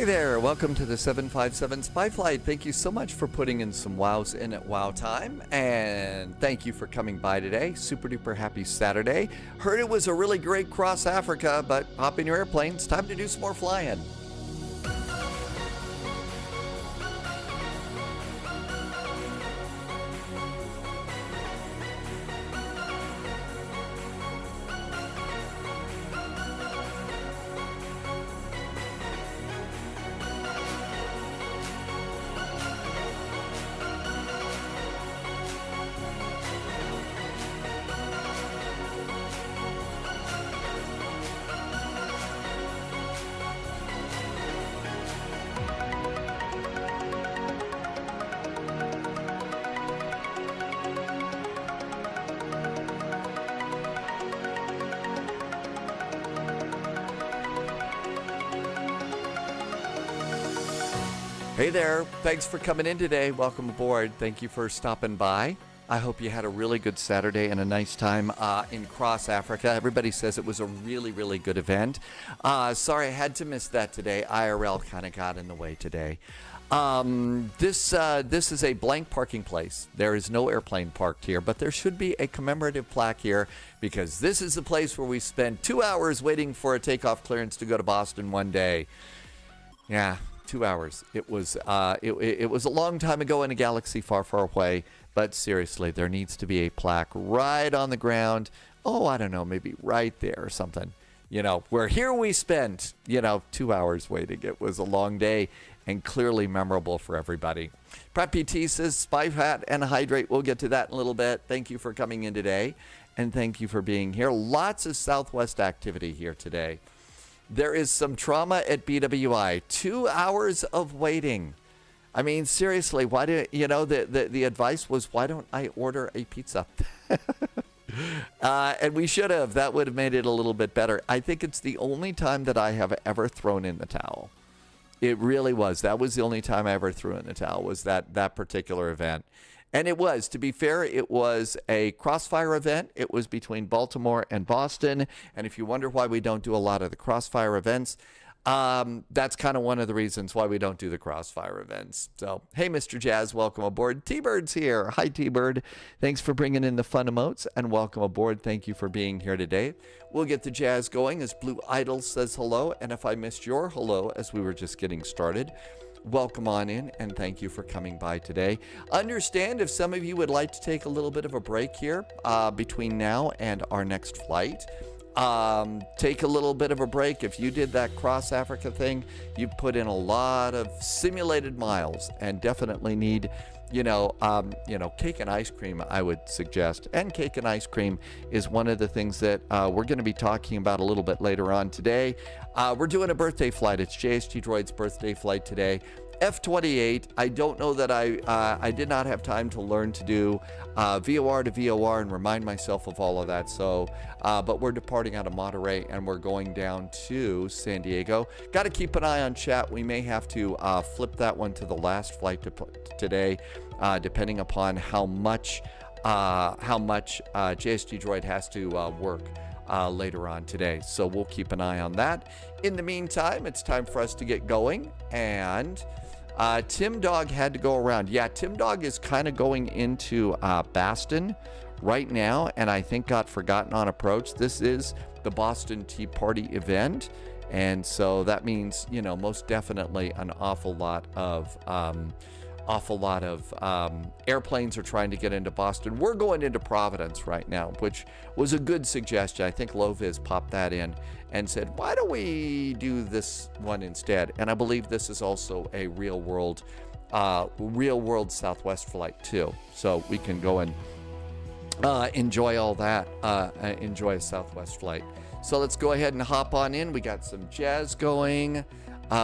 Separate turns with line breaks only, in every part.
there, welcome to the 757 Spy Flight. Thank you so much for putting in some wows in at wow time, and thank you for coming by today. Super duper happy Saturday. Heard it was a really great cross Africa, but hop in your airplane, it's time to do some more flying. Hey there, thanks for coming in today. Welcome aboard. Thank you for stopping by. I hope you had a really good Saturday and a nice time in Cross Africa. Everybody says it was a really, really good event. Sorry I had to miss that today. IRL kind of got in the way today. This is a blank parking place. There is no airplane parked here, but there should be a commemorative plaque here because this is the place where we spent 2 hours waiting for a takeoff clearance to go to Boston one day. Yeah. 2 hours. It was it was a long time ago in a galaxy far, far away, but seriously, there needs to be a plaque right on the ground. Oh, I don't know, maybe right there or something. You know, where here we spent, 2 hours waiting. It was a long day and clearly memorable for everybody. Prep PT says spy hat and hydrate. We'll get to that in a little bit. Thank you for coming in today, and thank you for being here. Lots of Southwest activity here today. There is some trauma at BWI. 2 hours of waiting. I mean, seriously, why do the advice was, why don't I order a pizza? And we should have. That would have made it a little bit better. I think it's the only time that I have ever thrown in the towel. It really was. That was the only time I ever threw in the towel, was that particular event. And it was, to be fair, it was a crossfire event. It was between Baltimore and Boston. And if you wonder why we don't do a lot of the crossfire events, that's kind of one of the reasons why we don't do the crossfire events. So, hey, Mr. Jazz, welcome aboard. T-Bird's here. Hi, T-Bird. Thanks for bringing in the fun emotes, and welcome aboard. Thank you for being here today. We'll get the jazz going as Blue Idol says hello. And if I missed your hello as we were just getting started, welcome on in, and thank you for coming by today. Understand if some of you would like to take a little bit of a break here between now and our next flight. Take a little bit of a break. If you did that cross Africa thing, you put in a lot of simulated miles and definitely need cake and ice cream, I would suggest. And cake and ice cream is one of the things that we're going to be talking about a little bit later on today. We're doing a birthday flight. It's JST Droid's birthday flight today. F-28. I don't know that I did not have time to learn to do VOR to VOR and remind myself of all of that. So, but we're departing out of Monterey and we're going down to San Diego. Got to keep an eye on chat. We may have to flip that one to the last flight today, depending upon how much JST Droid has to work later on today. So we'll keep an eye on that. In the meantime, it's time for us to get going, and Tim Dog had to go around. Yeah, Tim Dog is kind of going into Boston right now, and I think got forgotten on approach. This is the Boston Tea Party event, and so that means, most definitely an awful lot of airplanes are trying to get into Boston. We're going into Providence right now, which was a good suggestion. I think Loviz popped that in and said, why don't we do this one instead? And I believe this is also a real world Southwest flight too. So we can go and enjoy all that, enjoy a Southwest flight. So let's go ahead and hop on in. We got some jazz going.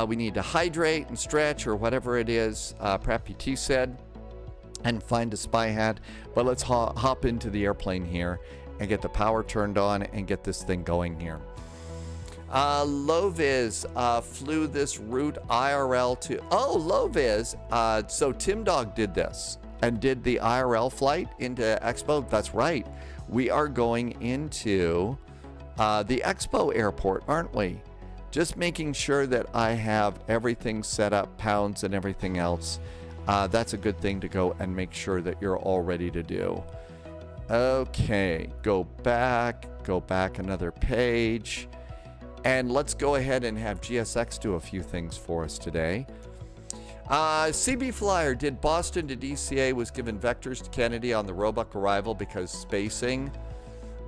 We need to hydrate and stretch or whatever it is, Prep PT said, and find a spy hat. But let's hop into the airplane here and get the power turned on and get this thing going here. Loviz flew this route IRL to... Oh, Loviz. So Tim Dog did this and did the IRL flight into Expo. That's right. We are going into the Expo airport, aren't we? just making sure that I have everything set up, pounds and everything else. That's a good thing to go and make sure that you're all ready to do. Okay, go back another page. And let's go ahead and have GSX do a few things for us today. CB Flyer, did Boston to DCA was given vectors to Kennedy on the Roebuck arrival because spacing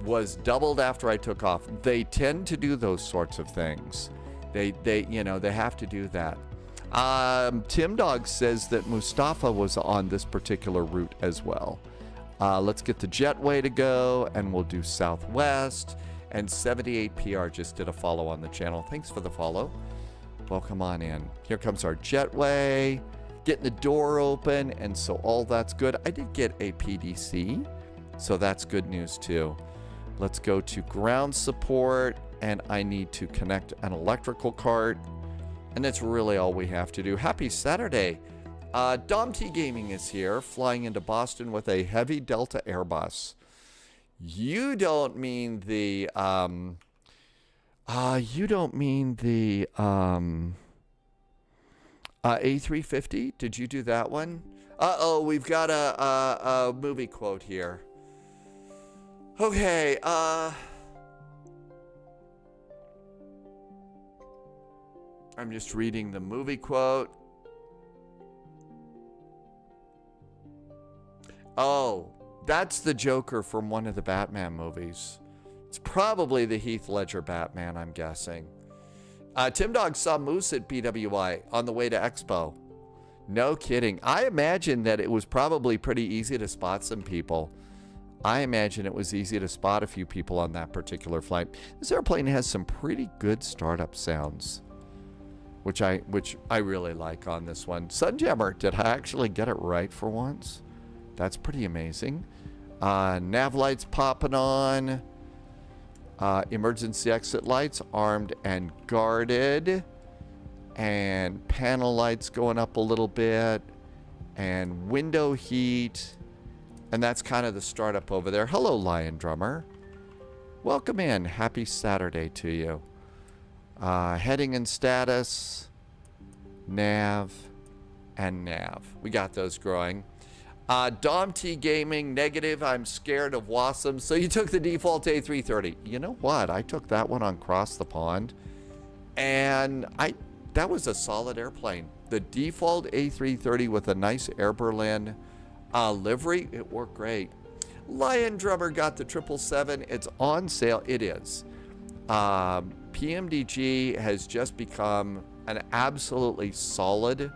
was doubled after I took off. They tend to do those sorts of things. They have to do that. Tim Dog says that Mustafa was on this particular route as well. Let's get the jetway to go, and we'll do Southwest. And 78PR just did a follow on the channel. Thanks for the follow. Welcome on in. Here comes our jetway. Getting the door open, and so all that's good. I did get a PDC, so that's good news too. Let's go to ground support, and I need to connect an electrical cart. And that's really all we have to do. Happy Saturday. Dom T Gaming is here, flying into Boston with a heavy Delta Airbus. You don't mean the A350? Did you do that one? Uh-oh, we've got a movie quote here. Okay, I'm just reading the movie quote. Oh, that's the Joker from one of the Batman movies. It's probably the Heath Ledger Batman, I'm guessing. Tim Dog saw Moose at BWI on the way to Expo. No kidding. I imagine that it was probably pretty easy to spot some people. I imagine it was easy to spot a few people on that particular flight. This airplane has some pretty good startup sounds, which I really like on this one. Sunjammer, did I actually get it right for once? That's pretty amazing. Nav lights popping on. Emergency exit lights armed and guarded. And panel lights going up a little bit. And window heat. And that's kind of the startup over there. Hello, Lion Drummer. Welcome in. Happy Saturday to you. Heading and status. Nav. And nav. We got those growing. Dom T Gaming, negative, I'm scared of Wassum. So you took the default A330. You know what? I took that one on Cross the Pond. And that was a solid airplane. The default A330 with a nice Air Berlin livery, it worked great. Lion Drummer got the 777. It's on sale. It is. PMDG has just become an absolutely solid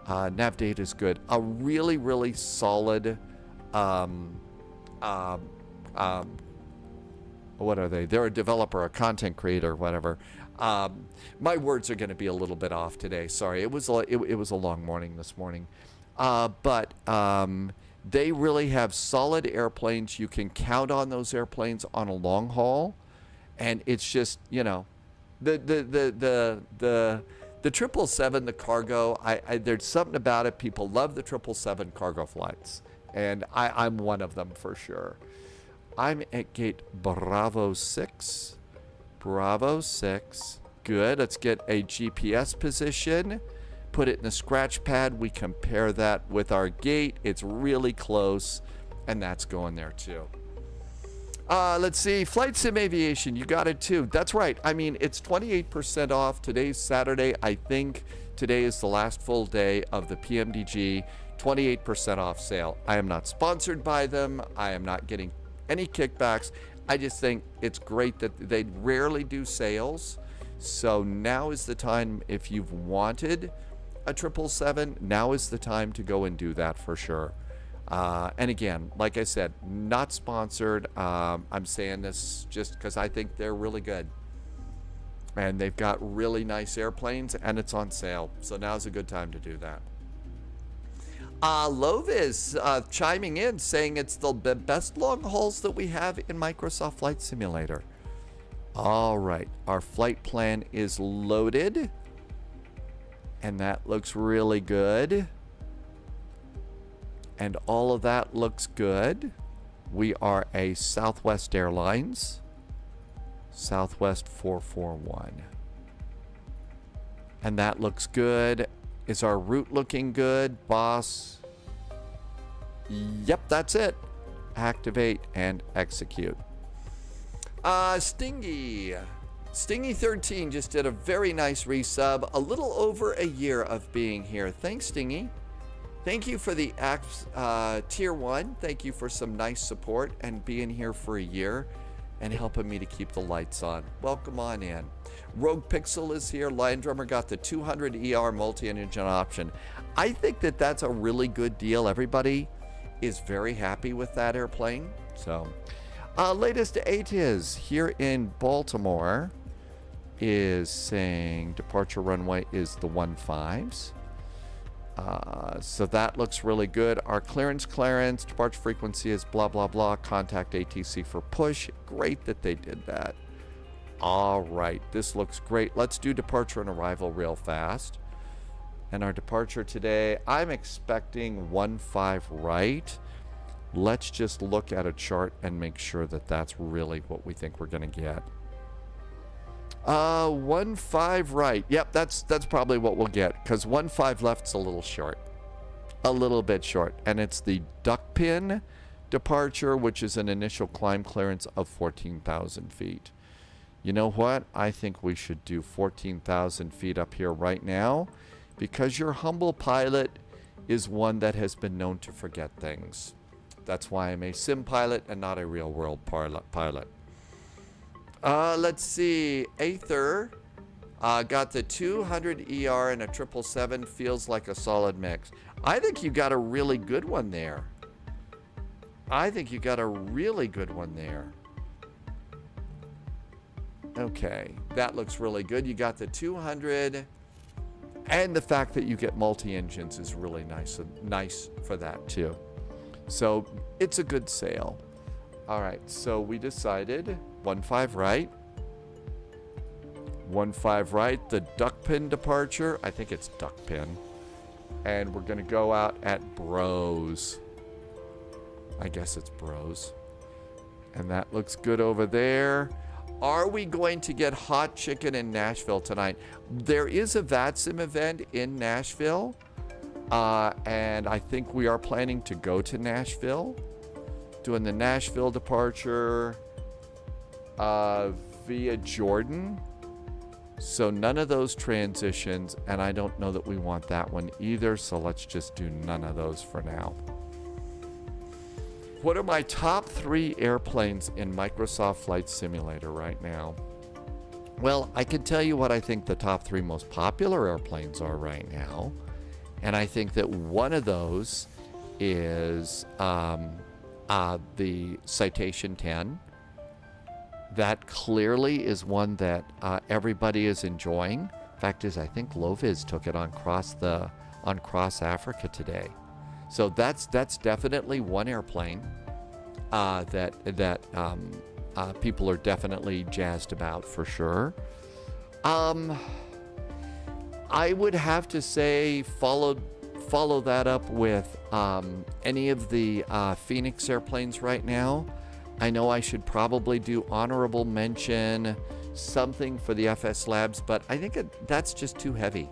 nav data is good. A really, really solid, what are they? They're a developer, a content creator, whatever. My words are going to be a little bit off today. Sorry, it was a long morning this morning. But they really have solid airplanes. You can count on those airplanes on a long haul, and it's just, you know, the 777, the cargo, there's something about it. People love the 777 cargo flights, and I'm one of them for sure. I'm at gate Bravo 6. Bravo 6. Good. Let's get a GPS position. Put it in the scratch pad. We compare that with our gate. It's really close, and that's going there too. Let's see, Flight Sim Aviation, you got it too. That's right. I mean, it's 28% off. Today's Saturday. I think today is the last full day of the PMDG 28% off sale. I am not sponsored by them. I am not getting any kickbacks. I just think it's great that they rarely do sales. So now is the time, if you've wanted a 777, now is the time to go and do that for sure. And again, like I said, not sponsored. I'm saying this just because I think they're really good. And they've got really nice airplanes, and it's on sale. So now's a good time to do that. Lovis chiming in, saying it's the best long hauls that we have in Microsoft Flight Simulator. All right, our flight plan is loaded. And that looks really good. And all of that looks good. We are a Southwest Airlines. Southwest 441. And that looks good. Is our route looking good, boss? Yep, that's it. Activate and execute. Stingy 13 just did a very nice resub. A little over a year of being here. Thanks, Stingy. Thank you for the tier 1. Thank you for some nice support and being here for a year and helping me to keep the lights on. Welcome on in. Rogue Pixel is here. Lion Drummer got the 200 ER multi-engine option. I think that that's a really good deal. Everybody is very happy with that airplane. So, latest ATIS here in Baltimore is saying departure runway is the 15s. So that looks really good. Our clearance, departure frequency is blah, blah, blah. Contact ATC for push. Great that they did that. All right, this looks great. Let's do departure and arrival real fast. And our departure today, I'm expecting 15 right. Let's just look at a chart and make sure that that's really what we think we're going to get. 15 right. Yep, that's probably what we'll get, because 15 left's a little short. A little bit short. And it's the duck pin departure, which is an initial climb clearance of 14,000 feet. You know what? I think we should do 14,000 feet up here right now, because your humble pilot is one that has been known to forget things. That's why I'm a sim pilot and not a real world pilot. Let's see. Aether got the 200 ER and a 777. Feels like a solid mix. I think you got a really good one there. Okay, that looks really good. You got the 200, and the fact that you get multi-engines is really nice for that too. So it's a good sale. All right, so we decided 15 right. 15 right, the duck pin departure. I think it's duck pin. And we're going to go out at Bros. I guess it's Bros. And that looks good over there. Are we going to get hot chicken in Nashville tonight? There is a VATSIM event in Nashville. And I think we are planning to go to Nashville. Doing the Nashville departure via Jordan. So none of those transitions, and I don't know that we want that one either, so let's just do none of those for now. What are my top 3 airplanes in Microsoft Flight Simulator right now? Well, I can tell you what I think the top 3 most popular airplanes are right now, and I think that one of those is the Citation 10. That clearly is one that everybody is enjoying. Fact is, I think Loviz took it on Cross Africa today. So that's definitely one airplane that people are definitely jazzed about for sure. I would have to say follow that up with any of the Phoenix airplanes right now. I know I should probably do honorable mention, something for the FS Labs, but I think that's just too heavy.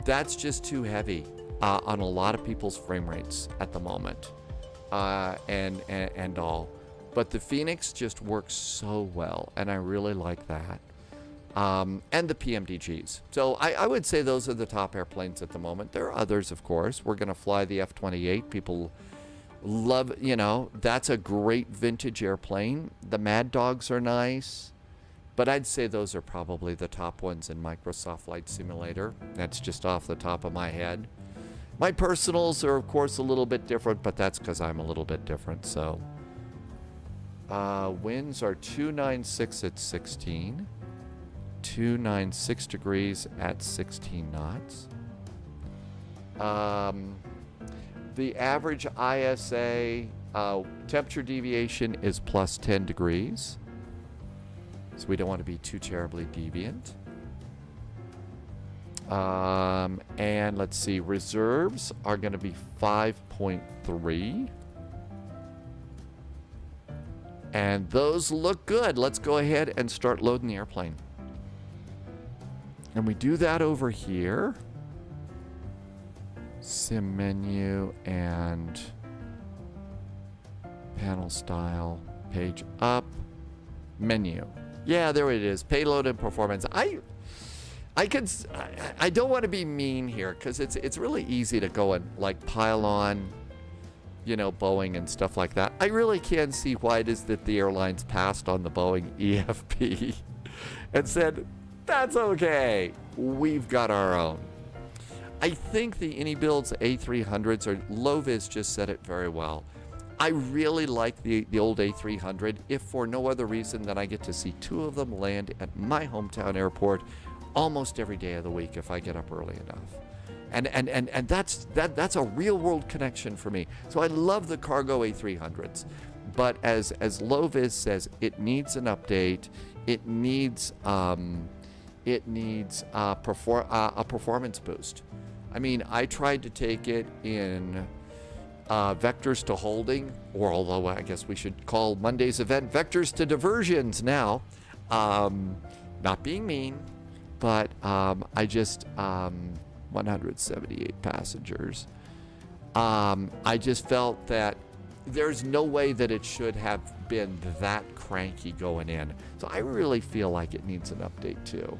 That's just too heavy on a lot of people's frame rates at the moment, and all. But the Phoenix just works so well, and I really like that. And the PMDGs. So I would say those are the top airplanes at the moment. There are others, of course. We're going to fly the F-28. People love, that's a great vintage airplane. The Mad Dogs are nice, but I'd say those are probably the top ones in Microsoft Flight Simulator. That's just off the top of my head. My personals are, of course, a little bit different, but that's because I'm a little bit different. So winds are 296 at 16, 296 degrees at 16 knots. The average ISA temperature deviation is plus 10 degrees. So we don't want to be too terribly deviant. And let's see, reserves are going to be 5.3. And those look good. Let's go ahead and start loading the airplane. And we do that over here. Sim menu and panel style, page up, menu. Yeah, there it is. Payload and performance. I don't want to be mean here because it's really easy to go and like pile on, you know, Boeing and stuff like that. I really can see why it is that the airlines passed on the Boeing EFP and said, that's okay. We've got our own. I think the AnyBuilds A300s, or Loviz just said it very well. I really like the old A300, if for no other reason than I get to see 2 of them land at my hometown airport almost every day of the week if I get up early enough. And that's a real world connection for me. So I love the cargo A300s. But as Loviz says, it needs an update. It needs a performance boost. I mean, I tried to take it in vectors to holding, or although I guess we should call Monday's event vectors to diversions now. Not being mean, but I just 178 passengers. I just felt that there's no way that it should have been that cranky going in. So I really feel like it needs an update too.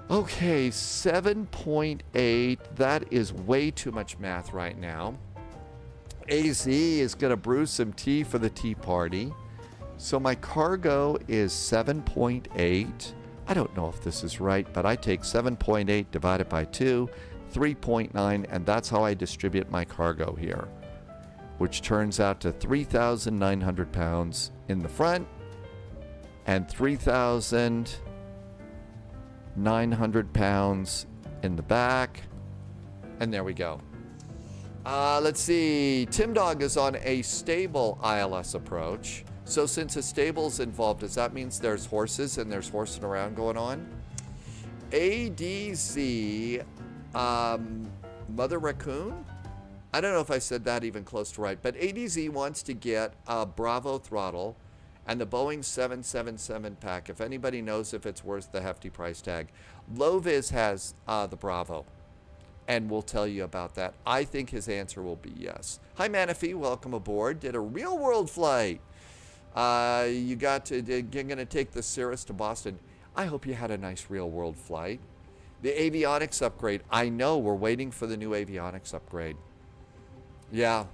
Okay, 7.8. That is way too much math right now. AZ is going to brew some tea for the tea party. So my cargo is 7.8. I don't know if this is right, but I take 7.8 divided by 2, 3.9, and that's how I distribute my cargo here, which turns out to 3,900 pounds in the front and 3,900 pounds in the back. And there we go. Let's see. Tim Dog is on a stable ILS approach. So since a stable's involved, does that mean there's horses and there's horsing around going on? ADZ, Mother Raccoon? I don't know if I said that even close to right, but ADZ wants to get a Bravo throttle and the Boeing 777 pack, if anybody knows if it's worth the hefty price tag. Loviz has the Bravo, and we'll tell you about that. I think his answer will be yes. Hi, Manafee, welcome aboard. Did a real-world flight. You're going to take the Cirrus to Boston. I hope you had a nice real-world flight. The avionics upgrade. I know, we're waiting for the new avionics upgrade. Yeah.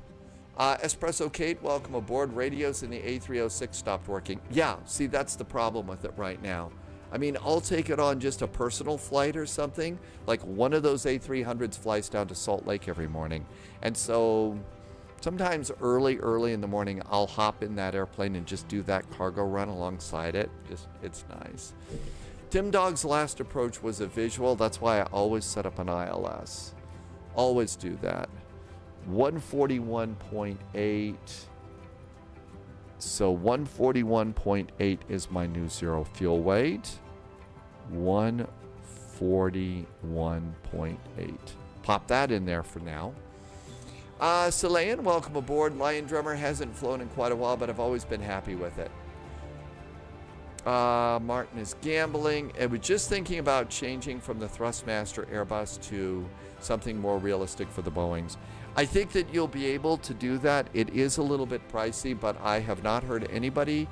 Espresso Kate, welcome aboard. Radios in the A306 stopped working. Yeah, see, that's the problem with it right now. I mean, I'll take it on just a personal flight or something. Like one of those A300s flies down to Salt Lake every morning. And so sometimes early in the morning, I'll hop in that airplane and just do that cargo run alongside it. It's nice. Tim Dog's last approach was a visual. That's why I always set up an ILS. Always do that. 141.8. So 141.8 is my new zero fuel weight. 141.8. Pop that in there for now. Selayan, welcome aboard. Lion Drummer hasn't flown in quite a while, but I've always been happy with it. Martin is gambling. I was just thinking about changing from the Thrustmaster Airbus to something more realistic for the Boeings. I think that you'll be able to do that. It is a little bit pricey, but I have not heard anybody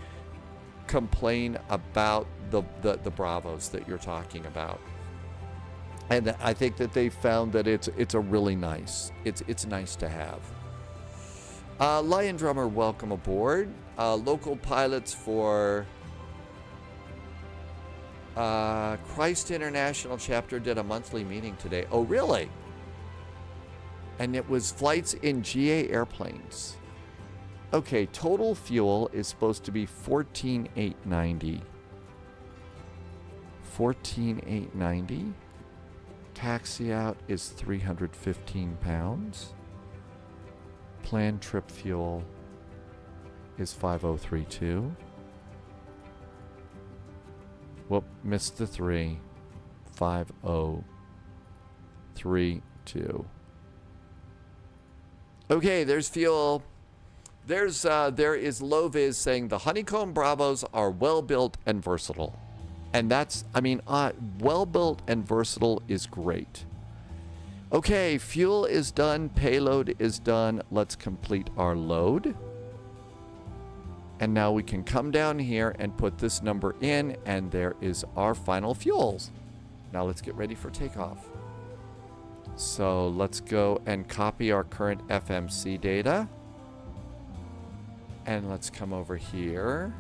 complain about the Bravos that you're talking about. And I think that they found that it's a really nice. It's nice to have. Lion Drummer, welcome aboard. Local pilots for Christ International Chapter did a monthly meeting today. Oh, really? And it was flights in GA airplanes. Okay, total fuel is supposed to be 14,890. 14,890. Taxi out is 315 pounds. Planned trip fuel is 5032. Whoop, missed the 3. 5032. Okay, there's fuel. There is Loviz saying the Honeycomb Bravos are well built and versatile. And that's, I mean, well-built and versatile is great. Okay, fuel is done. Payload is done. Let's complete our load. And now we can come down here and put this number in, and there is our final fuels. Now let's get ready for takeoff. So let's go and copy our current FMC data. And let's come over here.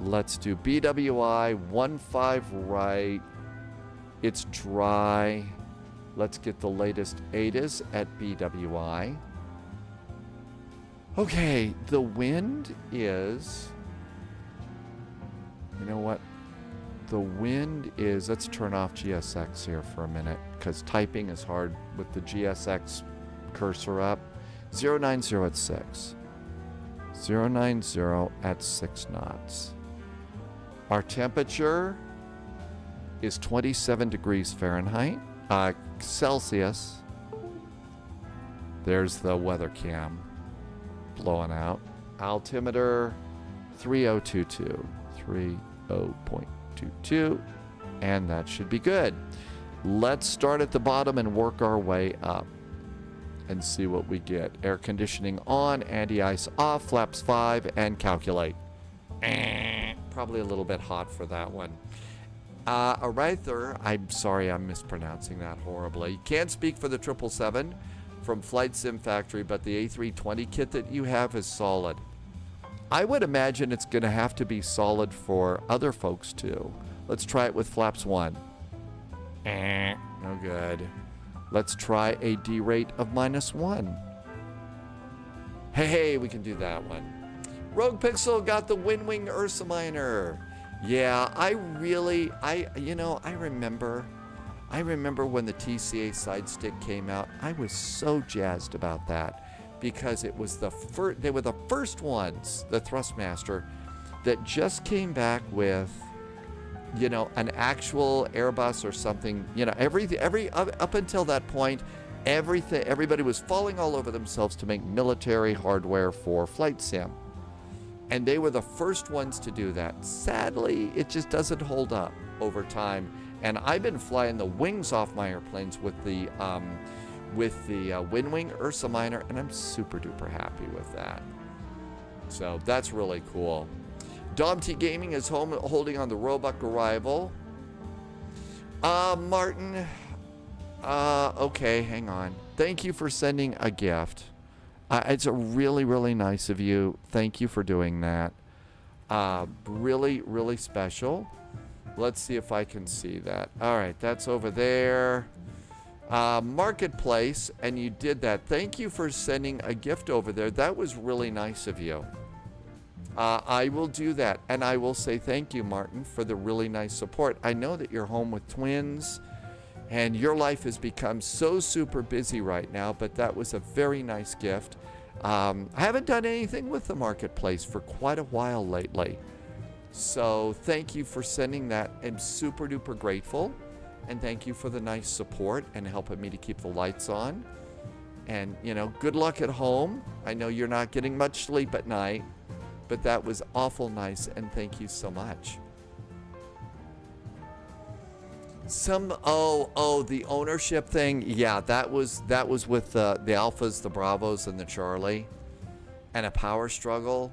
Let's do BWI 15 right. It's dry. Let's get the latest ADAS at BWI. Okay, the wind is, you know what? The wind is, let's turn off GSX here for a minute because typing is hard with the GSX cursor up. 090 at 6. 090 at 6 knots. Our temperature is 27 degrees Fahrenheit, Celsius. There's the weather cam blowing out. Altimeter 3022, 30.22, and that should be good. Let's start at the bottom and work our way up and see what we get. Air conditioning on, anti-ice off, flaps 5, and calculate. Probably a little bit hot for that one. Arather, I'm sorry, I'm mispronouncing that horribly. Can't speak for the 777 from Flight Sim Factory, but the A320 kit that you have is solid. I would imagine it's going to have to be solid for other folks too. Let's try it with flaps 1. No good. Let's try a D rate of -1. Hey, we can do that one. Rogue Pixel got the Windwing Ursa Minor. Yeah, I remember when the TCA side stick came out. I was so jazzed about that because it was they were the first ones, the Thrustmaster, that just came back with, an actual Airbus or something. Up until that point, everybody was falling all over themselves to make military hardware for flight sim. And they were the first ones to do that. Sadly, it just doesn't hold up over time. And I've been flying the wings off my airplanes with the Windwing Ursa Minor, and I'm super duper happy with that. So that's really cool. Dom T Gaming is holding on the Roebuck arrival. Martin. Okay, hang on. Thank you for sending a gift. It's a really, really nice of you. Thank you for doing that. Really, really special. Let's see if I can see that. All right, that's over there. Marketplace, and you did that. Thank you for sending a gift over there. That was really nice of you. I will do that, and I will say thank you, Martin, for the really nice support. I know that you're home with twins, and your life has become so super busy right now, but that was a very nice gift. I haven't done anything with the Marketplace for quite a while lately. So thank you for sending that. I'm super duper grateful. And thank you for the nice support and helping me to keep the lights on. And, good luck at home. I know you're not getting much sleep at night, but that was awful nice, and thank you so much. The ownership thing. Yeah, that was with the Alphas, the Bravos, and the Charlie, and a power struggle.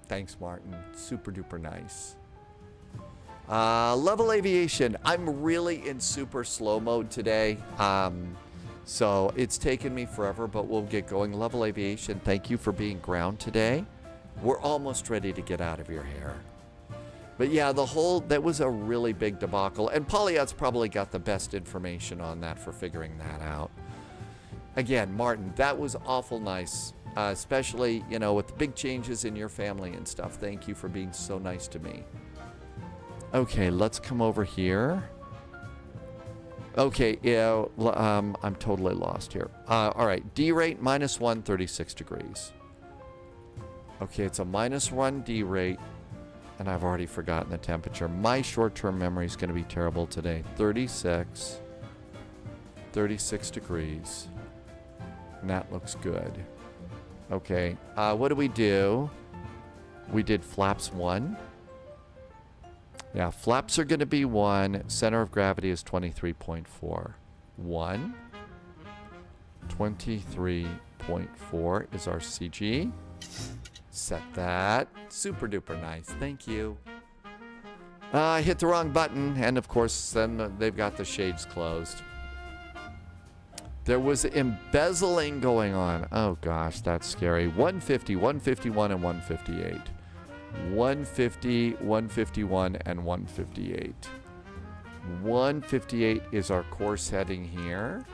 Thanks, Martin. Super duper nice. Level Aviation. I'm really in super slow mode today. So it's taken me forever, but we'll get going. Level Aviation, thank you for being ground today. We're almost ready to get out of your hair. But yeah, that was a really big debacle. And Polyat's probably got the best information on that for figuring that out. Again, Martin, that was awful nice. Especially, with the big changes in your family and stuff. Thank you for being so nice to me. Okay, let's come over here. Okay, yeah, I'm totally lost here. All right, D rate -1, 36 degrees. Okay, it's a -1 D rate, and I've already forgotten the temperature. My short-term memory is going to be terrible today. 36 degrees, and that looks good. Okay, what do? We did flaps 1. Yeah, flaps are going to be 1. Center of gravity is 23.4. 1. 23.4 is our CG. Set that. Super duper nice. Thank you. I hit the wrong button, and of course, then they've got the shades closed. There was embezzling going on. Oh gosh, that's scary. 150, 151, and 158. 150, 151, and 158. 158 is our course heading here.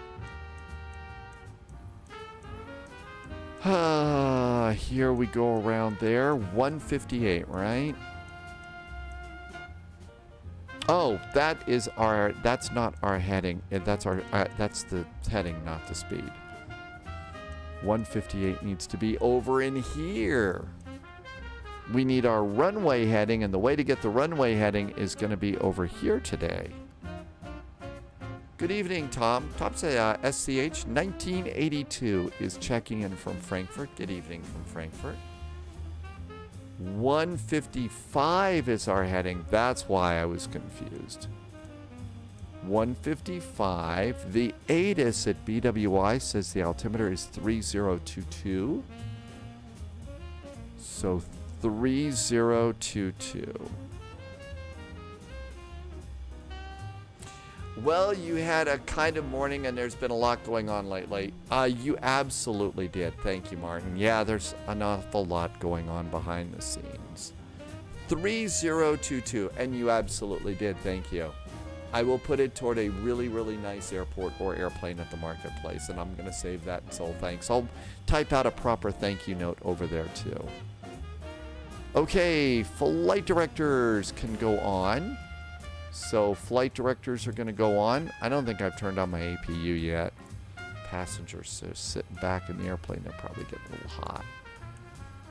Here we go around there. 158, right? Oh, that's not our heading. That's the heading, not the speed. 158 needs to be over in here. We need our runway heading, and the way to get the runway heading is going to be over here today. Good evening, Tom. Tom said SCH 1982 is checking in from Frankfurt. Good evening from Frankfurt. 155 is our heading. That's why I was confused. 155. The ATIS at BWI says the altimeter is 3022. So 3022. Well, you had a kind of morning, and there's been a lot going on lately. You absolutely did. Thank you, Martin. Yeah, there's an awful lot going on behind the scenes. 3022, and you absolutely did. Thank you. I will put it toward a really, really nice airport or airplane at the marketplace, and I'm going to save that until thanks. I'll type out a proper thank you note over there, too. Okay, flight directors can go on. So flight directors are going to go on. I don't think I've turned on my APU yet. Passengers are sitting back in the airplane. They're probably getting a little hot.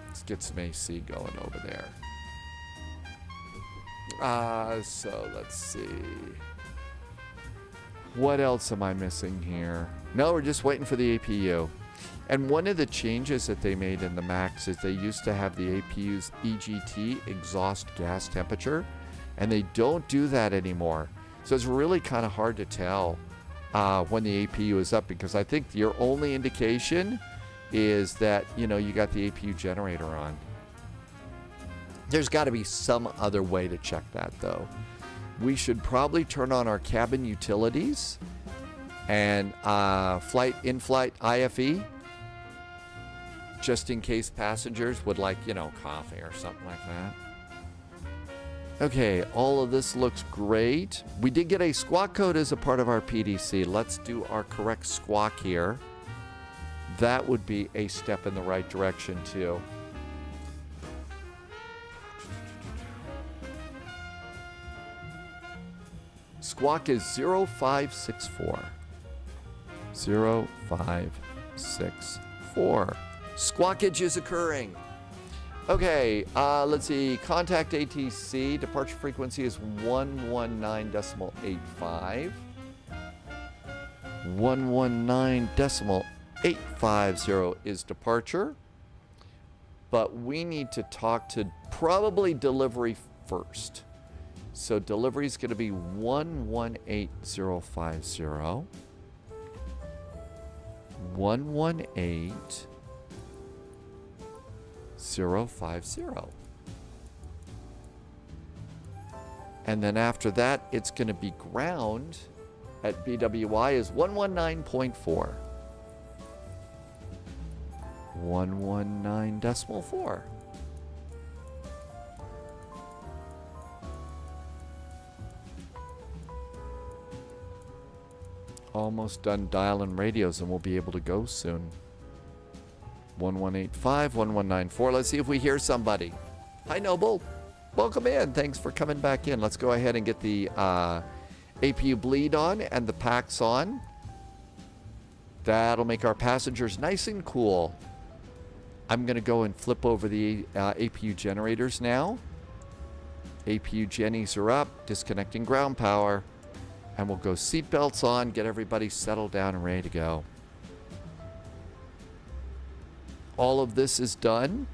Let's get some AC going over there. So let's see. What else am I missing here? No, we're just waiting for the APU. And one of the changes that they made in the Max is they used to have the APU's EGT, exhaust gas temperature. And they don't do that anymore. So it's really kind of hard to tell when the APU is up, because I think your only indication is that, you got the APU generator on. There's got to be some other way to check that, though. We should probably turn on our cabin utilities and in-flight IFE, just in case passengers would like, coffee or something like that. Okay, all of this looks great. We did get a squawk code as a part of our PDC. Let's do our correct squawk here. That would be a step in the right direction, too. Squawk is 0564. 0564. Squawkage is occurring. Okay, let's see. Contact ATC. Departure frequency is 119.85. 119.850 is departure. But we need to talk to probably delivery first. So delivery is going to be 118050. 118.050. And then after that, it's going to be ground at BWI is 119.4. 119.4. Almost done dialing radios, and we'll be able to go soon. 1185, 1194. Let's see if we hear somebody. Hi, Noble. Welcome in. Thanks for coming back in. Let's go ahead and get the APU bleed on and the packs on. That'll make our passengers nice and cool. I'm going to go and flip over the APU generators now. APU jennies are up. Disconnecting ground power. And we'll go seatbelts on, get everybody settled down and ready to go. All of this is done.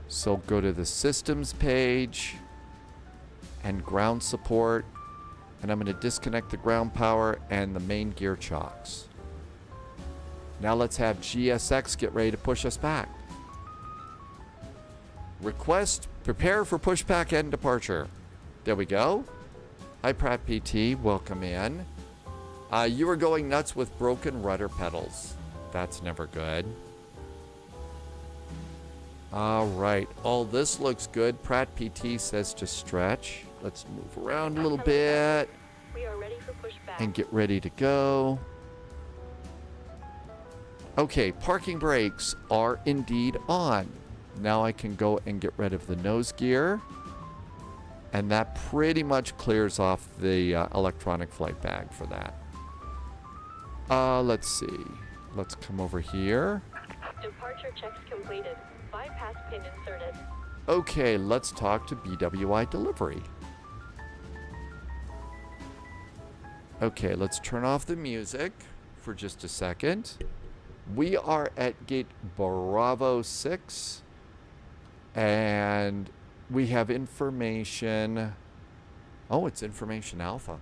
So go to the systems page. and ground support. And I'm going to disconnect the ground power and the main gear chocks. Now let's have GSX get ready to push us back. Request, prepare for pushback and departure. There we go. Hi, Pratt PT. Welcome in. You were going nuts with broken rudder pedals. That's never good. All right. All this looks good. Pratt PT says to stretch. Let's move around a little bit.
We are ready for pushback.
And get ready to go. Okay, parking brakes are indeed on. Now I can go and get rid of the nose gear. And that pretty much clears off the electronic flight bag for that. Let's see. Let's come over here.
Departure checks completed. Bypass pin inserted.
Okay, let's talk to BWI delivery. Okay, let's turn off the music for just a second. We are at gate Bravo 6. And we have information. Oh, it's information alpha.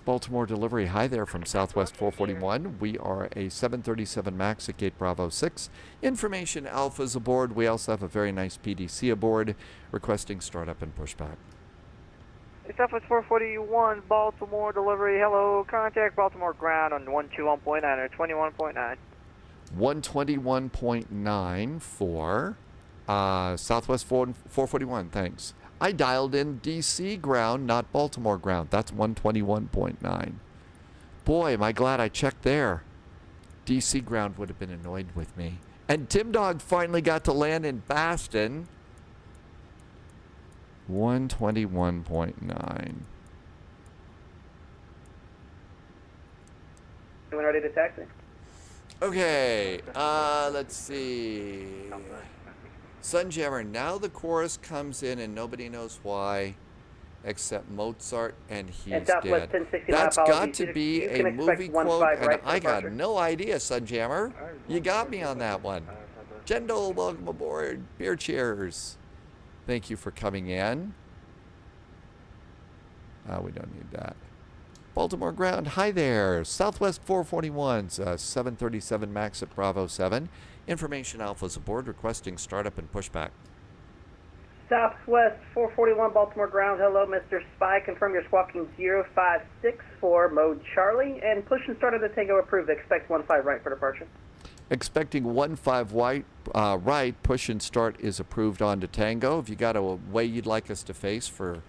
Baltimore delivery. Hi there from Southwest 441. We are a 737 MAX at gate Bravo 6. Information alpha is aboard. We also have a very nice PDC aboard requesting startup and pushback.
Southwest 441, Baltimore delivery. Hello, contact Baltimore ground on 121.9 or 21.9.
121.9 for Southwest 441, thanks. I dialed in DC ground, not Baltimore ground. That's 121.9. Boy, am I glad I checked there. DC ground would have been annoyed with me. And Tim Dog finally got to land in Baston. 121.9.
Anyone ready to taxi?
Okay, let's see. Sunjammer, now the chorus comes in and nobody knows why except Mozart and he's dead. That's got to be a movie quote and I got no idea, Sunjammer. You got me on that one. Jendal, welcome aboard. Beer cheers. Thank you for coming in. We don't need that. Baltimore ground, hi there. Southwest 441's 737 MAX at Bravo 7. Information alpha's aboard requesting startup and pushback.
Southwest 441, Baltimore ground. Hello, Mr. Spy. Confirm you're squawking 0564, mode Charlie. And push and start of the Tango approved. Expect 15 right for departure.
Expecting 15 right, push and start is approved on to Tango. Have you got a way you'd like us to face for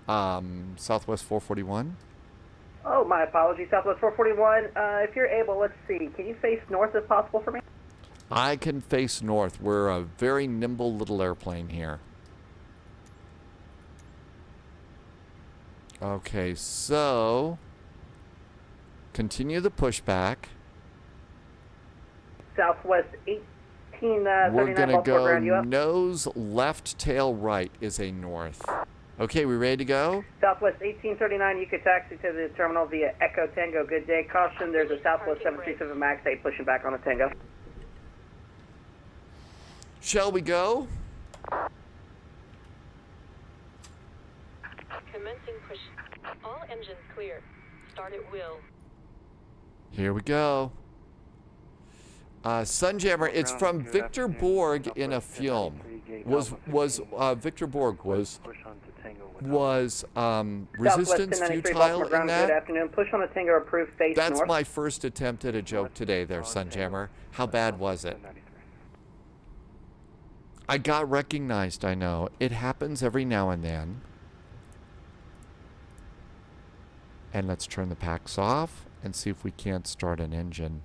Southwest 441?
Oh, my apologies, Southwest 441. If you're able, let's see. Can you face north if possible for me?
I can face north. We're a very nimble little airplane here. Okay, so continue the pushback.
Southwest 1839,
we're going to
Baltimore ground, you
go
up?
nose left, tail right is a north. Okay, we ready to go?
Southwest 1839, you could taxi to the terminal via Echo Tango. Good day. Caution, there's a Southwest 737 MAX 8 pushing back on the Tango.
Shall we go?
Commencing push. All engines clear. Start at will.
Here we go. Sunjammer, it's from Victor Borg in a film. Victor Borg was resistance futile in that?
Good afternoon. Push on the Tango approved face
That's
north.
my first attempt at a joke today there, Sunjammer. How bad was it? I got recognized, I know. It happens every now and then. And let's turn the packs off and see if we can't start an engine.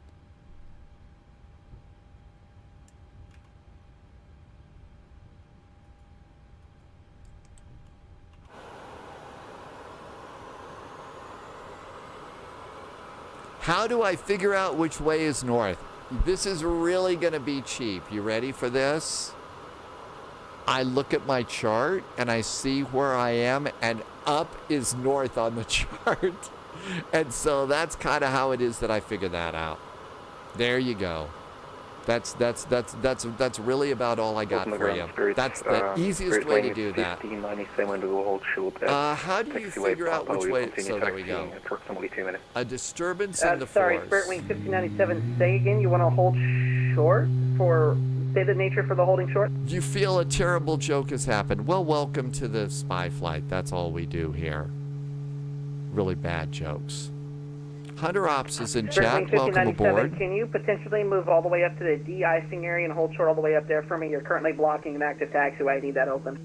How do I figure out which way is north? This is really going to be cheap. You ready for this? I look at my chart and I see where I am, and up is north on the chart. And so that's kind of how it is that I figure that out. There you go. That's really about all I got for you. That's the easiest way to do that. How do you figure out which way? So there we go. A disturbance in the
sorry,
force.
Spirit Wing 1597, say again, you want to hold short for, say the nature for the holding short?
You feel a terrible joke has happened. Well, welcome to the spy flight. That's all we do here. Really bad jokes. Hunter Ops is in chat. Welcome aboard.
Can you potentially move all the way up to the de-icing area and hold short all the way up there for me? You're currently blocking an active taxiway. I need that open.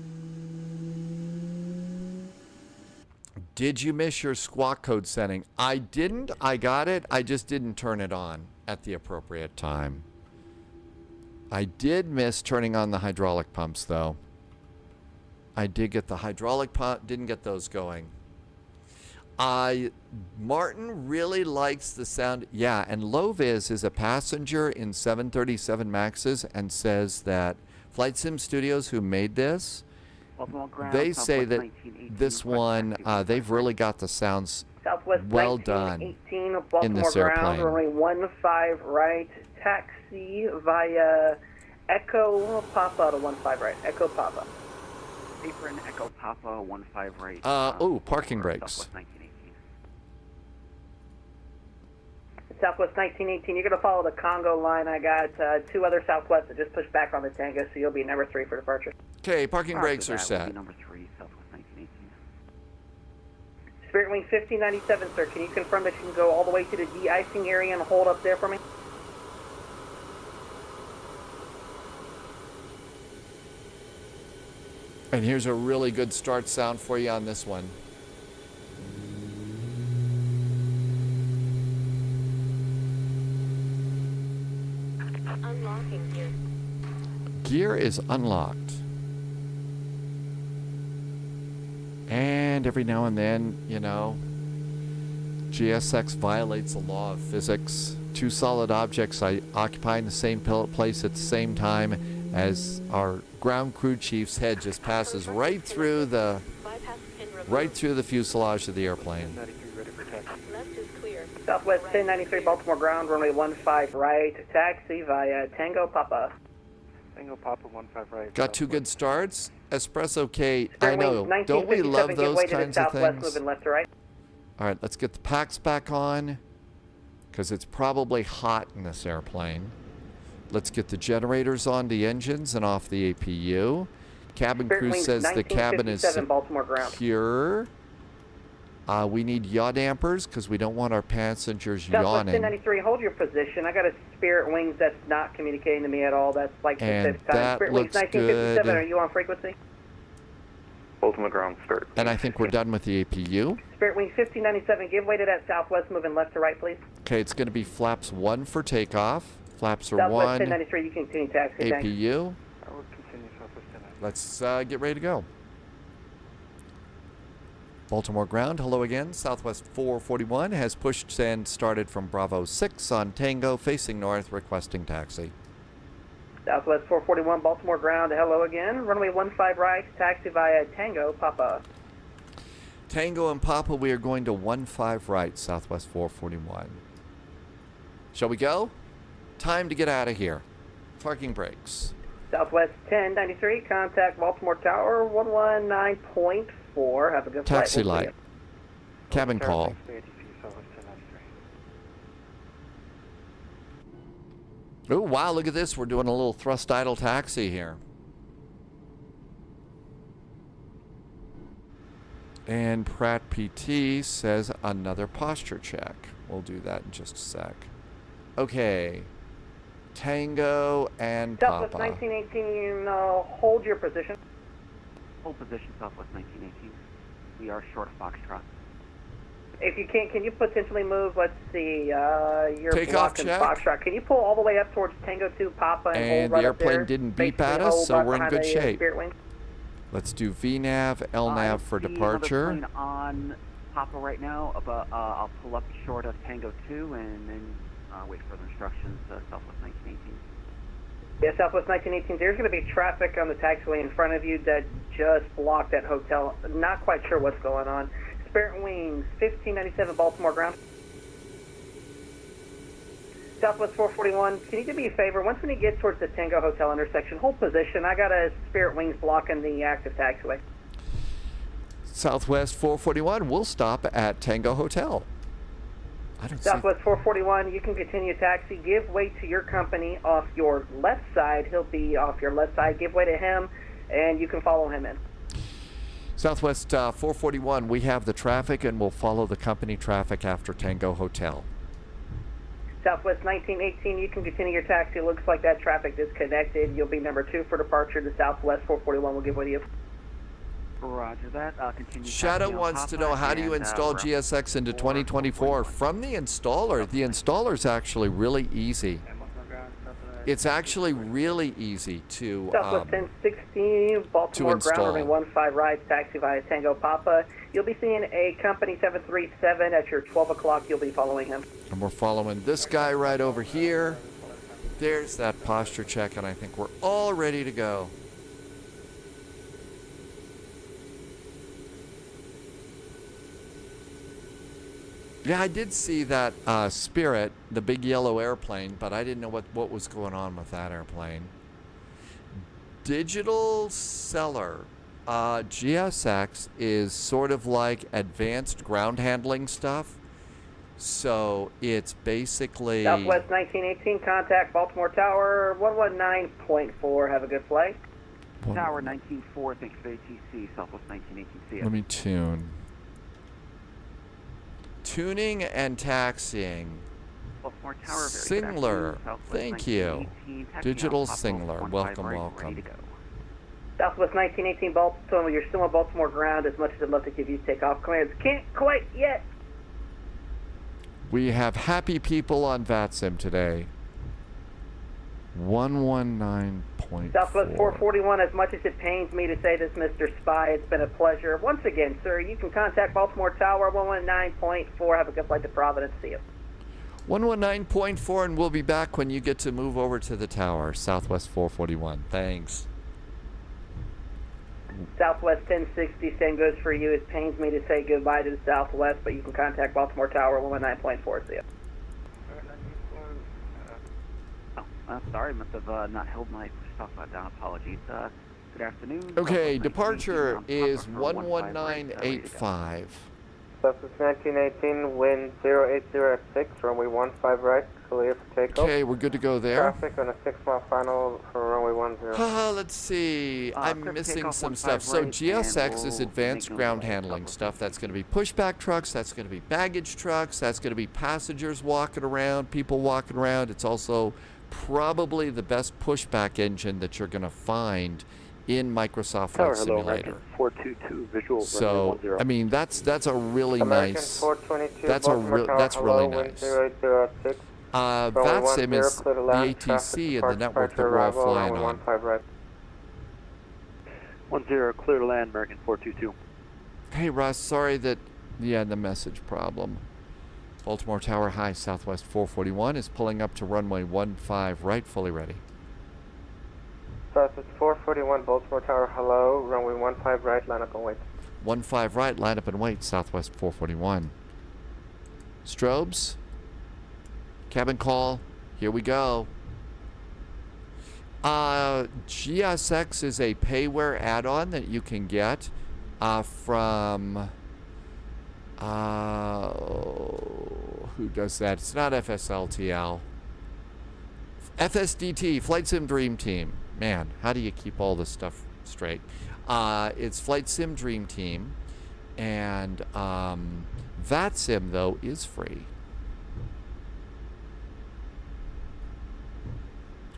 Did you miss your squawk code setting? I didn't. I got it. I just didn't turn it on at the appropriate time. I did miss turning on the hydraulic pumps, though. I did get the hydraulic pump. Didn't get those going. Martin really likes the sound. Yeah, and Loviz is a passenger in 737 Maxes and says that Flight Sim Studios, who made this, they say that this one, they've really got the sounds well done in this airplane.
Runway 15 right, taxi via Echo Papa to 15 right, Echo Papa.
Apron Echo Papa 15 right.
Oh, parking brakes.
Southwest 1918, you're going to follow the Congo line. I got 2 other Southwest that just pushed back on the Tango, so you'll be number 3 for departure.
Okay, parking brakes are set.
Number 3, Southwest 1918.
Spirit Wing 1597, sir, can you confirm that you can go all the way to the de-icing area and hold up there for me?
And here's a really good start sound for you on this one.
Unlocking gear.
Gear is unlocked. And every now and then, you know, GSX violates the law of physics. 2 solid objects occupying the same place at the same time as our ground crew chief's head just passes right through the fuselage of the airplane.
Left is clear.
Southwest 1093 Baltimore ground, runway 15 right, taxi via Tango Papa.
Tango Papa 15 right.
Got 2 good starts. Espresso K, I know. Don't we love those kinds of things?
Moving left to right.
All right, let's get the packs back on because it's probably hot in this airplane. Let's get the generators on the engines and off the APU. Cabin crew says the cabin is secure. We need yaw dampers because we don't want our passengers yawning.
1093, hold your position. I got a Spirit Wings that's not communicating to me at all. That's like the 5th time.
That
Spirit
looks
Wings 1957,
good.
are you on frequency?
Ultimate ground start.
And I think we're done with the APU.
Spirit Wings 1597, give way to that Southwest, moving left to right, please.
Okay, it's going to be flaps 1 for takeoff. Flaps are
Southwest
1.
1093, you can continue taxi.
APU.
Thanks.
I will continue Southwest 1093.
Let's get ready to go. Baltimore ground, hello again. Southwest 441 has pushed and started from Bravo 6 on Tango, facing north, requesting taxi.
Southwest 441, Baltimore ground, hello again. Runway 15 right, taxi via Tango, Papa.
Tango and Papa, we are going to 15 right, Southwest 441. Shall we go? Time to get out of here. Parking brakes.
Southwest 1093, contact Baltimore Tower 119.4. Have a good flight.
Taxi light. Cabin call. Oh, wow, look at this. We're doing a little thrust idle taxi here. And Pratt PT says another posture check. We'll do that in just a sec. Okay. Tango and
Southwest
Papa.
1918, hold your position.
Hold position, Southwest 1918. We are short of Foxtrot.
If you can you potentially move, let's see, your
Takeoff
block in
check.
Foxtrot. Can you pull all the way up towards Tango 2 Papa and hold
And
right
the
up there?
airplane didn't beep
Basically
at us,
hold
so
right
we're in
behind
good
the,
shape.
Spirit Wing.
Let's do VNAV, LNAV for departure.
Plane on Papa right now, but I'll pull up short of Tango 2 and then wait for further instructions, Southwest 1918.
Yeah, Southwest 1918. There's going to be traffic on the taxiway in front of you that just blocked that hotel. Not quite sure what's going on. Spirit Wings 1597 Baltimore ground. Southwest 441, can you do me a favor? Once when you get towards the Tango Hotel intersection, hold position. I got a Spirit Wings blocking the active taxiway.
Southwest 441, we'll stop at Tango Hotel. I don't see.
Southwest 441, you can continue taxi. Give way to your company off your left side. He'll be off your left side. Give way to him, and you can follow him in.
Southwest 441, we have the traffic, and we'll follow the company traffic after Tango Hotel.
Southwest 1918, you can continue your taxi. It looks like that traffic disconnected. You'll be number 2 for departure. The Southwest 441 will give way to you.
Roger that. Continue.
Shadow wants to know, how do you install GSX into 2024? From the installer. The installer's actually really easy. It's actually really easy to
Southwest 1016, Baltimore ground runway 15 rides, taxi via Tango Papa. You'll be seeing a company 737 at your 12 o'clock. You'll be following him.
And we're following this guy right over here. There's that posture check, and I think we're all ready to go. Yeah, I did see that Spirit, the big yellow airplane, but I didn't know what was going on with that airplane. Digital Seller. GSX is sort of like advanced ground handling stuff. So it's basically...
Southwest 1918, contact Baltimore Tower 119.4. Have a good flight.
Tower 19.4, thanks for ATC, Southwest 1918. See ya.
Let me tune. Tuning and taxiing.
Baltimore Tower,
Singler, thank you. Digital Singler, welcome, welcome.
Southwest 1918, Baltimore, you're still on Baltimore ground. As much as I'd love to give you takeoff commands, can't quite yet.
We have happy people on VATSIM today. 119.4.
Southwest 441, as much as it pains me to say this, Mr. Spy, it's been a pleasure. Once again, sir, you can contact Baltimore Tower 119.4. Have a good flight to Providence. See you.
119.4, and we'll be back when you get to move over to the tower. Southwest 441. Thanks.
Southwest 1060, same goes for you. It pains me to say goodbye to the Southwest, but you can contact Baltimore Tower 119.4. See you.
Sorry, must have not held my talk about down. Apologies. Good afternoon.
Okay, departure is 11985.
Southwest 1918, wind 080 at 6, runway 15 right, clear for takeoff.
Okay, we're good to go there.
Traffic on a 6-mile final for runway 10.
Let's see. I'm missing some stuff. So GSX is advanced ground handling stuff. That's going to be pushback trucks. That's going to be baggage trucks. That's going to be passengers walking around, people walking around. It's also probably the best pushback engine that you're going to find in Microsoft Flight Simulator.
422 visual.
So I mean that's a really
American
nice.
422,
That's really nice.
080
VATSIM is the ATC and the network that we're all flying on.
10 clear to land, American 422.
Hey Russ, sorry that the message problem. Baltimore Tower High, Southwest 441 is pulling up to runway 15 right, fully ready.
Southwest 441, Baltimore Tower, hello, runway 15 right, line up and wait.
15 right, line up and wait, Southwest 441. Strobes, cabin call, here we go. GSX is a payware add-on that you can get from... who does that? It's not FSLTL. FSDT, Flight Sim Dream Team. Man, how do you keep all this stuff straight? It's Flight Sim Dream Team. And VATSIM, though, is free.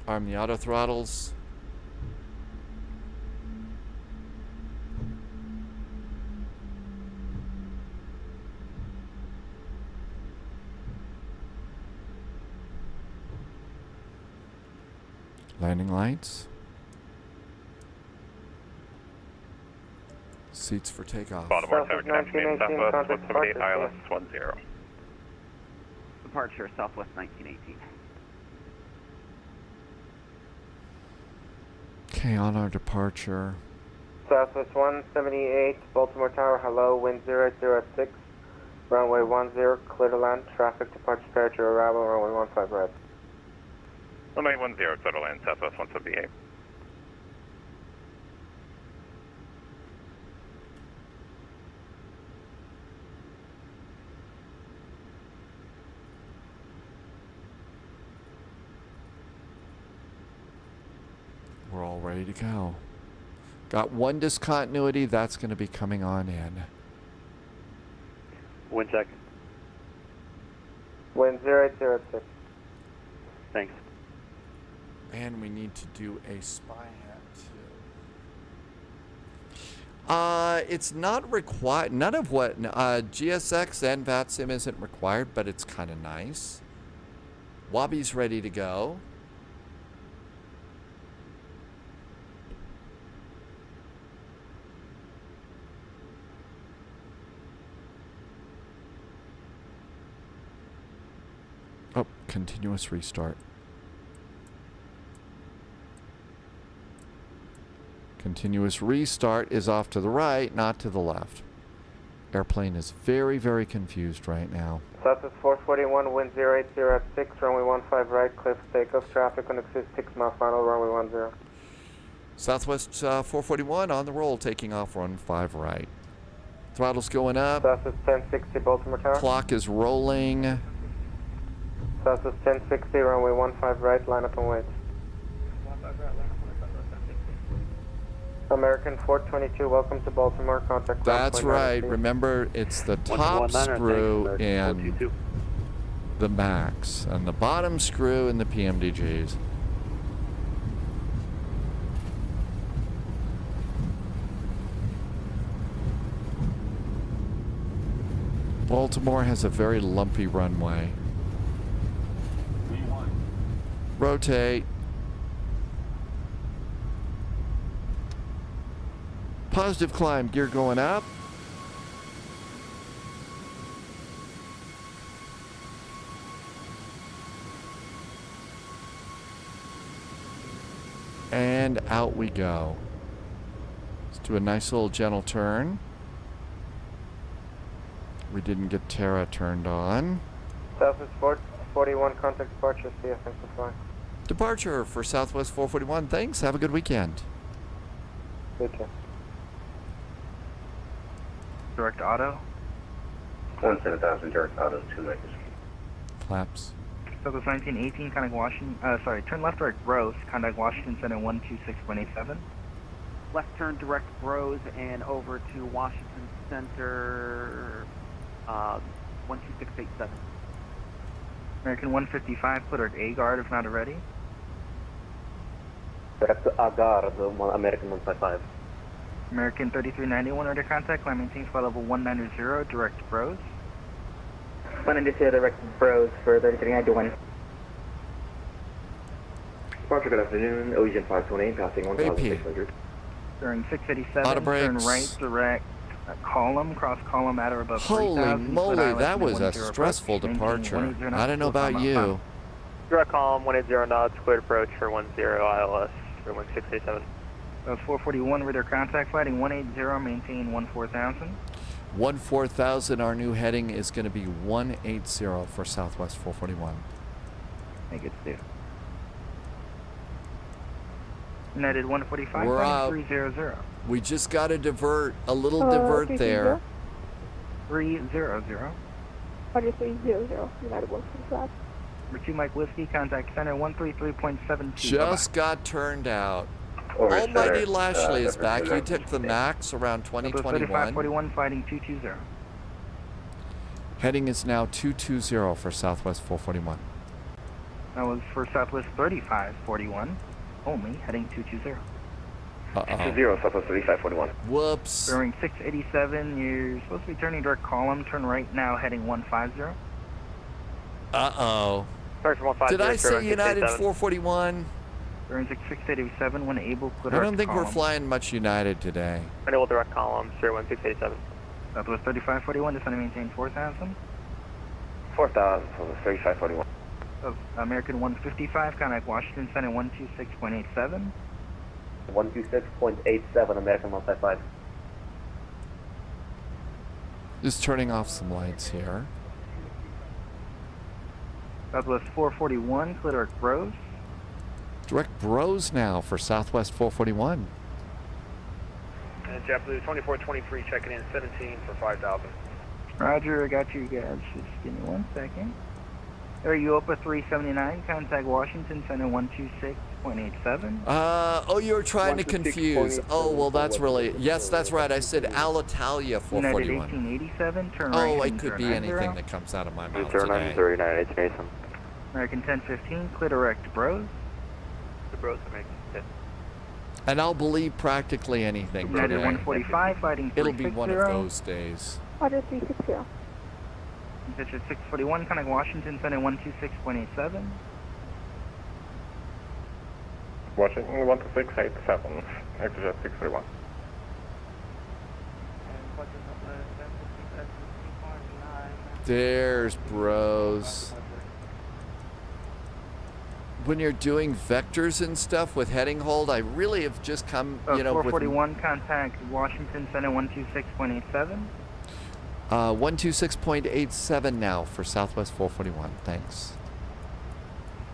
Arm the auto throttles. Landing lights. Seats for takeoff.
Baltimore Tower, connection Southwest 178 ILS 10.
Departure, Southwest 1918.
Okay, on our departure.
Southwest 178, Baltimore Tower, hello, wind 080 at 6, Runway 10, clear to land. Traffic departure departure arrival, runway 15 right.
Runway 10, clear to land, Southwest 178.
We're all ready to go. Got one discontinuity. That's going to be coming on in.
Wind check.
Wind 0806.
Thanks.
And we need to do a spy hat too. It's not required. None of what GSX and VATSIM isn't required, but it's kind of nice. Wabi's ready to go. Oh, continuous restart. Continuous restart is off to the right, not to the left. Airplane is very, very confused right now.
Southwest 441, wind 080 at 6, runway 15 right, clear for takeoff. Traffic on exit 6 mile final, runway 10.
Southwest 441 on the roll, taking off 15 right. Throttle's going up.
Southwest 1060, Baltimore Tower.
Clock is rolling.
Southwest 1060, runway 15 right, line up and wait. American 422, welcome to Baltimore, contact.
That's right. Remember, it's the top screw in the max and the bottom screw in the PMDGs. Baltimore has a very lumpy runway. Rotate. Positive climb, gear going up. And out we go. Let's do a nice little gentle turn. We didn't get Terra turned on.
Southwest 441, contact departure, CF, thanks for flying.
Departure for Southwest 441. Thanks. Have a good weekend.
Good job.
Direct auto.
17,000 direct auto, 2 legs.
Flaps.
Southwest 1918, contact Washington. Sorry, turn left direct Rose, contact Washington Center 126.87.
Left turn direct Rose and over to Washington Center 12687.
American 155, put at A guard if not already.
Direct guard, American 155.
American 3391 under contact, line maintains flight level 190, direct Rose.
190 direct Bros for 3391.
Departure, good afternoon. Allegiant 528, passing 1,600.
During 687,
Auto
turn
brakes.
right direct column, cross column at or above 3,000.
Holy moly,
Split
that
island,
was a
10
stressful
approach,
departure.
180
I don't know about you.
Direct column 180 knots, cleared approach for 10 ILS for 1687.
441 radar contact, flighting 180, maintain 14,000.
14,000, our new heading is going to be 180 for Southwest 441.
Make it do. United 145,
We're out.
300.
We just got to divert, a little divert there.
300.
Roger 300, United 145.
Number 2 Mike Whiskey, contact center 133.72.
Just got turned out.
Over
Almighty
center,
Lashley is back. You
November
took the max around 2021.
3541, fighting 220.
Heading is now 220 for Southwest 441.
That was for Southwest 3541, only heading 220.
Uh-oh.
0, Southwest 3541.
Whoops.
During 687, you're supposed to be turning direct column, turn right now, heading 150.
Uh-oh.
Sorry for 150.
Did I say United 441?
During 687, when able, put
I don't think
column.
we're flying much United today.
Renewal direct column 01687.
Southwest 3541, descend and maintain 4,000.
4,000, Southwest 3541.
American 155, contact Washington Center 126.87.
126.87, American 155.
Just turning off some lights here.
Southwest 441, clear direct Bros.
Direct Bros now for Southwest 441.
And JetBlue 2423 checking in 17 for 5,000.
Roger, I got you guys. Just give me 1 second. Are you up at 379? Contact Washington Center 126.87.
Oh, you were trying to confuse. Oh, well, that's really... Yes, that's right. I said Alitalia 441.
United 1887, turn right.
Oh, it could be anything that comes out of my mouth today.
0909 Mason.
American 1015, clear direct Bros.
The Bros American 10.
And I'll believe practically anything
United
today.
145, fighting 360.
It'll be one of those days.
Roger 360.
Pitch at 641, contact Washington Center 126.87.
Washington 12687, exit jet 641.
There's Bros. When you're doing vectors and stuff with heading hold, I really have just come, you know,
441, contact Washington Center 126.87.
126.87 now for Southwest 441. Thanks.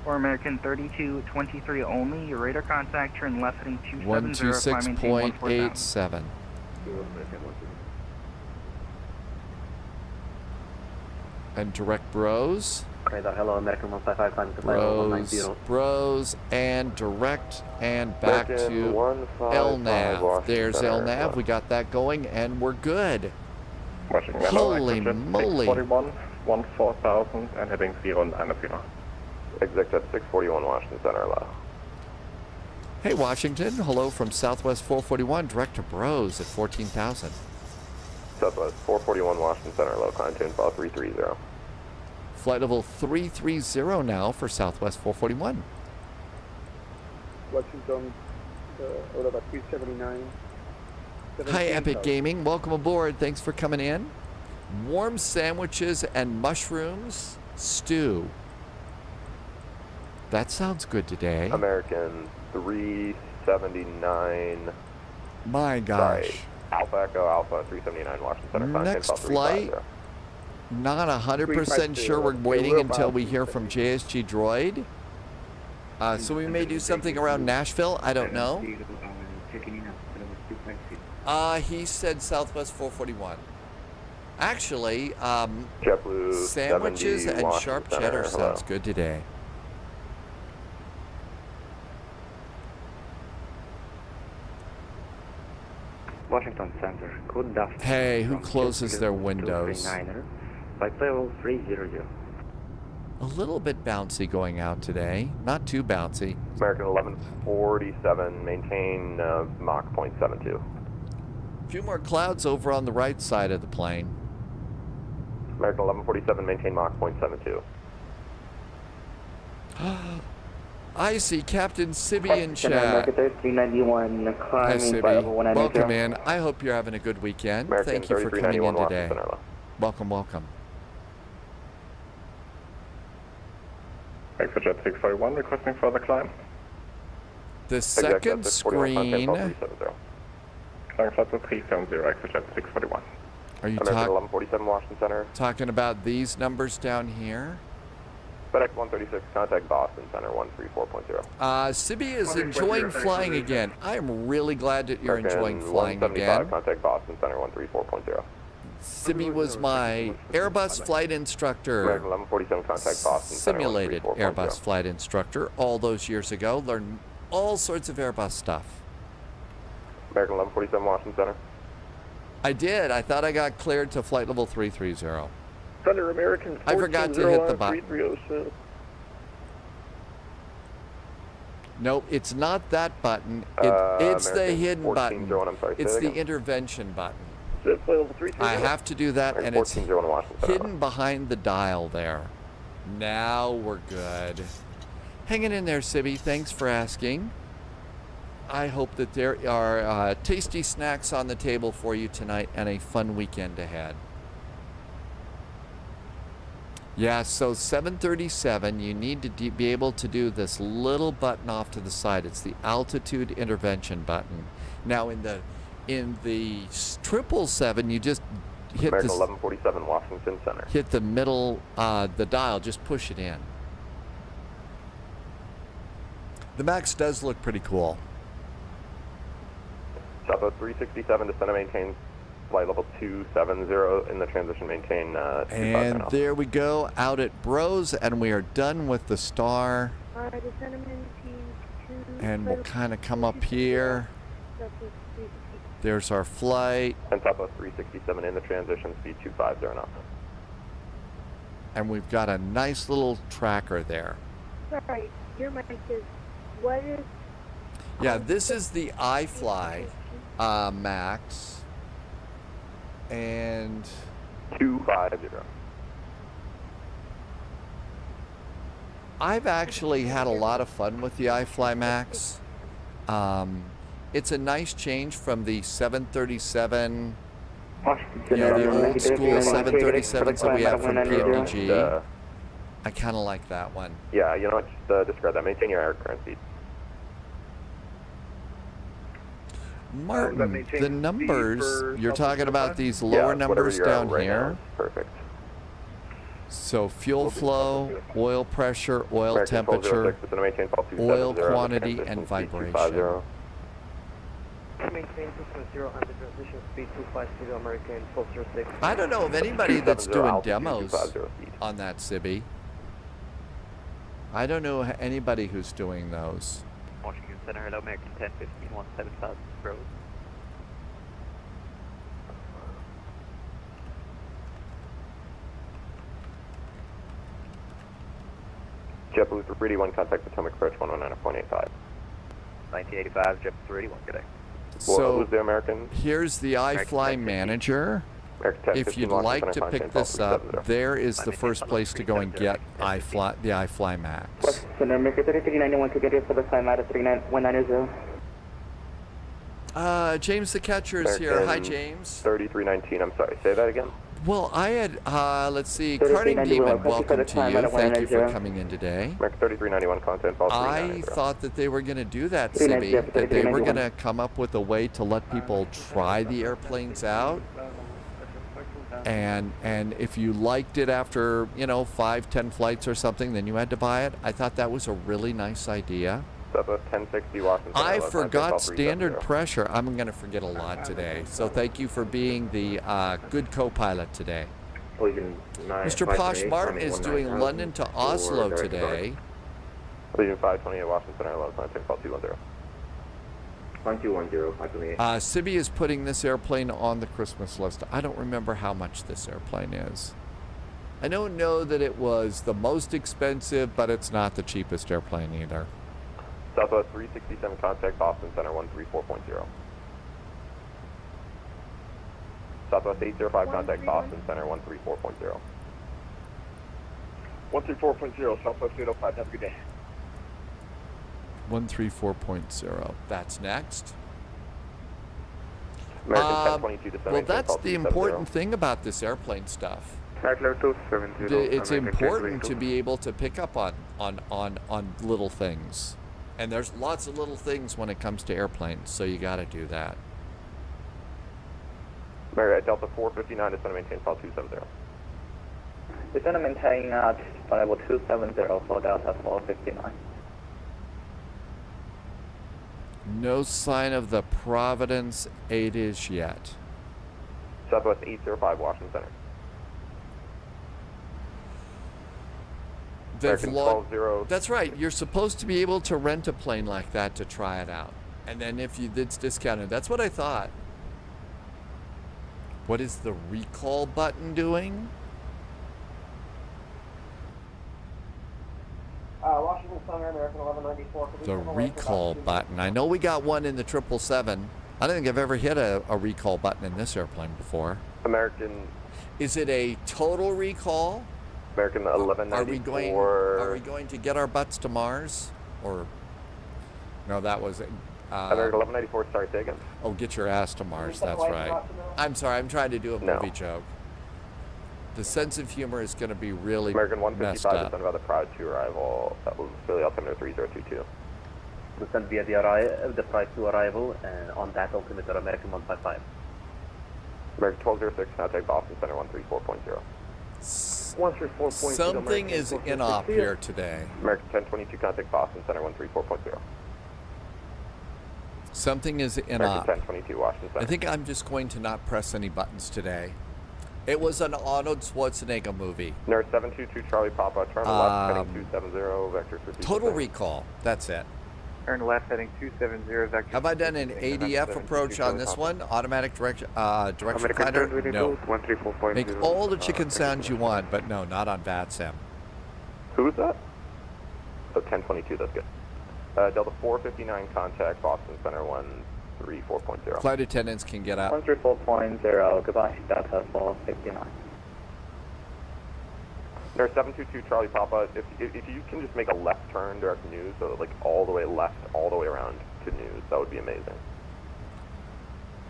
For American 3223 only, your radar contact, turn left heading 270,
126.87. And direct Bros.
Hello, American 155, climbing to 5190.
Bros, and direct, and back to LNAV. There's LNAV. We got that going, and we're good.
Washington,
holy moly.
641, 14,000, and heading 090.
Exec jet 641 Washington Center, allow.
Hey, Washington. Hello from Southwest 441, direct to Bros at 14,000.
Southwest 441 Washington Center, low, climb to info 330.
Flight level 330 now for Southwest 441.
Washington, order about 379.
Hi, Epic Gaming. Welcome aboard. Thanks for coming in. Warm sandwiches and mushrooms stew. That sounds good today.
American 379.
My gosh.
Sorry. Alpha Echo Alpha 379 Washington Center.
Next flight. Not 100% sure. We're waiting until we hear from JSG Droid. So we may do something around Nashville. I don't know. He said Southwest 441. Actually, sandwiches and sharp cheddar sounds good today.
Washington Center, good afternoon.
Hey, who closes their windows?
By level 300.
A little bit bouncy going out today. Not too bouncy.
American 1147, maintain Mach 0.72.
A few more clouds over on the right side of the plane.
American 1147, maintain Mach 0.72.
I see Captain Sibby in chat.
American 391,
Hi, Sibby. Welcome in. I hope you're having a good weekend.
American
Thank you for coming in today.
Center.
Welcome, welcome.
Exit jet 641, requesting further climb.
The second screen.
Climb flight to 370, exit jet 641.
Are you
American 1147 Washington Center.
Talking about these numbers down here?
FedEx 136, contact Boston Center 134.0.
Sibby is enjoying flying again. I am really glad that you're enjoying flying again.
Contact Boston Center 134.0.
Sibby was my Airbus flight instructor.
American 1147, contact Boston Center
Simulated Airbus flight instructor all those years ago. Learned all sorts of Airbus stuff.
American 1147 Washington Center.
I did. I thought I got cleared to flight level 330.
Thunder American 14
I forgot to hit the button.
3307.
Nope, it's not that button. It's the hidden button. It's the intervention button. I have to do that, and it's hidden behind the dial there. Now we're good. Hanging in there, Sibby. Thanks for asking. I hope that there are tasty snacks on the table for you tonight and a fun weekend ahead. Yeah, so 737, you need to be able to do this little button off to the side. It's the altitude intervention button. Now in the 777, you just hit
American
this,
1147 Washington Center.
hit the middle, the dial, just push it in. The Max does look pretty cool.
Southwest 367, descend and maintain flight level 270 in the transition, maintain 25
And
now.
there we go, out at Bros, and we are done with the star. And we'll kind of come up here. There's our flight.
And Southwest 367 in the transition, speed 250 knots.
And we've got a nice little tracker there.
Sorry, your mic is, what is...
Yeah, this is the iFly Max. And
250.
I've actually had a lot of fun with the iFly Max. It's a nice change from the 737, the old school 737s that we have from PMDG. I kind of like that one.
Yeah, you know what, just discard that. Maintain your air current speed.
Martin, the numbers, you're talking about these lower numbers down here.
Perfect.
So fuel flow, oil pressure, oil
American
temperature,
1206, maintain fall 270,
oil quantity,
transition,
and
speed
vibration.
250.
Maintain 610 on the transition speed 250 American 1206.
I don't know of anybody that's doing
altitude,
demos
250 speed.
on that Sibby. I don't know anybody who's doing those.
Washington Center, hello, American 1015, 175 Road.
JetBlue 381, contact Potomac approach 119.85.
1985, JetBlue 381, good day.
So
who's the American?
here's the iFly Manager. If you'd like to pick this up, there is the first place to go and get the iFly Max.
Center American 3391 to get here for the climb out of 39190.
James the Catcher is here. Hi, James.
3319, I'm sorry, say that again?
Well, I had, let's see, Carting Demon, welcome to you. Thank you for coming in today.
American 3391, contact fall
I
390.
thought that they were going to do that, Sibby, that they were going to come up with a way to let people try the airplanes out. And if you liked it after, 5-10 flights or something, then you had to buy it. I thought that was a really nice idea.
Southwest 1060 Washington.
I forgot standard pressure. I'm going to forget a lot today. So thank you for being the good co-pilot today. Mr. Posh Martin is doing London to Oslo today.
Legion 528 Washington Center, low contact fall 210.
1210,
Sibby is putting this airplane on the Christmas list. I don't remember how much this airplane is. I don't know that it was the most expensive, but it's not the cheapest airplane either.
Southwest 367, contact Boston Center 134.0. Southwest 805, contact Boston Center 134.0.
134.0, Southwest 805, have a good day.
134.0. That's next.
American 1022 to
Well, that's the important thing about this airplane stuff. It's important to be able to pick up on little things. And there's lots of little things when it comes to airplanes, so you got to do that.
Marriott Delta 459 is going to maintain fall 270.
It's going to maintain level 270 for Delta 459.
No sign of the Providence 8-ish yet.
Southwest 805 Washington Center.
That's right. You're supposed to be able to rent a plane like that to try it out. And then if it's discounted. That's what I thought. What is the recall button doing?
Washington Center, American 1194.
The recall button. I know we got one in the 777. I don't think I've ever hit a recall button in this airplane before.
American.
Is it a total recall?
American 1194.
Are we going to get our butts to Mars? Or no, that was
American 1194. Sorry, say again.
Oh, get your ass to Mars. That's right. I'm sorry. I'm trying to do a movie joke. The sense of humor is going to be really
American 155
messed up.
descend about the Pride 2 arrival. That was really altimeter 3022.
Descend via the Pride 2 arrival and on that altimeter American 155.
American 1206, now take Boston Center 134.0.
134.0.
Something is in op here today.
American 1022, contact Boston Center 134.0.
Something is in
American
op.
1022, Washington Center.
I think I'm just going to not press any buttons today. It was an Arnold Schwarzenegger movie.
Nurse 722, Charlie Papa, turn left, heading 270, vector 50.
Total Recall. That's it.
Turn left, heading 270, vector.
Have I done an ADF approach on this one? Automatic direction finder? No. Make all the chicken sounds you want, but no, not on VATSIM.
Who was that? Oh, 1022, that's good. Delta 459, contact Boston Center 134.0.
Flight attendants can get out.
134.0, goodbye, Delta 459.
Nurse 722, Charlie Papa, if you can just make a left turn direct news, so like all the way left, all the way around to news, that would be amazing.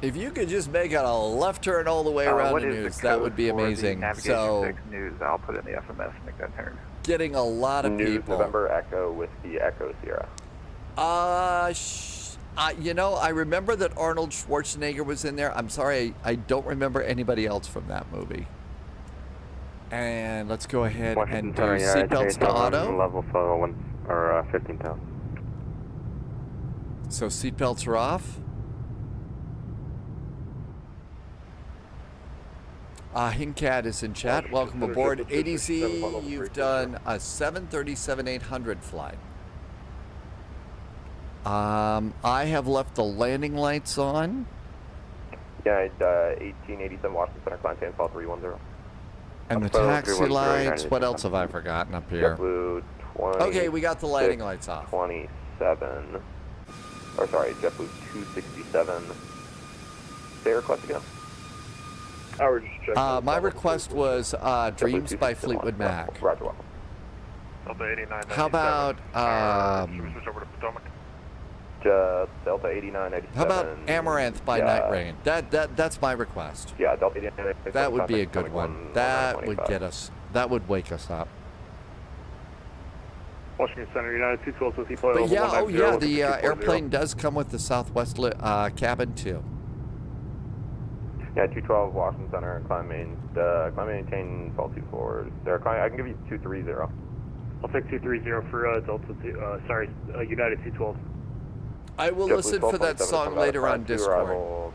If you could just make a left turn all the way around to news, that would be amazing. So,
news, I'll put in the FMS and make that turn.
Getting a lot of
news,
people.
November Echo with the Echo Sierra.
You know, I remember that Arnold Schwarzenegger was in there. I'm sorry, I don't remember anybody else from that movie. And let's go ahead and do seatbelts to auto.
Level 15,000.
So seatbelts are off. Hinkad is in chat. Welcome aboard. ADZ, you've done a 737-800 flight. I have left the landing lights on.
Yeah, 1887 Washington Center, climb Fall 310.
And the taxi lights. What else have I forgotten up here?
JetBlue 20.
Okay, we got the landing lights off.
27. Or sorry, JetBlue 267. Say your request again.
My request was Dreams by Fleetwood Mac.
Roger, well.
How about
Delta 89.
How about Amaranth by Night Rain? That's my request.
Yeah, Delta 89.
That would be a good one. That would get us. That would wake us up.
Washington Center, United 212 with
But yeah, oh yeah, the airplane does come with the Southwest cabin too.
Yeah, 212 Washington Center, climb maintain fall 24. There, I can give you 230.
I'll take 230 for Delta 2. United 212.
I will listen for that song later on Discord.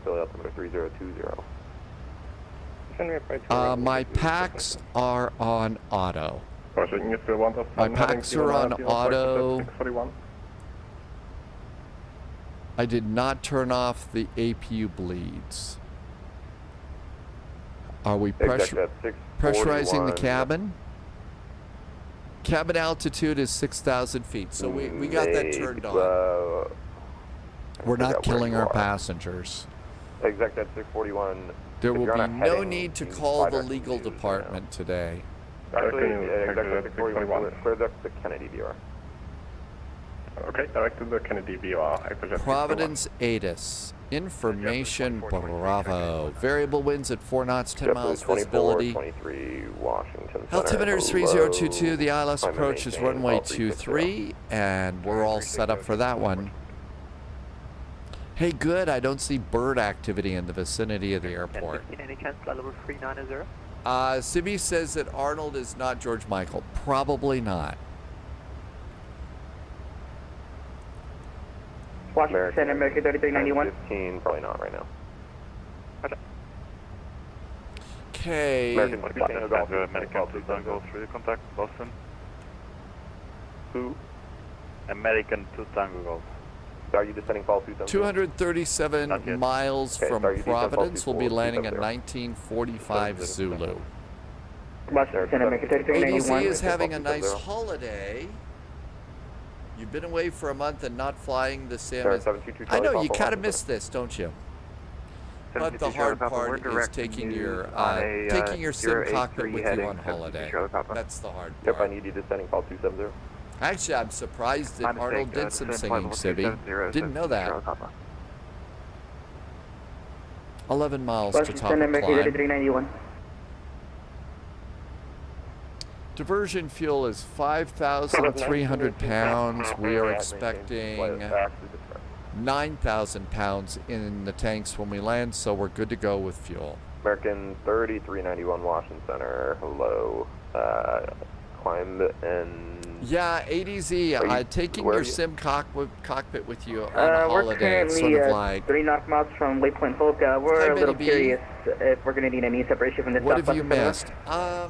My packs are on auto. My packs are on auto. I did not turn off the APU bleeds. Are we pressurizing the cabin? Cabin altitude is 6,000 feet, so we got that turned on. We're not killing our passengers.
Exact at 641.
There will be no need to call the legal department today.
Actually, exact at 641, clear the Kennedy VR.
Okay, direct to the Kennedy VR.
Providence ATIS. Information Bravo. Variable winds at 4 knots, 10 miles visibility.
23 Washington.
Altimeter is 3022. The ILS approach is runway 23, and we're all set up for that one. Hey, good. I don't see bird activity in the vicinity of the airport.
Any chance flight level 390?
Sibby says that Arnold is not George Michael. Probably not.
Washington Center, American 3391.
15, probably not right now.
Okay.
American
3 contact Boston.
Who?
American 2 Tango Golf.
Are you descending fall
237 miles from Providence. We'll be landing at 1945 Zulu.
Washington Center, American 3391.
ABC is having a nice holiday. You've been away for a month and not flying the same as... I know, you kind of miss this, don't you? But the hard part is taking your sim cockpit with you on holiday. That's the hard part.
Yep, I need you descending fall 270.
Actually, I'm surprised that Arnold did some singing, Sibby. Didn't know that. 11 miles to top of climb. Diversion fuel is 5,300 pounds. We are expecting 9,000 pounds in the tanks when we land, so we're good to go with fuel.
American 3391 Washington Center, hello. Climb and...
Yeah, ADZ, taking your sim cockpit with you on a
We're
holiday. It's
currently
sort of like...
3 knots miles from Waypoint Polk. We're a little curious if we're going to need any separation from this.
What have you missed? I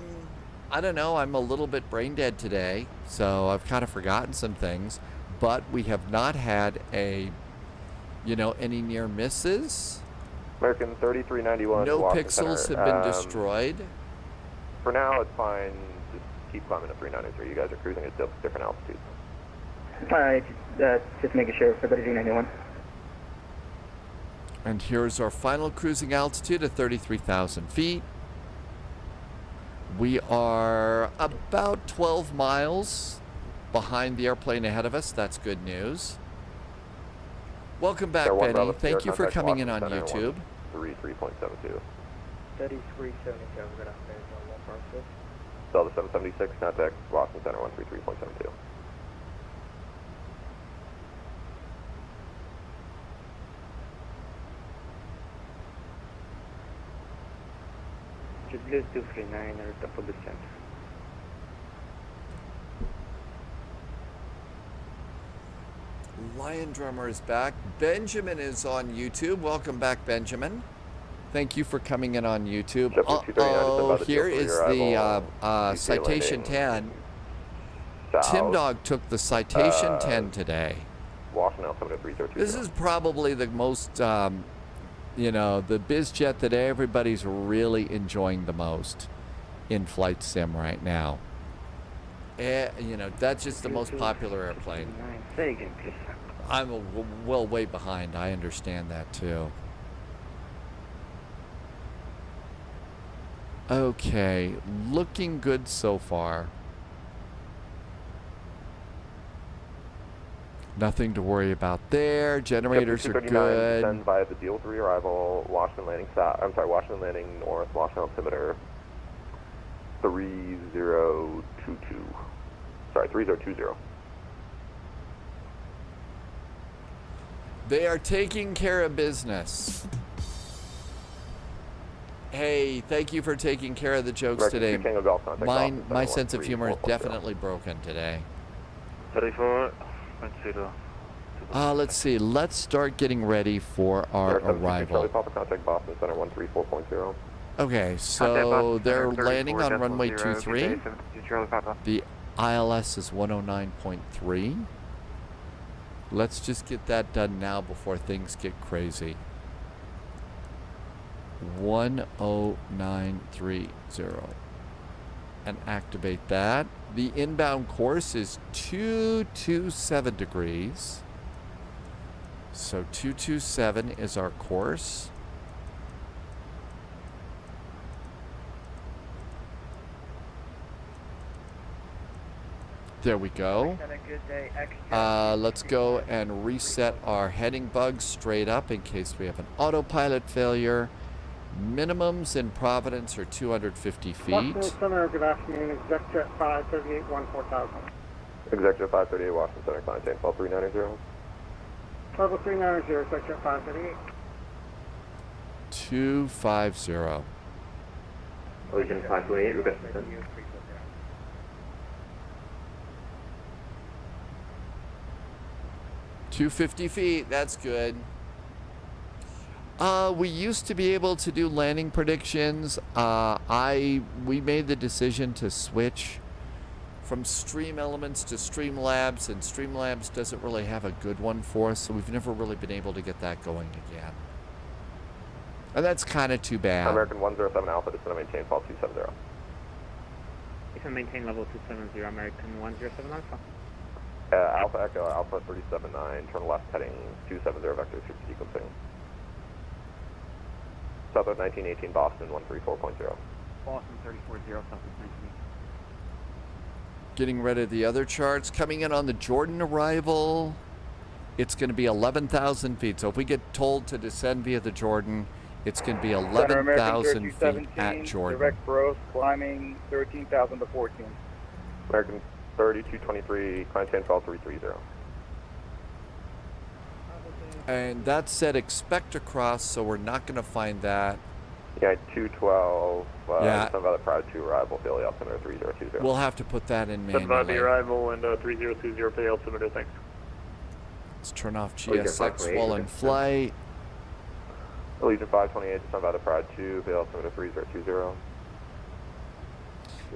don't know. I'm a little bit brain dead today, so I've kind of forgotten some things. But we have not had any near misses.
American 3391
No
Washington
pixels
Center.
have been destroyed.
For now, it's fine. Just keep climbing to 393. You guys are cruising at different altitudes.
Alright, just making sure for 3391.
And here's our final cruising altitude at 33,000 feet. We are about 12 miles behind the airplane ahead of us. That's good news. Welcome back, Benny. Thank you for coming in on YouTube.
33.72.
3377, good afternoon, John Francis.
Delta 776, contact Boston Center 133.72.
Blue 239, double descent.
Lion Drummer is back. Benjamin is on YouTube. Welcome back, Benjamin. Thank you for coming in on YouTube. Here is the Citation 10. Tim Dog took the Citation 10 today. This is probably the most, the biz jet that everybody's really enjoying the most in flight sim right now. That's just the most popular airplane.
Say again, please.
I'm well way behind. I understand that too. Okay, looking good so far. Nothing to worry about there. Generators are good.
Descend via the Deal 3 arrival, Washington landing south. I'm sorry, Washington landing north, Washington altimeter 3022. Sorry, 3020.
They are taking care of business. Hey, thank you for taking care of the jokes today. My sense of humor is definitely broken today.
34.0.
Let's see. Let's start getting ready for our arrival.
Contact Boston Center 134.0.
Okay, so they're landing on runway 23. The ILS is 109.3. Let's just get that done now before things get crazy. 10930. And activate that. The inbound course is 227 degrees. So 227 is our course. There we go. Let's go and reset our heading bugs straight up in case we have an autopilot failure. Minimums in Providence are 250 feet.
Washington Center, good afternoon. Executive 538, 14,000.
Executive 538, Washington Center, contact 12390.
Level 390, Executive 538.
250.
Legion 528, request descent.
250 feet, that's good. We used to be able to do landing predictions. We made the decision to switch from Stream Elements to Streamlabs, and Streamlabs doesn't really have a good one for us, so we've never really been able to get that going again. And that's kind of too bad.
American 107 Alpha, descend and maintain fault 270.
You can maintain level 270, American 107 Alpha.
Alpha Echo, Alpha 379, turn left heading 270 vector super sequencing. Southwest 1918, Boston 134.0.
Boston 340, Southwest 1918.
Getting rid of the other charts. Coming in on the Jordan arrival, it's going to be 11,000 feet. So if we get told to descend via the Jordan, it's going to be 11,000 feet at Jordan.
Direct growth, climbing 13,000 to 14.
American 3223, climb 10-12-330.
And that said expect to cross, so we're not going to find that.
Yeah, 212,
Yeah.
some other Pride 2 arrival, Philly altimeter 3020.
We'll have to put that in
Stand by the
manually.
arrival and 3020 pay altimeter, thanks.
Let's turn off
Oh, yeah,
GSX
528,
while in
okay.
flight.
Allegiant 528, stand by the Pride 2, pay altimeter 3020.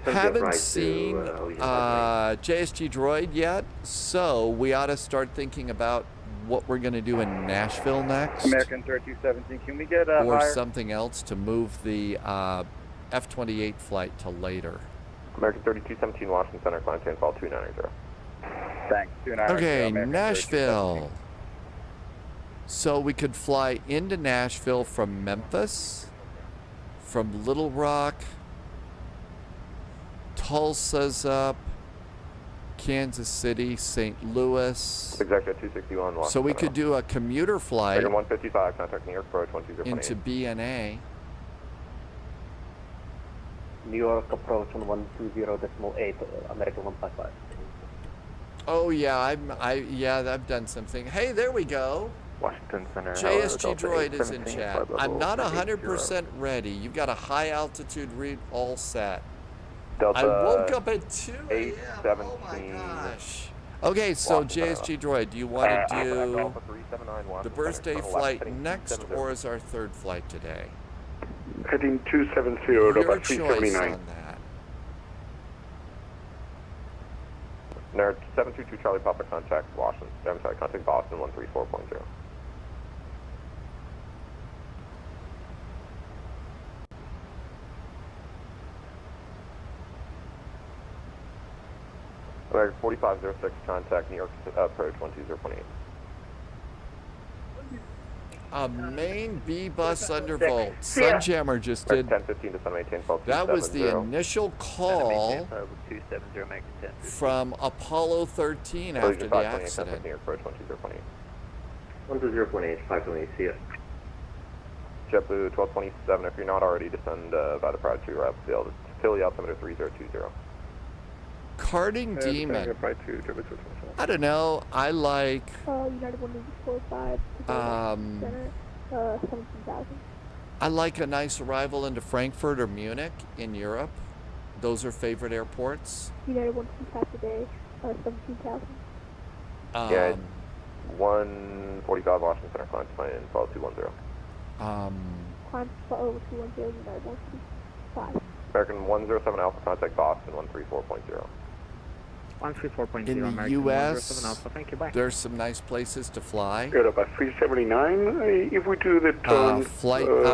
Haven't seen JSG Droid yet, so we ought to start thinking about what we're going to do in Nashville next.
American 3217, can we get
or
higher?
something else to move the F-28 flight to later.
American 3217, Washington Center, climb chain fall 290.
Thanks, 290.
Okay,
American
Nashville. So we could fly into Nashville from Memphis, from Little Rock, Tulsa's up, Kansas City, St. Louis.
Executive 261, Washington.
So we could do a commuter flight
American 155, contact New York approach 120.
into BNA.
New York approach on 120.8, American 155.
Oh yeah, I've done something. Hey, there we go.
Washington Center.
JSG Droid is in chat. I'm not 100% ready. You've got a high altitude read all set.
Delta
I woke up at 2 a.m.
817.
Oh my gosh. Okay, so JSG Droid, do you want to do the birthday flight next or is our third flight today?
Heading 270,
Your
about
choice
379.
on that.
Nerd 722 Charlie Papa, contact Washington. I'm sorry, contact Boston 134.0. American 4506, contact New York approach 120.8.
Main B bus undervolt. Sunjammer just did.
1015 to 718, 12
That was the initial call
270,
from Apollo 13 after the accident.
New York approach 120.8.
120.8, 528, see ya.
JetBlue 1227, if you're not already, descend by the Pride 2 arrival field. Philly altimeter 3020.
Karting Demon. I don't know. I like
United 145, Center, 17,000.
I like a nice arrival into Frankfurt or Munich in Europe. Those are favorite airports.
United 125 today, 17,000.
Yeah, 145 Washington Center, climb plane, follow 210.
Climb over 210, United 125.
American 107 Alpha, contact Boston 134.0.
134.0,
In the
American
U.S.,
107 Alpha. Thank you, bye.
there's some nice places to fly.
Good, about 379. If we do the turn,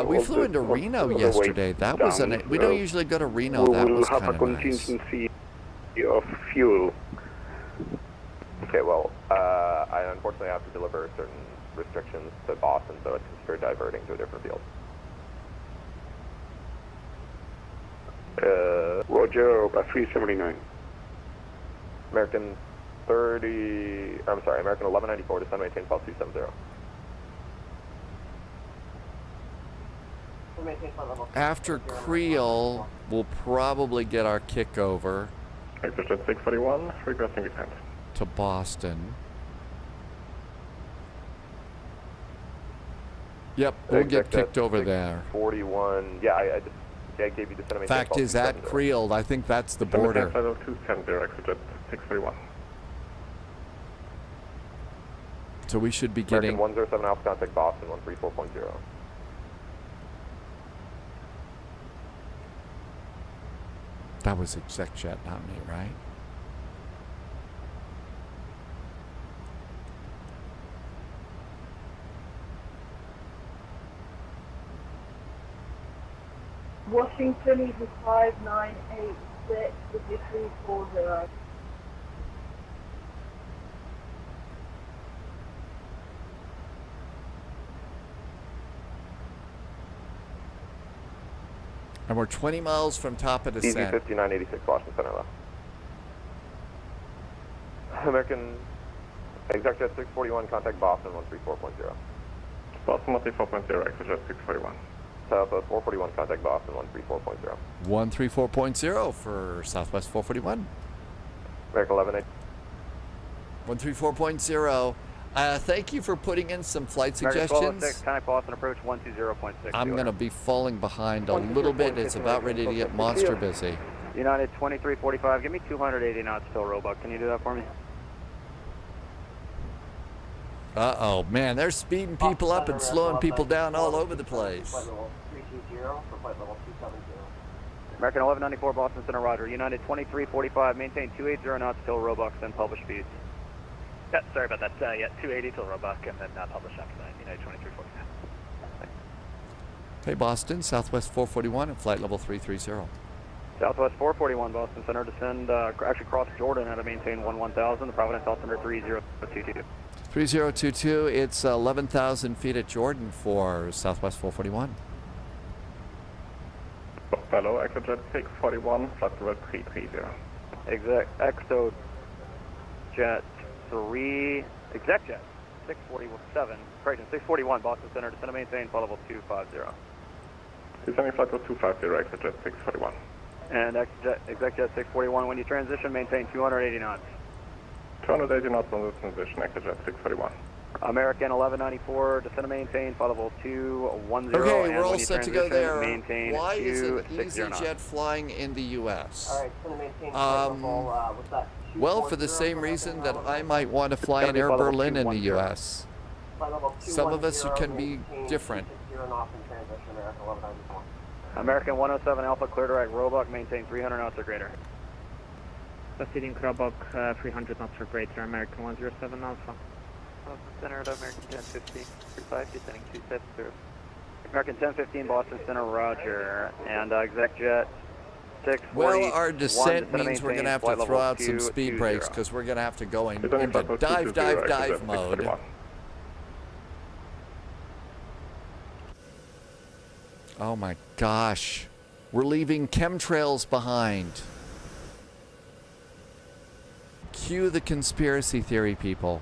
We flew into Reno yesterday. That was we don't usually go to Reno. That
we will
was
have
kind
a
of nice.
contingency of fuel.
Okay, well, I unfortunately have to deliver certain restrictions to Boston, so it's considered diverting to a different field.
Roger, about 379.
American 1194 to 718, fall 270.
After Creel, we'll probably get our kick over
Exit 641, requesting descent.
to Boston. Yep, we'll get kicked over there.
41, yeah, I gave you the cinematography.
Fact is, at Creel, I think that's the border.
Level 270, exit 641.
So we should be getting.
American 107 Alpha, contact Boston 134.0.
That was exec jet, not me, right?
Washington is 5986 with your 340.
And we're 20 miles from top of
DZ
descent.
5986, Washington Center left. American exec jet 641, contact Boston 134.0.
Boston 134.0, exit 641.
Southwest 441, contact Boston 134.0.
134.0 for Southwest 441.
American 11
134.0. Thank you for putting in some flight
American
suggestions.
1206, contact Boston approach 120.6.
I'm going to be falling behind a little bit. It's about ready to get monster busy.
United 2345, give me 280 knots till Roebuck. Can you do that for me?
Uh-oh, man, they're speeding people up and slowing people down all over the place.
Flight level 320 for flight level 270.
American 1194, Boston Center, roger. United 2345, maintain 280 knots till Roebuck, then publish speeds.
Yeah, sorry about that. Yeah, 280 till Roebuck, and then publish after that. United 2345.
Hey, Boston, Southwest 441 at flight level 330.
Southwest 441, Boston Center, descend, actually cross Jordan at a maintain 1000, the Providence altimeter 3022.
3022, it's 11,000 feet at Jordan for Southwest 441.
Buffalo, ExoJet 641, flight level 330.
Exact, ExoJet 3, ExecJet 647, correction, 641, Boston Center, descend and maintain, flight level 250.
Descending flight level 250, ExoJet 641.
And ExecJet 641, when you transition, maintain 280 knots.
280 knots on the transition, ExoJet 641.
American 1194, descend and maintain, flight level 210.
Okay,
and
we're all
when you
set to go there.
maintain
Why isn't
260 knots.
EasyJet flying in the U.S.?
All right, going to maintain flight level, what's that?
Well, for the same reason that I might want to fly in Air Berlin in the U.S. Some of us can be different.
American 107 Alpha, clear direct Roebuck, maintain 300 knots or greater.
Proceeding Roebuck, 300 knots or greater, American 107 Alpha.
Center at American 1015, 35, descending 270. American 1015, Boston Center, roger. And ExecJet 640.
Well, our descent means we're going to have to throw out some speed brakes because we're going to have to go into dive mode. Oh my gosh. We're leaving chemtrails behind. Cue the conspiracy theory, people.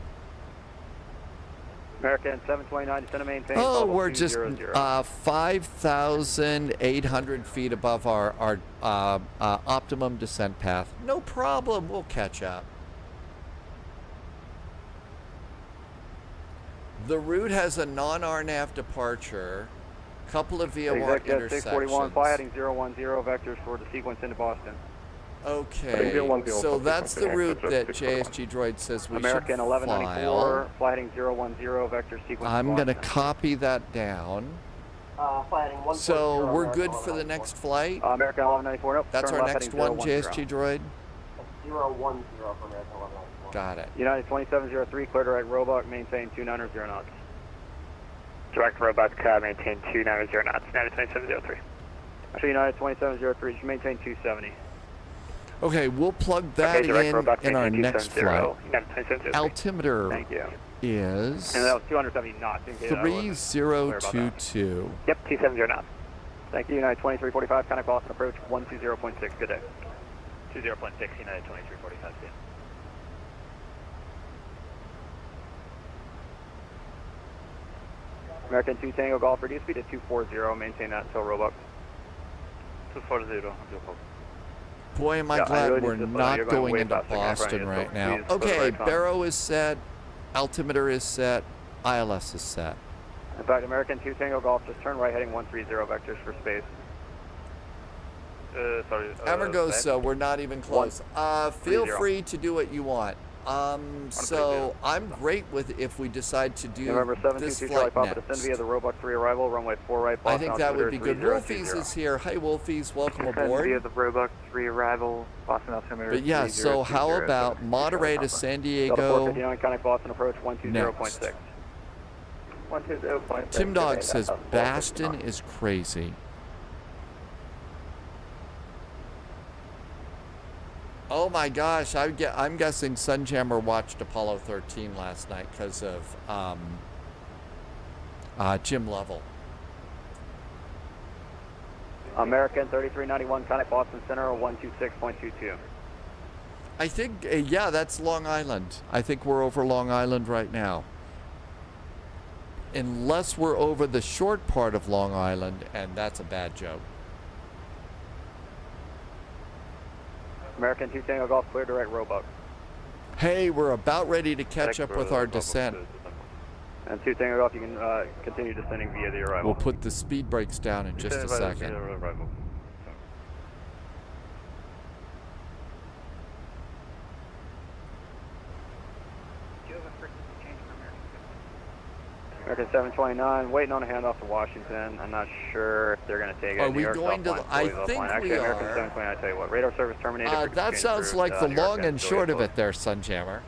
American 729, descend and maintain.
Oh, we're just 5,800 feet above our optimum descent path. No problem. We'll catch up. The route has a non-RNAV departure, couple of VOR intersections.
641, fly heading 010 vectors for the sequence into Boston.
Okay, so that's the route that JSG Droid says we
American
should
1194,
fly
heading 010 vector sequence.
I'm going to copy that down. So we're good for the next flight?
American 1194, nope.
That's our next one, JSG Droid?
010 for American 1194.
Got it.
United 2703, clear direct Roebuck, maintain 290 knots.
Direct Roebuck, maintain 290 knots. United 2703.
Actually, United 2703, should maintain 270.
Okay, we'll plug that in our next flight. Altimeter is
and that was 270 knots.
3022.
Yep, 270 knots. Thank you, United 2345, contact Boston approach 120.6. Good day.
20.6, United 2345. Yeah.
American 2 Tango Golf, reduce speed to 240, maintain that until Roebuck.
240,
Boy, am I glad we're not going into Boston right now. Okay, Barrow is set, altimeter is set, ILS is set.
In fact, American 2 Tango Golf, just turn right heading 130 vectors for space.
Amargosa, we're not even close. Feel free to do what you want. So I'm great with if we decide to do
November 7,
this
22
flight
Charlie Papa,
next.
descend via the Roebuck 3 arrival, runway 4 right.
I think that would be good. Wolfies is here. Hi, Wolfies. Welcome aboard.
Via the Roebuck 3 arrival, Boston altimeter.
But yeah, so how about Monterey to San Diego?
459, contact Boston approach 120.6.
120.6.
Tim Dog says Baston is crazy. Oh my gosh, I'm guessing Sunjammer watched Apollo 13 last night because of Jim Lovell.
American 3391, contact Boston Center 126.22.
I think, yeah, that's Long Island. I think we're over Long Island right now. Unless we're over the short part of Long Island, and that's a bad joke.
American 2 Tango Golf, clear direct Roebuck.
Hey, we're about ready to catch up with our descent.
And 2 Takeoff, you can continue descending via the arrival.
We'll put the speed brakes down in just a second.
Arrival. American 729, waiting on a handoff to Washington. I'm not sure if they're going to take it.
Are we going to? I think
Actually,
we
American
are.
729, I tell you what, radar service terminated.
That sounds like the long and short of it there, Sunjammer.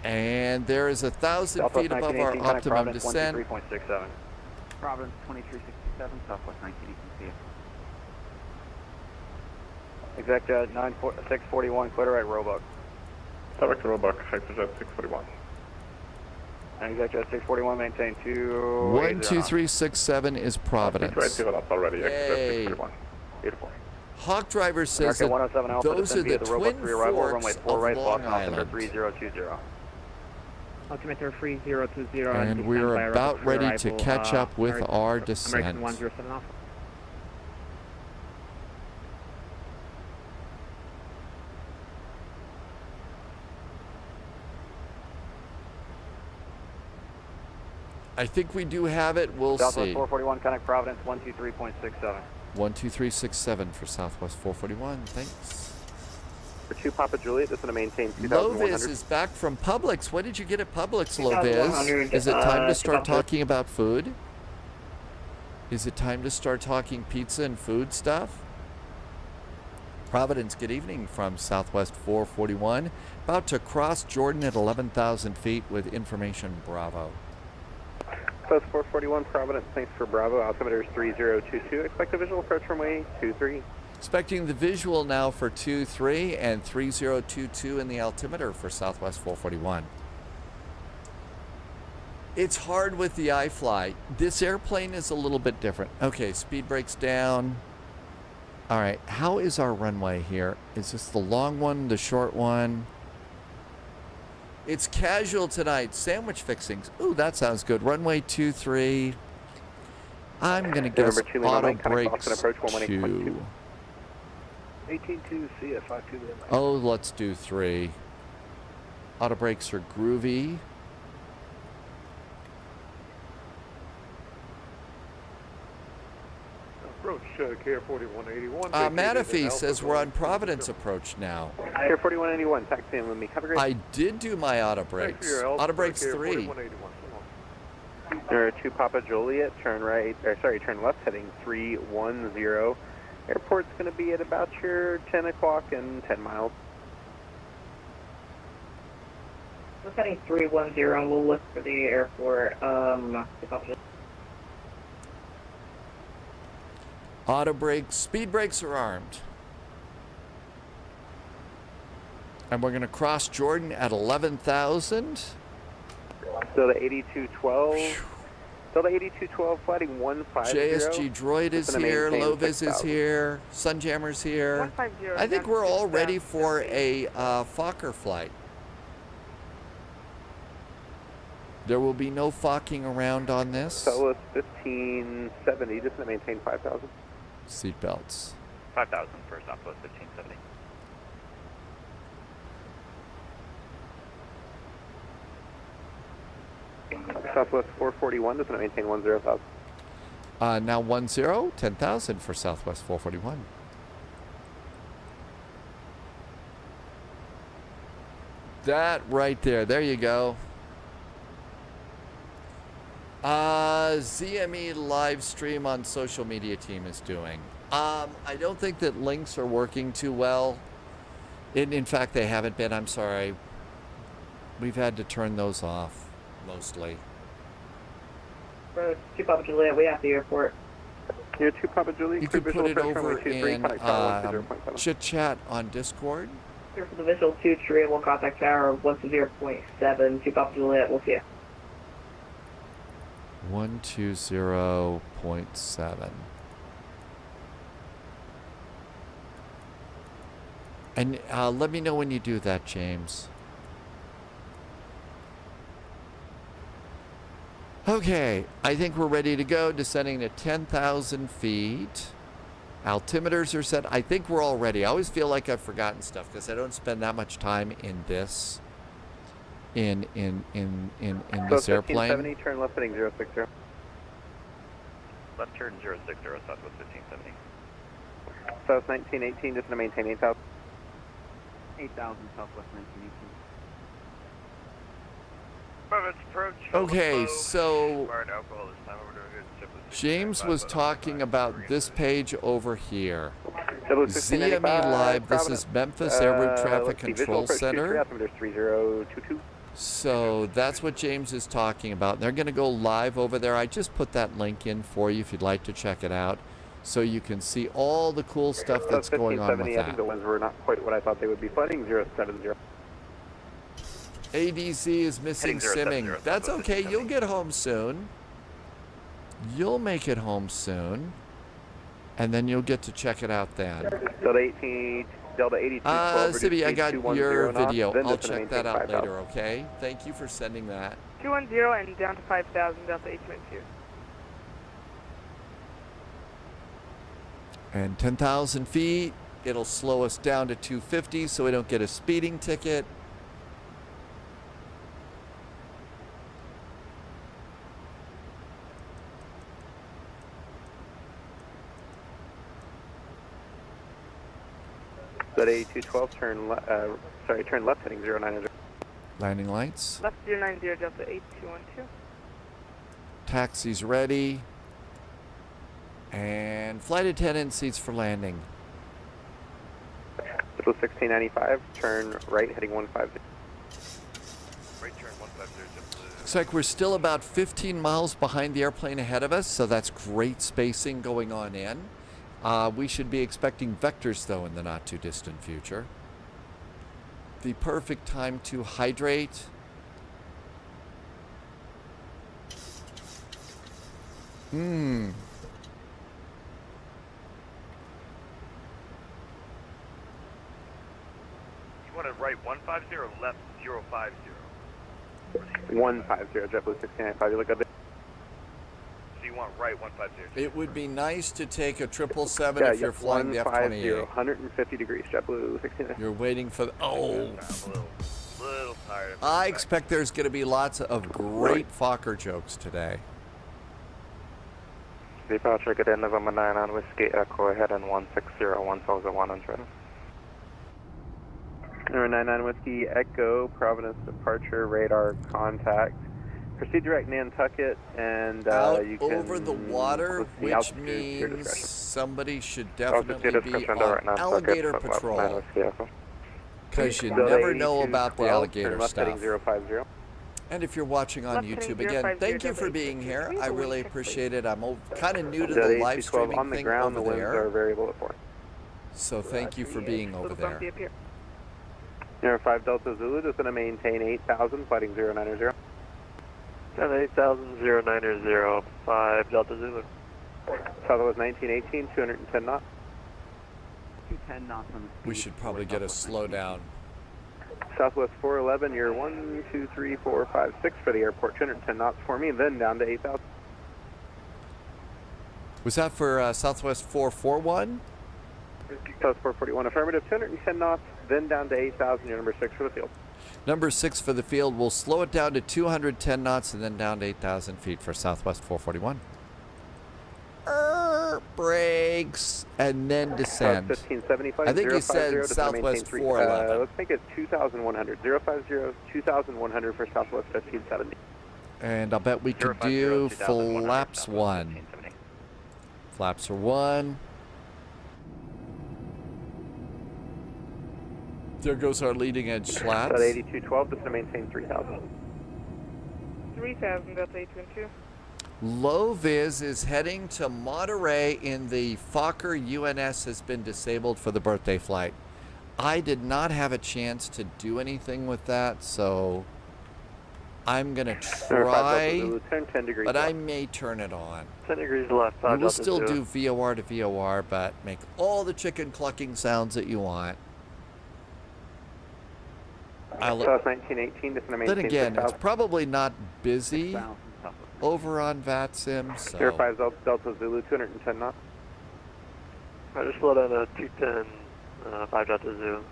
And there is 1,000 feet above our optimum descent.
23.67. Providence 2367, Southwest 19, you can see it.
Exec jet 641, clear to right, Roebuck.
Direct Roebuck, Hyperjet 641.
And exec jet 641, maintain 2.
12367 is Providence.
Right, that's already.
Yay.
641. Beautiful.
Hawk Driver says that those are the twin forks of Long Island.
3020.
Altimeter 3020.
And we are about ready to catch up with our descent.
American 107 Alpha.
I think we do have it. We'll
Southwest
see.
441, connect Providence 123.67.
12367 for Southwest 441. Thanks.
For 2 Papa Juliet, that's going to maintain 2,100.
Loviz is back from Publix. What did you get at Publix, Loviz? Is it time to start talking about food? Is it time to start talking pizza and food stuff? Providence, good evening from Southwest 441. About to cross Jordan at 11,000 feet with information Bravo.
Southwest 441, Providence, thanks for Bravo. Altimeter is 3022. Expect a visual approach runway 23.
Expecting the visual now for 23 and 3022 in the altimeter for Southwest 441. It's hard with the iFly. This airplane is a little bit different. Okay, speed brakes down. All right, how is our runway here? Is this the long one, the short one? It's casual tonight. Sandwich fixings. Ooh, that sounds good. Runway 23. I'm going to guess auto brakes 2.
18-2 CF52.
Oh, let's do 3. Auto brakes are groovy.
Approach KR4181.
Manafee says we're on Providence approach now.
KR4181, taxi in with me. Have a great
I did do my auto brakes. Auto brakes 3.
There are 2 Papa Juliet, turn right, or sorry, turn left heading 310. Airport's going to be at about your 10 o'clock and 10 miles.
We're heading 310. We'll look for the airport.
Auto brakes, speed brakes are armed. And we're going to cross Jordan at 11,000.
So the 8212. So the 8212 flighting 150.
JSG Droid is here, Loviz is here, Sunjammer's here.
150.
I think we're all ready for a Fokker flight. There will be no focking around on this.
Southwest 1570, just to maintain 5,000.
Seatbelts.
5,000 for Southwest 1570.
Southwest 441, just to maintain 10,000.
Now 10,000 for Southwest 441. That right there you go. ZME live stream on social media team is doing. I don't think that links are working too well. In fact, they haven't been. I'm sorry. We've had to turn those off, mostly.
Road 2 Papa Juliet, we have the airport.
Here, 2 Papa Juliet.
You could put it over in chit chat on Discord.
Here for the visual 2 tree, we'll contact tower 120.7. 2 Papa Juliet, we'll see you.
120.7. And let me know when you do that, James. Okay, I think we're ready to go. Descending to 10,000 feet. Altimeters are set. I think we're all ready. I always feel like I've forgotten stuff because I don't spend that much time in this. in
So
this airplane.
1570, turn left heading 060.
Left turn 060, Southwest 1570.
South 1918, just going to maintain 8,000.
8,000 Southwest 1918.
Approach.
Okay, so
Required alcohol this time. We're doing good.
James was talking about this page over here.
Double
ZME
1695,
Live, this
Providence.
is Memphis Air Route Traffic
Let's see,
Control
visual approach
Center.
23, altimeter 3022.
So that's what James is talking about. They're going to go live over there. I just put that link in for you if you'd like to check it out, so you can see all the cool stuff that's going on with
I think the
that.
winds were not quite what I thought they would be. Flooding 070.
ADZ is missing
Heading 070,
simming. That's
Southwest
okay.
1570.
You'll get home soon. You'll make it home soon. And then you'll get to check it out then.
Delta 18, Delta 8212.
Sibby, I got your video.
Then
I'll
just gonna
check that
maintain
out
5,000.
later, okay? Thank you for sending that.
210 and down to 5,000, Delta 822.
And 10,000 feet, it'll slow us down to 250 so we don't get a speeding ticket.
Delta 8212, turn left heading 090.
Landing lights.
Left 090, Delta 8212.
Taxi's ready. And flight attendant seats for landing.
Delta 1695, turn right heading 150.
Right turn 150.
Looks like we're still about 15 miles behind the airplane ahead of us, so that's great spacing going on in. We should be expecting vectors, though, in the not-too-distant future. The perfect time to hydrate.
You want to right 150 or left 050?
150, JetBlue 1695. You look at the.
So you want right 150.
It would be nice to take a 777
Yeah,
if you're
yep,
flying the
150,
F-28.
150 degrees, JetBlue 1695.
You're waiting for the... Oh!
I'm a little tired.
I expect there's going to be lots of great Fokker jokes today.
Departure Cadet November 9 on Whiskey Echo, head in 160, 1100.
Number 99 Whiskey Echo, Providence departure, radar contact. Proceed direct Nantucket, and
Out
you can...
over the water,
let's see,
which
altitude to your
means
discretion.
somebody should
Altitude
definitely be
discretion,
on
direct Nantucket,
alligator
foot left, 9
patrol,
Whiskey Echo.
because you
Delta
never know
82,
about the
12,
alligator
turn left heading
stuff.
050.
And if you're watching on
Left heading
YouTube, again,
050,
thank you
Delta
for being here.
823,
I
away
really
check,
appreciate it. I'm kind of new to
Delta
the live
8212
streaming
on the
thing
ground,
over
the winds are
there,
variable at 4.
so thank you for being over
Little
there.
bumpy up here.
Number 5 Delta Zulu, just going to maintain 8,000, flighting 090.
8,000, 090, 5 Delta Zulu.
Southwest 1918, 210 knots.
210 knots on the speed.
We should probably get a slowdown.
Southwest 411, you're 1, 2, 3, 4, 5, 6 for the airport, 210 knots for me, then down to 8,000.
Was that for Southwest 441?
South 441, affirmative, 210 knots, then down to 8,000, you're number 6 for the field.
Number 6 for the field. We'll slow it down to 210 knots and then down to 8,000 feet for Southwest 441. Brakes and then descend.
1575,
I think he
050,
said
just gonna maintain
Southwest
3,
411.
let's make it 2,100, 050, 2,100 for Southwest 1570.
And I'll bet we could
050,
do
2,100,
flaps
Southwest
1.
1570.
Flaps are 1. There goes our leading edge slats.
About 8212, just going to maintain 3,000.
3,000, Delta 822.
Low Viz is heading to Monterey in the Fokker UNS has been disabled for the birthday flight. I did not have a chance to do anything with that, so I'm going to try, but I may turn it on.
10 degrees left, 5
We will
Delta
still
Zulu.
do VOR to VOR, but make all the chicken clucking sounds that you want.
South 1918, just going to
Then
maintain
again, it's
6,000.
probably not busy over on VATSIM, so...
Air 5 Delta Zulu, 210 knots.
I just slow down to 210, 5 Delta Zulu.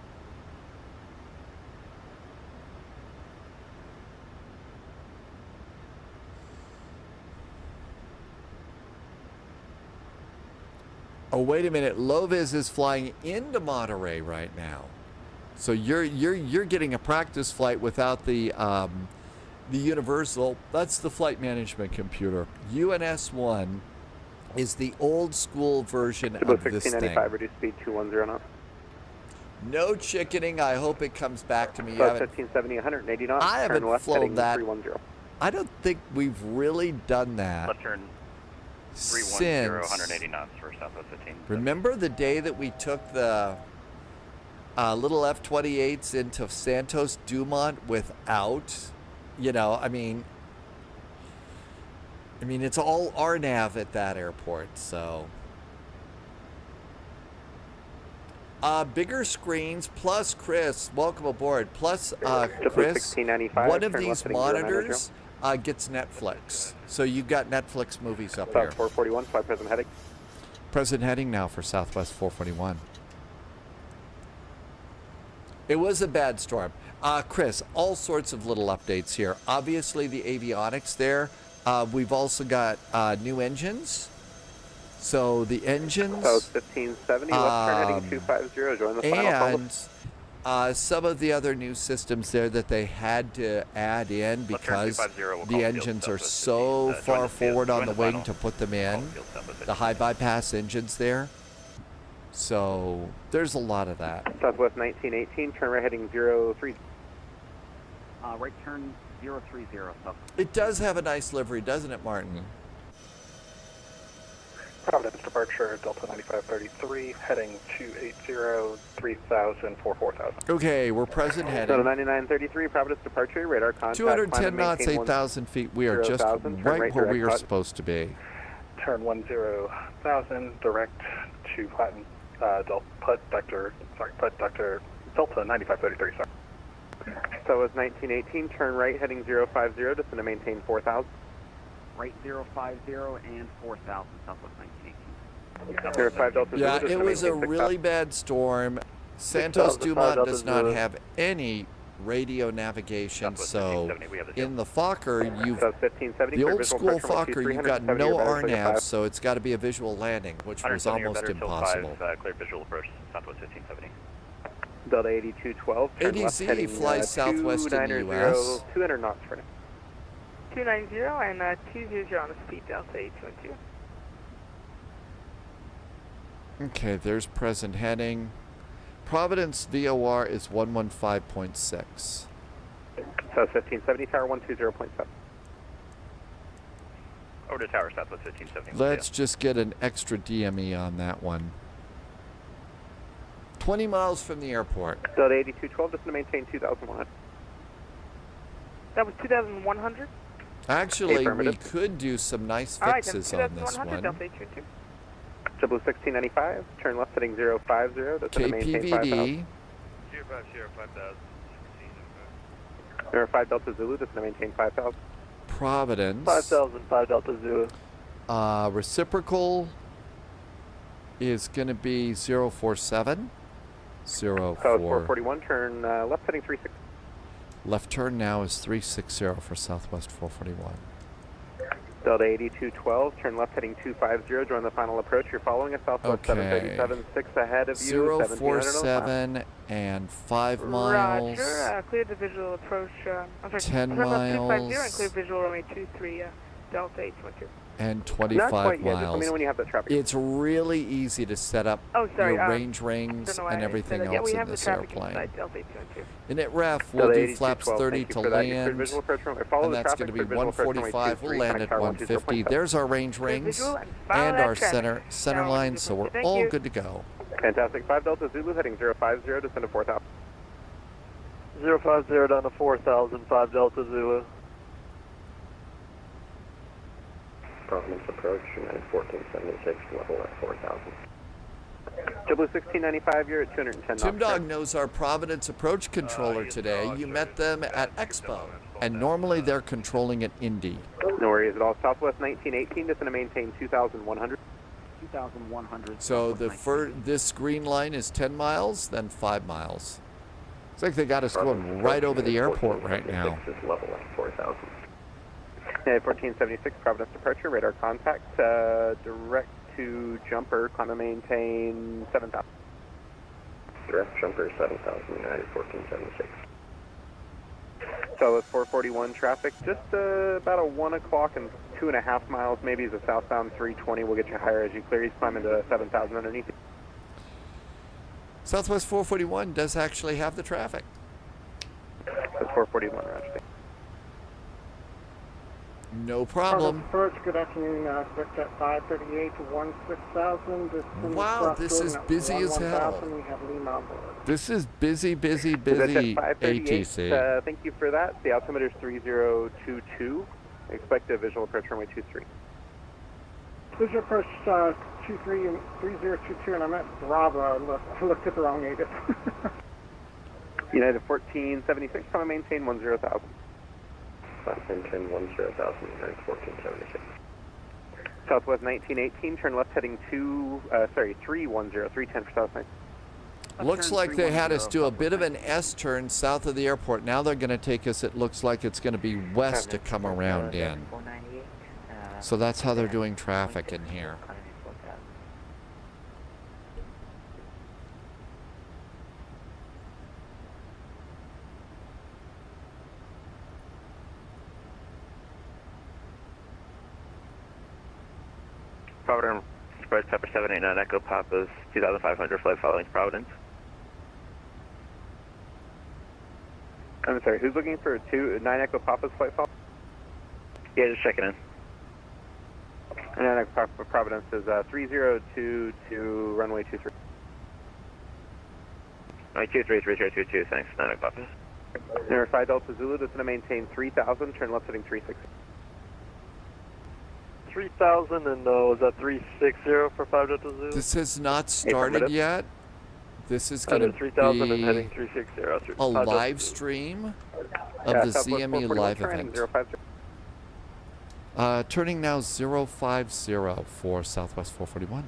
Oh, wait a minute. Lovis is flying into Monterey right now. So you're getting a practice flight without the universal. That's the flight management computer. UNS-1 is the old school version of this thing.
1695, reduce speed 210 knots.
No chickening. I hope it comes back to me.
1570, 180 knots.
I haven't
turn left,
flown
heading
that.
310.
I don't think we've really done that.
Left turn 310,
since
180 knots for Southwest 15.
Remember the day that we took the little F-28s into Santos Dumont without, I mean, it's all RNAV at that airport, so. Bigger screens, plus Chris, welcome aboard, plus Chris, one of these monitors gets Netflix. So you've got Netflix movies up here.
441, fly present heading.
Present heading now for Southwest 441. It was a bad storm. Chris, all sorts of little updates here. Obviously the avionics there. We've also got new engines. So the engines.
1570, left turn heading 250, join the final
and some of the other new systems there that they had to add in because the engines are so far forward on the wing to put them in. The high bypass engines there. So there's a lot of that.
Southwest 1918, turn right heading 03.
Right turn 030.
It does have a nice livery, doesn't it, Martin?
Providence departure, Delta 9533, heading 280, 3000, 4000.
Okay, we're present heading.
Delta 9933, Providence departure, radar contact.
210 knots, 8,000 feet. We are just right where we are supposed to be.
Turn 10,000, direct to Platinum, Delta 9533, sorry.
So it was 1918, turn right heading 050, just going to maintain 4000.
Right 050 and 4000, Southwest 1918.
05 Delta
Yeah,
Zulu,
it was a really bad storm. Santos Dumont does not have any radio navigation, so in the Fokker, the old school Fokker, you've got no RNAV, so it's got to be a visual landing, which was almost impossible.
Clear visual approach, Southwest 1570.
Delta 8212, turn left heading
flies southwest in the U.S.
200 knots for now.
290 and 200 on the speed, Delta 822.
Okay, there's present heading. Providence VOR is 115.6.
So 1570, tower 120.7.
Over to tower, Southwest 1570.
Let's just get an extra DME on that one. 20 miles from the airport.
Delta 8212, just going to maintain 2100.
That was 2100?
Actually, we could do some nice fixes on this one.
JetBlue 1695, turn left heading 050, that's going to maintain 5000.
050.
05 Delta Zulu, that's going to maintain 5000.
Providence.
5000, 5 Delta Zulu.
Reciprocal is going to be 047.
441, turn left heading 36.
Left turn now is 360 for Southwest 441.
Delta 8212, turn left heading 250, join the final approach. You're following us Southwest 737, 6 ahead of you.
047 and 5 miles.
Roger, clear the visual approach. I'm sorry,
10 miles.
250 and clear visual runway 23, Delta 822.
And 25 miles.
Just let me know when you have that traffic.
It's really easy to set up your range rings and everything else in this airplane. In it ref, we'll do flaps 30 to land, and that's going to be 145. We'll land at 150. There's our range rings and our center line, so we're all good to go.
Fantastic. 5 Delta Zulu heading 050, descend to 4000.
050 down to 4000, 5 Delta Zulu.
Providence approach, United 1476, level at 4000.
JetBlue 1695, you're at 210 knots.
Tim Dog knows our Providence approach controller today. You met them at Expo, and normally they're controlling at Indy.
No worries at all. Southwest 1918, just going to maintain 2100.
2100.
So this green line is 10 miles, then 5 miles. It's like they got us going right over the airport right now.
Level at 4000.
1476, Providence departure, radar contact, direct to to jumper, climb and maintain 7,000.
Direct jumper 7,000, United 1476.
So with 441 traffic, just about a 1 o'clock and 2.5 miles, maybe is a southbound 320. We'll get you higher as you clear. He's climbing to 7,000 underneath.
Southwest 441 does actually have the traffic.
That's 441, Roger.
No problem.
First, good afternoon, Jet 538 to 16,000.
Wow, this is busy as hell.
We have Lima on board.
This is busy, busy,
Jet
busy
538,
ATC.
thank you for that. The altimeter is 3022. Expect a visual approach runway 23.
Visual approach 23 and 3022, and I'm at Bravo. I looked at the wrong native.
United 1476, come and maintain 10,000.
Maintain 10,000, United 1476.
Southwest 1918, turn left heading 310, 310 for South 9.
Looks like they had us do a bit of an S-turn south of the airport. Now they're going to take us, it looks like it's going to be west to come around in. So that's how they're doing traffic in here.
Providence, Express Pepper 789 Echo Papa's 2,500 flight following Providence.
I'm sorry, who's looking for 9 Echo Papa's flight follow?
Yeah, just checking in.
And 9 Echo Papa Providence is 3022 runway 23.
Runway 23, 3022, thanks, 9 Echo Papa.
Number 5 Delta Zulu, that's going to maintain 3,000, turn left heading 360.
3,000 and was that 360 for 5 Delta Zulu?
This has not started yet. This is going to
3,000 and heading
be
360.
a live stream of the CME live event. Turning now 050 for Southwest 441.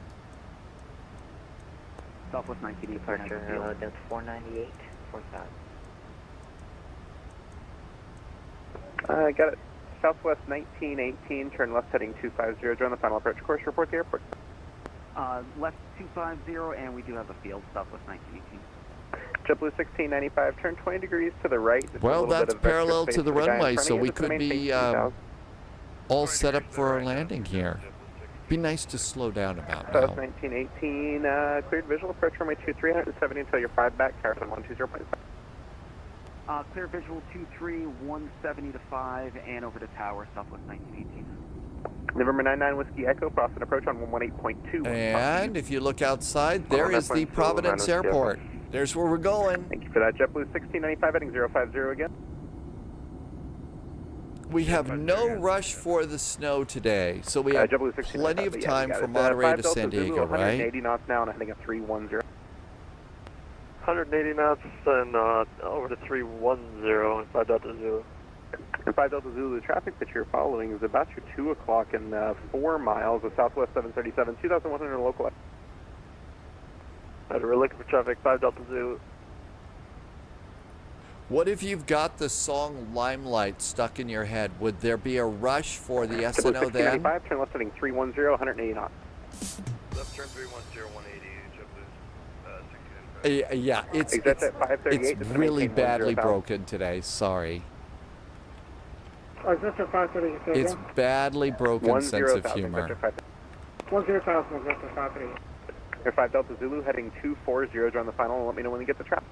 Southwest 1980,
That's 498 for that.
Got it. Southwest 1918, turn left heading 250, join the final approach course, report to airport.
Left 250, and we do have a field, Southwest 1918.
JetBlue 1695, turn 20 degrees to the right. Just
Well,
a little
that's
bit of extra
parallel
space
to the
for guy in
runway,
front
so
of you.
we
That's gonna
could be
maintain 2,000.
all set up for our landing here. Be nice to slow down about now.
Southwest 1918, cleared visual approach runway 2370 until you're 5 back, Carson 120.5.
Clear visual 23, 170 to 5, and over to tower, Southwest 1918.
November 99 Whiskey Echo, cross and approach on 118.2.
And if you look outside, there is the Providence Airport. There's where we're going.
Thank you for that. JetBlue 1695 heading 050 again.
We have no rush for the snow today, so we have plenty of time from Monterey to San Diego, right?
180 knots now and heading at 310.
180 knots and over to 310 and 5 Delta Zulu.
And 5 Delta Zulu, the traffic that you're following is about your 2 o'clock and 4 miles of Southwest 737, 2,100 local.
We're looking for traffic, 5 Delta Zulu.
What if you've got the song Limelight stuck in your head? Would there be a rush for the SNO then?
1695, turn left heading 310, 180 knots.
Left turn 310, 180,
Yeah, it's really badly broken today. Sorry.
Is this a 538?
It's badly broken sense of humor.
10,000 is this a 538?
Air 5 Delta Zulu heading 240, join the final and let me know when you get the traffic.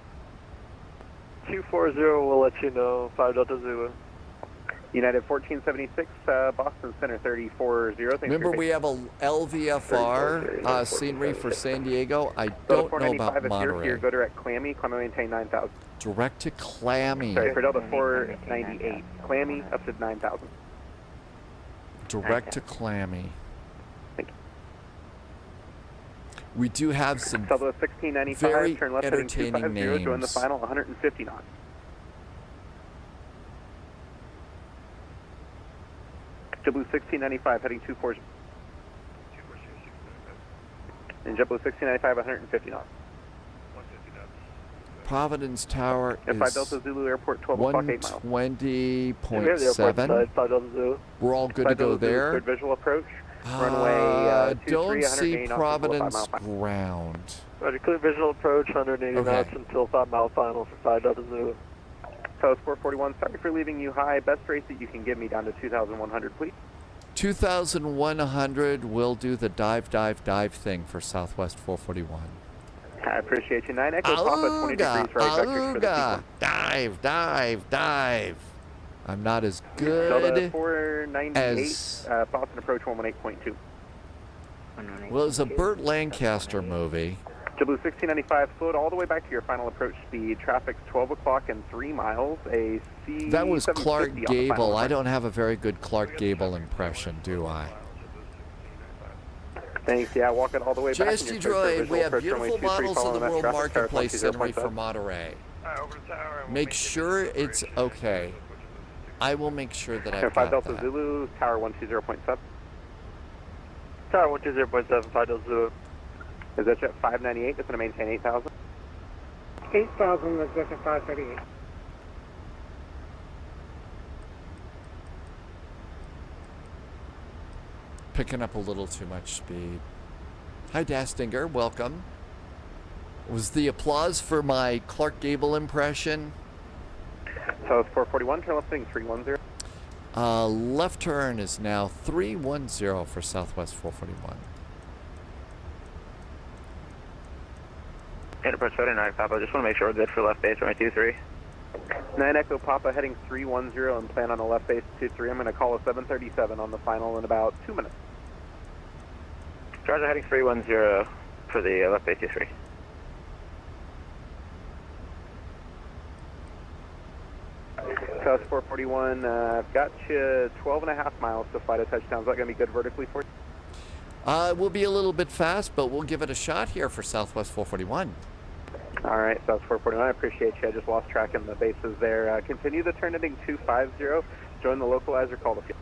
240 will let you know, 5 Delta Zulu.
United 1476, Boston Center 340.
Remember, we have a LVFR scenery for San Diego. I don't know about Monterey.
Here, go direct Clammy, Clammy maintain 9,000.
Direct to Clammy.
Sorry, for Delta 498, Clammy up to 9,000.
Direct to Clammy. We do have some very
turn left
entertaining names.
Join the final 150 knots. JetBlue 1695 heading 240. And JetBlue 1695 150 knots.
Providence Tower is
5 Delta Zulu Airport 12 o'clock 8 miles.
120.7. We're all good to go there.
Visual approach. Runway
don't
23,
see
180 knots,
Providence
5 mile final.
ground.
Roger, clear visual approach, 180
Okay.
knots until 5 mile final for 5 Delta Zulu.
Toast 441, sorry for leaving you high. Best rate that you can give me down to 2,100, please.
2,100 will do the dive thing for Southwest 441.
I appreciate you. 9 Echo Papa, 20 degrees right, vectors for the
Auga, dive. I'm not as good
Delta 498,
as...
Boston approach 118.2.
Well, it's a Burt Lancaster movie.
JetBlue 1695, float all the way back to your final approach speed. Traffic's 12 o'clock and 3 miles. A C
That was Clark
750 on the final
Gable. I
approach.
don't have a very good Clark Gable impression, do I?
Thanks, yeah, walk it all the way back.
JST Droid, we have beautiful models of the World Marketplace scenery for Monterey. Make sure it's okay. I will make sure that I've
5
got
Delta
that.
Zulu, tower 120.7.
Tower 120.7, 5 Delta Zulu.
Is that jet 598? It's going to maintain 8,000.
8,000, exit 538.
Picking up a little too much speed. Hi, Dastinger. Welcome. Was the applause for my Clark Gable impression?
South 441, turn left heading 310.
Left turn is now 310 for Southwest 441.
And approach 79, Papa. Just want to make sure we're good for left base, runway 23.
9 Echo Papa heading 310 and plan on a left base 23. I'm going to call a 737 on the final in about 2 minutes.
Roger, heading 310 for the left base 23.
South 441, I've got you 12.5 miles to fly to touchdown. Is that going to be good vertically for you?
It will be a little bit fast, but we'll give it a shot here for Southwest 441.
All right, South 441, I appreciate you. I just lost track in the bases there. Continue the turn heading 250. Join the localizer, call the field.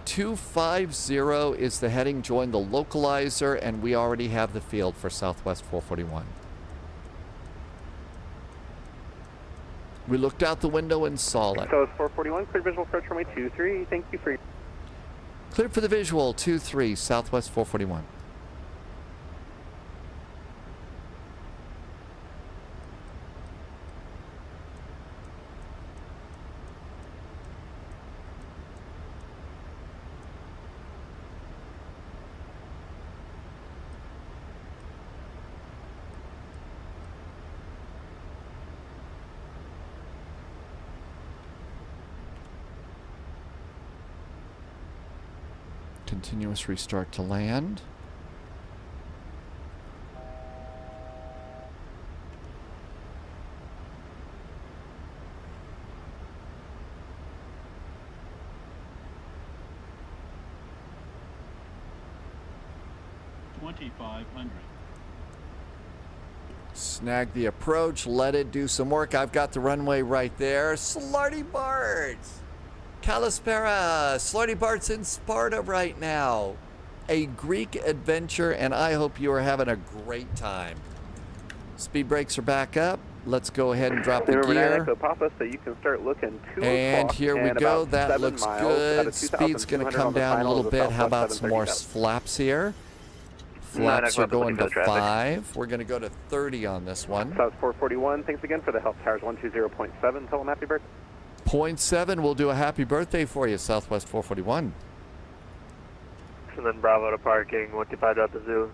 250 is the heading. Join the localizer, and we already have the field for Southwest 441. We looked out the window and saw it.
South 441, clear visual approach runway 23. Thank you for your...
Cleared for the visual, 23, Southwest 441. Continuous restart to land. Snag the approach, let it do some work. I've got the runway right there. Slarty Barts! Kalispera! Slarty Bart's in Sparta right now. A Greek adventure, and I hope you are having a great time. Speed brakes are back up. Let's go ahead and drop the gear.
Echo Papa, so you can start looking 2
And
o'clock
here we
and
go.
about
That
7
looks
miles
good.
at a
Speed's going to
2,200
come
on the
down a
final
little
of the
bit. How about
Southwest
some more
737.
flaps here? Flaps are going to 5. We're going to go to 30 on this one.
South 441, thanks again for the help. Towers 120.7. Tell them happy birthday.
0.7, we'll do a happy birthday for you, Southwest 441.
And then Bravo to parking, 125 Delta Zulu.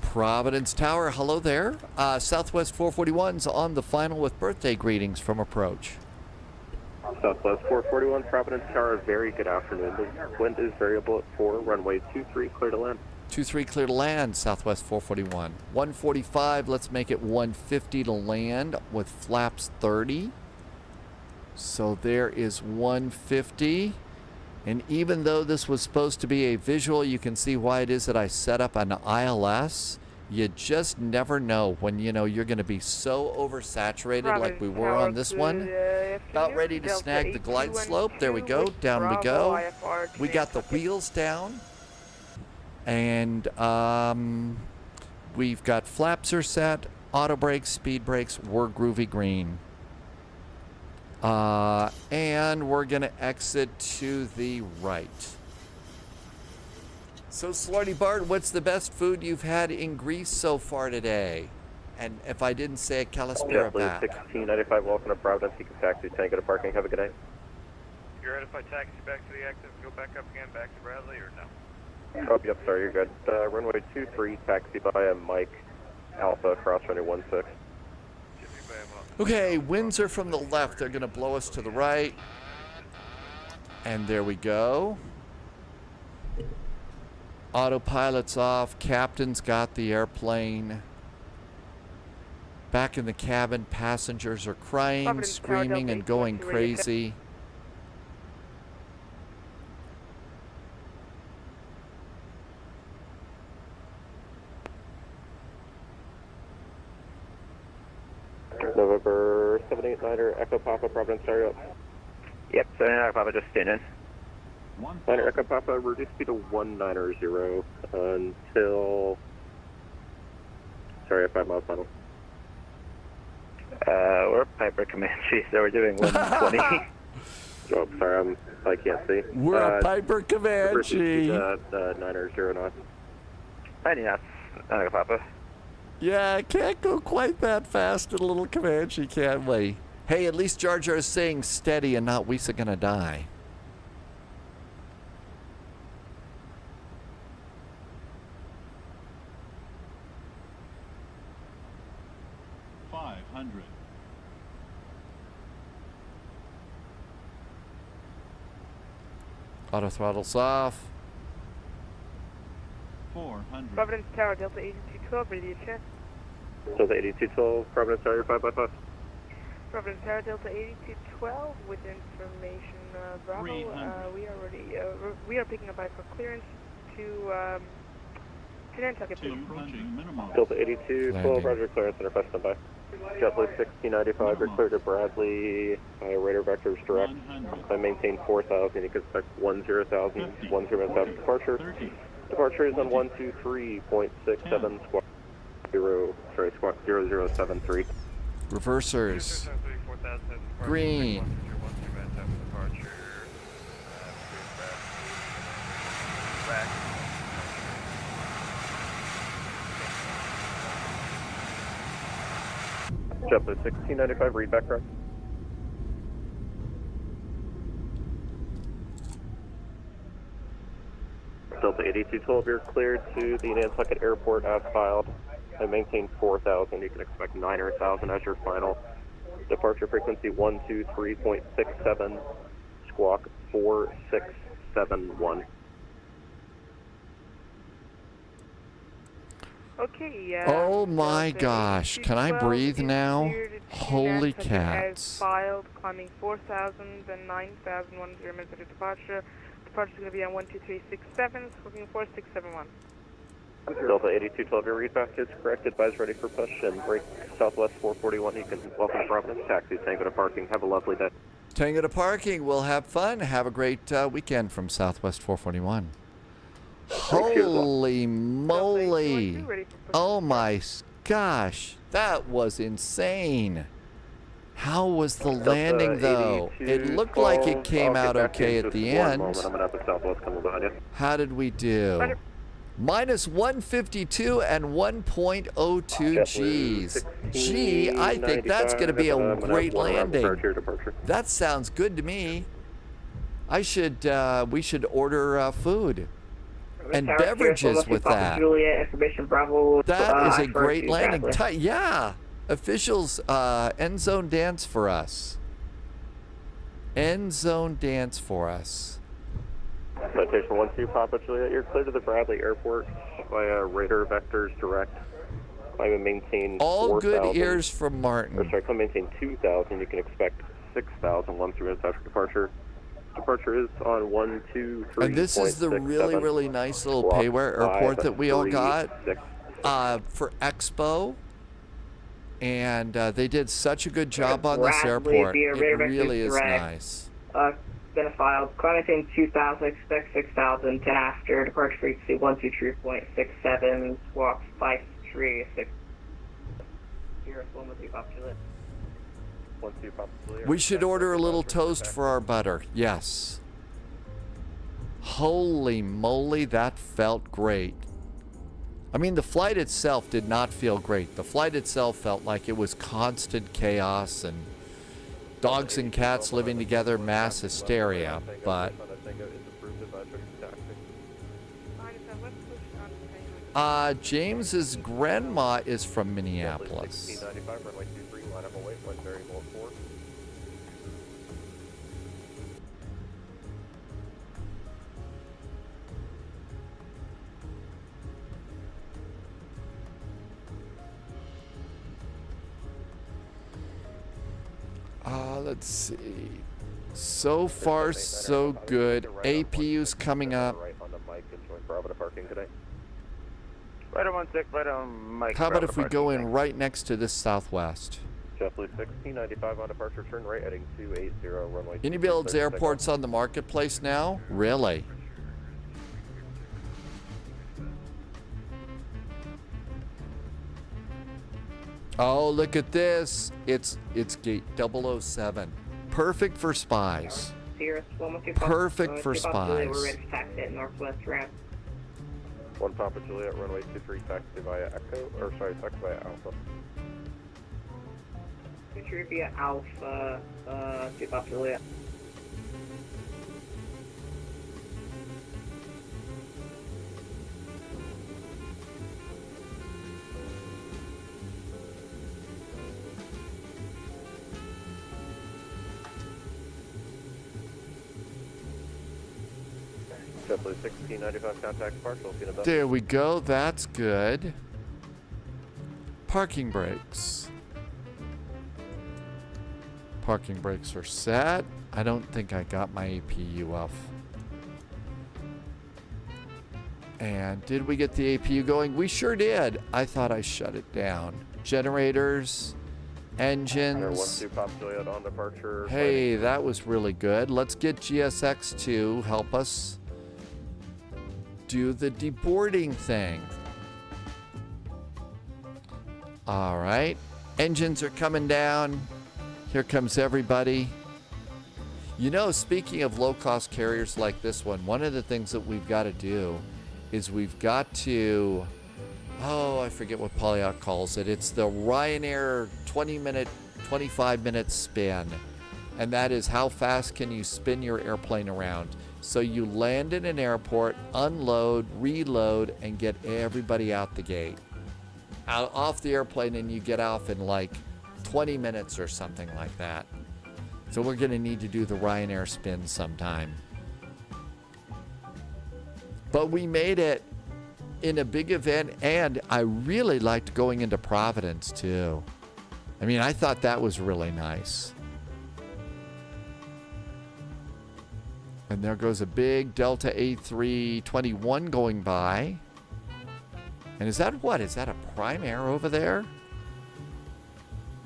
Providence Tower, hello there. Southwest 441's on the final with birthday greetings from approach.
Southwest 441, Providence Tower, very good afternoon. The wind is variable at 4, runway 23, clear to land.
23 clear to land, Southwest 441. 145, let's make it 150 to land with flaps 30. So there is 150. And even though this was supposed to be a visual, you can see why it is that I set up an ILS. You just never know when, you know, you're going to be so oversaturated like we were on this one. About ready to snag the glide slope. There we go. Down we go. We got the wheels down. And we've got flaps are set, auto brakes, speed brakes, we're groovy green. And we're going to exit to the right. So, Slordy Bart, what's the best food you've had in Greece so far today? And if I didn't say it, Kalispera back.
1695, welcome to Providence. You can taxi Tango to parking. Have a good day.
You're right if I taxi back to the active, go back up again, back to Bradley, or no?
Oh, yep, sorry, you're good. Runway 23, taxi by Mike Alpha, cross runway 16.
Okay, winds are from the left. They're going to blow us to the right. And there we go. Autopilot's off. Captain's got the airplane. Back in the cabin, passengers are crying, screaming, and going crazy.
November 789er, Echo Papa, Providence, sorry up.
Yep, 789er Papa, just staying in.
9er Echo Papa, reduce speed to 190 until... Sorry, 5 miles final.
We're Piper Comanche, so we're doing 120.
Oh, sorry, I can't see.
We're a Piper Comanche.
9er 09.
90 knots, Echo Papa.
Yeah, can't go quite that fast in a little Comanche, can we? Hey, at least Jar Jar is saying steady and not We's gonna die. Auto throttle's off.
400. Providence Tower, Delta 8212, radio check.
Delta 8212, Providence Tower, 5x5.
Providence Tower, Delta 8212, with information, Bravo. We are picking up by for clearance to Nantucket.
Delta 8212, Roger, clearance, interface standby. JetBlue 1695, you're clear to Bradley, radar vectors direct. I maintain 4,000, you can expect 10,000, 10,000 departure. Departure is on 123.67 squawk 0073.
Reversers. Green.
JetBlue 1695, read back correct. Delta 8212, you're cleared to the Nantucket Airport as filed. I maintain 4,000. You can expect 9,000 as your final. Departure frequency 123.67, squawk 4671.
Okay,
oh my gosh, can I breathe now? Holy cats.
Filed, climbing 4,000 and 9,000, 10 minutes after departure. Departure is going to be on 12367, squawking 4671.
Delta 8212, your read back is correct. Advise ready for push and break southwest 441. You can welcome to Providence. Taxi, Tango to parking. Have a lovely day.
Tango to parking. We'll have fun. Have a great weekend from Southwest 441. Holy moly. Oh my gosh. That was insane. How was the landing though? It looked like it came out okay at the end. How did we do? Minus 152 and 1.02 G's. Gee, I think that's going to be a great landing. That sounds good to me. We should order food and beverages with that. That is a great landing. Yeah, officials end zone dance for us. End zone dance for us.
Citation 12 Papa Juliet, you're clear to the Bradley Airport via radar vectors direct. I will maintain
all
4,000.
Good ears from Martin.
Or sorry, I maintain 2,000. You can expect 6,000 once minutes after departure. Departure is on 123.
And this is the really nice little payware airport that we all got for Expo. And they did such a good job on this airport. It really is nice.
Been filed. Climbing 2,000, expect 6,000, 10 after, departure frequency 123.67, squawk 536. Here, with you, Pop Juliet.
12 Papa Juliet.
We should order a little toast for our butter. Yes. Holy moly, that felt great. I mean, the flight itself did not feel great. The flight itself felt like it was constant chaos and dogs and cats living together, mass hysteria, but James's grandma is from Minneapolis. Let's see. So far, so good. APU's coming up.
Right on 16, right on Mike.
How about if we go in right next to this Southwest?
JetBlue 1695 on departure, turn right, heading 280, runway.
Any builds airports on the marketplace now? Really? Oh, look at this. It's gate 007. Perfect for spies. Perfect for spies.
We're ready to taxi at Northwest ramp.
1 Papa Juliet, runway 23, taxi via Echo, or sorry, taxi via Alpha.
23 via Alpha, 2 Papa Juliet.
JetBlue 1695, contact partial.
There we go. That's good. Parking brakes. Parking brakes are set. I don't think I got my APU off. And did we get the APU going? We sure did. I thought I shut it down. Generators, engines.
1-2 Pop Juliet on departure.
Hey, that was really good. Let's get GSX to help us do the deboarding thing. All right. Engines are coming down. Here comes everybody. You know, speaking of low-cost carriers like this one of the things that we've got to do is we've got to, I forget what Polyock calls it. It's the Ryanair 20-minute, 25-minute spin. And that is how fast can you spin your airplane around. So you land in an airport, unload, reload, and get everybody out the gate. Off the airplane, and you get off in like 20 minutes or something like that. So we're going to need to do the Ryanair spin sometime. But we made it in a big event, and I really liked going into Providence too. I mean, I thought that was really nice. And there goes a big Delta A321 going by. And is that what? Is that a Prime Air over there?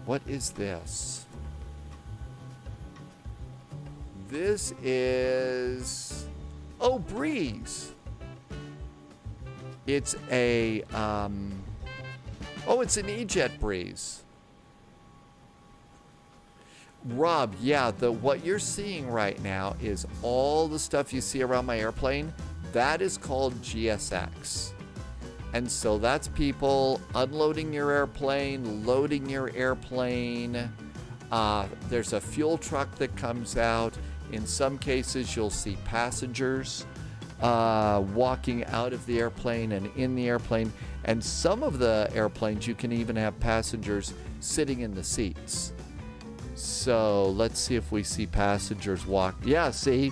What is this? This is... Oh, Breeze. It's a... it's an E-Jet Breeze. Rob, yeah, what you're seeing right now is all the stuff you see around my airplane. That is called GSX. And so that's people unloading your airplane, loading your airplane. There's a fuel truck that comes out. In some cases, you'll see passengers walking out of the airplane and in the airplane. And some of the airplanes, you can even have passengers sitting in the seats. So let's see if we see passengers walk. Yeah, see?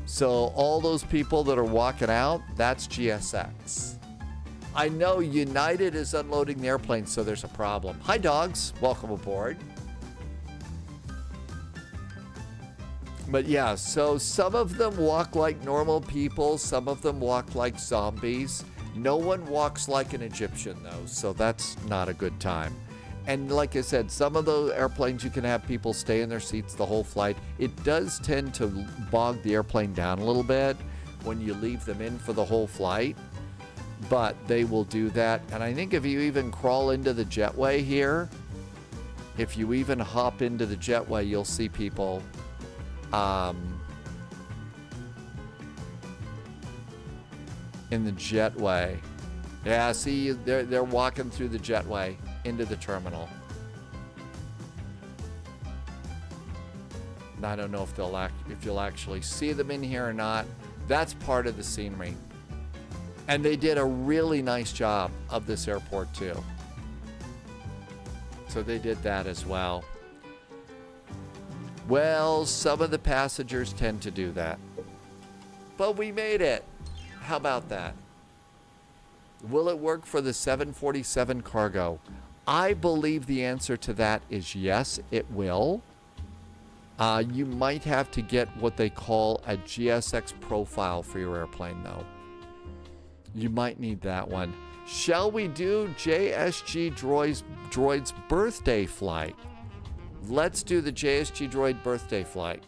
So all those people that are walking out, that's GSX. I know United is unloading the airplane, so there's a problem. Hi, dogs. Welcome aboard. But yeah, so some of them walk like normal people. Some of them walk like zombies. No one walks like an Egyptian, though, so that's not a good time. And like I said, some of those airplanes, you can have people stay in their seats the whole flight. It does tend to bog the airplane down a little bit when you leave them in for the whole flight. But they will do that. And I think if you even crawl into the jetway here, If you even hop into the jetway, you'll see people in the jetway. Yeah, see, they're walking through the jetway into the terminal. And I don't know if you'll actually see them in here or not. That's part of the scenery. And they did a really nice job of this airport too. So they did that as well. Well, some of the passengers tend to do that. But we made it. How about that? Will it work for the 747 cargo? I believe the answer to that is yes, it will. You might have to get what they call a GSX profile for your airplane, though. You might need that one. Shall we do JSG Droid's birthday flight? Let's do the JSG Droid birthday flight.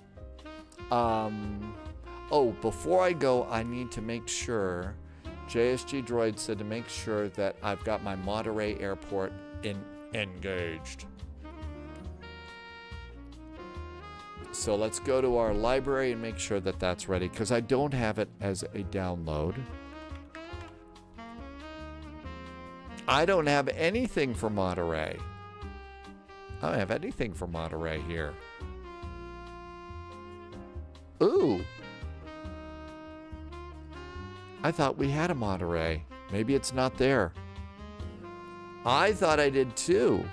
Oh, before I go, I need to make sure, JSG Droid said to make sure that I've got my Monterey airport engaged. So let's go to our library and make sure that that's ready, because I don't have it as a download. I don't have anything for Monterey. I don't have anything for Monterey here. Ooh. I thought we had a Monterey. Maybe it's not there. I thought I did too.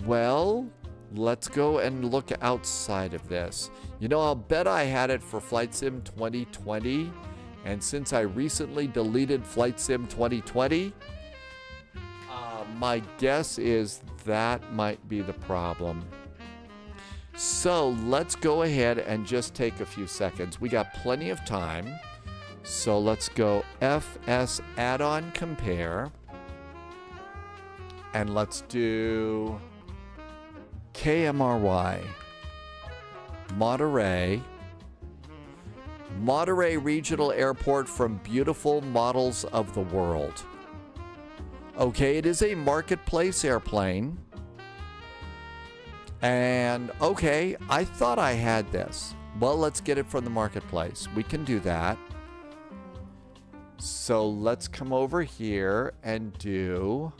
Well, let's go and look outside of this. You know, I'll bet I had it for Flight Sim 2020. And since I recently deleted Flight Sim 2020, my guess is that might be the problem. So let's go ahead and just take a few seconds. We got plenty of time. So let's go FS add-on compare. And let's do KMRY. Monterey Regional Airport from beautiful models of the world. Okay, it is a marketplace airplane. And okay, I thought I had this. Well, let's get it from the marketplace. We can do that. So let's come over here and do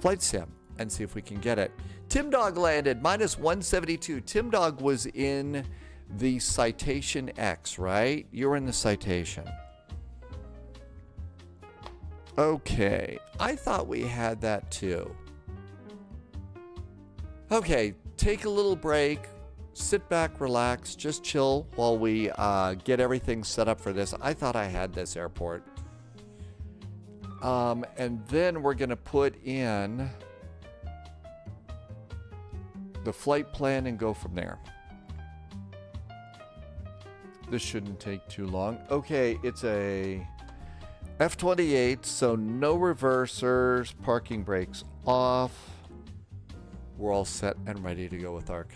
Flight Sim and see if we can get it. Tim Dog landed, minus 172. Tim Dog was in the Citation X, right? You were in the Citation. Okay, I thought we had that too. Okay, take a little break. Sit back, relax, just chill while we get everything set up for this. I thought I had this airport. And then we're going to put in the flight plan and go from there. This shouldn't take too long. Okay, it's a F-28, so no reversers, parking brakes off. We're all set and ready to go with our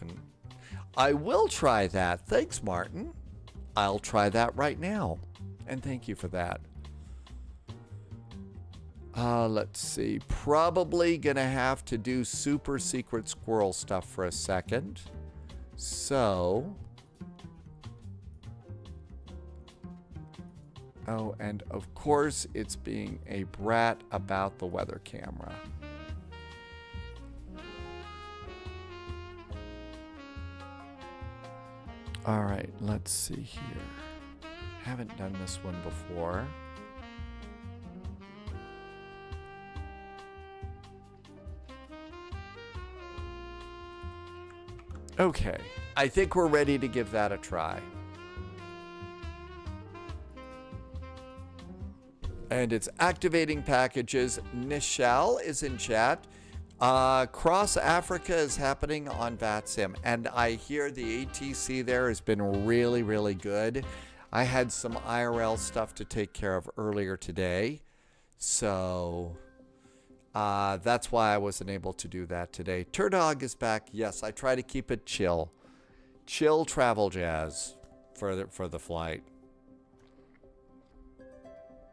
I will try that. Thanks, Martin. I'll try that right now. And thank you for that. Let's see. Probably gonna have to do super secret squirrel stuff for a second. So. Oh, and of course, it's being a brat about the weather camera. All right, let's see here. Haven't done this one before. Okay, I think we're ready to give that a try. And it's activating packages. Nishal is in chat. Cross Africa is happening on VATSIM, and I hear the ATC there has been really, really good. I had some IRL stuff to take care of earlier today, so that's why I wasn't able to do that today. Turdog is back. Yes, I try to keep it chill. Chill travel jazz for the flight.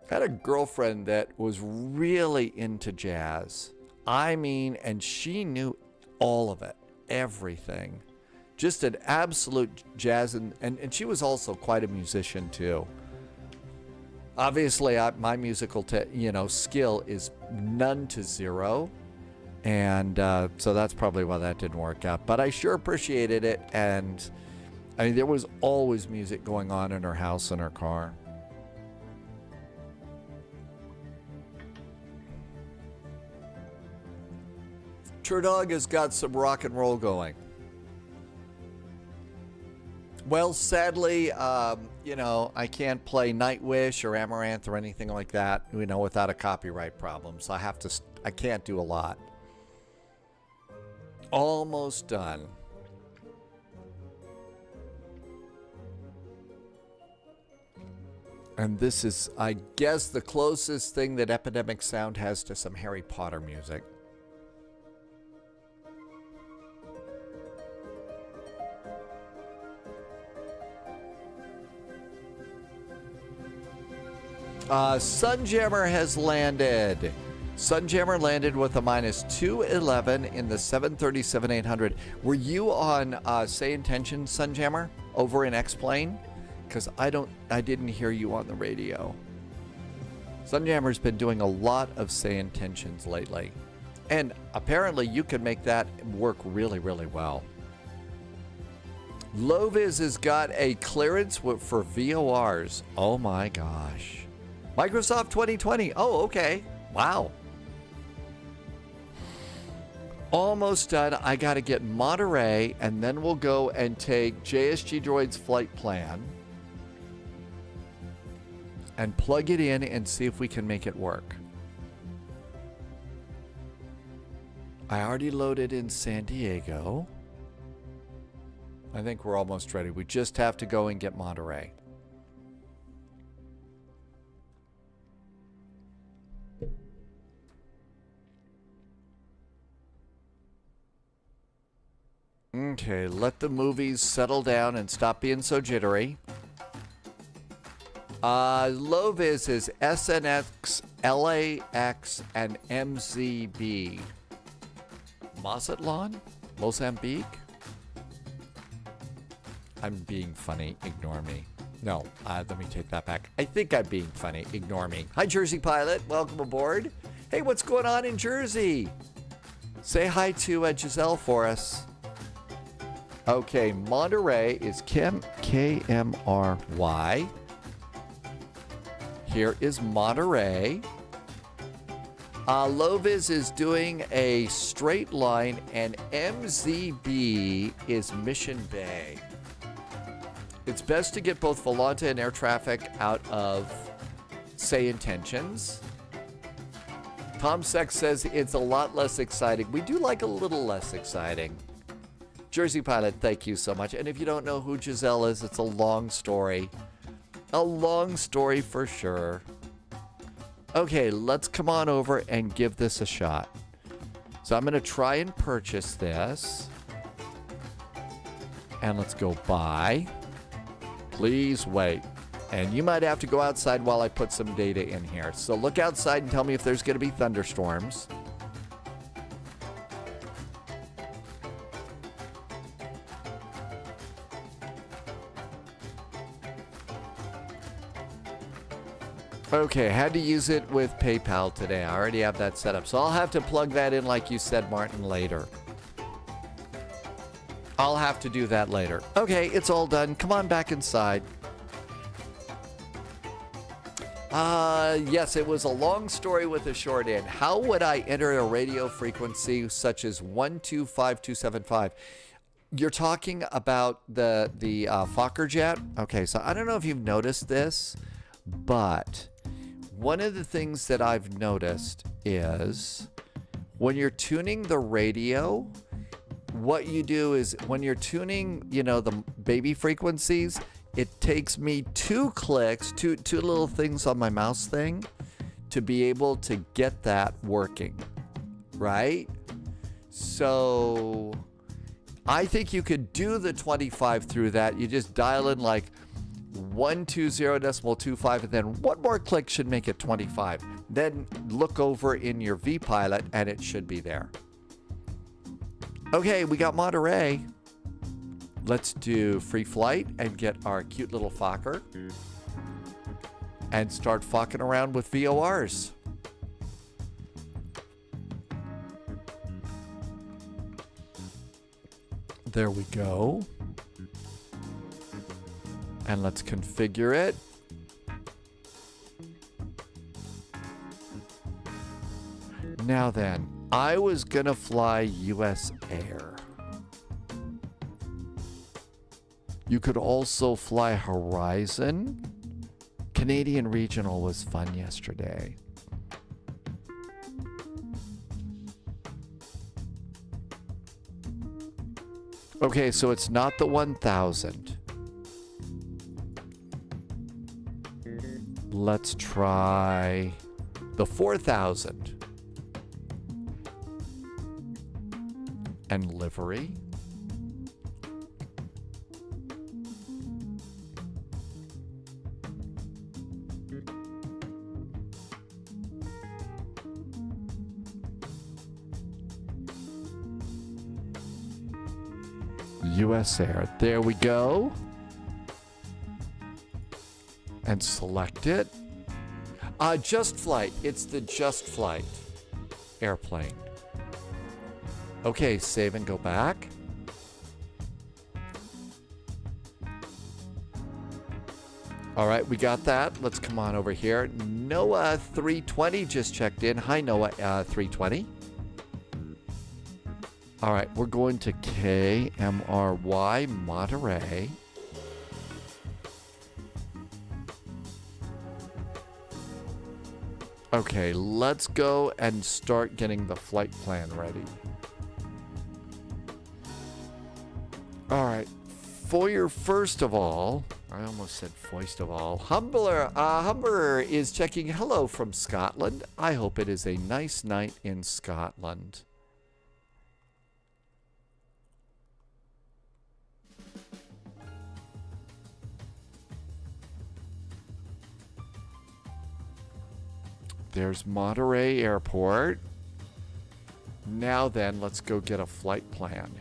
I had a girlfriend that was really into jazz. I mean, and she knew all of it, everything. Just an absolute jazz, and she was also quite a musician too. Obviously, my musical skill is none to zero, and so that's probably why that didn't work out. But I sure appreciated it, and I mean, there was always music going on in her house and her car. Turdog has got some rock and roll going. Well, sadly, I can't play Nightwish or Amaranth or anything like that, without a copyright problem. So I can't do a lot. Almost done. And this is, I guess, the closest thing that Epidemic Sound has to some Harry Potter music. Sunjammer has landed. Sunjammer landed with a minus 211 in the 737-800. Were you on Say Intention, Sunjammer, over in X-Plane? Because I didn't hear you on the radio. Sunjammer's been doing a lot of Say Intentions lately. And apparently you can make that work really, really well. Loviz has got a clearance for VORs. Oh my gosh. Microsoft 2020. Oh, okay. Wow. Almost done. I got to get Monterey, and then we'll go and take JSG Droid's flight plan and plug it in and see if we can make it work. I already loaded in San Diego. I think we're almost ready. We just have to go and get Monterey. Okay, let the movies settle down and stop being so jittery. Loviz is SNX, LAX, and MZB. Mazatlan? Mozambique? I'm being funny. Ignore me. No, let me take that back. I think I'm being funny. Ignore me. Hi, Jersey Pilot. Welcome aboard. Hey, what's going on in Jersey? Say hi to Giselle for us. Okay, Monterey is KMRY. Here is Monterey. Loviz is doing a straight line, and MZB is Mission Bay. It's best to get both Volanta and air traffic out of Say Intentions. Tom Sex says it's a lot less exciting. We do like a little less exciting. Jersey Pilot, thank you so much. And if you don't know who Giselle is, it's a long story. A long story for sure. Okay, let's come on over and give this a shot. So I'm going to try and purchase this. And let's go buy. Please wait. And you might have to go outside while I put some data in here. So look outside and tell me if there's going to be thunderstorms. Okay, I had to use it with PayPal today. I already have that set up. So I'll have to plug that in like you said, Martin, later. I'll have to do that later. Okay, it's all done. Come on back inside. Yes, it was a long story with a short end. How would I enter a radio frequency such as 125275? You're talking about the Fokker jet? Okay, so I don't know if you've noticed this, but one of the things that I've noticed is when you're tuning the radio, what you do is when you're tuning, the baby frequencies, it takes me 2 clicks, two little things on my mouse thing to be able to get that working, right? So I think you could do the 25 through that. You just dial in like 120.25, and then one more click should make it 25. Then look over in your vPilot and it should be there. Okay, we got Monterey. Let's do free flight and get our cute little Fokker and start fucking around with VORs. There we go. And let's configure it. Now then, I was gonna fly US Air. You could also fly Horizon. Canadian Regional was fun yesterday. Okay, so it's not the 1000. Let's try the 4000. And livery. US Air. There we go. And select it. Just Flight. It's the Just Flight airplane. Okay, save and go back. All right, we got that. Let's come on over here. Noah 320 just checked in. Hi, Noah 320. All right, we're going to KMRY Monterey. Okay, let's go and start getting the flight plan ready. All right, first of all, I almost said first of all, Humber is checking hello from Scotland. I hope it is a nice night in Scotland. There's Monterey Airport. Now then, let's go get a flight plan.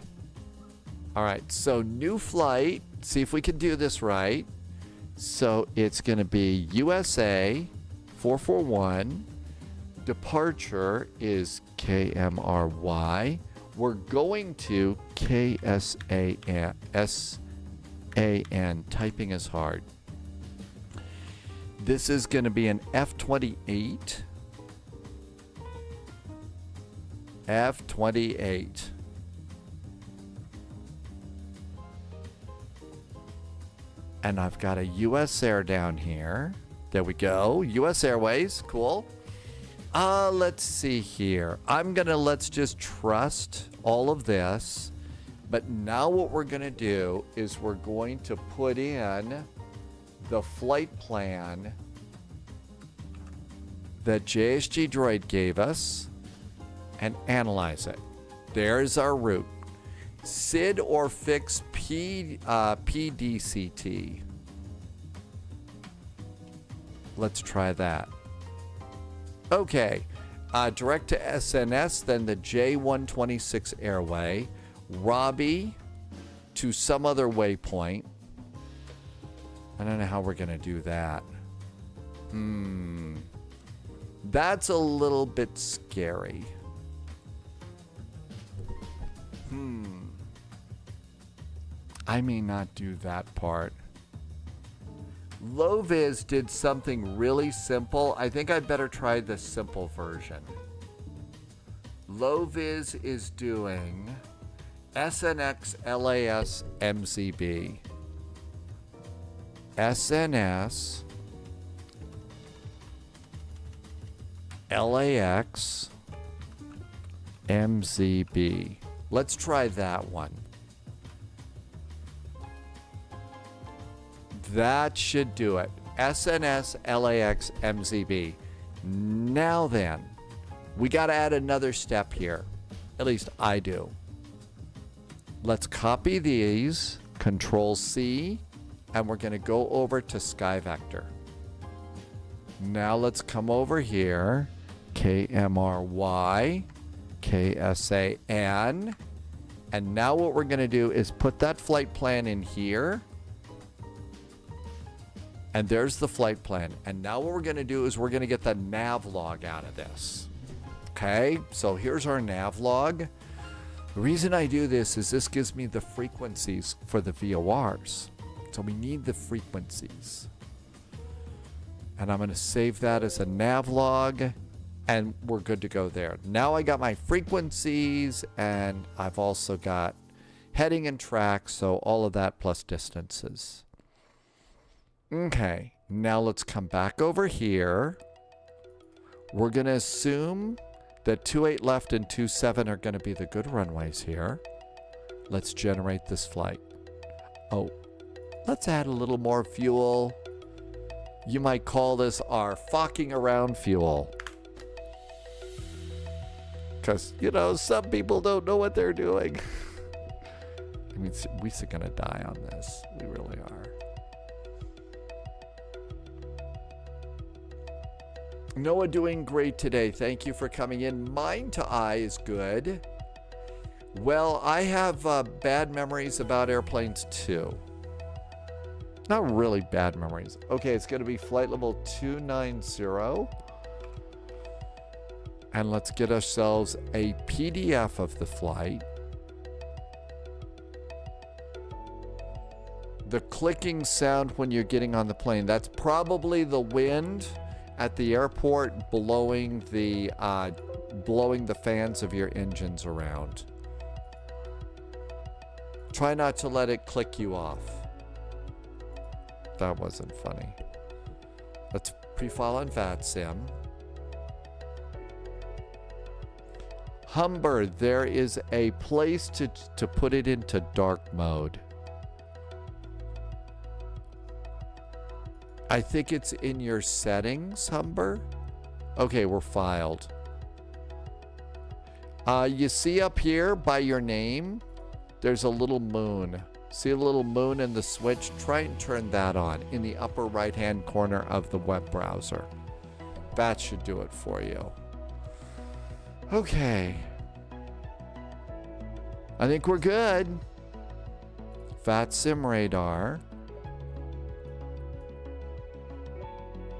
All right, so new flight. See if we can do this right. So it's going to be USA 441. Departure is KMRY. We're going to KSAN. Typing is hard. This is going to be an F-28. F-28. And I've got a US Air down here. There we go. US Airways. Cool. Let's see here. Let's just trust all of this. But now what we're going to do is we're going to put in the flight plan that JSG Droid gave us and analyze it. There's our route. SID or fix PDCT. Let's try that. Okay. Direct to SNS, then the J126 airway. Robbie to some other waypoint. I don't know how we're going to do that. That's a little bit scary. I may not do that part. Low-Vis did something really simple. I think I'd better try the simple version. Low-Vis is doing SNX LAS MZB. SNS LAX MZB. Let's try that one. That should do it. SNS LAX MZB. Now then, we got to add another step here. At least I do. Let's copy these. Control C. and we're going to go over to Sky Vector. Now let's come over here, KMRY, KSAN, and now what we're going to do is put that flight plan in here. And there's the flight plan. And now what we're going to do is we're going to get the nav log out of this. Okay, so here's our nav log. The reason I do this is this gives me the frequencies for the VORs. So we need the frequencies. And I'm going to save that as a nav log, and we're good to go there. Now I got my frequencies, and I've also got heading and track, so all of that plus distances. Okay, now let's come back over here. We're going to assume that 28 left and 27 are going to be the good runways here. Let's generate this flight. Oh, let's add a little more fuel. You might call this our fucking around fuel. Because, you know, some people don't know what they're doing. I mean, we're going to die on this. We really are. Noah doing great today. Thank you for coming in. Mind to eye is good. Well, I have bad memories about airplanes too. Not really bad memories. Okay, it's going to be flight level 290. And let's get ourselves a PDF of the flight. The clicking sound when you're getting on the plane, that's probably the wind at the airport blowing the fans of your engines around. Try not to let it click you off. That wasn't funny. Let's pre-file on VATSIM. Humber, there is a place to put it into dark mode. I think it's in your settings, Humber. Okay, we're filed. You see up here by your name, there's a little moon. See a little moon in the switch? Try and turn that on in the upper right-hand corner of the web browser. That should do it for you. Okay. I think we're good. VATSIM radar.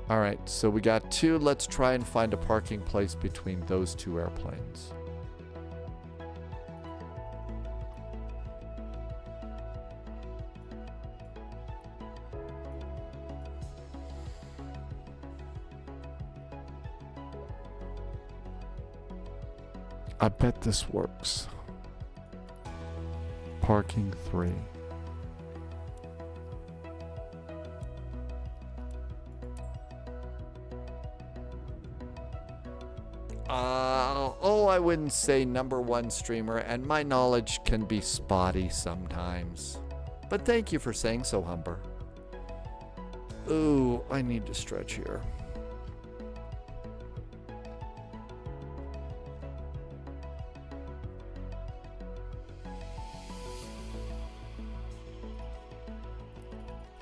All right, so we got two. Let's try and find a parking place between those two airplanes. I bet this works. Parking 3. Oh, I wouldn't say #1 streamer, and my knowledge can be spotty sometimes. But thank you for saying so, Humber. Ooh, I need to stretch here.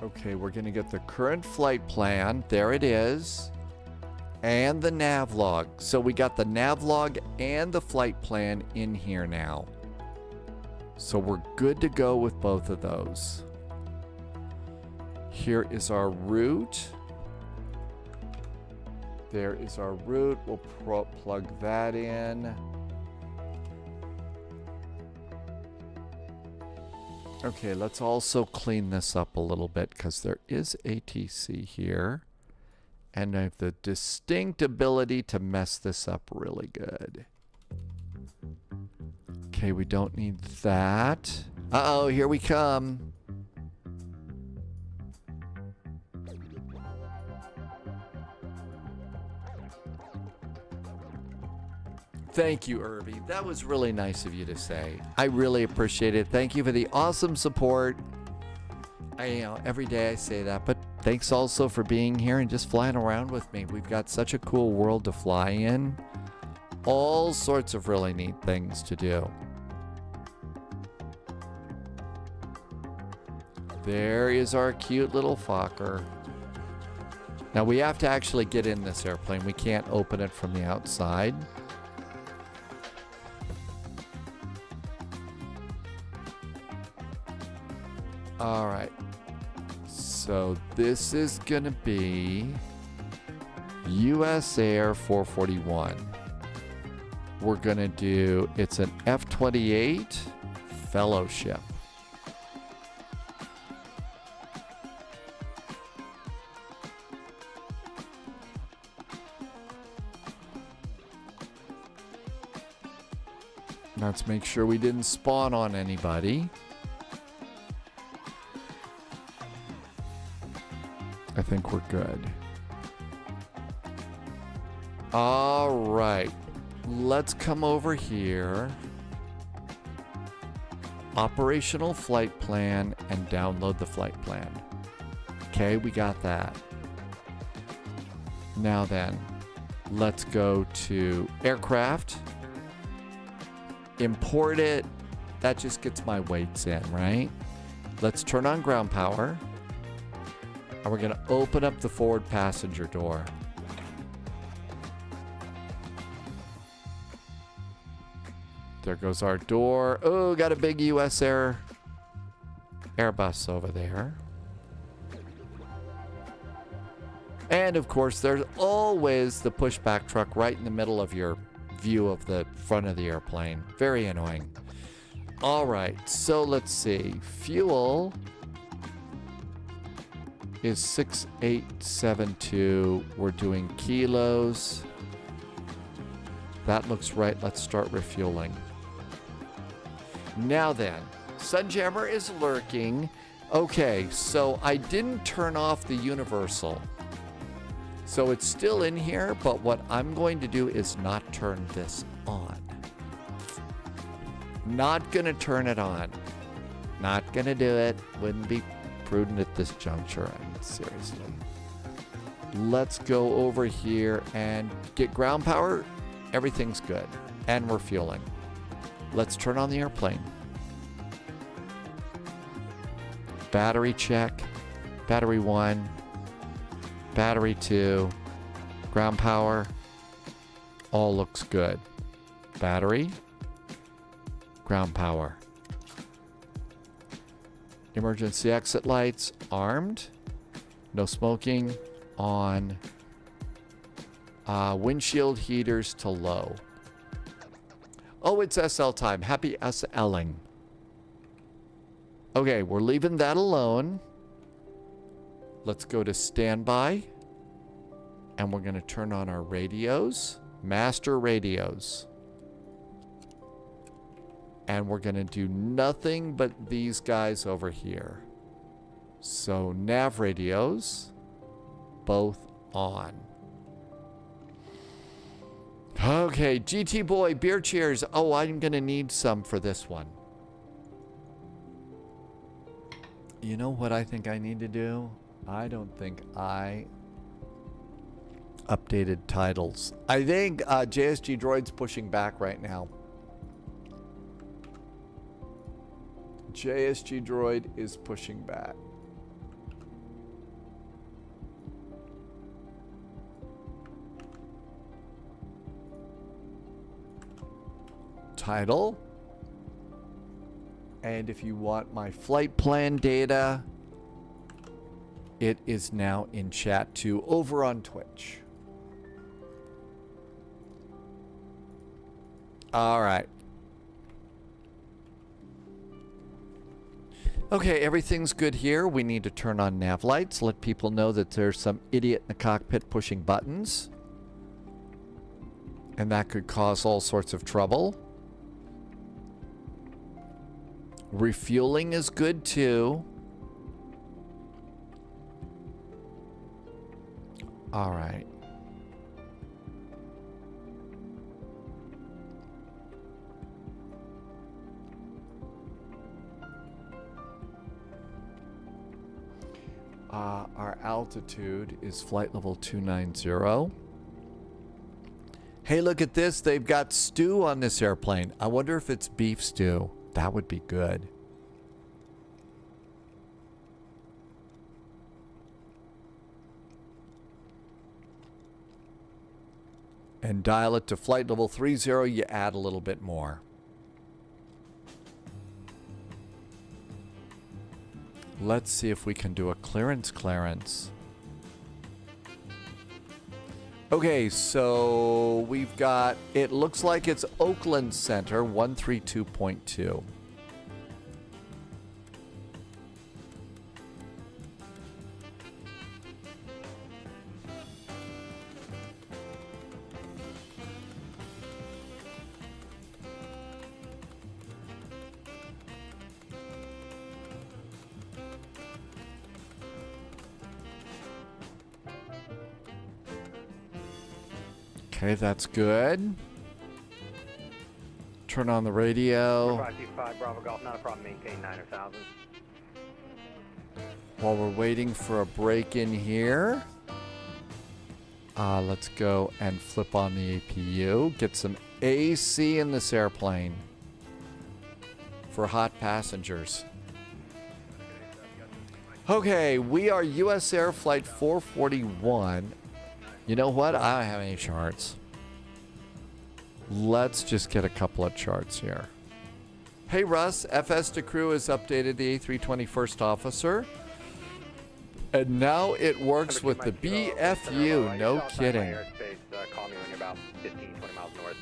Okay, we're going to get the current flight plan. There it is. And the nav log. So we got the nav log and the flight plan in here now. So we're good to go with both of those. Here is our route. There is our route. We'll plug that in. Okay, let's also clean this up a little bit because there is ATC here. And I have the distinct ability to mess this up really good. Okay, we don't need that. Uh-oh, here we come. Thank you, Irby. That was really nice of you to say. I really appreciate it. Thank you for the awesome support. Every day I say that, but thanks also for being here and just flying around with me. We've got such a cool world to fly in. All sorts of really neat things to do. There is our cute little Fokker. Now we have to actually get in this airplane. We can't open it from the outside. All right. So this is gonna be US Air 441. We're gonna do, it's an F-28 fellowship. Let's make sure we didn't spawn on anybody. I think we're good. All right. Let's come over here. Operational flight plan and download the flight plan. Okay, we got that. Now then, let's go to aircraft. Import it. That just gets my weights in, right? Let's turn on ground power. And we're going to open up the forward passenger door. There goes our door. Oh, got a big US Air Airbus over there. And of course, there's always the pushback truck right in the middle of your view of the front of the airplane. Very annoying. All right, so let's see. Fuel is 6872. We're doing kilos. That looks right. Let's start refueling. Now then, Sunjammer is lurking. Okay, so I didn't turn off the universal. So it's still in here, but what I'm going to do is not turn this on. Not gonna turn it on. Not gonna do it. Wouldn't be prudent at this juncture. I mean, seriously. Let's go over here and get ground power. Everything's good. And we're fueling. Let's turn on the airplane. Battery check. Battery 1. Battery 2. Ground power. All looks good. Battery. Ground power. Emergency exit lights armed. No smoking. On. Windshield heaters to low. Oh, it's SL time. Happy SLing. Okay, we're leaving that alone. Let's go to standby. And we're going to turn on our radios. Master radios. And we're going to do nothing but these guys over here. So nav radios, both on. Okay, GT boy, beer cheers. Oh, I'm going to need some for this one. You know what I think I need to do? I don't think I updated titles. I think JSG Droid's pushing back right now. JSG Droid is pushing back. Title. And if you want my flight plan data, it is now in chat too, over on Twitch. All right. Okay, everything's good here. We need to turn on nav lights, let people know that there's some idiot in the cockpit pushing buttons. And that could cause all sorts of trouble. Refueling is good too. All right. Our altitude is flight level 290. Hey, look at this. They've got stew on this airplane. I wonder if it's beef stew. That would be good. and dial it to flight level 30, you add a little bit more. Let's see if we can do a clearance. Okay, so we've got, it looks like it's Oakland Center, 132.2. Okay, that's good. Turn on the radio.
525 Bravo Golf, not a problem, maintain 9,000.
While we're waiting for a break in here, let's go and flip on the APU. Get some AC in this airplane for hot passengers. Okay, we are US Air Flight 441. You know what? I don't have any charts. Let's just get a couple of charts here. Hey Russ, FS to crew has updated the A320 first officer. And now it works with the BFU. No kidding.
Call me when you're about 15, 20 miles north.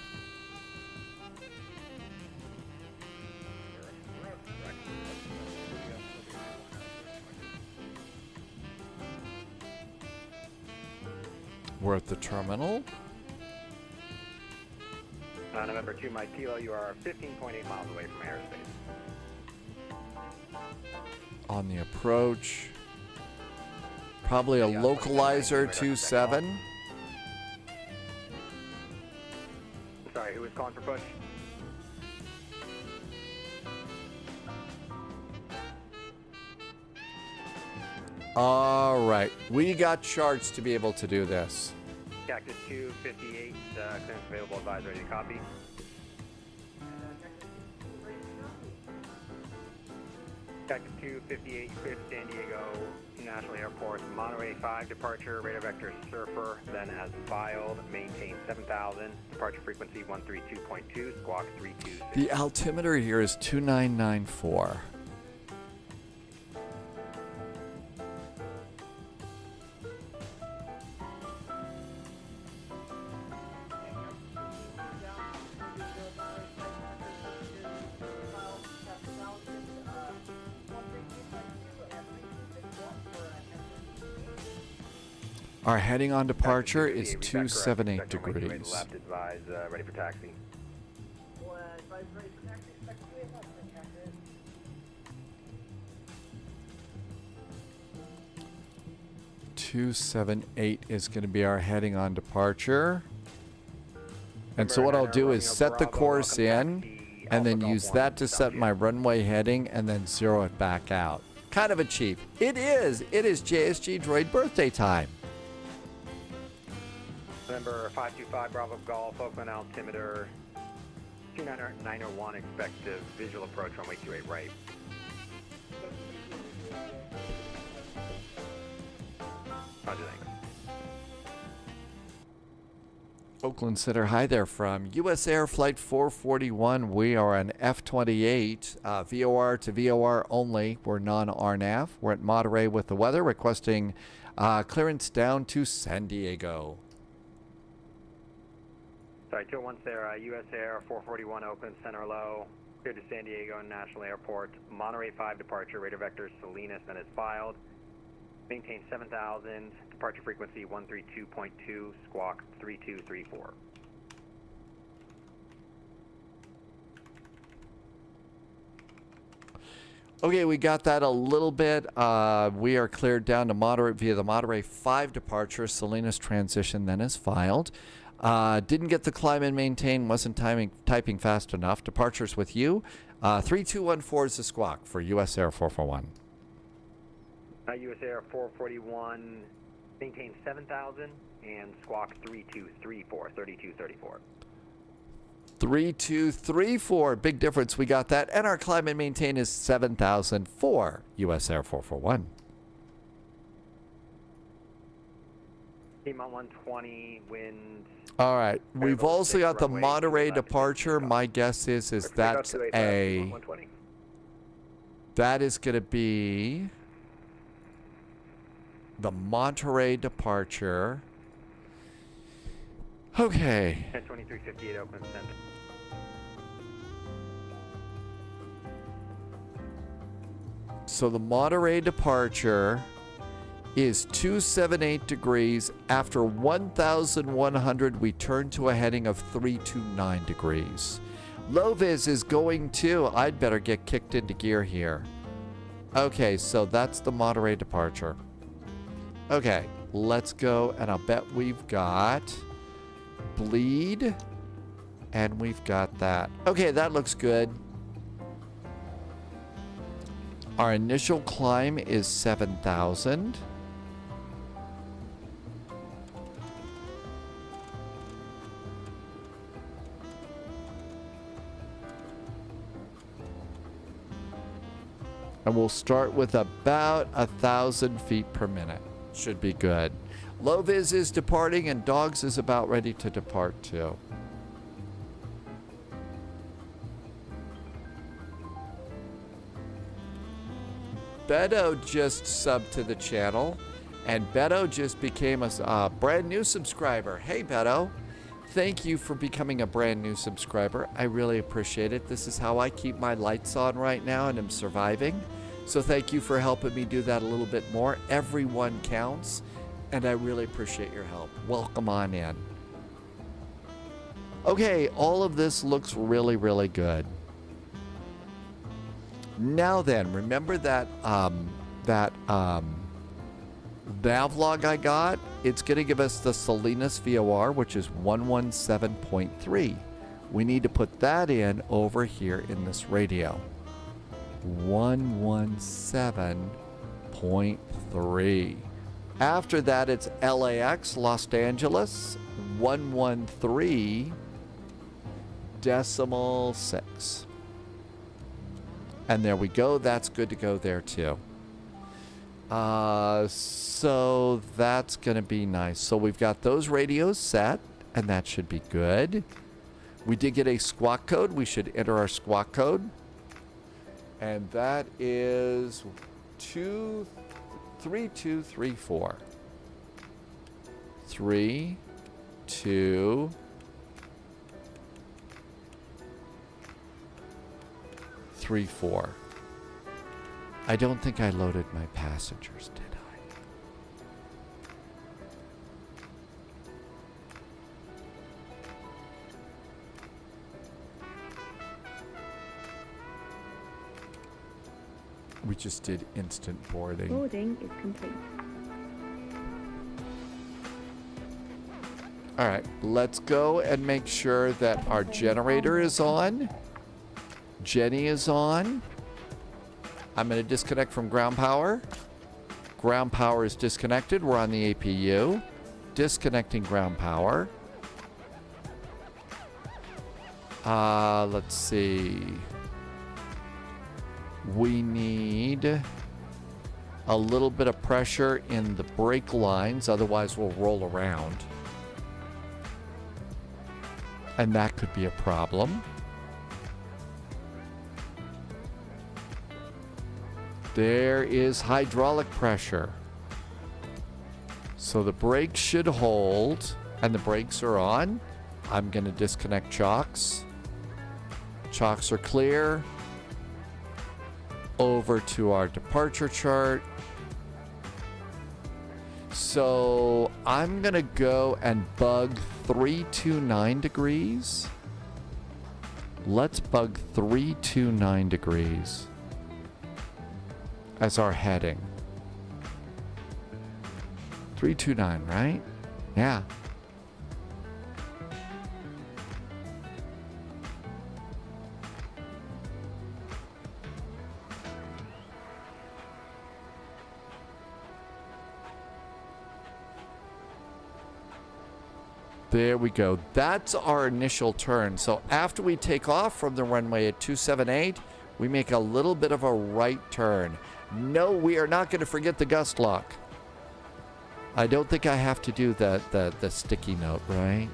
We're at the terminal.
November 2, Mike Kilo, you are 15.8 miles away from airspace.
On the approach. Probably a localizer 27.
Sorry, who was calling for push?
All right, we got charts to be able to do this.
Cactus 258, clearance available, advise ready to copy. Cactus 258, cleared to San Diego National Airport, Monterey 5 departure, radar vector Surfer, then as filed, maintain 7,000, departure frequency 132.2, squawk 326.
The altimeter here is 2994. Our heading on departure is 278 degrees.
Left advise, ready for taxi.
278 is going to be our heading on departure. And so what I'll do is set the course in and then use that to set my runway heading and then zero it back out. Kind of a cheap. It is JSG Droid birthday time.
November 525 Bravo Golf, Oakland altimeter 29901, expect visual approach runway 28 right. Roger, thanks.
Oakland Center, hi there from US Air Flight 441. We are an F-28, VOR to VOR only. We're non-RNAV. We're at Monterey with the weather, requesting clearance down to San Diego.
Sorry, 201 Sarah, US Air 441 Oakland Center low, cleared to San Diego National Airport, Monterey 5 departure, radar vector Salinas, then is filed. Maintain 7,000, departure frequency 132.2, squawk 3234.
Okay, we got that a little bit. We are cleared down to Monterey via the Monterey 5 departure, Salinas transition, then is filed. Didn't get the climb and maintain, wasn't typing fast enough. Departures with you. 3214 is the squawk for US Air 441.
US Air 441, maintain 7,000 and squawk 3234, 3234.
3234, big difference. We got that. And our climb and maintain is 7,004 US Air 441.
Lima 120, wind.
All right. We've also got the
runway,
Monterey
left,
departure. My guess is that's a... That is going to be the Monterey departure. Okay.
102358 Oakland Center.
So the Monterey departure is 278 degrees. After 1,100, we turn to a heading of 329 degrees. Low vis is going to, I'd better get kicked into gear here. Okay, so that's the Monterey departure. Okay, let's go, and I'll bet we've got bleed, and we've got that. Okay, that looks good. Our initial climb is 7,000. And we'll start with about 1,000 feet per minute. Should be good. Low vis is departing, and dogs is about ready to depart too. Beto just subbed to the channel, and Beto just became a brand new subscriber. Hey Beto, thank you for becoming a brand new subscriber. I really appreciate it. This is how I keep my lights on right now, and I'm surviving. So thank you for helping me do that a little bit more. Everyone counts, and I really appreciate your help. Welcome on in. Okay, all of this looks really, really good. Now then, remember that navlog I got? It's going to give us the Salinas VOR, which is 117.3. We need to put that in over here in this radio. 117.3. After that, it's LAX, Los Angeles, 113.6. And there we go. That's good to go there too. So that's going to be nice. So we've got those radios set, and that should be good. We did get a squawk code. We should enter our squawk code. And that is 3234. 3234. I don't think I loaded my passengers, did I? We just did instant boarding.
Boarding is complete.
All right, let's go and make sure that our generator is on. Jenny is on. I'm going to disconnect from ground power. Ground power is disconnected. We're on the APU. Disconnecting ground power. Let's see. We need a little bit of pressure in the brake lines, otherwise we'll roll around. And that could be a problem. There is hydraulic pressure. So the brakes should hold, and the brakes are on. I'm going to disconnect chocks. Chocks are clear. Over to our departure chart. So I'm going to go and bug 329 degrees. Let's bug 329 degrees as our heading. 329, right? Yeah. There we go. That's our initial turn. So after we take off from the runway at 278, we make a little bit of a right turn. No, we are not going to forget the gust lock. I don't think I have to do the sticky note, right?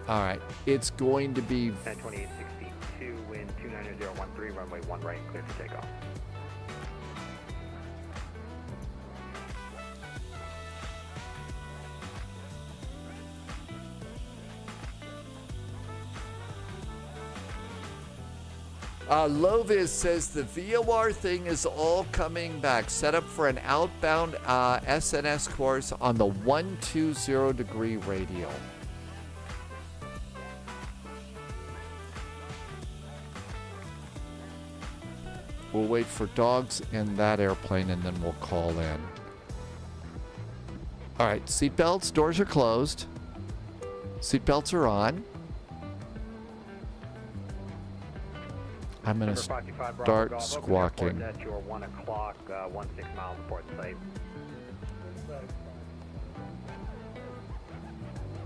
All right. It's going to be
102862, wind 29013, runway 1 right, clear for takeoff.
Lovis says the VOR thing is all coming back. Set up for an outbound SNS course on the 120 degree radial. We'll wait for dogs in that airplane and then we'll call in. All right, seatbelts, doors are closed. Seatbelts are on. I'm going to start squawking.
At your 1 o'clock, 16 miles of port site.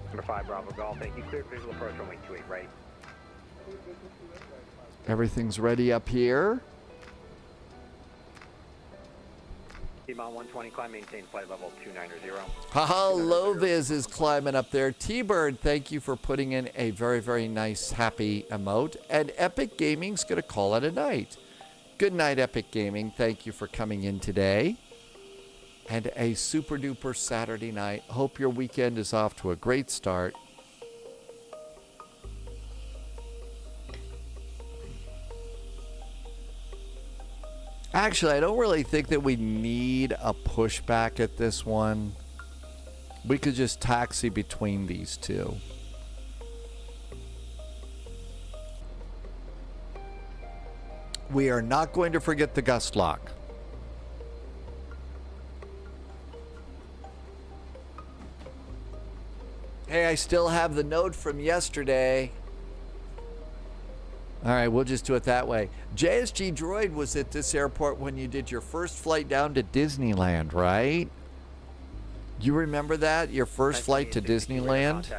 Number 5 Bravo Golf, thank you. Clear visual approach runway 28 right.
Everything's ready up here.
T-Mount 120, climb, maintain flight level 290.
Haha, Loviz is climbing up there. T-Bird, thank you for putting in a very, very nice, happy emote. And Epic Gaming's going to call it a night. Good night, Epic Gaming. Thank you for coming in today. And a super duper Saturday night. Hope your weekend is off to a great start. Actually, I don't really think that we need a pushback at this one. We could just taxi between these two. We are not going to forget the gust lock. Hey, I still have the note from yesterday. All right, we'll just do it that way. JSG Droid was at this airport when you did your first flight down to Disneyland, right? You remember that? Your first flight to Disneyland?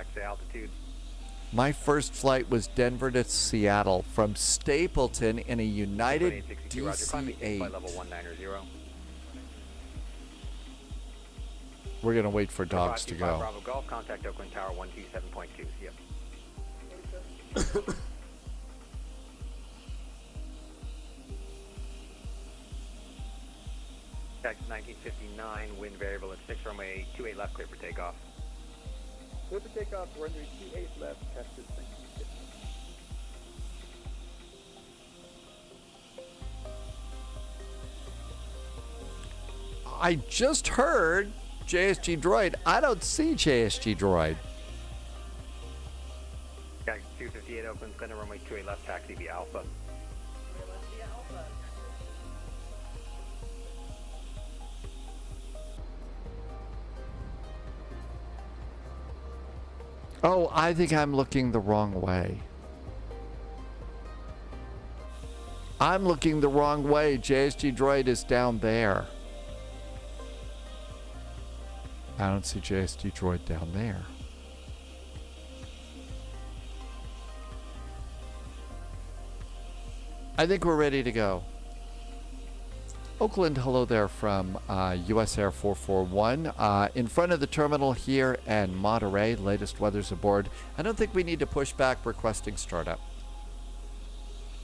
My first flight was Denver to Seattle from Stapleton in a United DC-8. We're going to wait for dogs to go.
Bravo Golf, contact Oakland Tower 127.2. Yep. Tax 1959, wind variable at 6, runway 28 left, clear for takeoff.
Clear for takeoff, runway 28 left, Cactus 1950.
I just heard JSG Droid. I don't see JSG Droid.
Tax 258, Oakland Center, runway 28 left, taxi via Alpha.
Oh, I think I'm looking the wrong way. I'm looking the wrong way. JSG Droid is down there. I don't see JSG Droid down there. I think we're ready to go. Oakland, hello there from US Air 441. In front of the terminal here and Monterey, latest weather's aboard. I don't think we need to push back, requesting startup.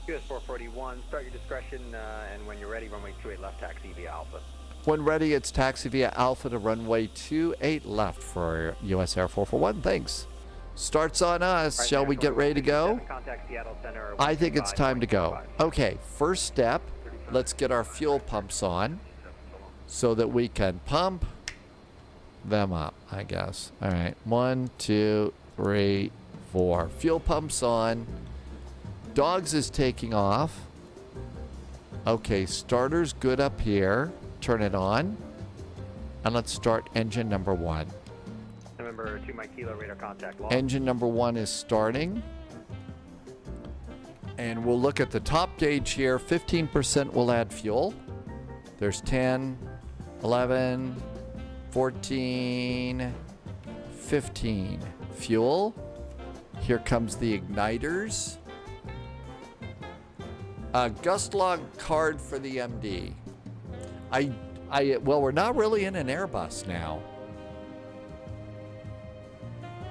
US 441, start your discretion, and when you're ready, runway 28 left, taxi via Alpha.
When ready, it's taxi via Alpha to runway 28 left for US Air 441. Thanks. Starts on us.
Right,
Shall we get ready to go?
Contact Seattle Center.
I think it's time to go. Okay, first step. Let's get our fuel pumps on so that we can pump them up, I guess. All right. 1, 2, 3, 4. Fuel pumps on. Dogs is taking off. Okay, starter's good up here. Turn it on. And let's start engine number 1.
November 2 Mike Kilo, radar contact lost.
Engine number 1 is starting. And we'll look at the top gauge here. 15% will add fuel. There's 10, 11, 14, 15. Fuel. Here comes the igniters. Gust log card for the MD. Well, we're not really in an Airbus now.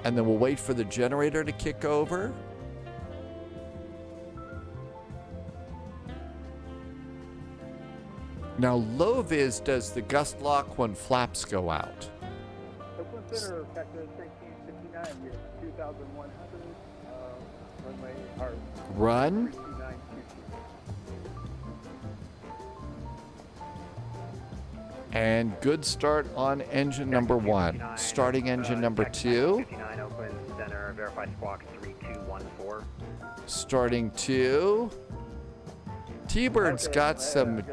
And then we'll wait for the generator to kick over. Now, low vis does the gust lock when flaps go out.
Oakland Center, Cactus 1959, we have 2,100, runway, or
Run.
3922.
And good start on engine number 1. Starting engine number 2.
59 Oakland Center, verify squawk 3214.
Starting 2. T-Bird's got some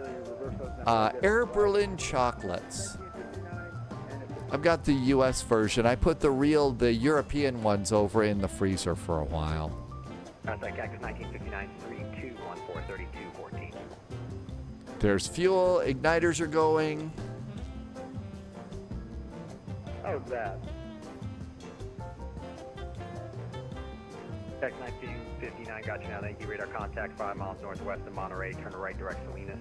Air Berlin chocolates. I've got the US version. I put the European ones over in the freezer for a while.
Cactus 1959, 3214, 3214.
There's fuel. Igniters are going.
How's that?
Tech 1959, got you now. Thank you. Radar contact 5 miles northwest of Monterey. Turn to right, direct Salinas.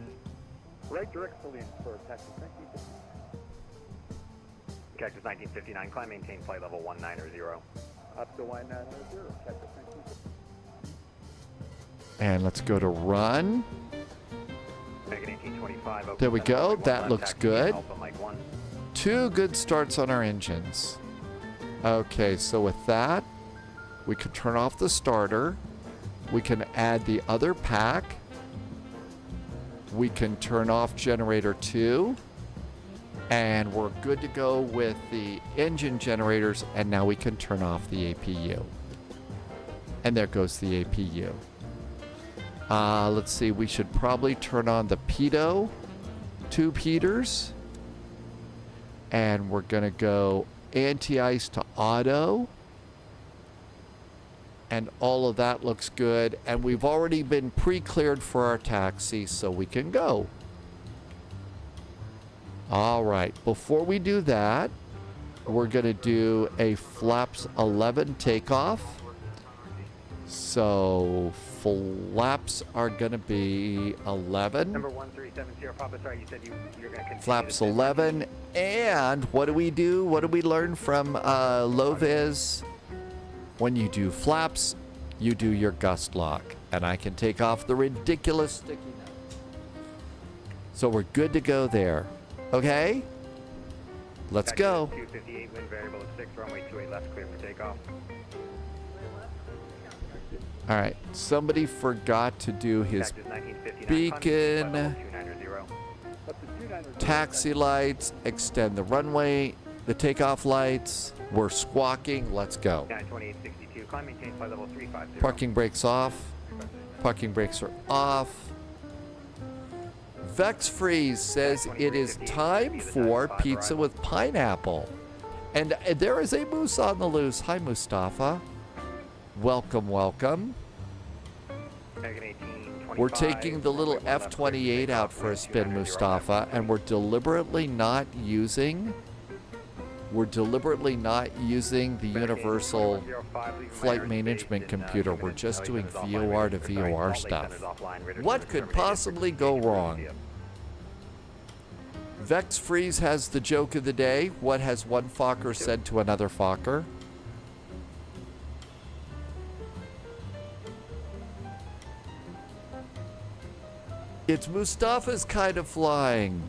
Right direct Flyin for Cactus 1959.
Cactus 1959, climb, maintain flight level 190.
Up to 190, Cactus 1959.
And let's go to run.
Megan 1825.
There we go. That looks good.
Alpha Mike 1.
2 good starts on our engines. Okay, so with that, we can turn off the starter. We can add the other pack. We can turn off generator 2. And we're good to go with the engine generators. And now we can turn off the APU. And there goes the APU. Let's see, we should probably turn on the pitot, 2 heaters. And we're going to go anti-ice to auto. And all of that looks good. And we've already been pre-cleared for our taxi, so we can go. All right, before we do that, we're going to do a flaps 11 takeoff. So flaps are going to be 11.
Number 1370, Papa, sorry, you said you're going to continue.
Flaps 11. And what do we do? What do we learn from low vis? When you do flaps, you do your gust lock. And I can take off the ridiculous sticky note. So we're good to go there. Okay? Let's go.
258, wind variable at 6, runway 28 left, clear for takeoff.
All right. Somebody forgot to do his beacon, taxi lights, extend the runway, the takeoff lights. We're squawking. Let's go.
2862, climb, maintain flight level 350.
Parking brakes off. Parking brakes are off. Vex Freeze says it is time for pizza with pineapple. And there is a moose on the loose. Hi, Mustafa. Welcome, welcome. We're taking the little F-28 out for a spin, Mustafa, and we're deliberately not using the universal flight management computer. We're just doing VOR to VOR stuff. What could possibly go wrong? Vex Freeze has the joke of the day. What has one Fokker said to another Fokker? It's Mustafa's kind of flying.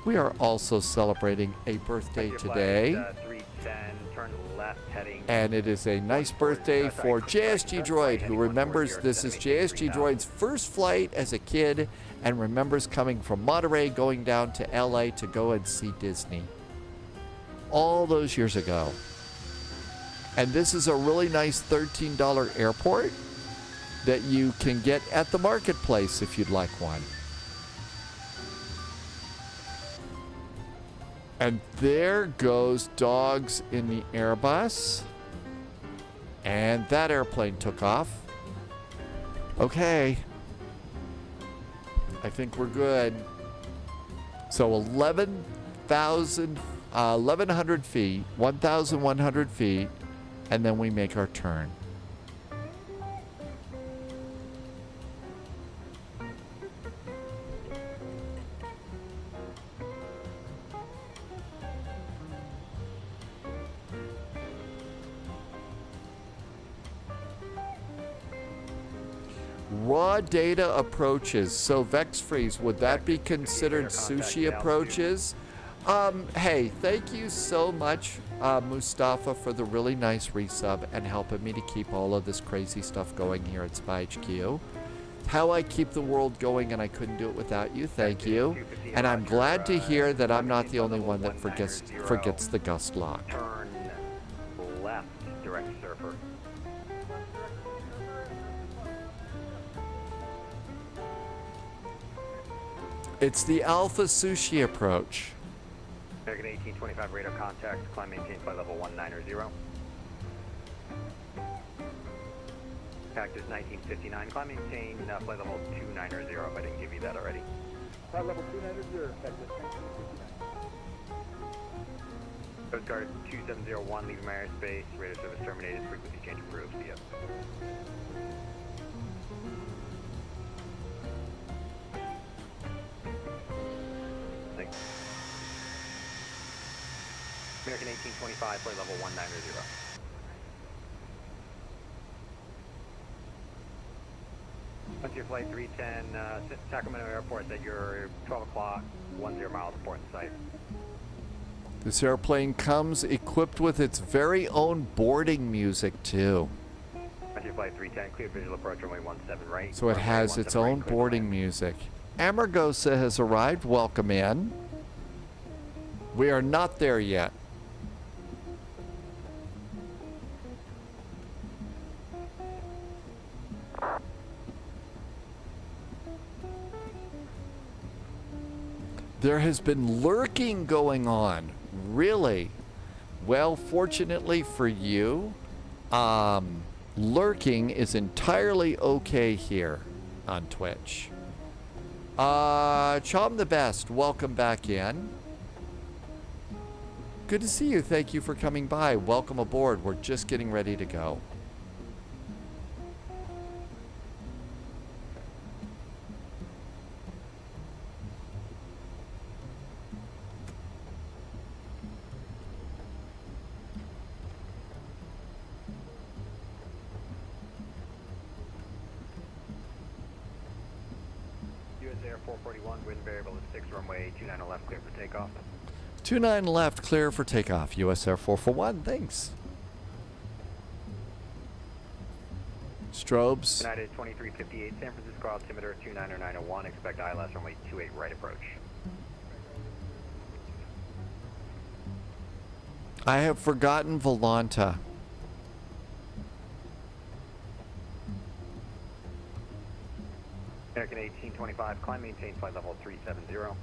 We are also celebrating a birthday today. And it is a nice birthday for JSG Droid, who remembers this is JSG Droid's first flight as a kid and remembers coming from Monterey, going down to LA to go and see Disney. All those years ago. And this is a really nice $13 airport that you can get at the marketplace if you'd like one. And there goes dogs in the Airbus. And that airplane took off. Okay. I think we're good. So 1,100 feet, 1,100 feet, and then we make our turn. Raw data approaches. So Vex Freeze, would that be considered sushi approaches? Hey, thank you so much, Mustafa, for the really nice resub and helping me to keep all of this crazy stuff going here at Spy HQ. How I keep the world going, and I couldn't do it without you. Thank you. And I'm glad to hear that I'm not the only one that forgets the gust lock.
Turn left, direct surfer.
It's the Alpha Sushi approach.
American 1825 radar contact, climb maintain flight level 190. Cactus 1959, climb maintain flight level 290 if I didn't give you that already.
Flight level 290, Cactus 1959.
Coast Guard 2701, leaving my airspace, radar service terminated, frequency change approved, see ya. Thanks. American 1825, flight level 190. Once your flight 310, Sacramento Airport at your 12 o'clock, 10 miles port in sight.
This airplane comes equipped with its very own boarding music, too.
Once your flight 310, clear visual approach runway 17 right.
So it has its own boarding music. Amargosa has arrived. Welcome in. We are not there yet. There has been lurking going on. Really? Well, fortunately for you, lurking is entirely okay here on Twitch. Chom the Best, welcome back in. Good to see you. Thank you for coming by. Welcome aboard. We're just getting ready to go.
Air 441, wind variable is 6, runway 29 left, clear for takeoff.
29 left, clear for takeoff. US Air 441, thanks. Strobes.
United 2358, San Francisco altimeter 29901, expect ILS runway 28 right approach.
I have forgotten Volanta.
American 1825, climb maintain flight level 370.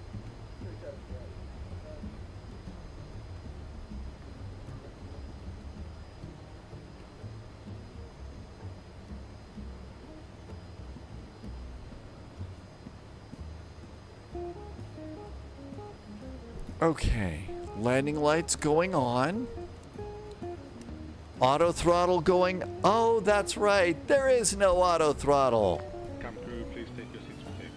Okay, landing lights going on. Auto throttle going. Oh, that's right. There is no auto throttle.
Come through, please take your seats for takeoff.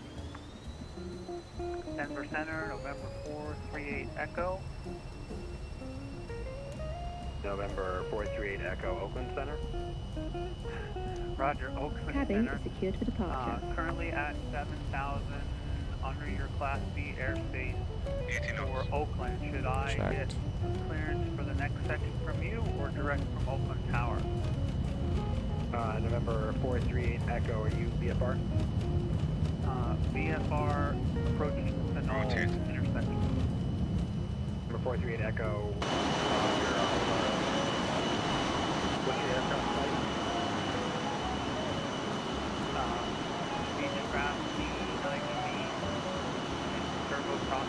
Denver Center, November 438 Echo.
November 438 Echo, Oakland Center.
Roger, Oakland
Cabin
Center.
is secured for departure.
Currently at 7,000 under your Class B airspace for Oakland. Should I get clearance for the next section from you or direct from Oakland Tower?
November 438 Echo, are you BFR?
BFR approaching the Knoll intersection.
Number 438 Echo, what's your aircraft type?
Beechcraft C-90B turboprop.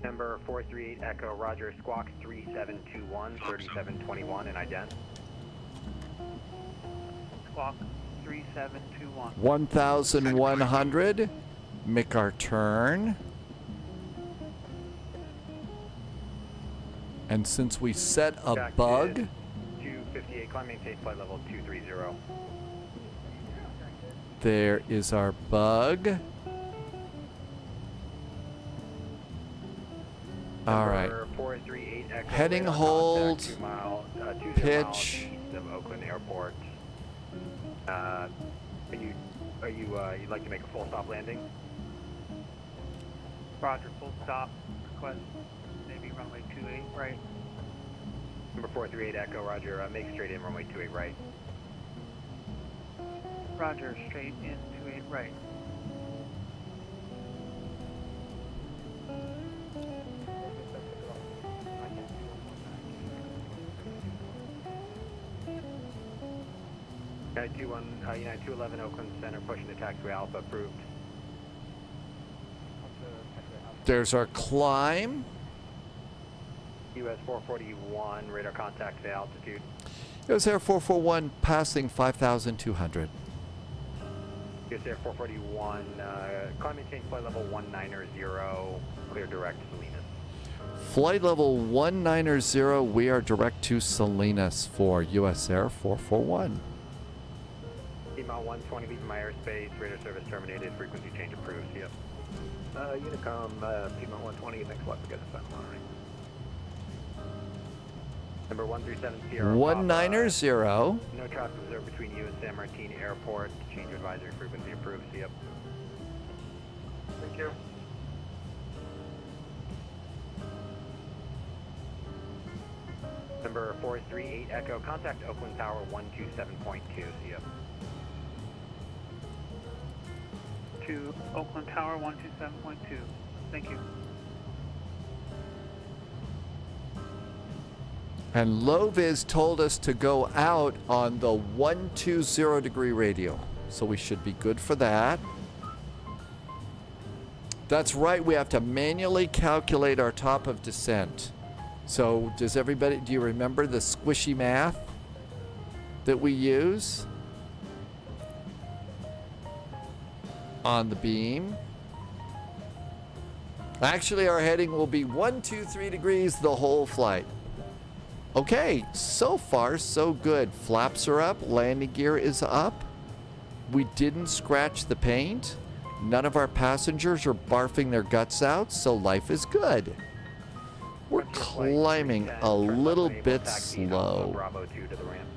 Number 438 Echo, Roger, Squawk 3721, 3721, and ident.
Squawk 3721.
1,100. Make our turn. And since we set a bug,
258, climb maintain flight level 230.
there is our bug. All right.
Number 438 Echo,
Heading
radar
hold,
contact, 2 mile, 20
pitch.
miles of Oakland Airport. You'd like to make a full stop landing?
Roger, full stop. Request maybe runway 28 right.
Number 438 Echo, Roger. Make straight in runway 28 right.
Roger, straight in 28 right. United 211 Oakland Center pushing the taxiway Alpha approved.
There's our climb.
US 441 radar contact to altitude.
US Air 441 passing 5,200.
US Air 441 climb maintain flight level 190 clear direct to Salinas.
Flight level 190, we are direct to Salinas for US Air 441.
T-Mount 120 leaving my airspace, radar service terminated, frequency change approved, see ya.
Unicom, T-Mount 120, next flight together, South Monterey.
Number 137 Sierra
190.
No traffic observed between you and San Martin Airport, change of advisory frequency approved, see ya.
Thank you.
Number 438 Echo, contact Oakland Tower 127.2, see ya.
To Oakland Tower 127.2. Thank you.
And Loviz told us to go out on the 120 degree radio. So we should be good for that. That's right, we have to manually calculate our top of descent. So does everybody, do you remember the squishy math that we use on the beam? Actually, our heading will be 123 degrees the whole flight. Okay, so far so good. Flaps are up, landing gear is up. We didn't scratch the paint. None of our passengers are barfing their guts out, so life is good. We're climbing a little bit slow.
Bravo 2 to the ramp.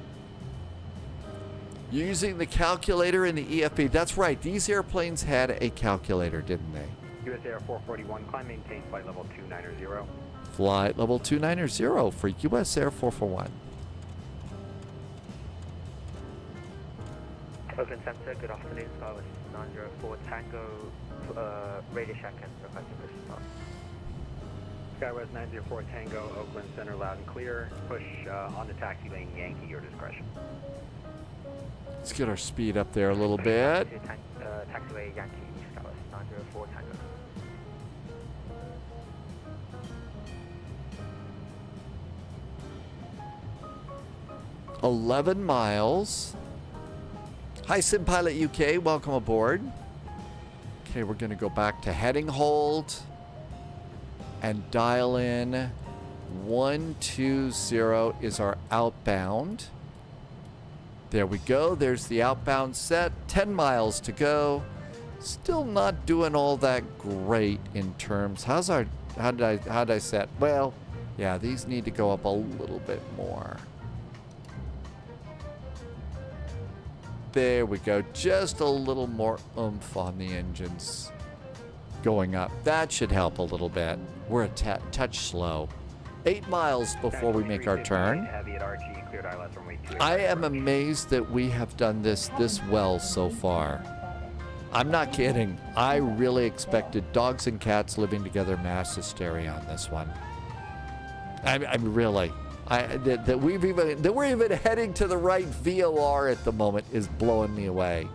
Using the calculator in the EFB. That's right, these airplanes had a calculator, didn't they?
US Air 441, climb maintain flight level 290.
Flight level 290 for US Air 441.
Oakland Center, good afternoon. Skywest 904 Tango, Radio Shack and requesting push start.
Skywest 904 Tango, Oakland Center, loud and clear. Push on the taxi lane, Yankee, your discretion.
Let's get our speed up there a little bit.
Taxiway Yankee, Skywest 904 Tango.
11 miles. Hi, SimPilot UK. Welcome aboard. Okay, we're going to go back to heading hold and dial in 120 is our outbound. There we go. There's the outbound set. 10 miles to go. Still not doing all that great in terms. How did I set? Well, yeah, these need to go up a little bit more. There we go. Just a little more oomph on the engines going up. That should help a little bit. We're a touch slow. 8 miles before we make our turn. I am amazed that we have done this well so far. I'm not kidding. I really expected dogs and cats living together mass hysteria on this one. I'm really. That we're even heading to the right VOR at the moment is blowing me away.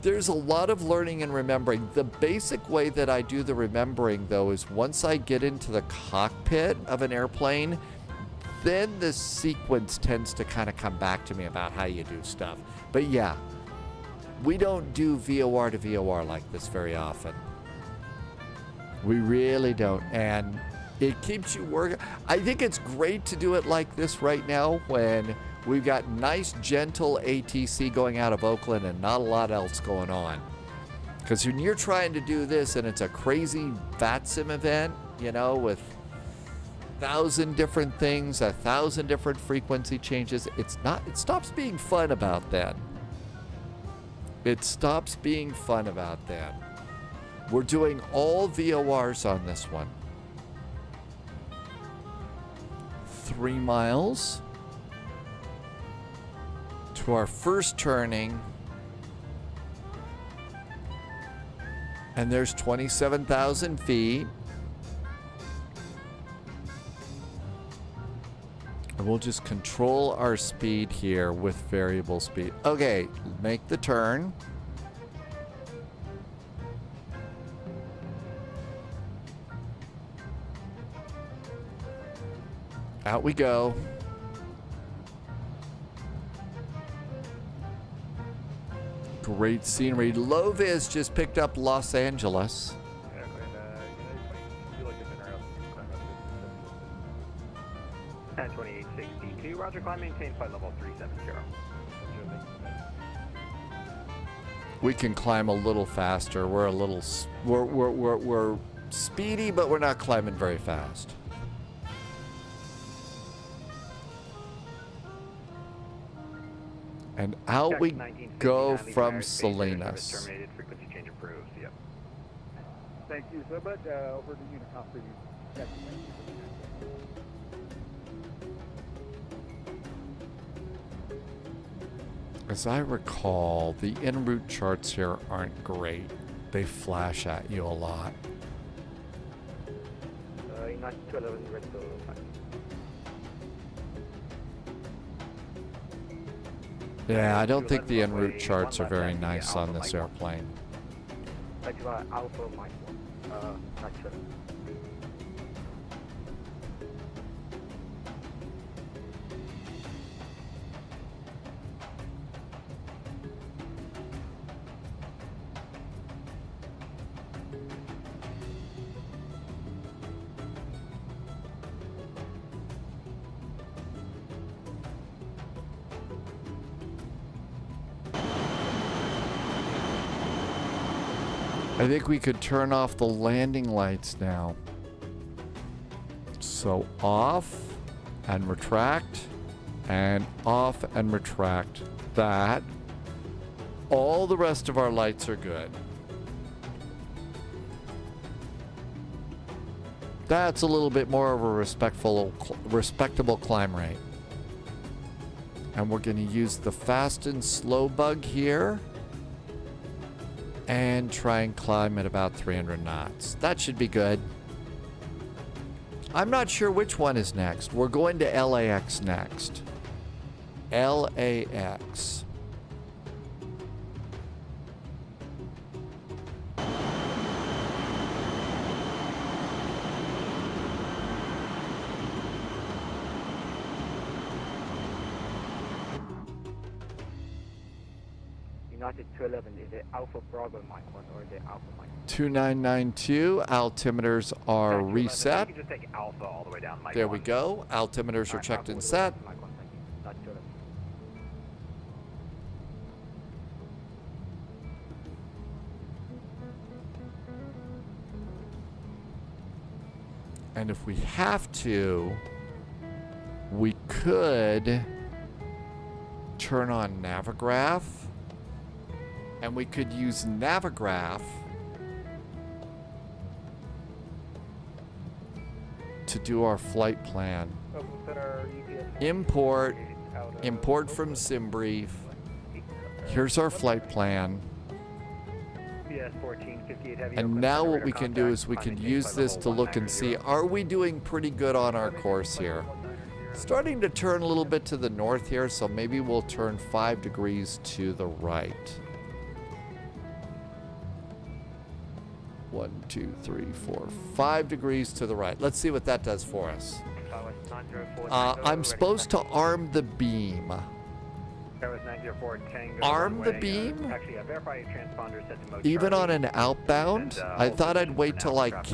There's a lot of learning and remembering. The basic way that I do the remembering, though, is once I get into the cockpit of an airplane, then the sequence tends to kind of come back to me about how you do stuff. But yeah, we don't do VOR to VOR like this very often. We really don't. And it keeps you working. I think it's great to do it like this right now when we've got nice, gentle ATC going out of Oakland and not a lot else going on. Because when you're trying to do this and it's a crazy VATSIM event, you know, with 1,000 different things, 1,000 different frequency changes. It stops being fun about that. It stops being fun about that. We're doing all VORs on this one. 3 miles to our first turning. And there's 27,000 feet. And we'll just control our speed here with variable speed. Okay, make the turn. Out we go. Great scenery. Low vis just picked up Los Angeles.
And 2862, Roger, climb, maintain flight level 370.
We can climb a little faster. We're a little, we're speedy, but we're not climbing very fast. And out we go from Salinas.
Terminated, frequency change approved. Yep.
Thank you so much. Over to Unicom for you.
As I recall, the en route charts here aren't great. They flash at you a lot. Yeah, I don't think the en route charts are very nice on this airplane. I think we could turn off the landing lights now. So off and retract and off and retract that. All the rest of our lights are good. That's a little bit more of a respectable climb rate. And we're going to use the fast and slow bug here. And try and climb at about 300 knots. That should be good. I'm not sure which one is next. We're going to LAX next. LAX.
United 211, is it Alpha Bravo Mike 1 or is it Alpha Mike
2992, altimeters are reset.
You can just take Alpha all the way down, Mike
There
1.
we go. Altimeters are checked and set.
Mike 1, thank you. United 211.
And if we have to, we could turn on Navigraph. And we could use Navigraph to do our flight plan. Import from SimBrief. Here's our flight plan. And now what we can do is we can use this to look and see, are we doing pretty good on our course here? Starting to turn a little bit to the north here, so maybe we'll turn 5 degrees to the right. 1, 2, 3, 4, 5 degrees to the right. Let's see what that does for us. I'm supposed to arm the beam. Arm the beam? Even on an outbound? I thought I'd wait till I got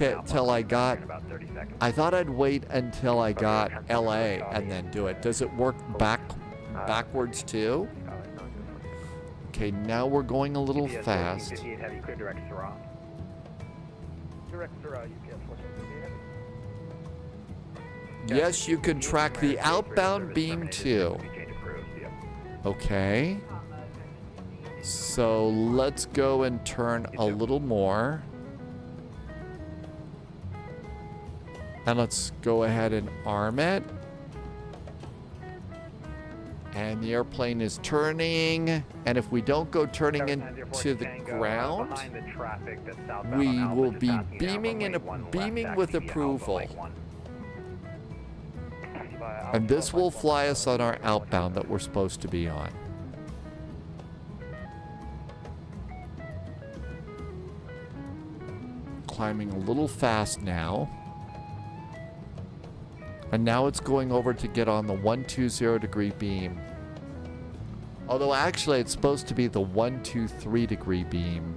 LA and then do it. Does it work backwards too? Okay, now we're going a little fast. Yes, you can track the outbound beam too. Okay. So let's go and turn a little more. And let's go ahead and arm it. And the airplane is turning. And if we don't go turning into the ground, we will be beaming with approval. And this will fly us on our outbound that we're supposed to be on. Climbing a little fast now. And now it's going over to get on the 120 degree beam. Although actually it's supposed to be the 123 degree beam.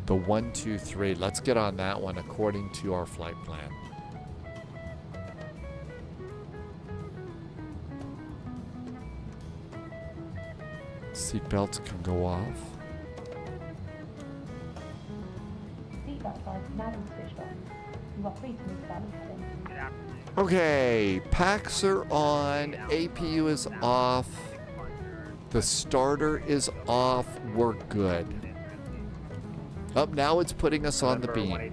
The 123. Let's get on that one according to our flight plan. Seatbelts can go off.
Seatbelt signs now been switched off. You are free to move about the cabin.
Okay, packs are on, APU is off, the starter is off, we're good. Up now it's putting us on the beam.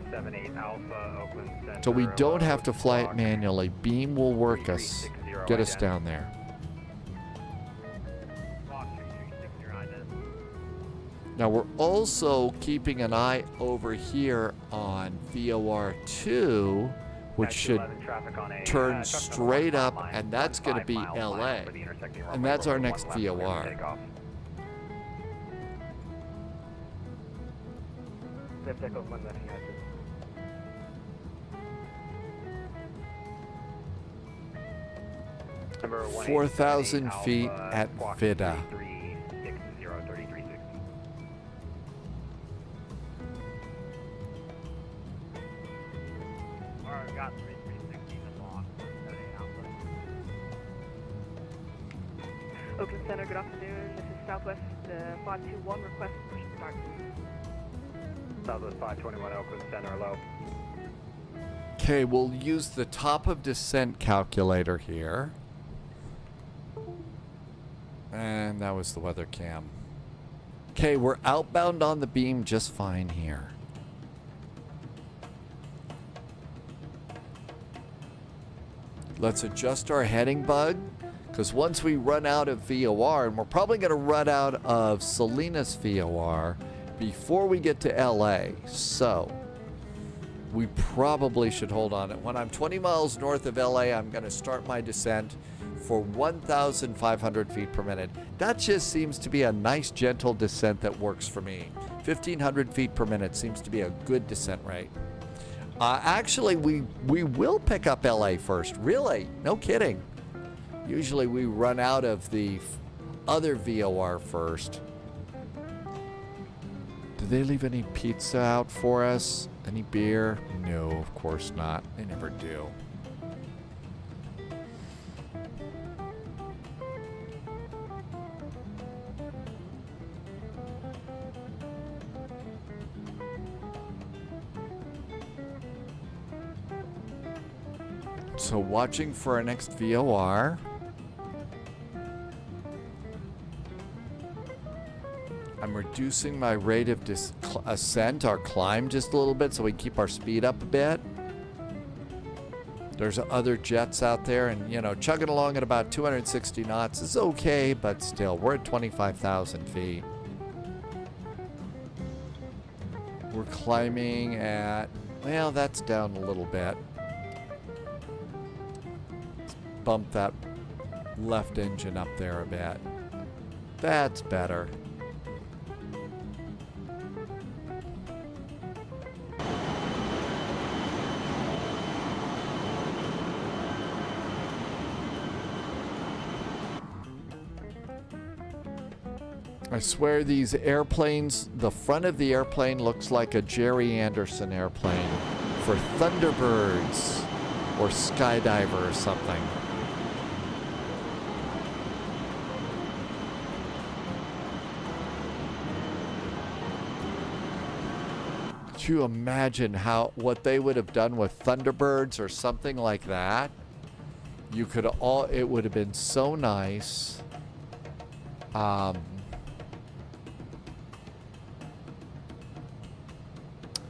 So we don't have to fly it manually. Beam will work us, get us down there. Now we're also keeping an eye over here on VOR2, which should turn straight up, and that's going to be LA. And that's our next VOR.
Takeoff 1 left ASUS.
4,000 feet at Vida.
Oakland Center, good afternoon. This is Southwest 521, request push start.
Southwest 521, Oakland Center, low.
Okay, we'll use the top of descent calculator here. And that was the weather cam. Okay, we're outbound on the beam just fine here. Let's adjust our heading bug, because once we run out of VOR, and we're probably going to run out of Salinas VOR before we get to LA, so we probably should hold on it. When I'm 20 miles north of LA, I'm going to start my descent for 1,500 feet per minute. That just seems to be a nice, gentle descent that works for me. 1,500 feet per minute seems to be a good descent rate. Actually, we will pick up LA first. Really? No kidding. Usually we run out of the other VOR first. Did they leave any pizza out for us? Any beer? No, of course not. They never do. So watching for our next VOR. I'm reducing my rate of ascent, our climb, just a little bit so we keep our speed up a bit. There's other jets out there, and you know, chugging along at about 260 knots is okay, but still, we're at 25,000 feet. We're climbing at, well, that's down a little bit. Let's bump that left engine up there a bit. That's better. I swear these airplanes, the front of the airplane looks like a Jerry Anderson airplane for Thunderbirds or Skydiver or something. Could you imagine what they would have done with Thunderbirds or something like that? It would have been so nice.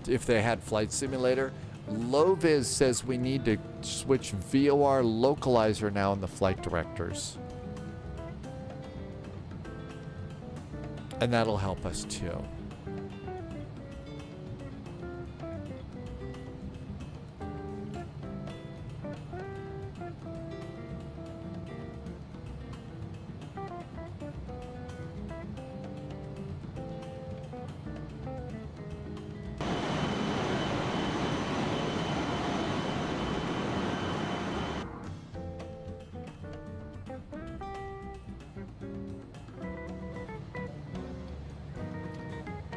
If they had Flight Simulator. Loviz says we need to switch VOR localizer now in the flight directors. And that'll help us too.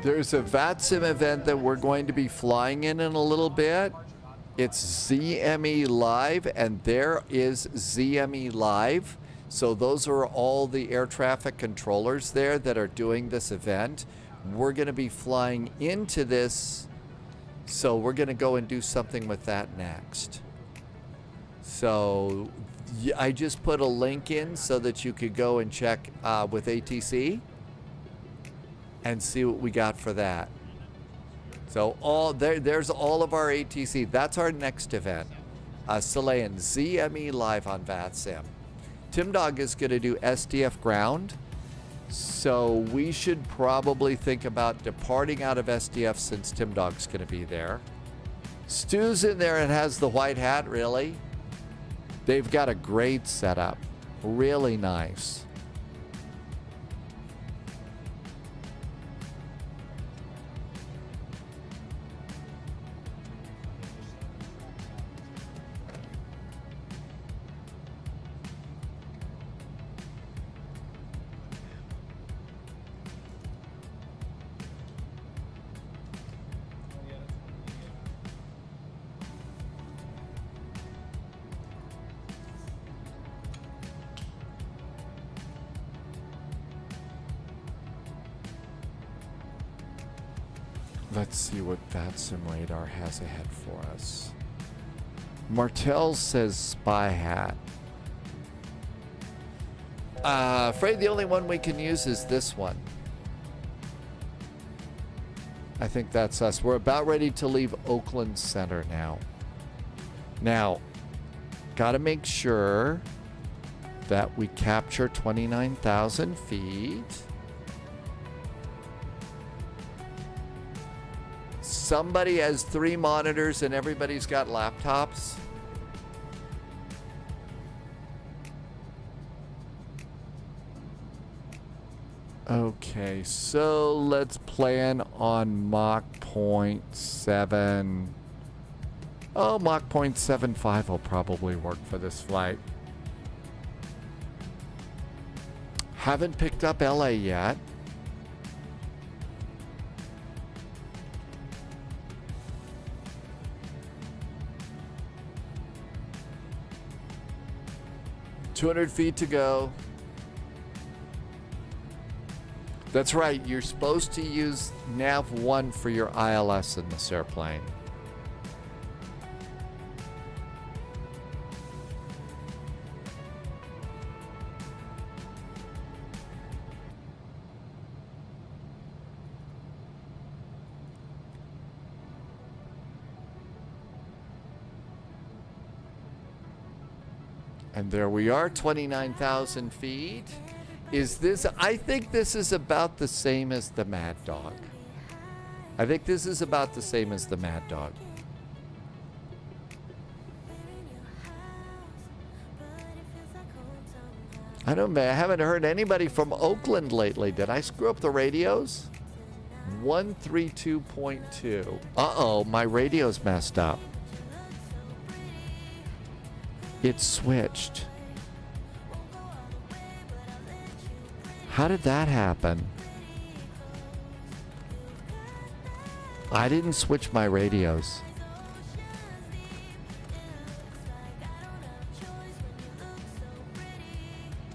There's a VATSIM event that we're going to be flying in a little bit. It's ZME Live, and there is ZME Live. So those are all the air traffic controllers there that are doing this event. We're going to be flying into this, so we're going to go and do something with that next. So I just put a link in so that you could go and check with ATC and see what we got for that. So there's all of our ATC. That's our next event. Chilean ZME Live on VATSIM. Tim Dog is going to do SDF ground. So we should probably think about departing out of SDF since Tim Dog's going to be there. Stu's in there and has the white hat, really. They've got a great setup. Really nice. Let's see what VATSIM radar has ahead for us. Martel says spy hat. Afraid the only one we can use is this one. I think that's us. We're about ready to leave Oakland Center now. Now, gotta make sure that we capture 29,000 feet. Somebody has 3 monitors and everybody's got laptops. Okay, so let's plan on Mach 0.7. Oh, Mach 0.75 will probably work for this flight. Haven't picked up LA yet. $200 feet to go. That's right, you're supposed to use nav 1 for your ILS in this airplane. And there we are, 29,000 feet. Is this, I think this is about the same as the Mad Dog. I think this is about the same as the Mad Dog. I don't know, I haven't heard anybody from Oakland lately. Did I screw up the radios? 132.2. Uh-oh, my radio's messed up. It switched. How did that happen? I didn't switch my radios.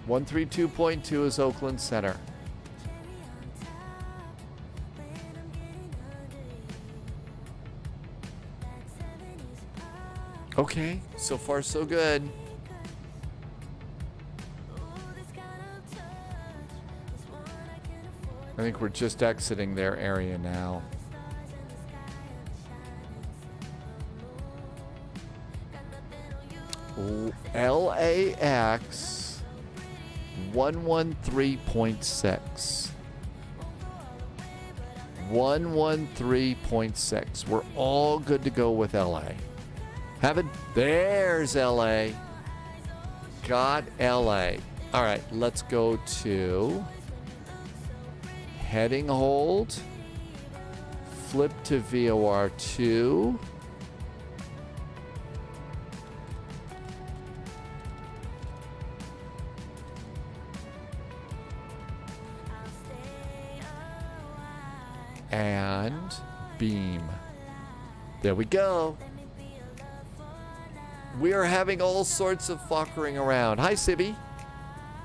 .2 is Oakland Center. Okay, so far so good. I think we're just exiting their area now. LAX 113.6. 113.6. We're all good to go with LA. There's LA. Got LA. All right, let's go to heading hold. Flip to VOR2. And beam. There we go. We are having all sorts of fuckering around. Hi, Sibby.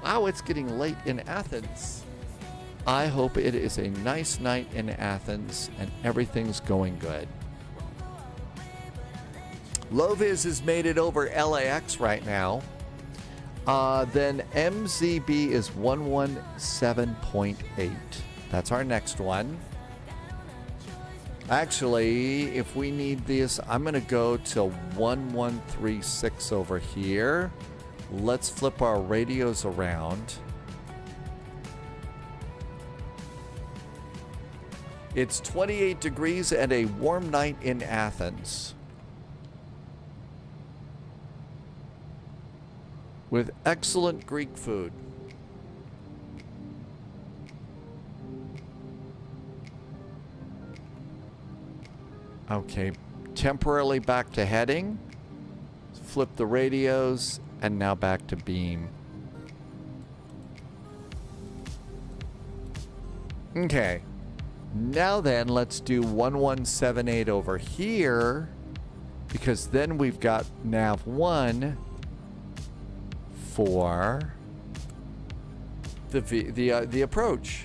Wow, it's getting late in Athens. I hope it is a nice night in Athens and everything's going good. Loviz has made it over LAX right now. Then MZB is 117.8. That's our next one. Actually, if we need this, I'm going to go to 1136 over here. Let's flip our radios around. It's 28 degrees and a warm night in Athens, with excellent Greek food. Okay, temporarily back to heading. Flip the radios, and now back to beam. Okay. Now then, let's do 1178 over here, because then we've got nav 1 for the approach.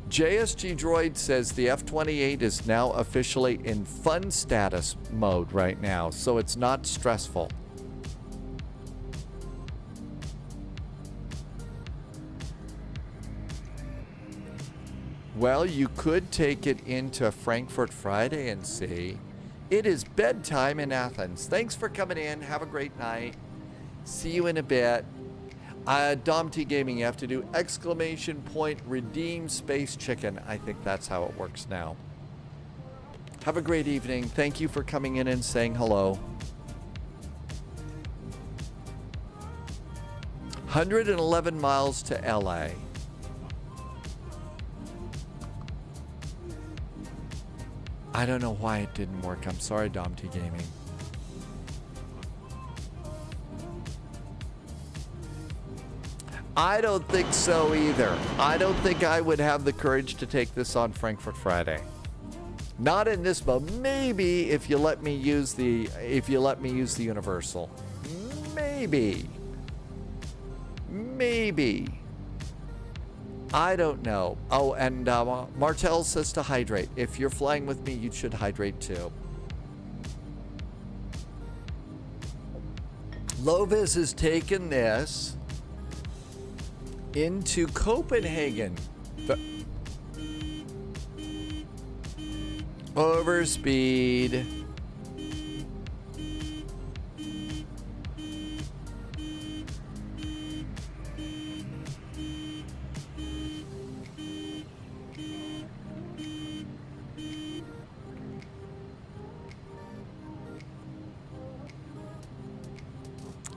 JSG Droid says the F-28 is now officially in fun status mode right now, so it's not stressful. Well, you could take it into Frankfurt Friday and see. It is bedtime in Athens. Thanks for coming in. Have a great night. See you in a bit. Dom T Gaming, you have to do exclamation point redeem space chicken. I think that's how it works now. Have a great evening. Thank you for coming in and saying hello. 111 miles to LA. I don't know why it didn't work. I'm sorry, Dom T Gaming. I don't think so either. I don't think I would have the courage to take this on Frankfurt Friday. Not in this mode. Maybe if you let me use the universal. Maybe. I don't know. Oh, and Martel says to hydrate. If you're flying with me, you should hydrate too. Lovis has taken this into Copenhagen. Overspeed.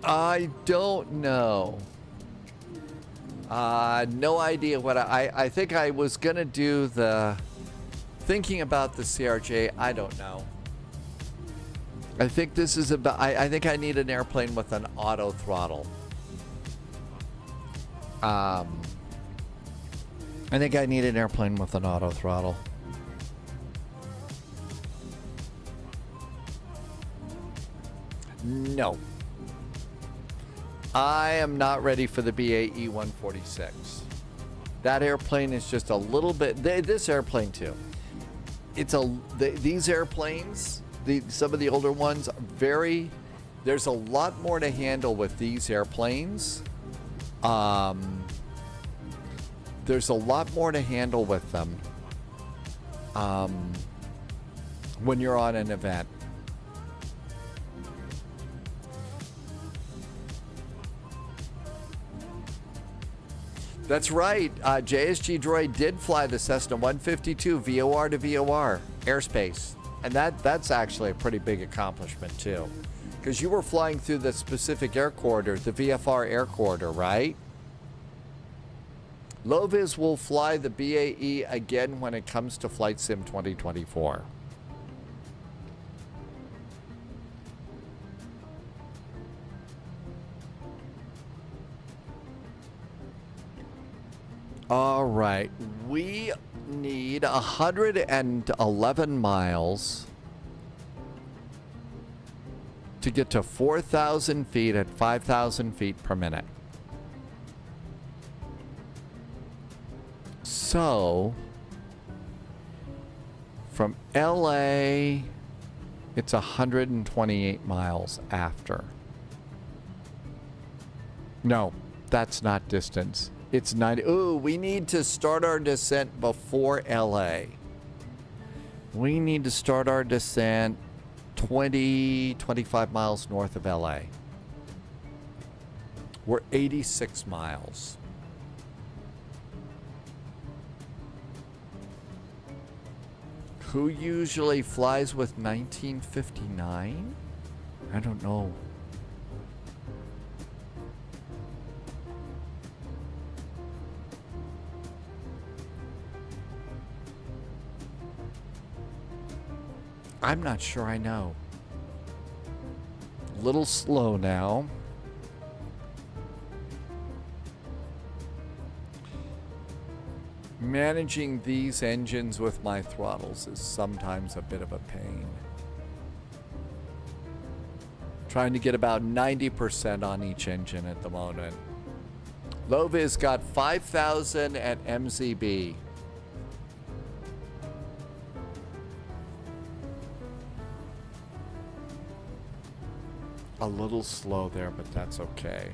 I don't know. No idea what I think I was gonna do the thinking about the CRJ. I don't know. I think this is about. I think I need an airplane with an auto throttle. I think I need an airplane with an auto throttle. No. I am not ready for the BAE 146. That airplane is just a little bit. This airplane too. These airplanes. some of the older ones, there's a lot more to handle with these airplanes. There's a lot more to handle with them when you're on an event. That's right. JSG Droid did fly the Cessna 152 VOR to VOR airspace. And that's actually a pretty big accomplishment, too. Because you were flying through the specific air corridor, the VFR air corridor, right? Loviz will fly the BAE again when it comes to Flight Sim 2024. All right, we need 111 miles to get to 4,000 feet at 5,000 feet per minute. So, from LA, it's 128 miles after. No, that's not distance. It's 90. Ooh, we need to start our descent before LA. We need to start our descent 25 miles north of LA. We're 86 miles. Who usually flies with 1959? I don't know. I'm not sure I know. A little slow now. Managing these engines with my throttles is sometimes a bit of a pain. Trying to get about 90% on each engine at the moment. Loviz got 5,000 at MZB. A little slow there, but that's okay.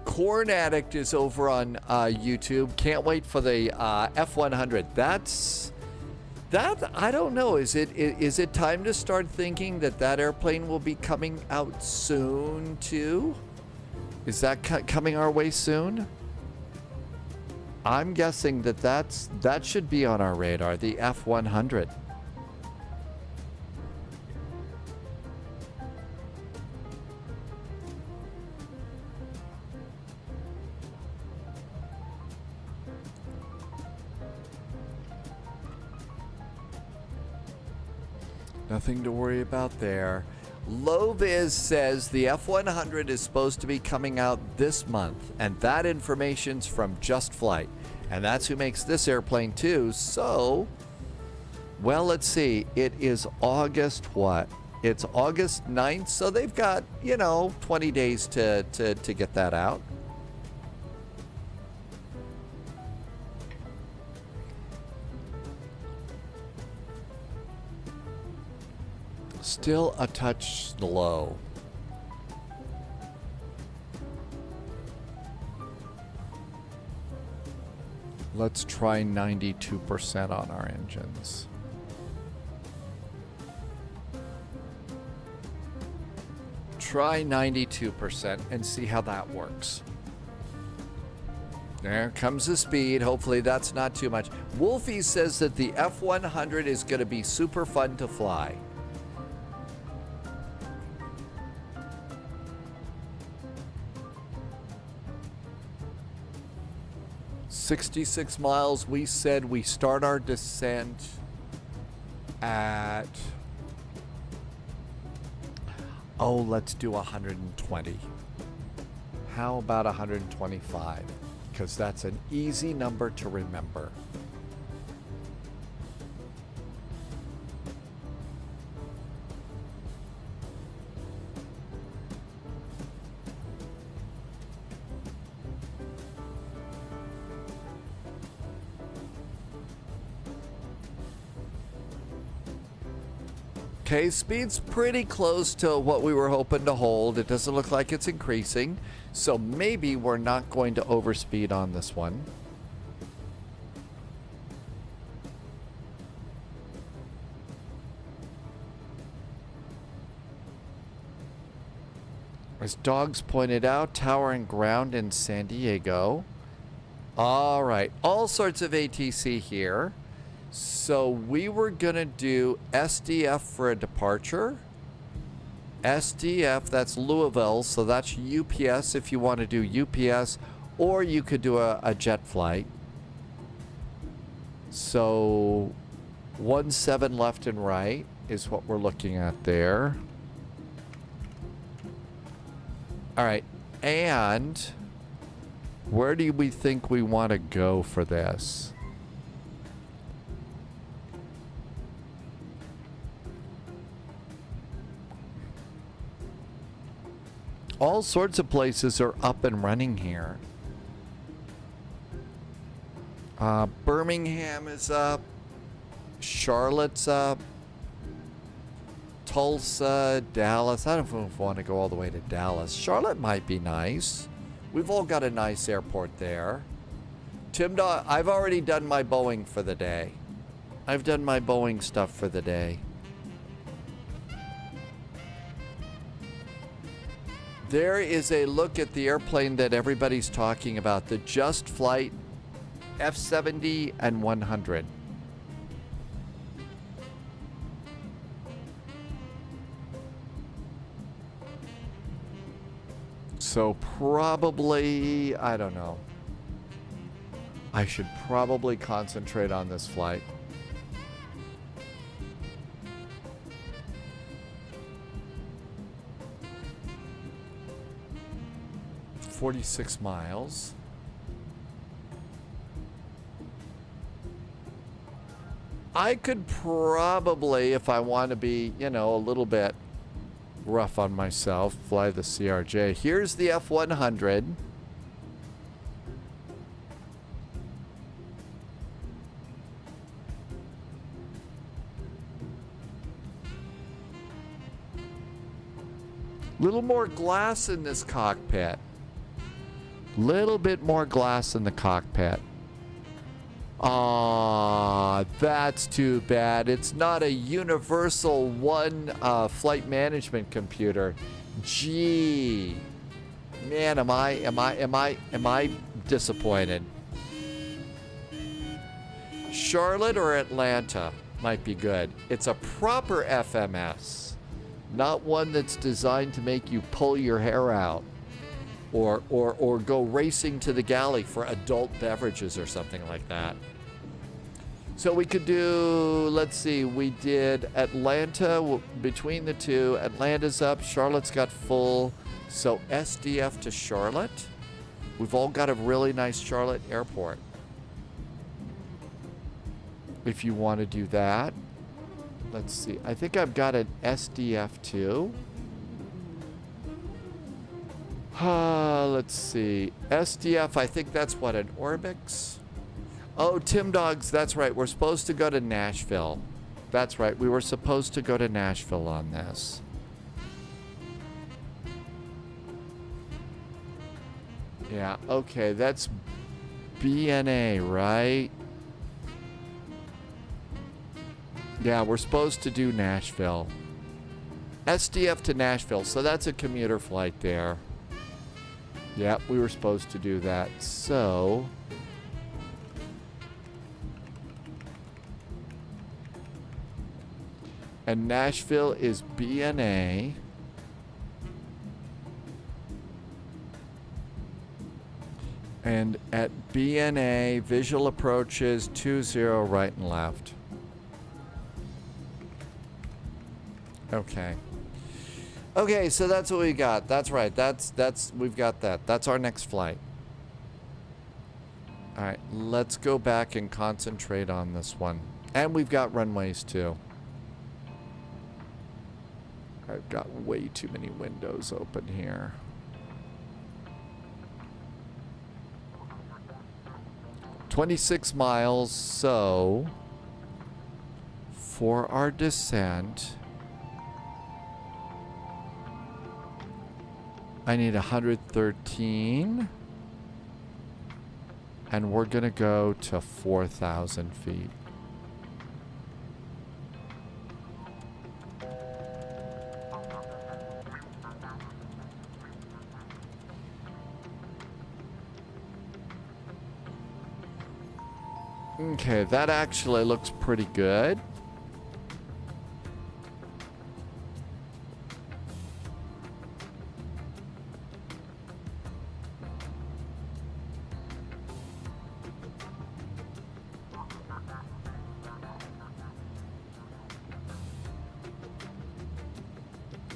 Corn Addict is over on YouTube. Can't wait for the F100. That I don't know. Is it time to start thinking that airplane will be coming out soon too? Is that coming our way soon? I'm guessing that should be on our radar, the F100. Nothing to worry about there. Loviz says the F100 is supposed to be coming out this month, and that information's from Just Flight, and that's who makes this airplane too. So, well, let's see. It is August what? It's August 9th, so they've got, 20 days to get that out. Still a touch slow. Let's try 92% on our engines. Try 92% and see how that works. There comes the speed. Hopefully that's not too much. Wolfie says that the F100 is going to be super fun to fly. $66 miles. We said we start our descent at, let's do 120. How about 125? Because that's an easy number to remember. Okay, speed's pretty close to what we were hoping to hold. It doesn't look like it's increasing, so maybe we're not going to overspeed on this one. As Dogs pointed out, tower and ground in San Diego. All right, all sorts of ATC here. So we were gonna do SDF for a departure. SDF, that's Louisville, so that's UPS if you want to do UPS, or you could do a jet flight. So 17 left and right is what we're looking at there. All right, and where do we think we want to go for this? All sorts of places are up and running here. Birmingham is up. Charlotte's up. Tulsa, Dallas. I don't know if I want to go all the way to Dallas. Charlotte might be nice. We've all got a nice airport there. I've already done my Boeing for the day. I've done my Boeing stuff for the day. There is a look at the airplane that everybody's talking about, the Just Flight F-70 and 100. So probably, I don't know. I should probably concentrate on this flight. $46 miles. I could probably, if I want to be, you know, a little bit rough on myself, fly the CRJ. Here's the F-100. Little more glass in this cockpit. Little bit more glass in the cockpit. Ah, that's too bad. It's not a universal one flight management computer. Gee, man, am I disappointed? Charlotte or Atlanta might be good. It's a proper FMS, not one that's designed to make you pull your hair out. Or go racing to the galley for adult beverages or something like that. So we could do, let's see, we did Atlanta between the two. Atlanta's up, Charlotte's got full. So SDF to Charlotte. We've all got a really nice Charlotte airport. If you want to do that. Let's see, I think I've got an SDF too. Let's see. SDF, I think that's what, an Orbix? Oh, Tim Dogs, that's right. We're supposed to go to Nashville. That's right. We were supposed to go to Nashville on this. Yeah, okay. That's BNA, right? Yeah, we're supposed to do Nashville. SDF to Nashville. So that's a commuter flight there. Yeah, we were supposed to do that. So and Nashville is BNA. And at BNA, visual approaches 20 right and left. Okay. Okay, so that's what we got. That's right. We've got that. That's our next flight. All right, let's go back and concentrate on this one. And we've got runways too. I've got way too many windows open here. $26 miles, so for our descent, I need 113. And we're going to go to 4,000 feet. Okay, that actually looks pretty good.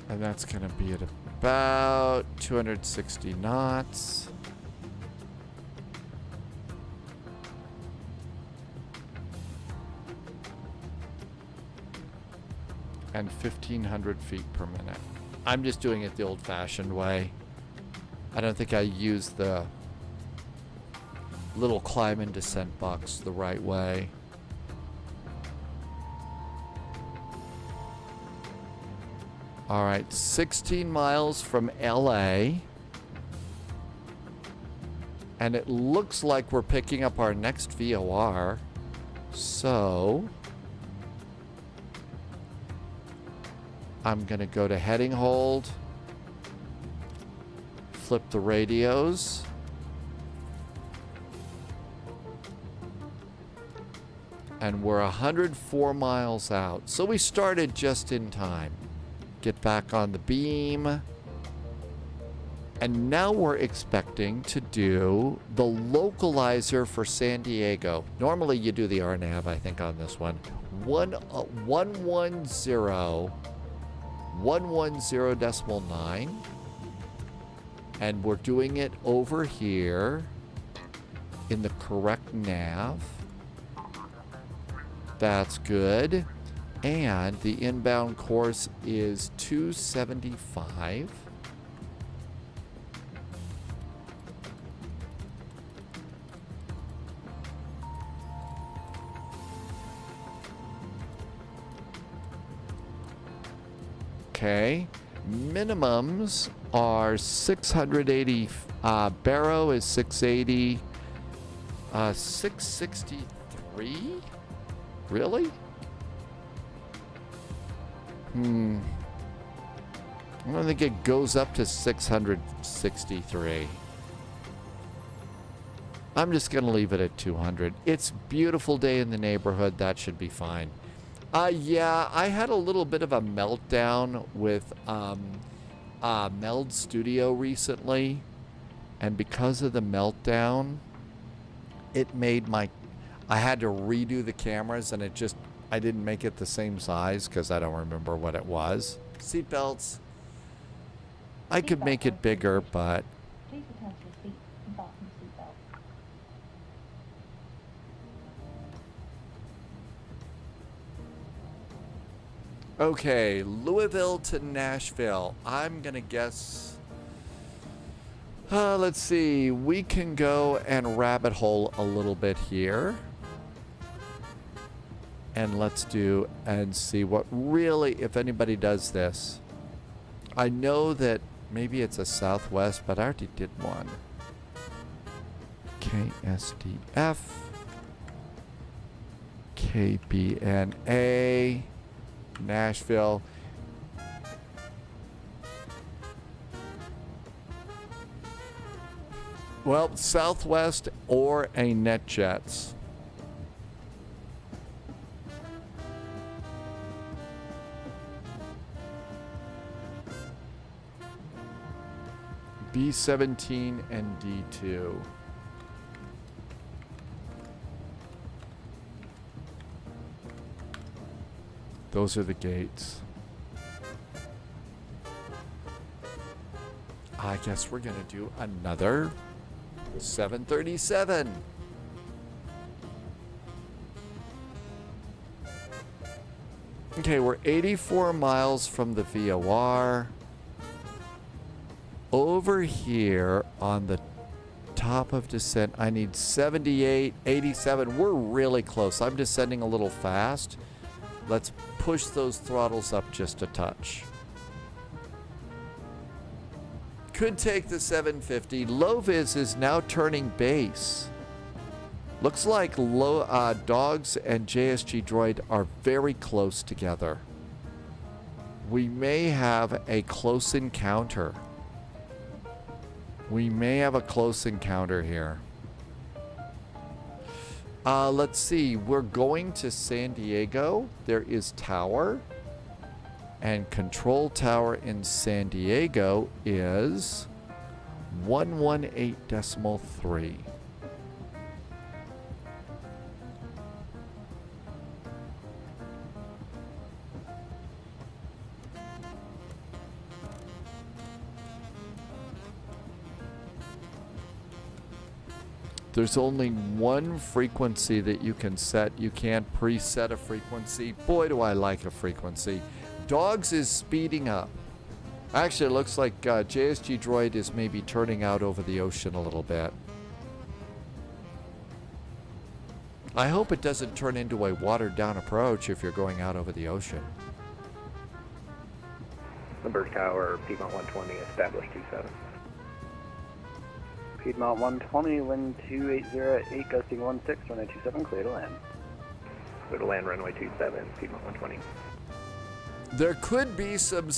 And that's going to be at about 260 knots. And 1,500 feet per minute. I'm just doing it the old-fashioned way. I don't think I used the little climb and descent box the right way. All right, 16 miles from LA. And it looks like we're picking up our next VOR. So I'm gonna go to heading hold, flip the radios, and we're 104 miles out. So we started just in time. Get back on the beam. And now we're expecting to do the localizer for San Diego. Normally you do the RNAV, I think, on this one. 110.9. And we're doing it over here in the correct nav. That's good. And the inbound course is 275. Okay. Minimums are 680. Barrow is 680. 663? Really? I don't think it goes up to 663. I'm just going to leave it at 200. It's a beautiful day in the neighborhood. That should be fine. Yeah, I had a little bit of a meltdown with Meld Studio recently. And because of the meltdown, it made I had to redo the cameras, and it just, I didn't make it the same size because I don't remember what it was. Seatbelts. I could make it bigger, but...
Please return to your seat and fasten the seatbelt.
Okay, Louisville to Nashville. I'm going to guess... let's see. We can go and rabbit hole a little bit here. And let's do and see what really, if anybody does this. I know that maybe it's a Southwest, but I already did one. KSDF. KBNA. Nashville. Well, Southwest or a NetJets. B-17 and D2. Those are the gates. I guess we're going to do another 737. Okay, we're 84 miles from the VOR. Over here on the top of descent, I need 78, 87. We're really close. I'm descending a little fast. Let's push those throttles up just a touch. Could take the 750. Low-vis is now turning base. Looks like Dogs and JSG Droid are very close together. We may have a close encounter. We may have a close encounter here. Let's see. We're going to San Diego. There is tower. And control tower in San Diego is 118.3. There's only one frequency that you can set. You can't preset a frequency. Boy, do I like a frequency. Dogs is speeding up. Actually, it looks like JSG Droid is maybe turning out over the ocean a little bit. I hope it doesn't turn into a watered-down approach if you're going out over the ocean.
Lindbergh Tower, Piedmont 120, established 27.
Piedmont 120, wind 2808, gusting 16, runway 27, clear to land.
Clear to land, runway 27, Piedmont 120.
There could be some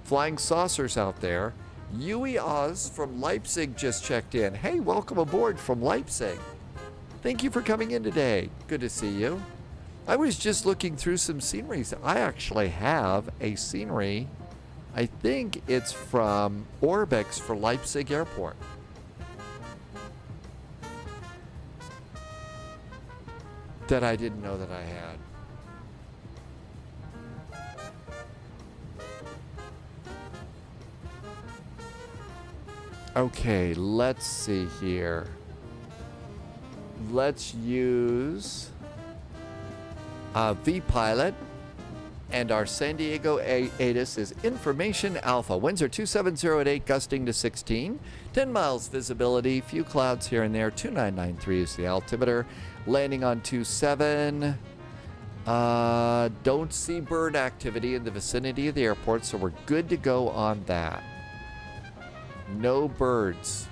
flying saucers out there. Yui Oz from Leipzig just checked in. Hey, welcome aboard from Leipzig. Thank you for coming in today. Good to see you. I was just looking through some sceneries. I actually have a scenery. I think it's from Orbex for Leipzig Airport. That I didn't know that I had. Okay, let's see here. Let's use VPilot. And our San Diego ATIS is Information Alpha. Winds are 270 at 8, gusting to 16. 10 miles visibility, few clouds here and there. 2993 is the altimeter. Landing on 27. Don't see bird activity in the vicinity of the airport, so we're good to go on that. No birds.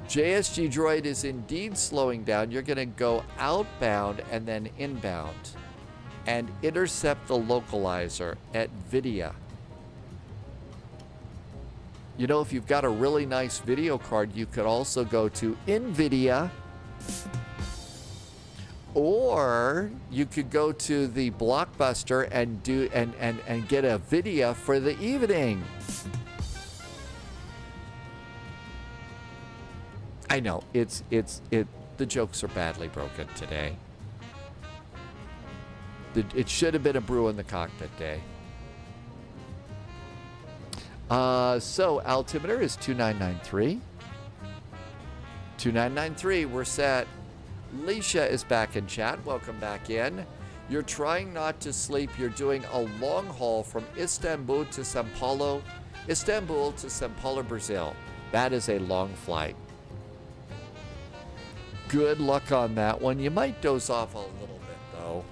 JSG Droid is indeed slowing down. You're going to go outbound and then inbound and intercept the localizer at Nvidia. You know, if you've got a really nice video card, you could also go to Nvidia, or you could go to the Blockbuster and do and get a Nvidia for the evening. I know the jokes are badly broken today. It should have been a brew in the cockpit day. So altimeter is 2993. 2993, we're set. Leisha is back in chat. Welcome back in. You're trying not to sleep. You're doing a long haul from Istanbul to Sao Paulo, Brazil. That is a long flight. Good luck on that one. You might doze off a little bit, though.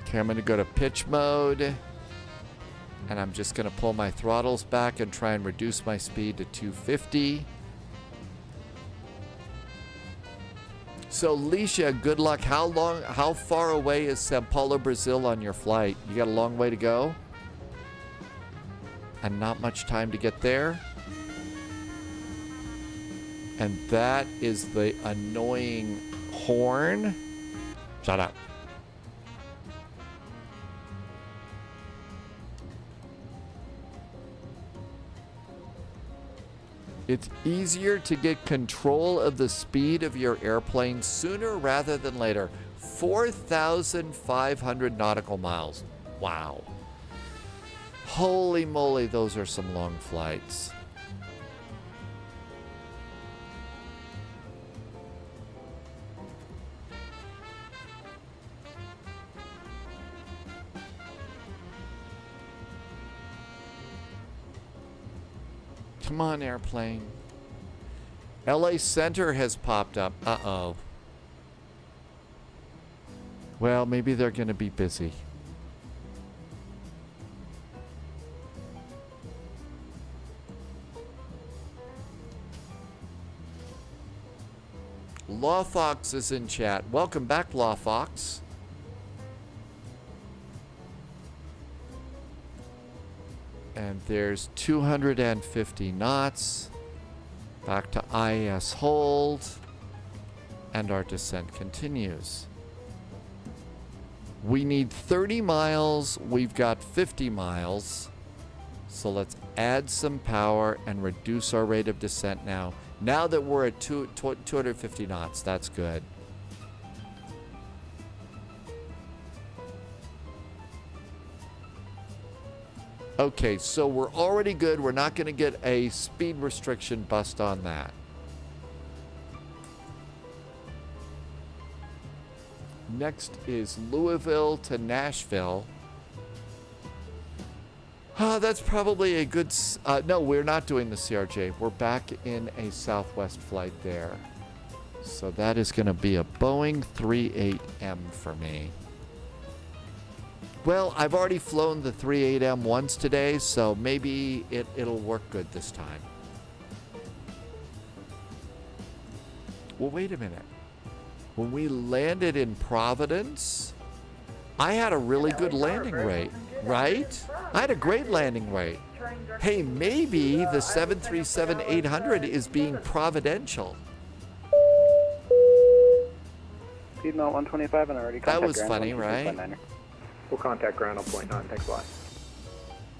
Okay, I'm going to go to pitch mode. And I'm just going to pull my throttles back and try and reduce my speed to 250. So, Leisha, good luck. How far away is Sao Paulo, Brazil on your flight? You got a long way to go? And not much time to get there? And that is the annoying horn. Shut up. It's easier to get control of the speed of your airplane sooner rather than later. 4,500 nautical miles. Wow. Holy moly, those are some long flights. Come on, airplane. LA Center has popped up. Uh-oh. Well, maybe they're going to be busy. Law Fox is in chat. Welcome back, Law Fox. And there's 250 knots. Back to IS hold. And our descent continues. We need 30 miles. We've got 50 miles. So let's add some power and reduce our rate of descent now. Now that we're at 250 knots, that's good. Okay, so we're already good. We're not going to get a speed restriction bust on that. Next is Louisville to Nashville. That's probably a good... no, we're not doing the CRJ. We're back in a Southwest flight there. So that is going to be a Boeing 38M for me. Well, I've already flown the 38M once today, so maybe it'll work good this time. Well, wait a minute. When we landed in Providence, I had a really good landing rate, right? I had a great landing rate. Hey, maybe the 737-800 is being providential.
Piedmont 125 and already contact
that was
ground
funny, right?
We'll contact ground on point 9. Thanks a lot.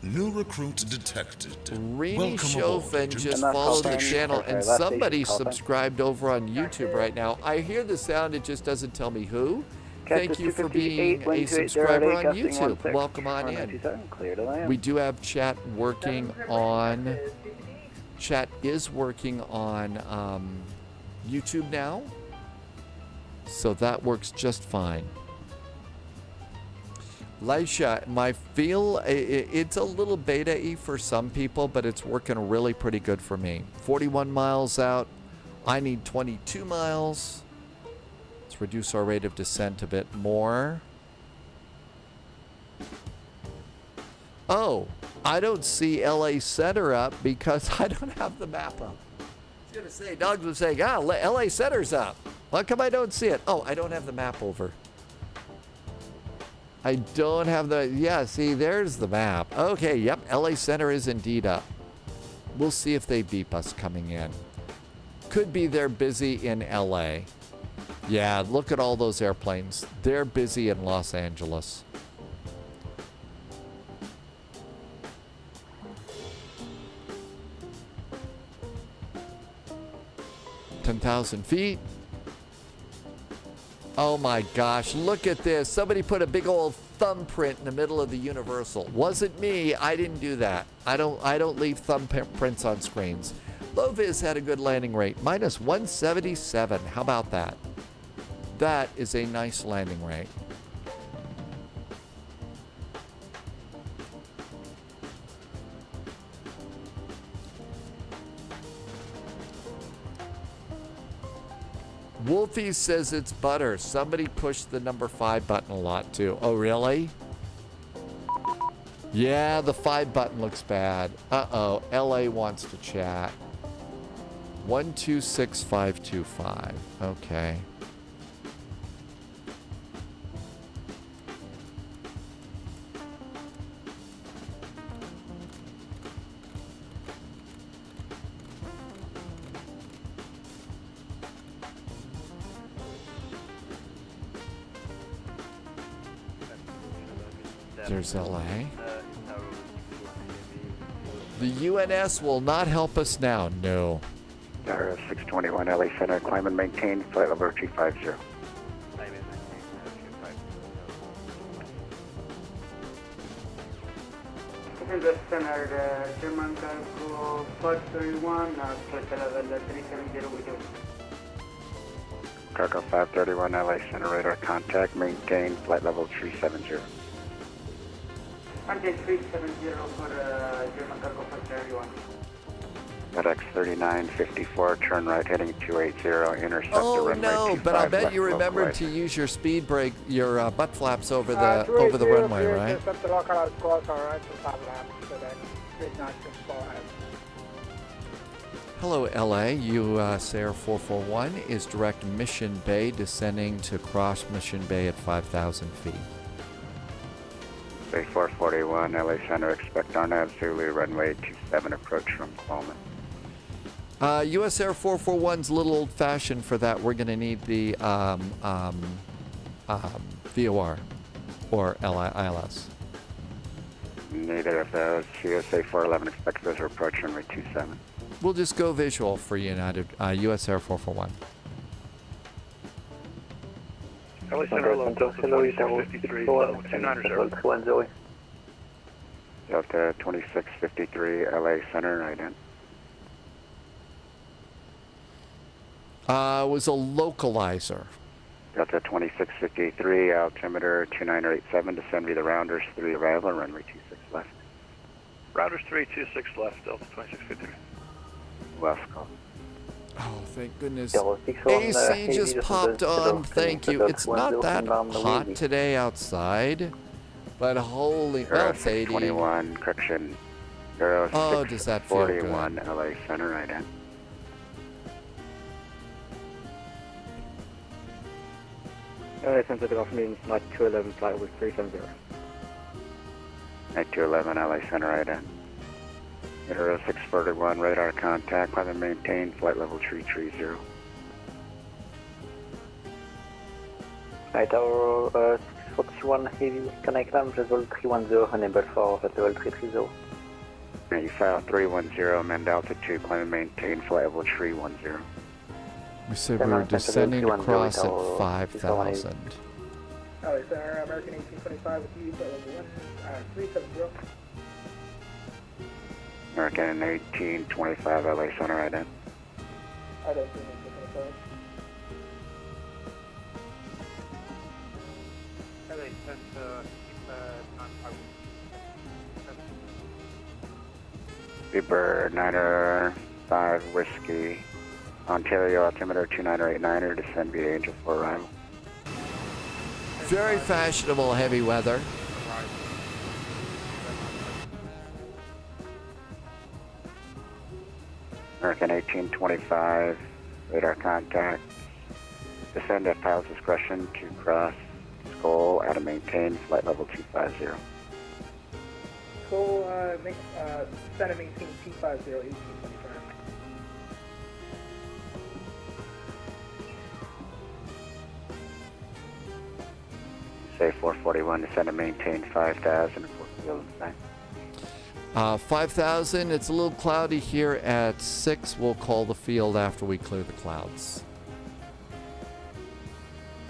New recruit detected.
Rini Chauvin just followed the channel, and somebody subscribed over on YouTube right now. I hear the sound, it just doesn't tell me who. Thank you for being a subscriber on YouTube. Welcome on in. We do have chat working on... Chat is working on YouTube now. So that works just fine. Laisha, it's a little beta-y for some people, but it's working really pretty good for me. 41 miles out. I need 22 miles. Let's reduce our rate of descent a bit more. Oh, I don't see LA Center up because I don't have the map up. I was going to say, Dogs was saying, LA Center's up. How come I don't see it? Oh, I don't have the map over. I don't have the... Yeah, see, there's the map. Okay, yep, LA Center is indeed up. We'll see if they beep us coming in. Could be they're busy in LA. Yeah, look at all those airplanes. They're busy in Los Angeles. $10,000 feet. Oh my gosh, look at this. Somebody put a big old thumbprint in the middle of the Universal. Wasn't me. I didn't do that. I don't leave thumbprints on screens. Loviz had a good landing rate. Minus 177. How about that? That is a nice landing rate. Wolfie says it's butter. Somebody pushed the number 5 button a lot too. Oh, really? Yeah, the 5 button looks bad. Uh-oh, LA wants to chat. 126525. Okay. There's LA. The UNS will not help us now. No.
Dara 621 LA Center, climb and maintain flight level 350.
This is the center, German cargo Flight 31, flight level 370 with you.
Cargo 531 LA Center, radar contact, maintain flight level 370.
Maintain 370 for German cargo 531.
FedEx 3954, turn right heading 280, intercept the
Oh
runway
no!
25
But I bet
left
you remembered
localizer.
to use your speed brake, your butt flaps over the runway, right?
Intercept the localized course, alright, so stop left, so that 3964 has.
Hello, LA. US Air 441 is direct Mission Bay, descending to cross Mission Bay at 5,000 feet.
Bay 441, LA Center, expect Arnav Zulu, runway 27, approach from Coleman.
US Air 441's a little old-fashioned for that. We're going to need the VOR or ILS.
Neither of those. USA 411, expect visual approach runway 27.
We'll just go visual for United US Air 441.
LA Center, low Delta 2653, 2900.
Delta 2653, LA Center, right in.
It was a localizer.
Delta 2653, altimeter 2987, descend via the Rounders 3 arrival, runway 26 left.
Routers 326 left, Delta 2653.
West call.
Oh, thank goodness. AC just popped on. Thank you. It's not that hot today outside, but holy, well, it's 80.
21, correction. 0641,
oh, does that feel good?
LA Center, right in.
LA Center, good afternoon. Night 211, flight was 370.
Night 211, LA Center, right in. 0641, radar contact, weather maintained, flight level 330.
Night Tower 641, heavy connect land, level 310, enable for level 330.
You file 310, mend altitude, climb and maintain, flight level 310.
We said we were descending across at 5,000.
LA Center, American 1825 with you, level 370.
American 1825, LA Center, right in.
I don't think it's going to
LA Center,
Beaver 905 Whiskey, Ontario, altimeter 2989er, descend via Angel for arrival.
Very fashionable heavy weather.
American 1825, radar contact, descend at pilot's discretion to cross Skull at a maintained flight level 250.
Cool, Center maintain T50, 1825.
Say 441, descend and maintain 5,000 for field sign.
5,000, it's a little cloudy here at 6. We'll call the field after we clear the clouds.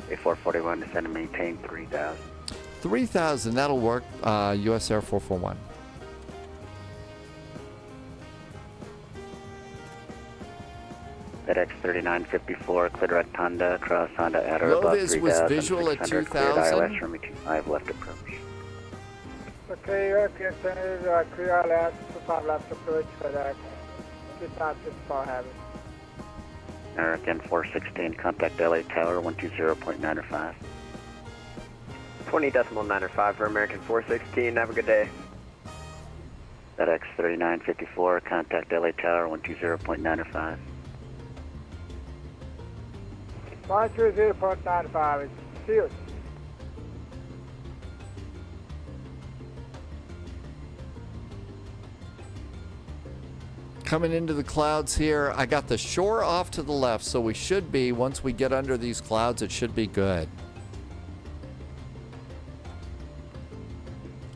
Say 441, descend and maintain 3,000.
3,000, that'll work. US Air 441.
FedEx 3954, clear direct Honda, cross Honda at or above 3,000.
Lovis was visual at 2,000.
Cleared ILS, runway 25, left approach.
Okay, European Center, clear ILS, 25 left approach for that. Good not too far having.
American 416, contact LA Tower 120.95.
20.905 for American 416, have a good day.
FedEx 3954, contact LA Tower 120.95.
120.95 is serious.
Coming into the clouds here. I got the shore off to the left, so we should be, once we get under these clouds, it should be good.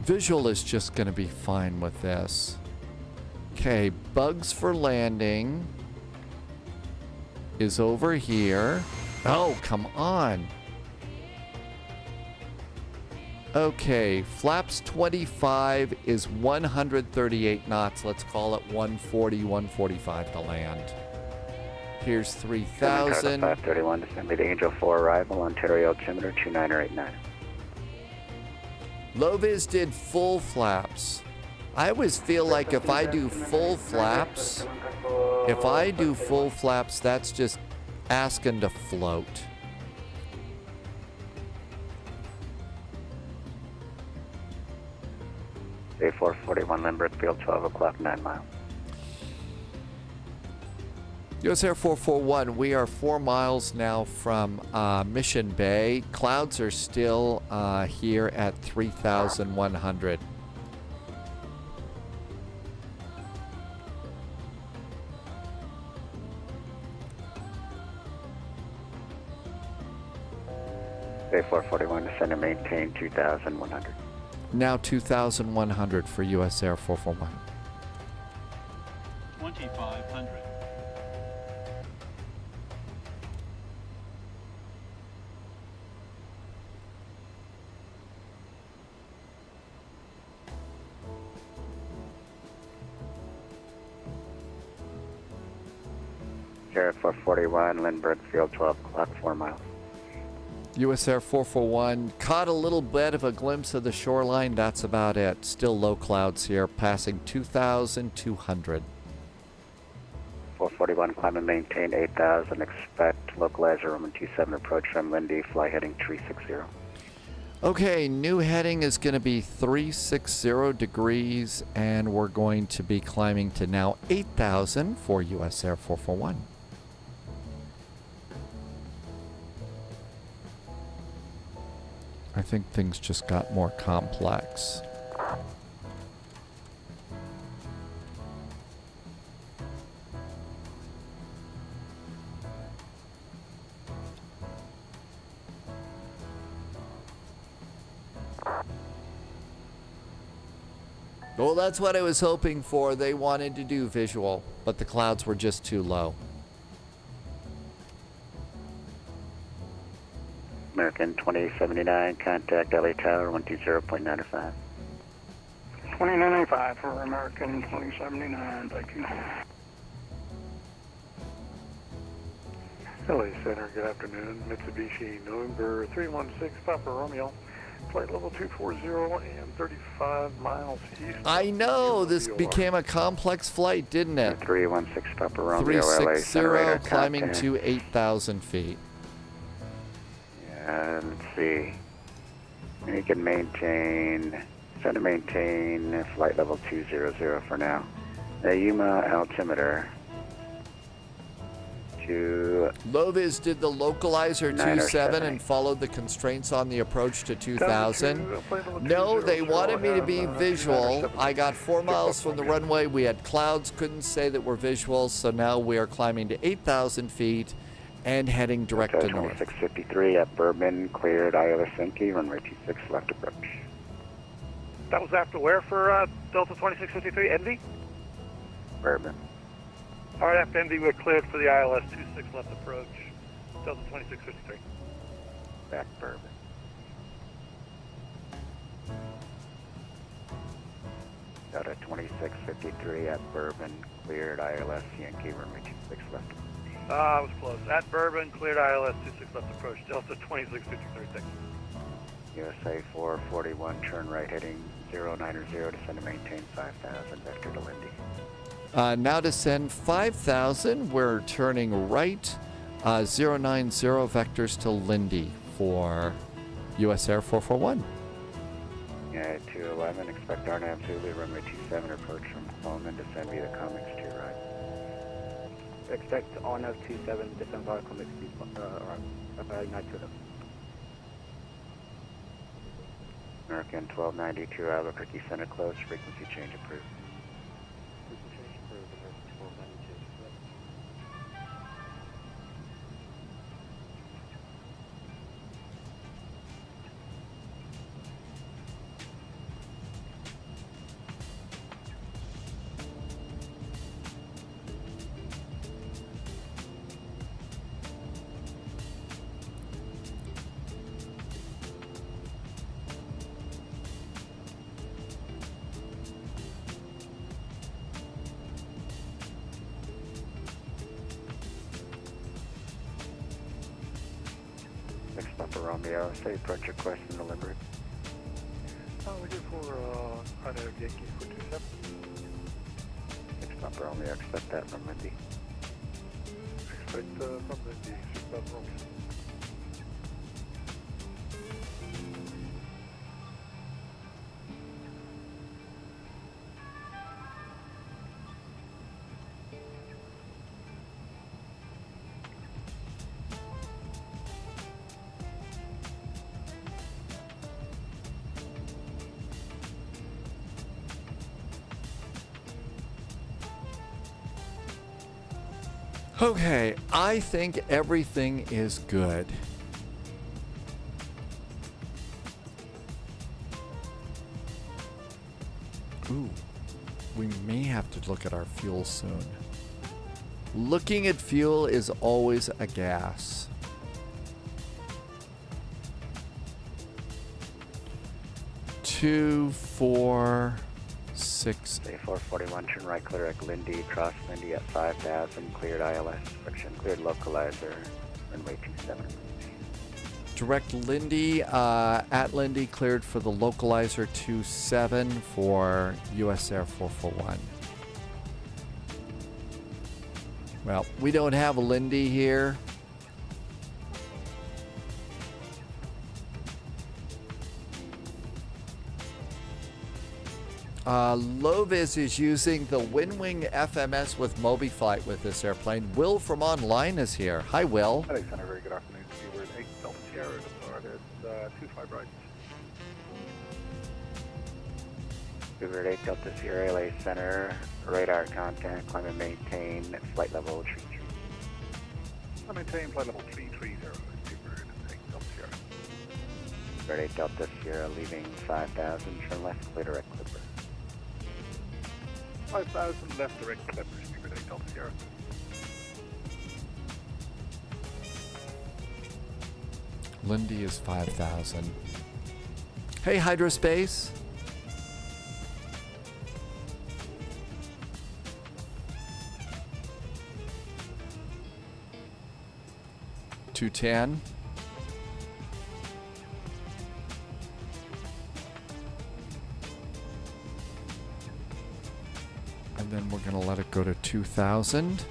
Visual is just going to be fine with this. Okay, bugs for landing is over here. Oh, come on. Okay, flaps 25 is 138 knots. Let's call it 140, 145 to land. Here's 3,000.
531, descend to Angel 4 arrival, Ontario altimeter 2989.
Lovis did full flaps. I always feel like if I do full flaps, that's just asking to float.
A441 Lindbergh Field, 12 o'clock, 9 miles.
US Air 441, we are 4 miles now from Mission Bay. Clouds are still here at 3,100.
A441, descend and maintain 2,100.
Now 2,100 for US Air 441.
2,500.
Air 441, Lindbergh Field, 12 o'clock, 4 miles.
US Air 441 caught a little bit of a glimpse of the shoreline. That's about it. Still low clouds here, passing 2,200.
441, climb and maintain 8,000. Expect localizer Roman 27 approach from Lindy, fly heading 360.
Okay, new heading is going to be 360 degrees, and we're going to be climbing to now 8,000 for US Air 441. I think things just got more complex. Well, that's what I was hoping for. They wanted to do visual, but the clouds were just too low.
American 2079, contact LA Tower 120.95.
2095 for American 2079, thank you.
LA Center, good afternoon. Mitsubishi November 316 Papa Romeo. Flight level 240 and 35 miles east.
I know, this became a complex flight, didn't it?
316 Papa Romeo, LA Center,
climbing to 8,000 feet.
Let's see. You can maintain, send to maintain flight level 200 for now. The Yuma altimeter to
Lovis did the localizer 27 and followed the constraints on the approach to 2,000. No, they wanted me to be visual. I got 4 miles from the runway. We had clouds, couldn't say that we're visual, so now we are climbing to 8,000 feet and heading direct to north.
2653 at Bourbon, cleared Helsinki, runway 26 left approach.
That was after where for Delta 2653? Envy?
Bourbon.
All right, after Envy, we're cleared for the ILS 26 left approach, Delta 2653.
Back Bourbon. Delta 2653 at Bourbon, cleared ILS Yankee, runway 26 left approach.
I was close. At Bourbon, cleared ILS 26 left approach, Delta 2653, thanks.
USA 441, turn right heading 090, descend to maintain 5,000, vector to Lindy.
Now descend 5,000, we're turning right, 090 vectors to Lindy for US Air 441.
Yeah, 211, expect RNAV Zulu, runway 27, approach from Cloman, descend via the Comics to your right.
Expect RNAV 27, descend via Comics to United to them.
American 1292, Albuquerque Center close, frequency change approved. Papa Romeo, say approach request in the Limerick.
We're here for Honor Yankee 427.
Next Papa Romeo, expect that from Lindy.
Expect from Lindy, 6 Papa Romeo.
Okay, I think everything is good. Ooh, we may have to look at our fuel soon. Looking at fuel is always a gas. Two, 4, 6.
441, turn right, clear at Lindy, cross Lindy at 5,000, cleared ILS, friction, cleared localizer, runway 27.
Direct Lindy, at Lindy, cleared for the localizer 27 for US Air 441. Well, we don't have a Lindy here. Lovis is using the Windwing FMS with MobiFlight with this airplane. Will from online is here. Hi, Will.
Alexander, very good afternoon. We're at 8 Delta Sierra, depart at 25 right.
We were at 8 Delta Sierra, LA Center, radar contact, climb and maintain, flight level 33.
I maintain flight level 330. We're at 8 Delta Sierra.
We're at 8 Delta Sierra, leaving 5,000, turn left, clear direct Clipper.
5,000 left direct Clippers, we're at 8 Delta Sierra.
Lindy is 5,000. Hey, Hydrospace. $210. And then we're going to let it go to 2,000.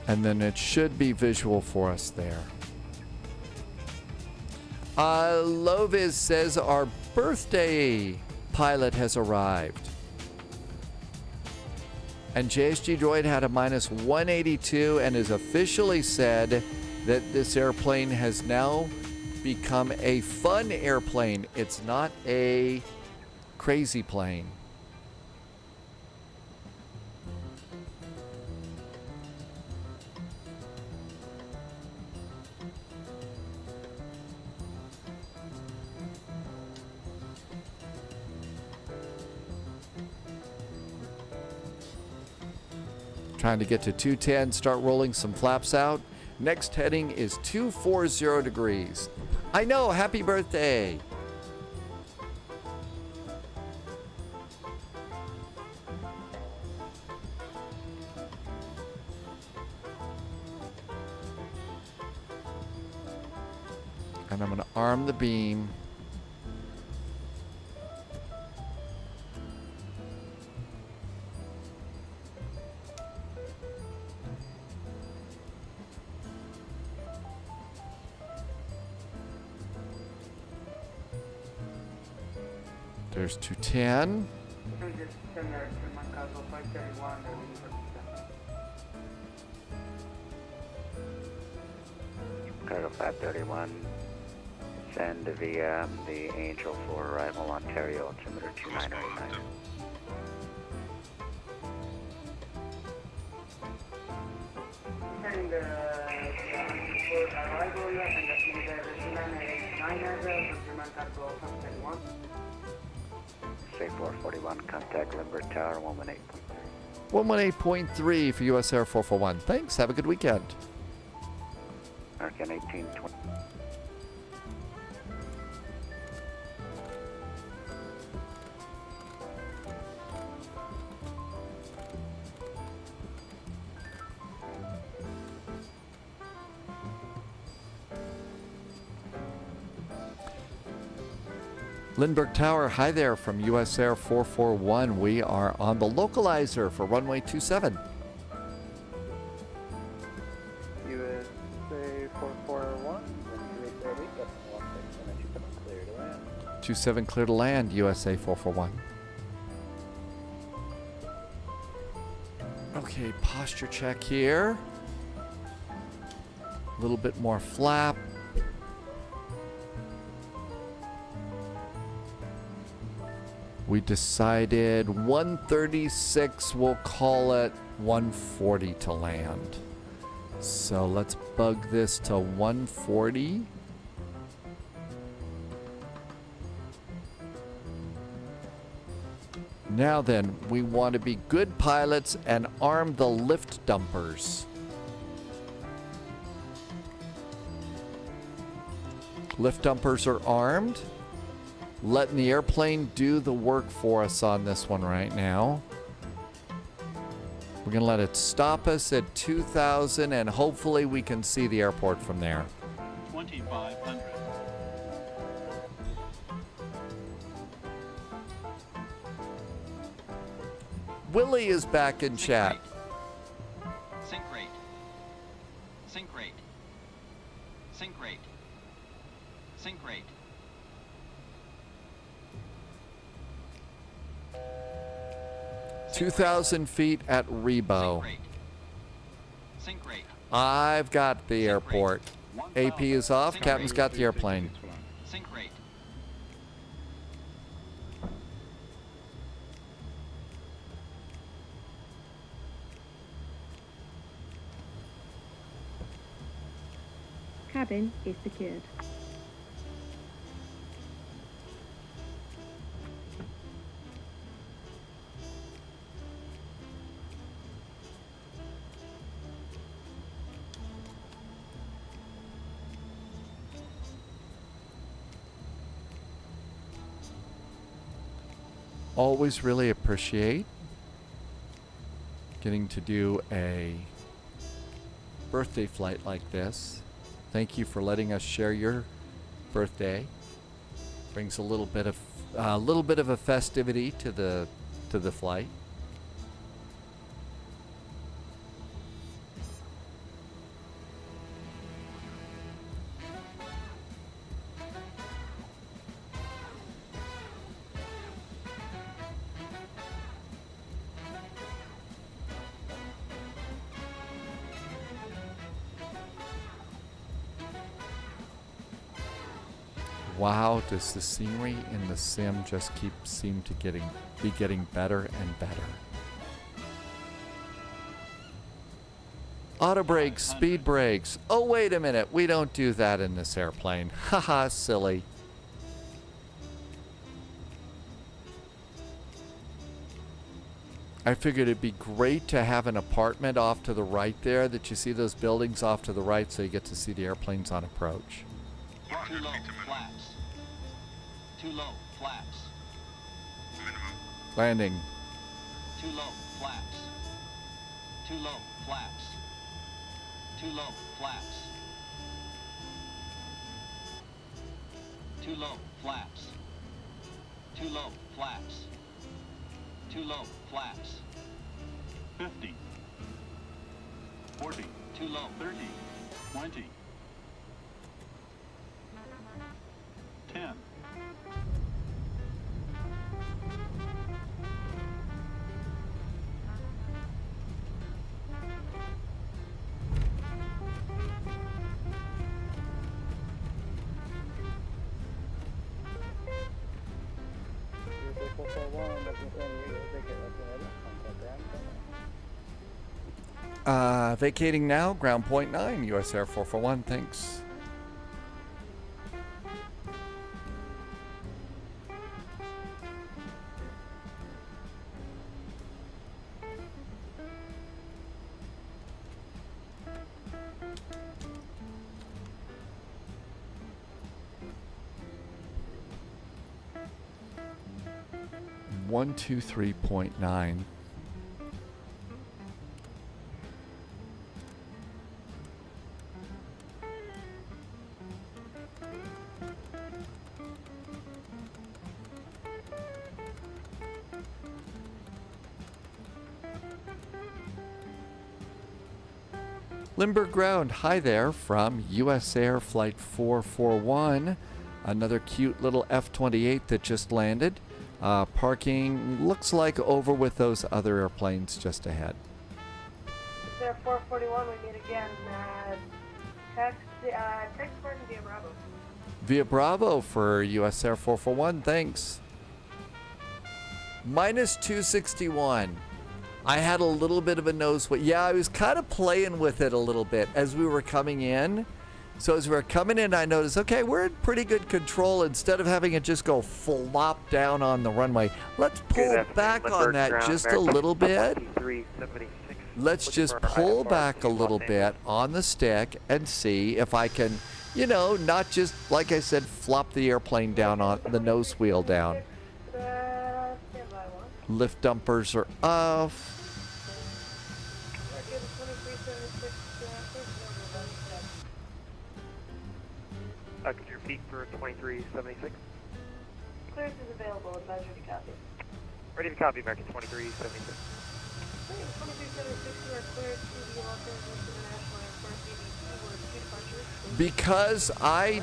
And then it should be visual for us there. Lovis says our birthday pilot has arrived. And JSG Droid had a minus 182 and has officially said that this airplane has now become a fun airplane. It's not a crazy plane. Trying to get to 210, start rolling some flaps out. Next heading is 240 degrees. I know, happy birthday. And I'm going to arm the beam. There's 210.
Cargo 531, send via the Angel for arrival, Ontario, altimeter 2989.
Send for arrival and altimeter 2989 for German Cargo 531.
Say 441, contact Lindbergh Tower 118.
118.3 for US Air 441. Thanks. Have a good weekend.
American 1820.
Lindbergh Tower, hi there from US Air 441. We are on the localizer for runway 27.
USA 441, clear to land.
27 clear to land, USA 441. Okay, posture check here. A little bit more flap. We decided 136, we'll call it 140 to land. So let's bug this to 140. Now then, we want to be good pilots and arm the lift dumpers. Lift dumpers are armed. Letting the airplane do the work for us on this one right now. We're going to let it stop us at 2,000 and hopefully we can see the airport from there.
2,500.
Willie is back in chat.
Sync rate. Sync rate. Sync rate. Sync rate.
2,000 feet at Rebo.
Sync rate.
I've got the airport. AP is off. Captain's got the airplane.
Sync rate.
Cabin is secured.
Always really appreciate getting to do a birthday flight like this. Thank you for letting us share your birthday. Brings a little bit of a festivity to the flight. Wow, does the scenery in the sim just seem to be getting better and better. Auto brakes, speed brakes. Oh, wait a minute. We don't do that in this airplane. Haha, silly. I figured it'd be great to have an apartment off to the right there, that you see those buildings off to the right so you get to see the airplanes on approach.
Too low, flaps. Too low, flaps.
Landing.
Too low, flaps. Too low, flaps. Too low, flaps. Too low, flaps. Too low, flaps. Too low, flaps.
50. 40.
Too low.
30. 20. 10.
Vacating now, ground point 9, US Air 441, thanks. One, 2, 3.9. Limburg Ground, hi there from US Air Flight 441. Another cute little F-28 that just landed. Parking looks like over with those other airplanes just ahead.
US Air 441, we meet again. Text coordinate via Bravo.
Via Bravo for US Air 441, thanks. Minus 261. I had a little bit of a nose. Yeah, I was kind of playing with it a little bit as we were coming in. So as we were coming in, I noticed, okay, we're in pretty good control. Instead of having it just go flop down on the runway, let's pull back on that just a little bit. Let's just pull back a little bit on the stick and see if I can, you know, not just, like I said, flop the airplane down on the nose wheel down. Lift dumpers are off.
Could you repeat for 2376?
Clearance is available and measure to copy.
Ready to copy, American 2376.
2376, you are cleared to the Los Angeles International Airport, BBT, with 2 departures.
Because I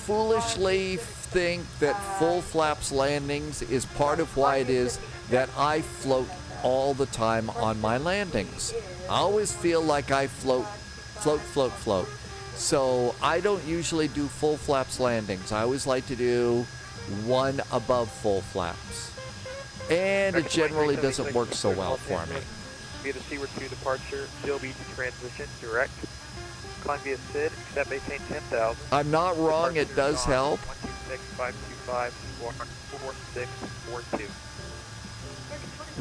foolishly think that full flaps landings is part of why it is that I float all the time on my landings. I always feel like I float. So I don't usually do full flaps landings. I always like to do one above full flaps. And it generally doesn't work so well for me.
Via the Seaward 2 departure, Seal Beach transition, direct. Climb via SID, except maintain 10,000.
I'm not wrong, it does help.
126-525-4642.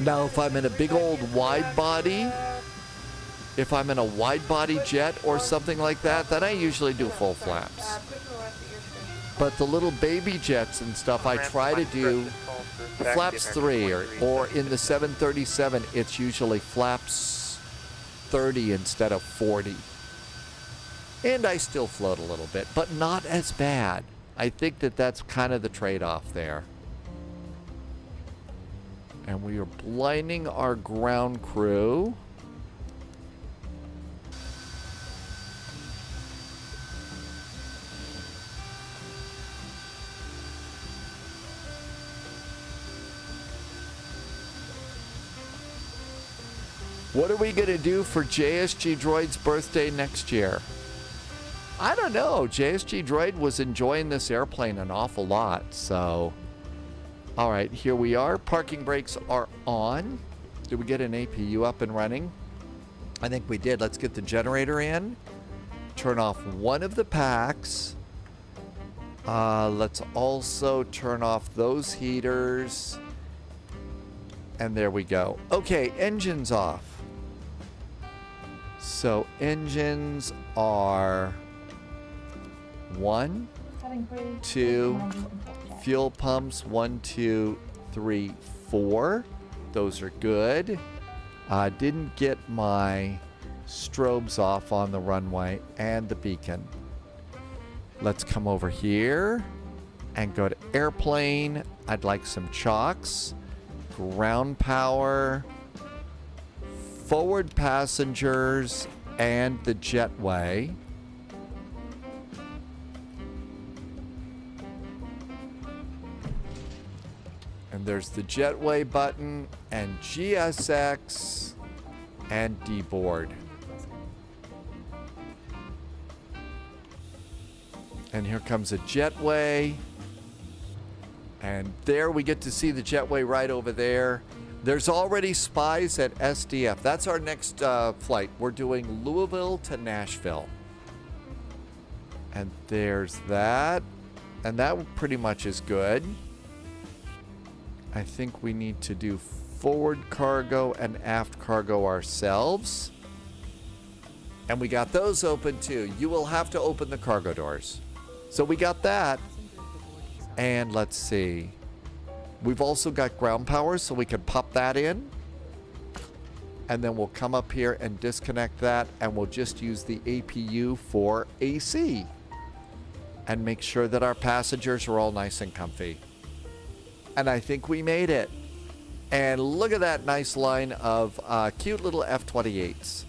Now if I'm in a big old wide body, if I'm in a wide body jet or something like that, then I usually do full flaps. But the little baby jets and stuff, I try to do flaps 3, or in the 737, it's usually flaps 30 instead of 40. And I still float a little bit, but not as bad. I think that that's kind of the trade-off there. And we are blinding our ground crew. What are we going to do for JSG Droid's birthday next year? I don't know. JSG Droid was enjoying this airplane an awful lot, so... All right, here we are. Parking brakes are on. Did we get an APU up and running? I think we did. Let's get the generator in. Turn off one of the packs. Let's also turn off those heaters. And there we go. Okay, engines off. So engines are 1, 2, fuel pumps 1, 2, 3, 4. Those are good. Didn't get my strobes off on the runway and the beacon. Let's come over here and go to airplane. I'd like some chocks. Ground power. Forward passengers and the jetway. And there's the jetway button and GSX and D-board. And here comes a jetway. And there we get to see the jetway right over there. There's already spies at SDF. That's our next flight. We're doing Louisville to Nashville. And there's that. And that pretty much is good. I think we need to do forward cargo and aft cargo ourselves. And we got those open too. You will have to open the cargo doors. So we got that. And let's see. We've also got ground power, so we can pop that in. And then we'll come up here and disconnect that, and we'll just use the APU for AC. And make sure that our passengers are all nice and comfy. And I think we made it. And look at that nice line of cute little F-28s.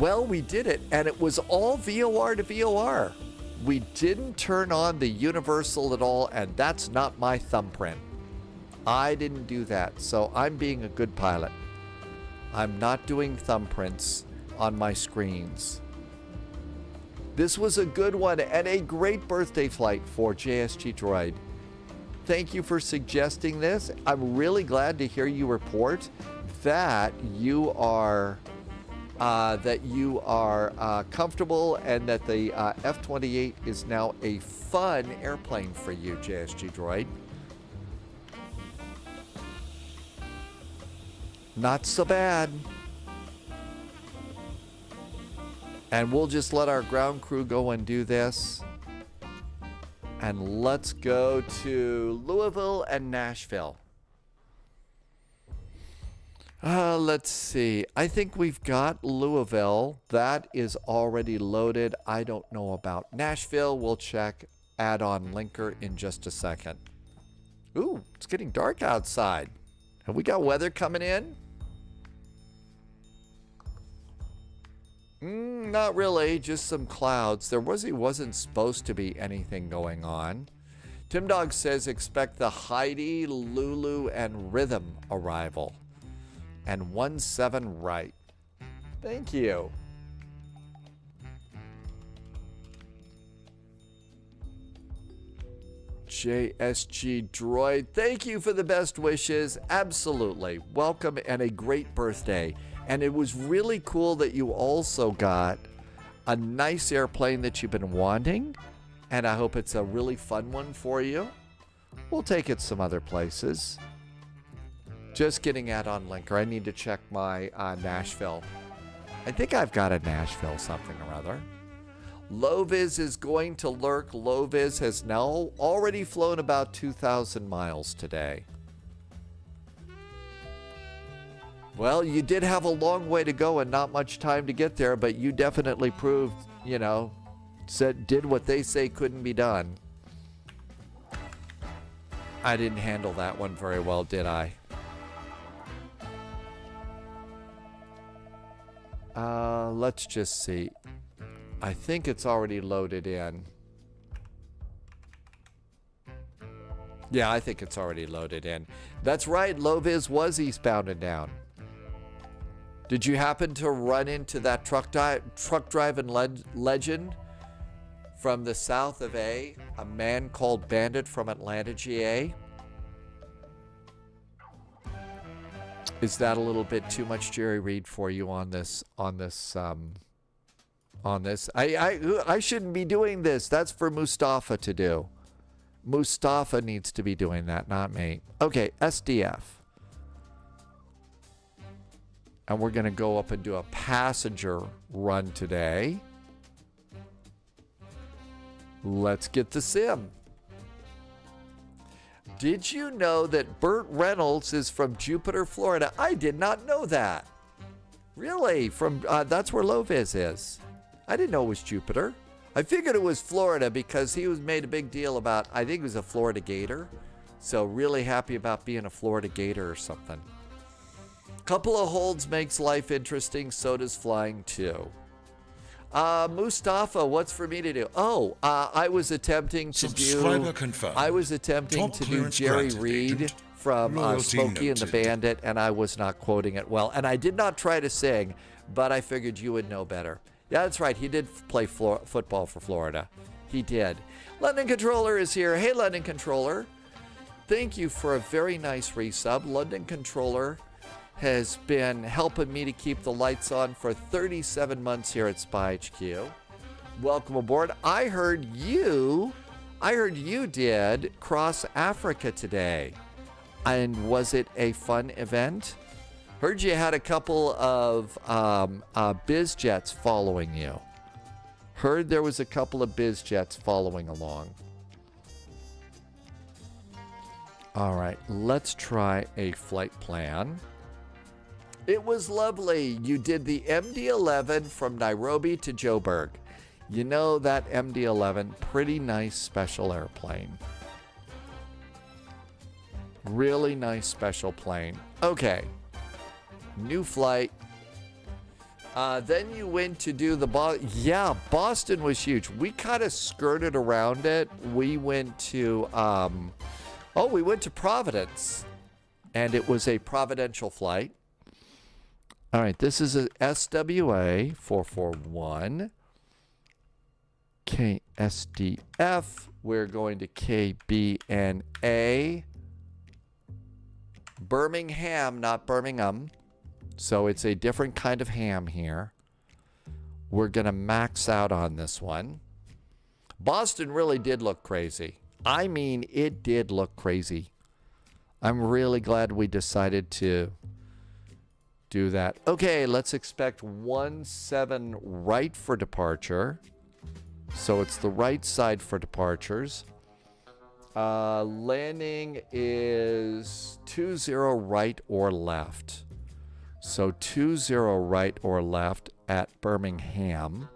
Well, we did it, and it was all VOR to VOR. We didn't turn on the universal at all, and that's not my thumbprint. I didn't do that, so I'm being a good pilot. I'm not doing thumbprints on my screens. This was a good one and a great birthday flight for JSG Droid. Thank you for suggesting this. I'm really glad to hear you report that you are comfortable and that the F-28 is now a fun airplane for you, JSG Droid. Not so bad. And we'll just let our ground crew go and do this. And let's go to Louisville and Nashville. Let's see. I think we've got Louisville. That is already loaded. I don't know about Nashville. We'll check add-on linker in just a second. Ooh, it's getting dark outside. Have we got weather coming in? Not really, just some clouds. There wasn't supposed to be anything going on. Tim Dog says expect the Heidi, Lulu, and Rhythm arrival. And 17 right. Thank you. JSG Droid, thank you for the best wishes. Absolutely. Welcome and a great birthday. And it was really cool that you also got a nice airplane that you've been wanting. And I hope it's a really fun one for you. We'll take it some other places. Just getting add-on linker. I need to check my Nashville. I think I've got a Nashville something or other. Loviz is going to lurk. Loviz has now already flown about 2,000 miles today. Well, you did have a long way to go and not much time to get there, but you definitely proved, did what they say couldn't be done. I didn't handle that one very well, did I? Let's just see. I think it's already loaded in. Yeah, I think it's already loaded in. That's right, Loviz was eastbound and down. Did you happen to run into that truck driving legend from the south of A man called Bandit from Atlanta, GA? Is that a little bit too much Jerry Reed for you on this? I shouldn't be doing this. That's for Mustafa to do. Mustafa needs to be doing that, not me. Okay, SDF. And we're going to go up and do a passenger run today. Let's get the sim. Did you know that Burt Reynolds is from Jupiter, Florida? I did not know that. Really? That's where Loviz is. I didn't know it was Jupiter. I figured it was Florida because he was made a big deal about, I think he was a Florida Gator. So really happy about being a Florida Gator or something. Couple of holds makes life interesting. So does flying too. Mustafa, what's for me to do? Oh, I was attempting to do. Confirmed. I was attempting Top to do Jerry Reed from Smokey and the Bandit, and I was not quoting it well. And I did not try to sing, but I figured you would know better. Yeah, that's right. He did play football for Florida. He did. London Controller is here. Hey, London Controller. Thank you for a very nice resub. London Controller has been helping me to keep the lights on for 37 months here at Spy HQ. Welcome aboard. I heard you did Cross Africa today. And was it a fun event? Heard you had a couple of biz jets following you. Heard there was a couple of biz jets following along. All right, let's try a flight plan. It was lovely. You did the MD-11 from Nairobi to Joburg. You know that MD-11, pretty nice special airplane. Really nice special plane. Okay. New flight. Then you went to do the Boston was huge. We kind of skirted around it. We went to we went to Providence, and it was a providential flight. All right, this is a SWA 441 KSDF. We're going to KBNA. Birmingham, not Birmingham. So it's a different kind of ham here. We're going to max out on this one. Boston really did look crazy. I mean, it did look crazy. I'm really glad we decided to do that. Okay, let's expect 17 right for departure. So it's the right side for departures. Landing is 20 right or left. So 20 right or left at Birmingham.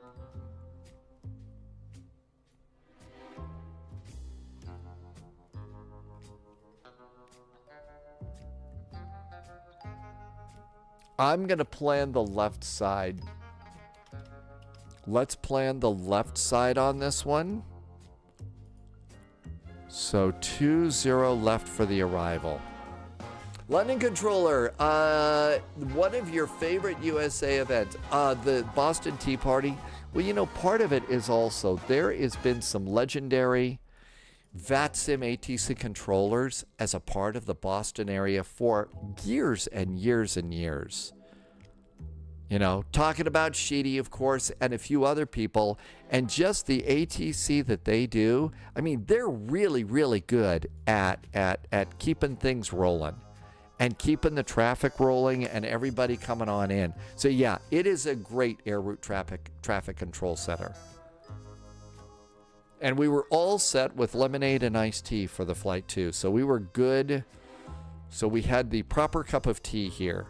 I'm going to plan the left side. Let's plan the left side on this one. So 20 left for the arrival. London Controller, one of your favorite USA events, the Boston Tea Party. Well, you know, part of it is also there has been some legendary VATSIM ATC controllers as a part of the Boston area for years and years and years. You know, talking about Sheedy, of course, and a few other people, and just the ATC that they do. I mean, they're really, really good at keeping things rolling and keeping the traffic rolling and everybody coming on in. So yeah, it is a great air route traffic control center. And we were all set with lemonade and iced tea for the flight too. So we were good. So we had the proper cup of tea here.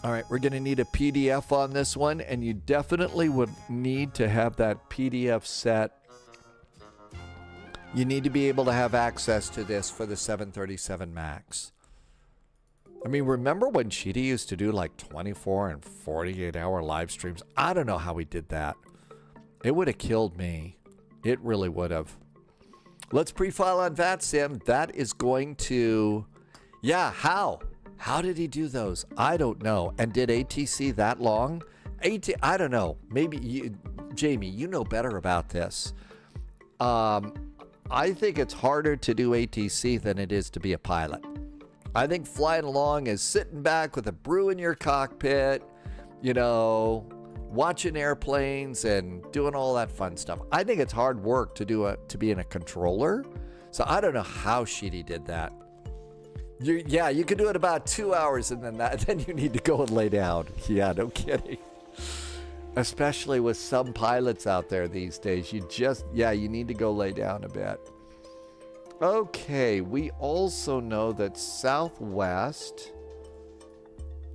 All right, we're going to need a PDF on this one, and you definitely would need to have that PDF set. You need to be able to have access to this for the 737 MAX. I mean, remember when Sheedy used to do like 24 and 48-hour live streams? I don't know how he did that. It would have killed me. It really would have. Let's pre-file on VATSIM. That is going to... Yeah, how? How did he do those? I don't know. And did ATC that long? I don't know. Maybe you, Jamie, you know better about this. I think it's harder to do ATC than it is to be a pilot. I think flying along is sitting back with a brew in your cockpit, you know, watching airplanes and doing all that fun stuff. I think it's hard work to be in a controller. So I don't know how Sheedy did that. You can do it about 2 hours and then you need to go and lay down. Yeah, no kidding. Especially with some pilots out there these days. You need to go lay down a bit. Okay, we also know that Southwest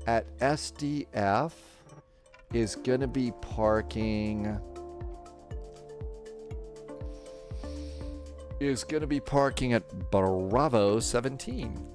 at SDF is going to be parking at Bravo 17.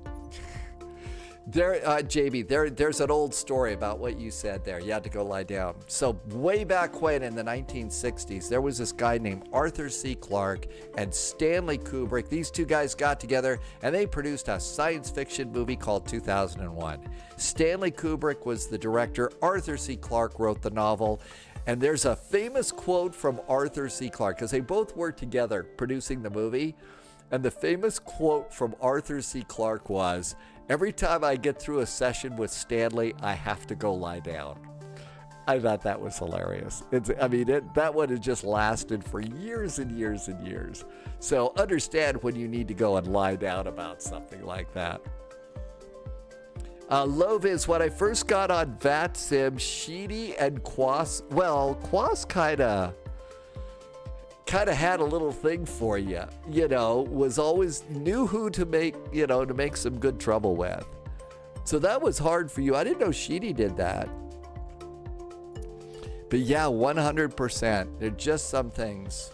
There, JB, there's an old story about what you said there. You had to go lie down. So way back when in the 1960s, there was this guy named Arthur C. Clarke and Stanley Kubrick. These two guys got together and they produced a science fiction movie called 2001. Stanley Kubrick was the director. Arthur C. Clarke wrote the novel. And there's a famous quote from Arthur C. Clarke, because they both worked together producing the movie. And the famous quote from Arthur C. Clarke was, "Every time I get through a session with Stanley, I have to go lie down." I thought that was hilarious. That one has just lasted for years and years and years. So understand when you need to go and lie down about something like that. Loviz, when I first got on VATSIM, Sheedy and Quas, Quas kind of had a little thing for you, was always knew who to make some good trouble with. So that was hard for you. I didn't know Sheedy did that. But yeah, 100%. They're just some things.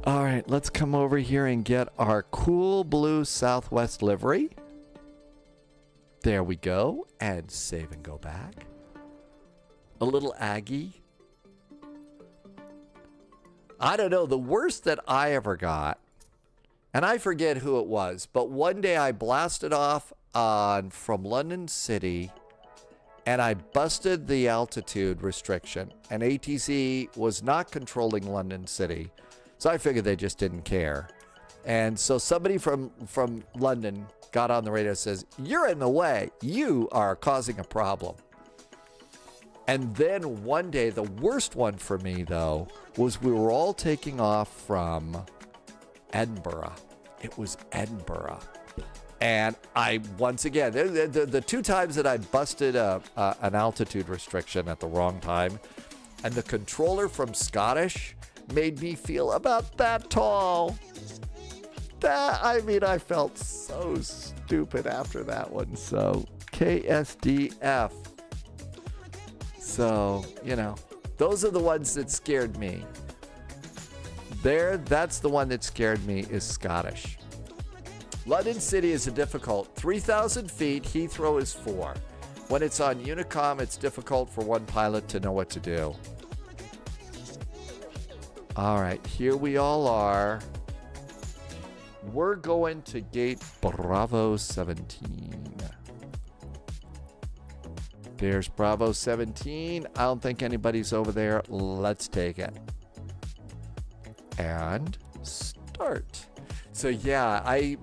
All right, let's come over here and get our cool blue Southwest livery. There we go. And save and go back. A little Aggie. I don't know. The worst that I ever got, and I forget who it was, but one day I blasted off from London City, and I busted the altitude restriction, and ATC was not controlling London City, so I figured they just didn't care. And so somebody from London got on the radio and says, "You're in the way. You are causing a problem." And then one day, the worst one for me, though, was we were all taking off from Edinburgh. It was Edinburgh. And I, once again, the two times that I busted an altitude restriction at the wrong time, and the controller from Scottish made me feel about that tall. I felt so stupid after that one. So, KSDF. So, those are the ones that scared me. That's the one that scared me, is Scottish. London City is a difficult 3,000 feet. Heathrow is 4. When it's on Unicom, it's difficult for one pilot to know what to do. All right, here we all are. We're going to gate Bravo 17. There's Bravo 17. I don't think anybody's over there. Let's take it. And start. So yeah, I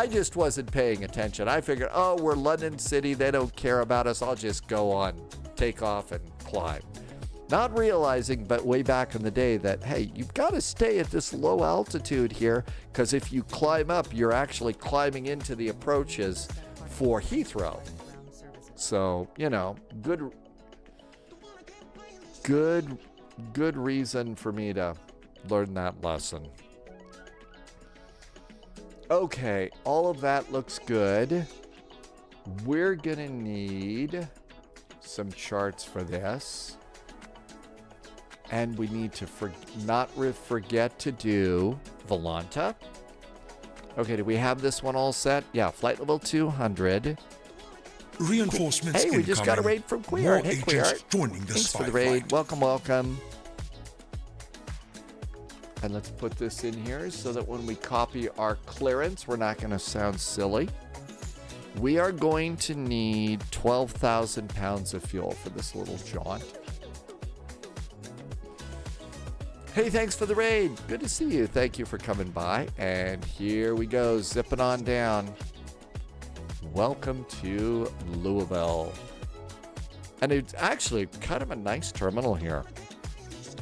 just wasn't paying attention. I figured, we're London City. They don't care about us. I'll just go on, take off, and climb. Not realizing, but way back in the day, that, hey, you've got to stay at this low altitude here, because if you climb up, you're actually climbing into the approaches for Heathrow. So, good reason for me to learn that lesson. Okay, all of that looks good. We're gonna need some charts for this. And we need to not forget to do Volanta. Okay, do we have this one all set? Yeah, flight level 200.
Reinforcements.
Hey, we just got a raid from Queer. Hey, Queer. Thanks for the raid. Welcome. And let's put this in here so that when we copy our clearance, we're not going to sound silly. We are going to need 12,000 pounds of fuel for this little jaunt. Hey, thanks for the raid. Good to see you. Thank you for coming by. And here we go, zipping on down. Welcome to Louisville. And it's actually kind of a nice terminal here.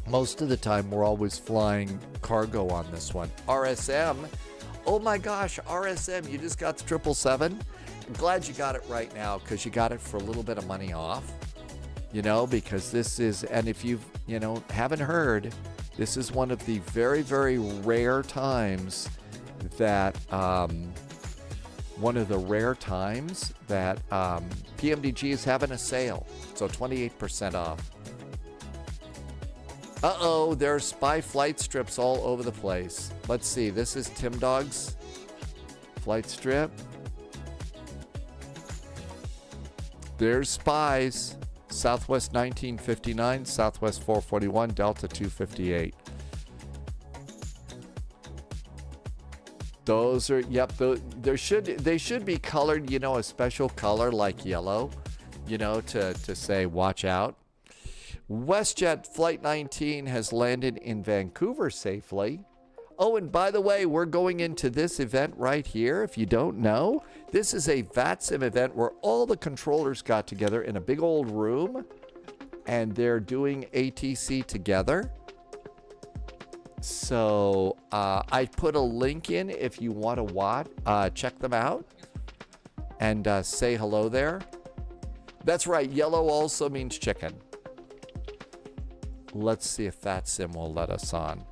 Most of the time, we're always flying cargo on this one. RSM. Oh my gosh, RSM, you just got the 777? I'm glad you got it right now, because you got it for a little bit of money off. Because this is, and if you haven't heard, this is one of the very, very rare times that, PMDG is having a sale. So 28% off. Uh-oh, there are spy flight strips all over the place. Let's see, this is Tim Dog's flight strip. There's spies. Southwest 1959, Southwest 441, Delta 258. Those are, they should be colored, a special color like yellow, to say watch out. WestJet Flight 19 has landed in Vancouver safely. Oh, and by the way, we're going into this event right here. If you don't know, this is a VATSIM event where all the controllers got together in a big old room and they're doing ATC together. So I put a link in if you want to check them out and say hello there. That's right, yellow also means chicken. Let's see if VATSIM will let us on.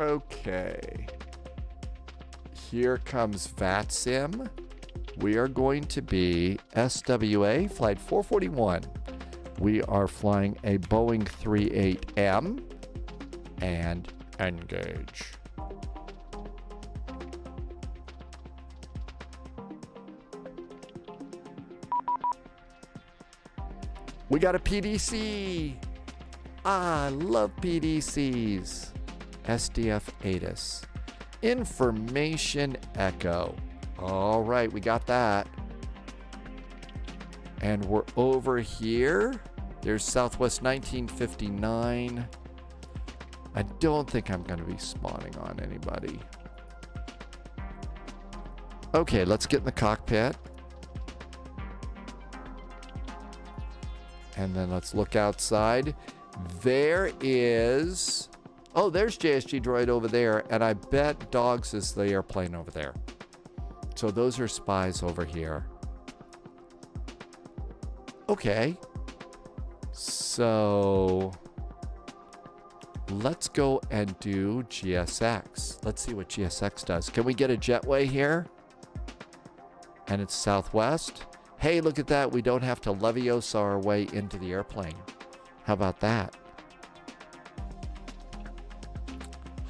Okay. Here comes VATSIM. We are going to be SWA Flight 441. We are flying a Boeing 38M. And Engage. We got a PDC. I love PDCs. SDF ATIS. Information Echo. All right, we got that. And we're over here. There's Southwest 1959. I don't think I'm going to be spawning on anybody. Okay, let's get in the cockpit. And then let's look outside. There is... Oh, there's JSG Droid over there. And I bet Dogs is the airplane over there. So those are spies over here. Okay. So... let's go and do GSX. Let's see what GSX does. Can we get a jetway here? And it's southwest. Hey, look at that. We don't have to Leviosa our way into the airplane. How about that?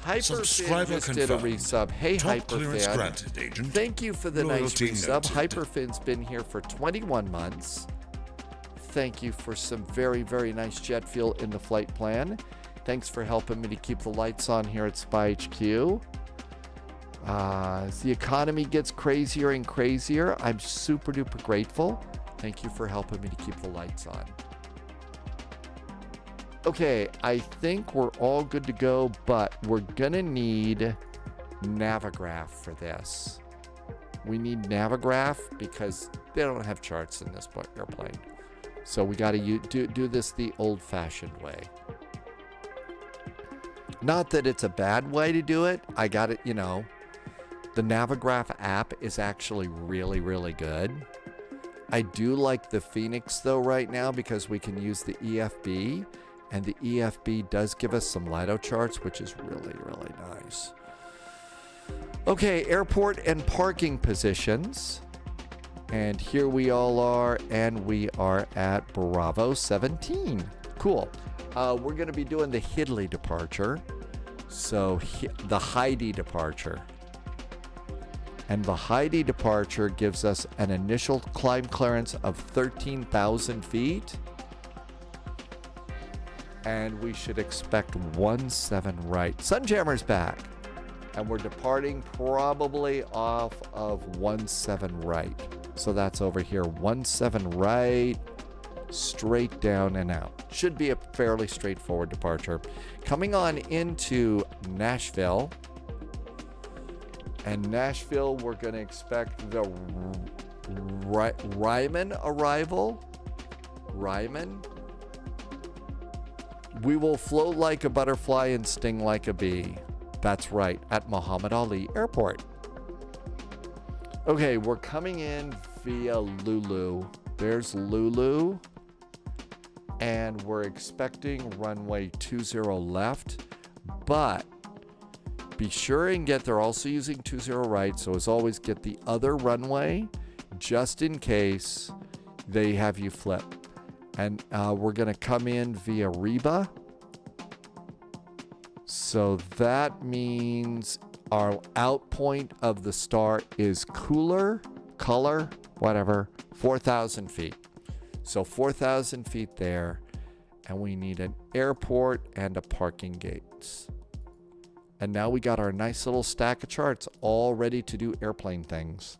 Hyperfin just did a resub. Hey, Hyperfin. Thank you for the nice resub. Hyperfin's been here for 21 months. Thank you for some very, very nice jet fuel in the flight plan. Thanks for helping me to keep the lights on here at Spy HQ. As the economy gets crazier and crazier, I'm super duper grateful. Thank you for helping me to keep the lights on. Okay, I think we're all good to go, but we're gonna need Navigraph for this. We need Navigraph because they don't have charts in this airplane. So we gotta do this the old-fashioned way. Not that it's a bad way to do it. I got it, you know. The Navigraph app is actually really, really good. I do like the Phoenix though right now because we can use the EFB. And the EFB does give us some LIDO charts, which is really, really nice. Okay, airport and parking positions. And here we all are, and we are at Bravo 17. Cool. We're going to be doing the Hidley departure. So the Heidi departure. And the Heidi departure gives us an initial climb clearance of 13,000 feet. And we should expect 17 right. Sunjammer's back. And we're departing probably off of 17 right. So that's over here. 17 right. Straight down and out. Should be a fairly straightforward departure. Coming on into Nashville. And Nashville, we're going to expect the Ryman arrival. Ryman. We will float like a butterfly and sting like a bee. That's right, at Muhammad Ali Airport. Okay, we're coming in via Lulu. There's Lulu. And we're expecting runway 20 left. But be sure and they're also using 20 right. So as always, get the other runway just in case they have you flip. And we're going to come in via Reba. So that means our out point of the star is color, 4,000 feet. So 4,000 feet there. And we need an airport and a parking gates. And now we got our nice little stack of charts all ready to do airplane things.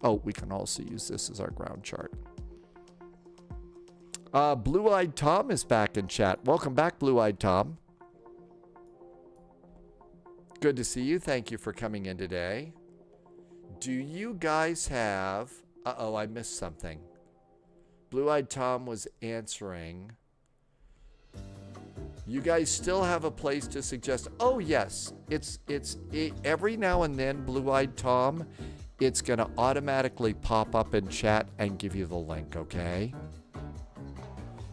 Oh, we can also use this as our ground chart. Blue-Eyed Tom is back in chat. Welcome back, Blue-Eyed Tom. Good to see you. Thank you for coming in today. Do you guys have... Uh-oh, I missed something. Blue-Eyed Tom was answering. You guys still have a place to suggest... Oh, yes. It's every now and then, Blue-Eyed Tom, it's going to automatically pop up in chat and give you the link, okay?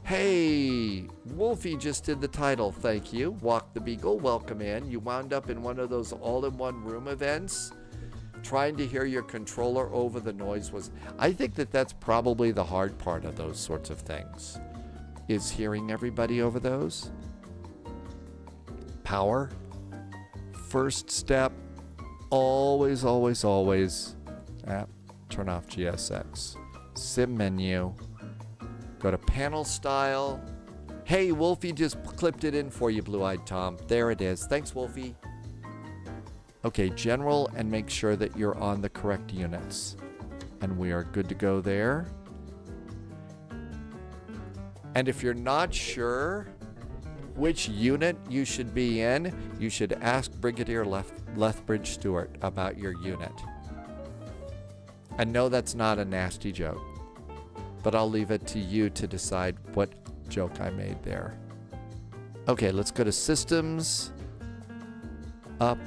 Hey, Wolfie just did the title. Thank you. Walk the Beagle. Welcome in. You wound up in one of those all-in-one room events. Trying to hear your controller over the noise was... I think that's probably the hard part of those sorts of things. Is hearing everybody over those. Power. First step, always, always, always, turn off GSX. Sim menu, go to panel style. Hey, Wolfie just clipped it in for you, Blue-Eyed Tom. There it is. Thanks, Wolfie. Okay, general, and make sure that you're on the correct units. And we are good to go there. And if you're not sure which unit you should be in, you should ask Brigadier Lethbridge Stewart about your unit. I know that's not a nasty joke, but I'll leave it to you to decide what joke I made there. Okay, let's go to systems, up,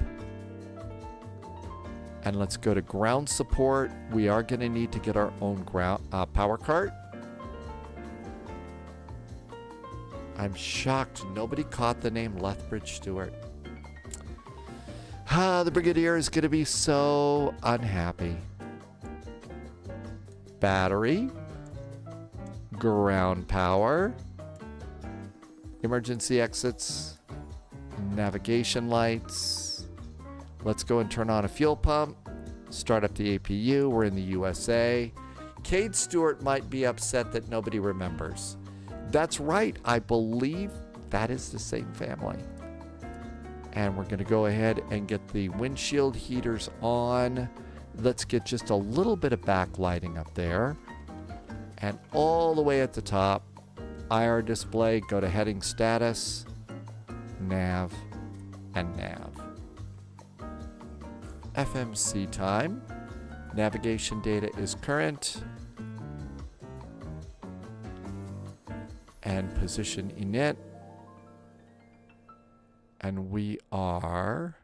and let's go to ground support. We are going to need to get our own ground power cart. I'm shocked nobody caught the name Lethbridge Stewart. The Brigadier is going to be so unhappy. Battery, ground power, emergency exits, navigation lights. Let's go and turn on a fuel pump, start up the APU. We're in the USA. Cade Stewart might be upset that nobody remembers. That's right, I believe that is the same family. And we're going to go ahead and get the windshield heaters on. Let's get just a little bit of backlighting up there. And all the way at the top, IR display, go to heading status, nav, and nav. FMC time. Navigation data is current. And position init. And we are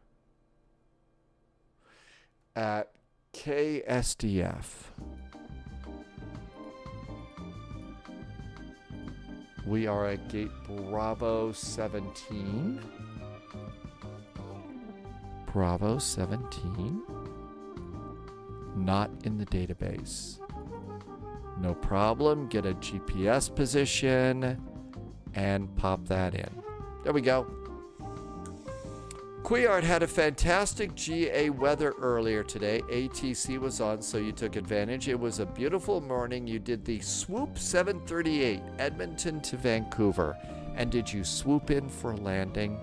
at KSDF. We are at gate Bravo 17. Bravo 17. Not in the database. No problem. Get a GPS position and pop that in. There we go. Couillard had a fantastic GA weather earlier today. ATC was on, so you took advantage. It was a beautiful morning. You did the swoop 738, Edmonton to Vancouver. And did you swoop in for a landing?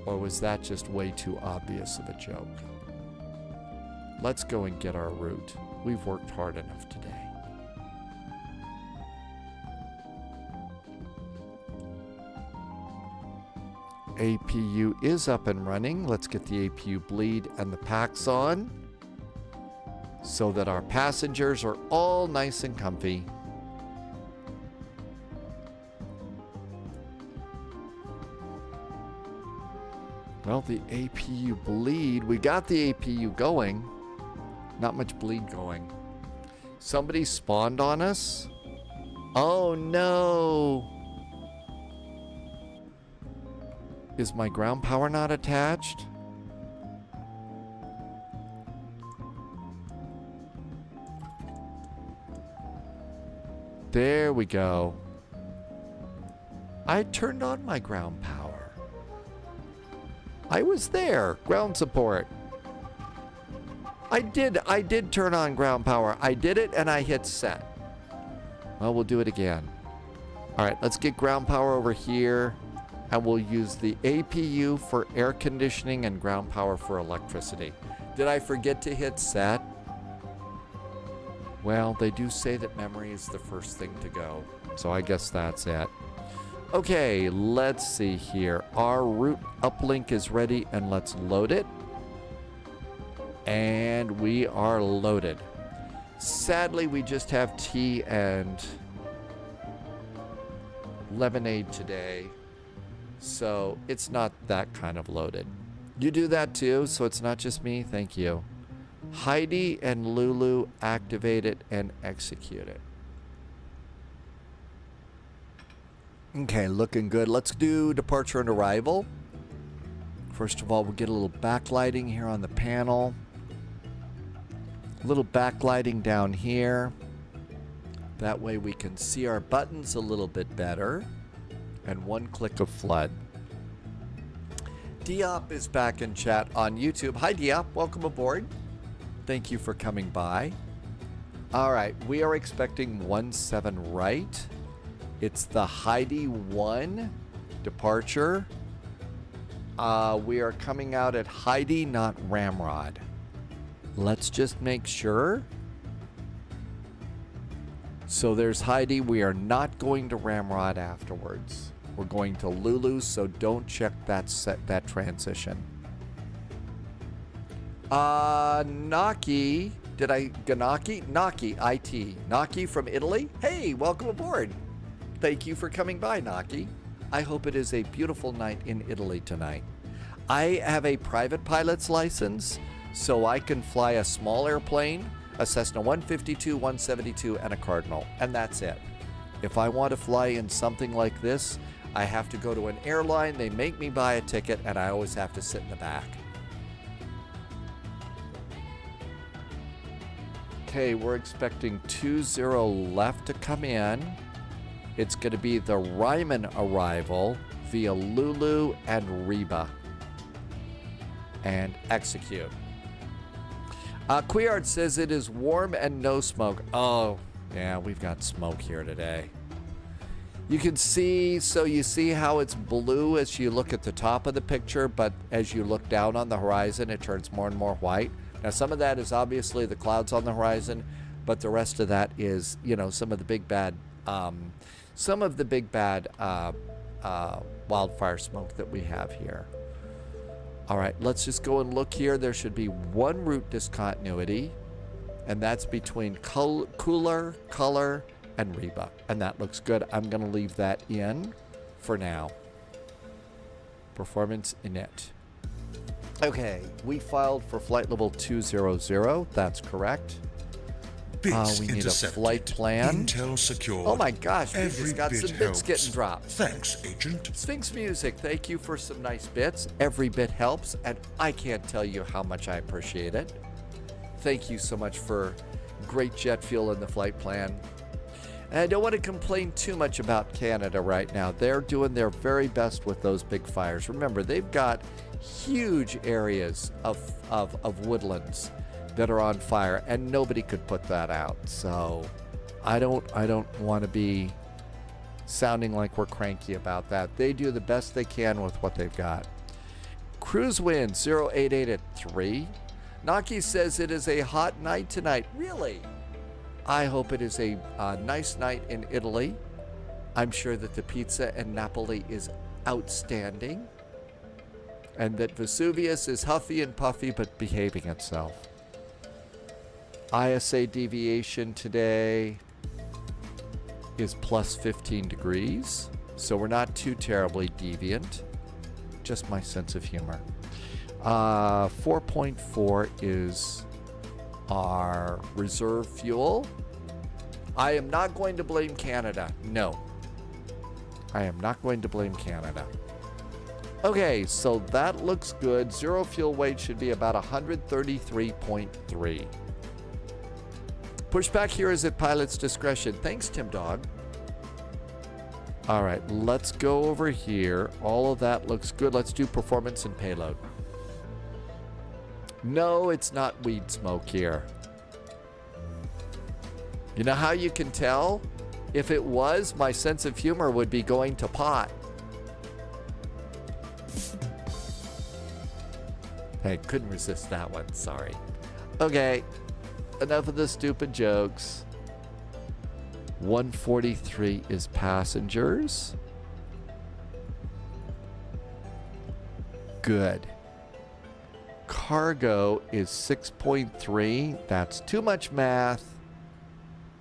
Or was that just way too obvious of a joke? Let's go and get our route. We've worked hard enough today. APU is up and running. Let's get the APU bleed and the packs on so that our passengers are all nice and comfy. Well, the APU bleed, we got the APU going. Not much bleed going. Somebody spawned on us? Oh no! Is my ground power not attached? There we go. I turned on my ground power. I was there. Ground support. I did turn on ground power. I did it and I hit set. Well, we'll do it again. All right, let's get ground power over here. And we'll use the APU for air conditioning and ground power for electricity. Did I forget to hit set? Well, they do say that memory is the first thing to go. So I guess that's it. Okay, let's see here. Our route uplink is ready and let's load it. And we are loaded. Sadly, we just have tea and lemonade today. So it's not that kind of loaded. You do that too, so it's not just me. Thank you. Heidi and Lulu, activate it and execute it. Okay, looking good. Let's do departure and arrival. First of all, we'll get a little backlighting here on the panel. A little backlighting down here. That way we can see our buttons a little bit better. And one click of flood. Diop is back in chat on YouTube. Hi, Diop. Welcome aboard. Thank you for coming by. All right, we are expecting 17 right. It's the Heidi 1 departure. We are coming out at Heidi, not Ramrod. Let's just make sure. So there's Heidi. We are not going to Ramrod afterwards. We're going to Lulu, so don't check that transition. Naki, Naki, IT. Naki from Italy. Hey, welcome aboard. Thank you for coming by, Naki. I hope it is a beautiful night in Italy tonight. I have a private pilot's license, so I can fly a small airplane, a Cessna 152, 172, and a Cardinal, and that's it. If I want to fly in something like this, I have to go to an airline, they make me buy a ticket, and I always have to sit in the back. Okay, we're expecting 20 left to come in. It's going to be the Ryman arrival via Lulu and Reba. And execute. Queard says it is warm and no smoke. Oh, yeah, we've got smoke here today. You can see, so you see how it's blue as you look at the top of the picture, but as you look down on the horizon, it turns more and more white. Now, some of that is obviously the clouds on the horizon, but the rest of that is, you know, some of the big bad wildfire smoke that we have here. All right, let's just go and look here. There should be one route discontinuity, and that's between Cooler, Color, and Reba, and that looks good. I'm going to leave that in for now. Performance init. Okay, we filed for flight level 200. That's correct. We need a flight plan.
Intel secured.
Oh my gosh, we just got some bits getting dropped.
Thanks, Agent.
Sphinx Music, thank you for some nice bits. Every bit helps, and I can't tell you how much I appreciate it. Thank you so much for great jet fuel in the flight plan. And I don't want to complain too much about Canada right now. They're doing their very best with those big fires. Remember, they've got huge areas of woodlands that are on fire, and nobody could put that out. So I don't want to be sounding like we're cranky about that. They do the best they can with what they've got. Cruise wind 088 at 3. Naki says it is a hot night tonight. Really? I hope it is a nice night in Italy. I'm sure that the pizza in Napoli is outstanding, and that Vesuvius is huffy and puffy but behaving itself. ISA deviation today is plus 15 degrees, so we're not too terribly deviant. Just my sense of humor. 4.4 is our reserve fuel. I am not going to blame Canada. No. I am not going to blame Canada. Okay, so that looks good. Zero fuel weight should be about 133.3. Pushback here is at pilot's discretion. Thanks, Tim Dog. All right, let's go over here. All of that looks good. Let's do performance and payload. No, it's not weed smoke here. You know how you can tell? If it was, my sense of humor would be going to pot. Hey, couldn't resist that one. Sorry. Okay, enough of the stupid jokes. 143 is passengers. Good. Cargo is 6.3. That's too much math.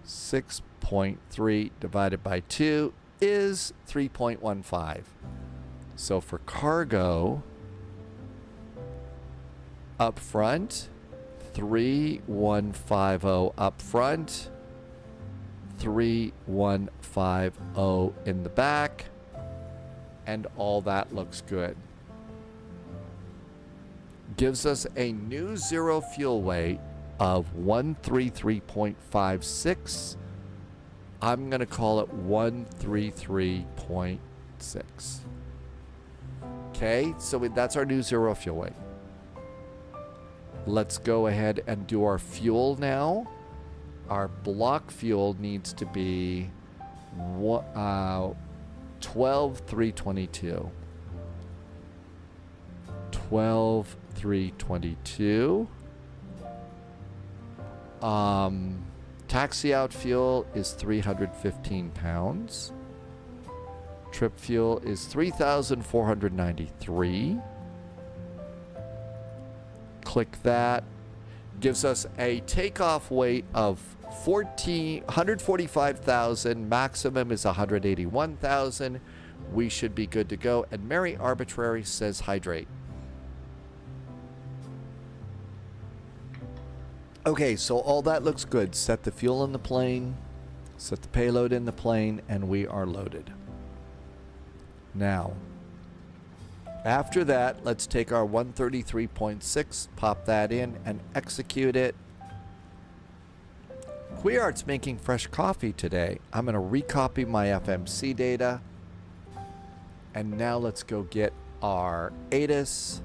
6.3 divided by 2 is 3.15. So for cargo, up front, 3150 up front, 3150 in the back, and all that looks good. Gives us a new zero fuel weight of 133.56. I'm going to call it 133.6. Okay, so that's our new zero fuel weight. Let's go ahead and do our fuel now. Our block fuel needs to be 12,322. 12,322. Taxi out fuel is 315 pounds. Trip fuel is 3,493. Click that. Gives us a takeoff weight of 145,000. Maximum is 181,000. We should be good to go. And Mary Arbitrary says hydrate. Okay, so all that looks good. Set the fuel in the plane, set the payload in the plane, and we are loaded. Now, after that, let's take our 133.6, pop that in, and execute it. Queart's making fresh coffee today. I'm going to recopy my FMC data. And now let's go get our ATIS.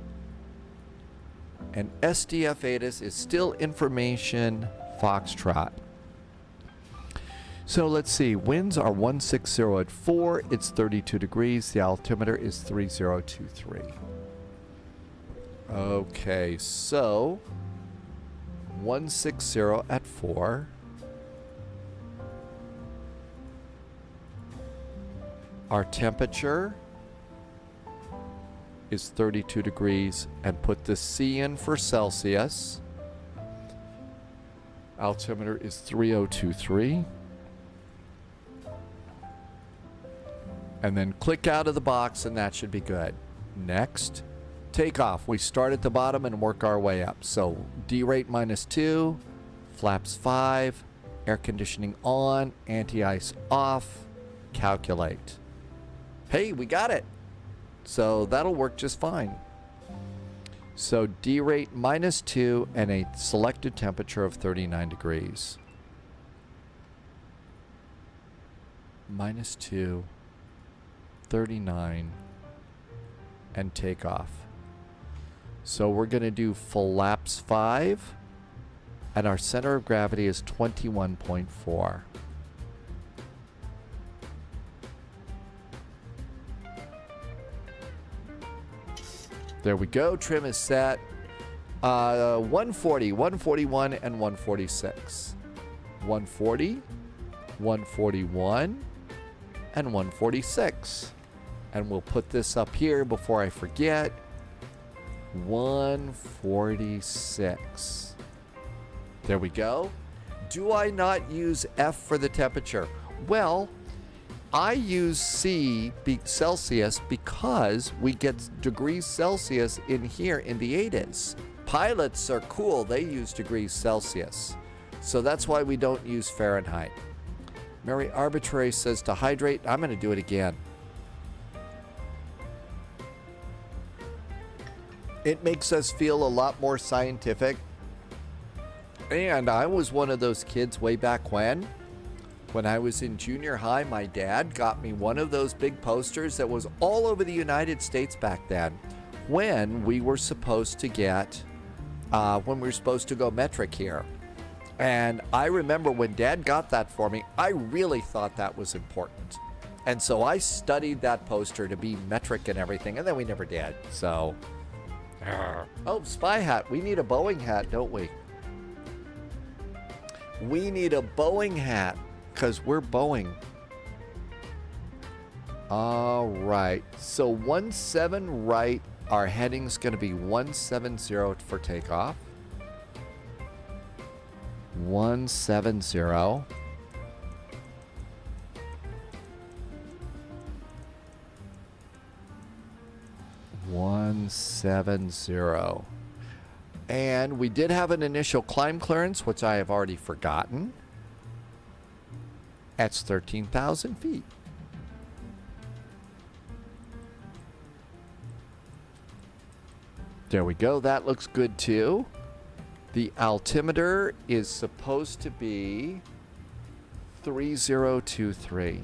And SDF ATIS is still information Foxtrot. So let's see, winds are 160 at 4, it's 32 degrees, the altimeter is 3023. Okay, so 160 at 4. Our temperature is 32 degrees, and put the C in for Celsius. Altimeter is 3023. And then click out of the box, and that should be good. Next, takeoff. We start at the bottom and work our way up. So D-rate -2, flaps 5, air conditioning on, anti-ice off, calculate. Hey, we got it. So that'll work just fine. So D-rate -2 and a selected temperature of 39 degrees. -2. 39 and takeoff. So we're going to do flaps 5 and our center of gravity is 21.4. There we go. Trim is set. 140, 141, and 146. 140, 141, and 146. And we'll put this up here before I forget. 146. There we go. Do I not use F for the temperature? Well, I use Celsius because we get degrees Celsius in here in the ATIS. Pilots are cool. They use degrees Celsius. So that's why we don't use Fahrenheit. Mary Arbitrary says to hydrate. I'm going to do it again. It makes us feel a lot more scientific. And I was one of those kids way back when I was in junior high, my dad got me one of those big posters that was all over the United States back then when we were supposed to get, when we were supposed to go metric here. And I remember when Dad got that for me, I really thought that was important. And so I studied that poster to be metric and everything, and then we never did. So, oh, spy hat. We need a Boeing hat, don't we? We need a Boeing hat because we're Boeing. All right. So 17 right. Our heading's going to be 170 for takeoff. 170. And we did have an initial climb clearance, which I have already forgotten. That's 13,000 feet. There we go. That looks good too. The altimeter is supposed to be 3023.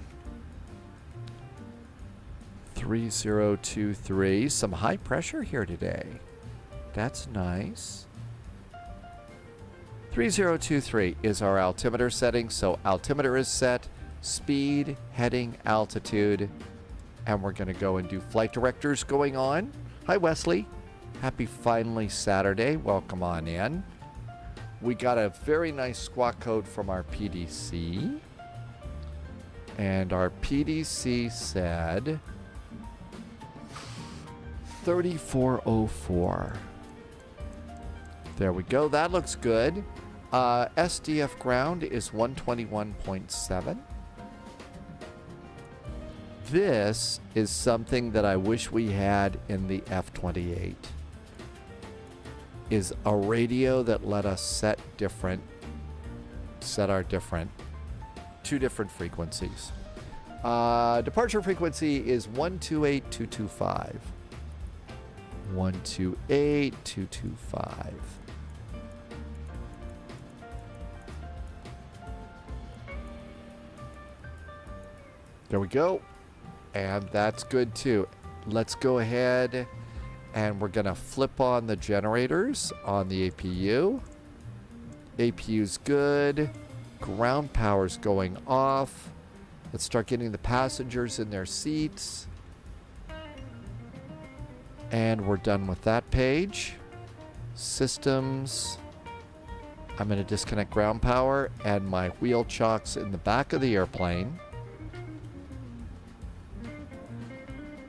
3023. Some high pressure here today. That's nice. 3023 is our altimeter setting. So altimeter is set, speed, heading, altitude, and we're going to go and do flight directors going on. Hi, Wesley. Happy finally Saturday. Welcome on in. We got a very nice squawk code from our PDC. And our PDC said 3404. There we go. That looks good. SDF ground is 121.7. This is something that I wish we had in the F-28. Is a radio that let us set our different, two different frequencies. Departure frequency is 128225. 128225. There we go. And that's good too. Let's go ahead and we're going to flip on the generators on the APU. APU's good. Ground power's going off. Let's start getting the passengers in their seats. And we're done with that page. Systems. I'm going to disconnect ground power and my wheel chocks in the back of the airplane.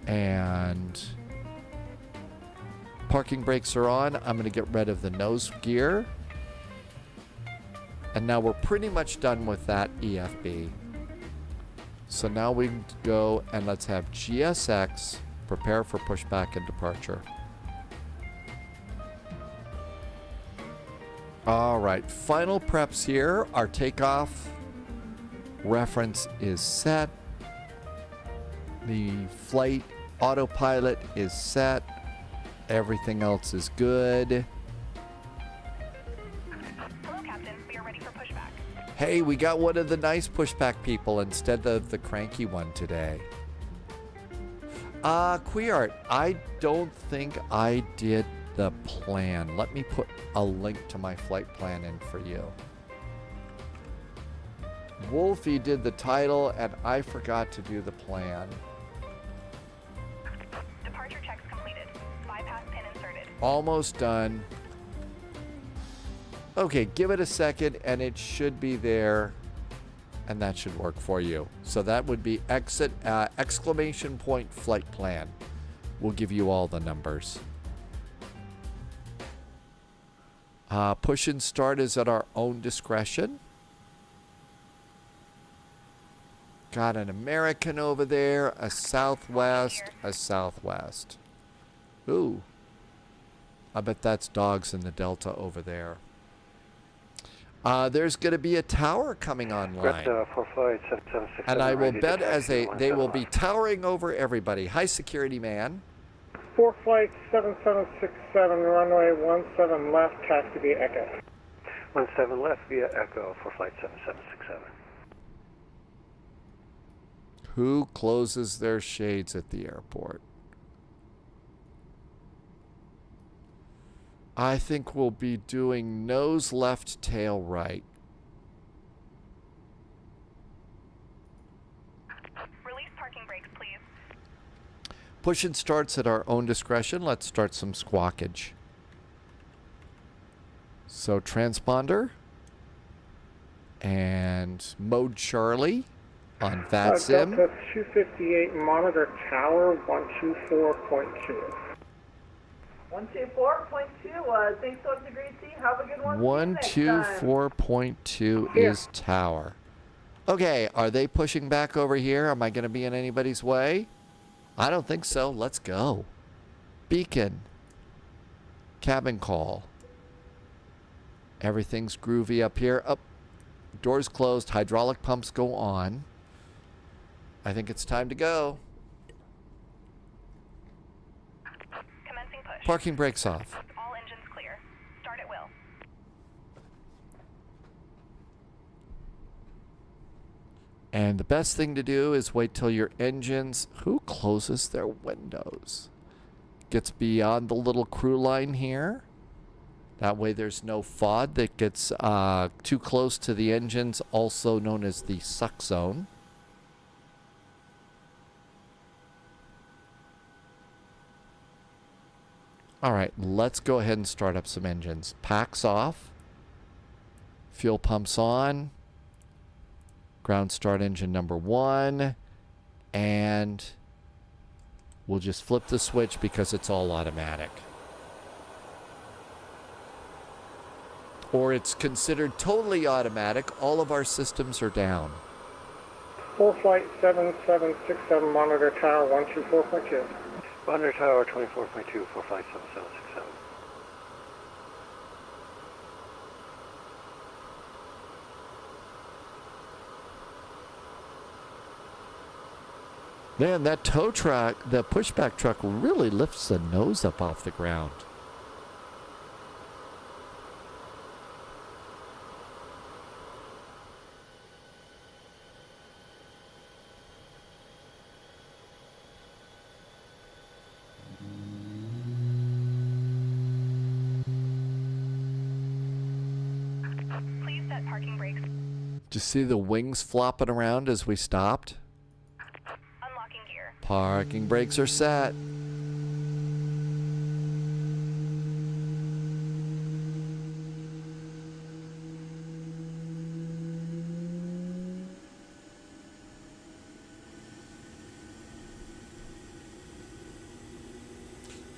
And parking brakes are on. I'm going to get rid of the nose gear. And now we're pretty much done with that EFB. So now we can go and let's have GSX prepare for pushback and departure. All right, final preps here. Our takeoff reference is set. The flight autopilot is set. Everything else is good.
Hello, Captain. We are ready for pushback.
Hey, we got one of the nice pushback people instead of the cranky one today. Queart, I don't think I did the plan. Let me put a link to my flight plan in for you. Wolfie did the title and I forgot to do the plan.
Departure checks completed. Bypass pin inserted.
Almost done. Okay, give it a second and it should be there. And that should work for you. So that would be exit exclamation point flight plan. We'll give you all the numbers. Push and start is at our own discretion. Got an American over there, a Southwest, a Southwest. Ooh. I bet that's dogs in the Delta over there. There's going to be a tower coming online.
For flight 776.
And I will bet they will be towering over everybody. Hi, security man.
For flight 7767, runway 17 left, taxi via Echo.
17 left via Echo for flight 7767.
Who closes their shades at the airport? I think we'll be doing nose left, tail right.
Release parking brakes, please.
Push and starts at our own discretion. Let's start some squawkage. So transponder and mode Charlie on VATSIM.
Delta 258 monitor tower 124.2.
124.2, thanks so much, Degree C. Have a good one.
124.2 is tower. Okay, are they pushing back over here? Am I going to be in anybody's way? I don't think so. Let's go. Beacon. Cabin call. Everything's groovy up here. Up. Doors closed. Hydraulic pumps go on. I think it's time to go.
Commencing push.
Parking brakes off.
All engines clear. Start at will.
And the best thing to do is wait till your engines, who closes their windows, gets beyond the little crew line here. That way there's no FOD that gets too close to the engines, also known as the suck zone. All right, let's go ahead and start up some engines. Packs off. Fuel pumps on. Ground start engine number 1. And we'll just flip the switch because it's all automatic. Or it's considered totally automatic. All of our systems are down.
Full flight 7767, monitor tower 124.2.
Monitor tower 24.2, full flight 7767.
Man, that tow truck, the pushback truck really lifts the nose up off the ground.
Please set parking brakes.
Did you see the wings flopping around as we stopped?
Unlocking gear.
Parking brakes are set.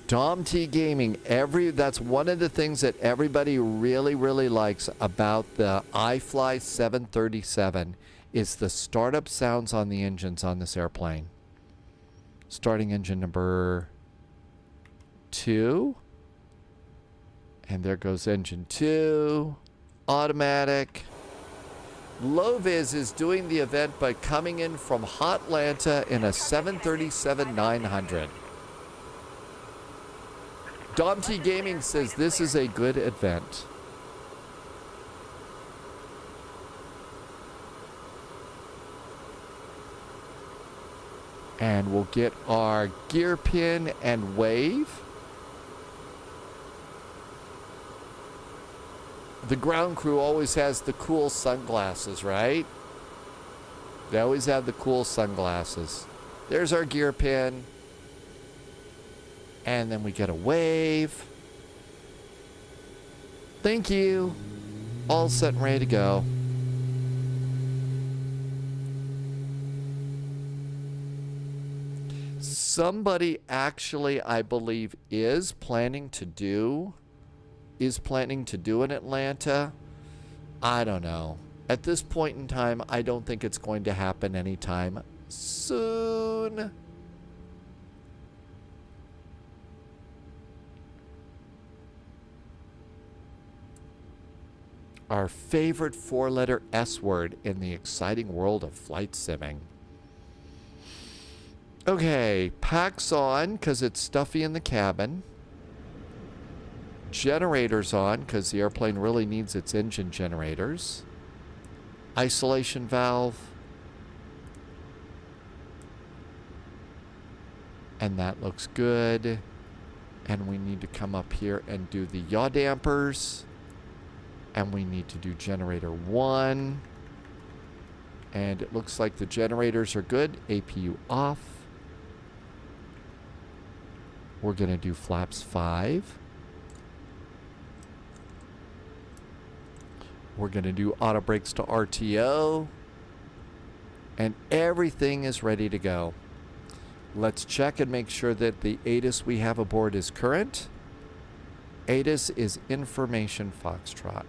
Dom T Gaming, that's one of the things that everybody really, really likes about the iFly 737 is the startup sounds on the engines on this airplane. Starting engine number 2. And there goes engine 2. Automatic. Loviz is doing the event by coming in from Hotlanta in a 737-900. Dom T Gaming says this is a good event. And we'll get our gear pin and wave. The ground crew always has the cool sunglasses, right? They always have the cool sunglasses. There's our gear pin. And then we get a wave. Thank you. All set and ready to go. Somebody actually, I believe, is planning to do in Atlanta. I don't know. At this point in time, I don't think it's going to happen anytime soon. Our favorite 4-letter S word in the exciting world of flight simming. Okay, packs on because it's stuffy in the cabin. Generators on because the airplane really needs its engine generators. Isolation valve. And that looks good. And we need to come up here and do the yaw dampers. And we need to do generator 1. And it looks like the generators are good. APU off. We're going to do flaps 5. We're going to do auto brakes to RTO. And everything is ready to go. Let's check and make sure that the ATIS we have aboard is current. ATIS is information Foxtrot.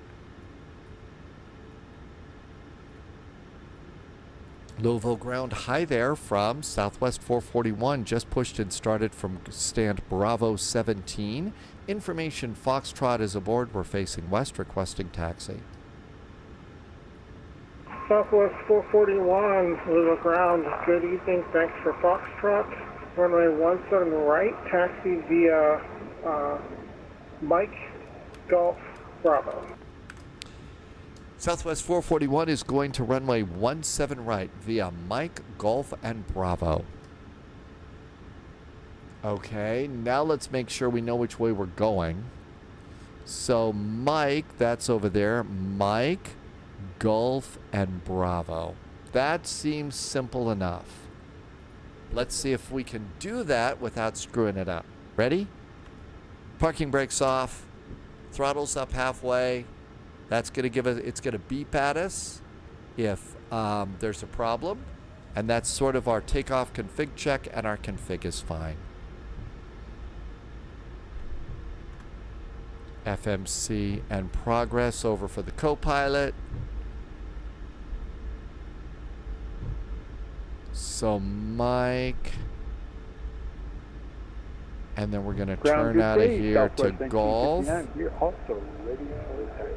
Louisville ground, hi there from Southwest 441, just pushed and started from stand Bravo 17. Information Foxtrot is aboard, we're facing west, requesting taxi.
Southwest 441, Louisville ground, good evening, thanks for Foxtrot. Runway 17 right, taxi via Mike Golf Bravo.
Southwest 441 is going to runway 17 right via Mike, Golf, and Bravo. Okay, now let's make sure we know which way we're going. So Mike, that's over there. Mike, Golf, and Bravo. That seems simple enough. Let's see if we can do that without screwing it up. Ready? Parking brakes off. Throttles up halfway. That's going to give us, it's going to beep at us if there's a problem. And that's sort of our takeoff config check, and our config is fine. FMC and progress over for the co-pilot. So Mike, and then we're going to turn out of here to Golf.
You're also ready for attack.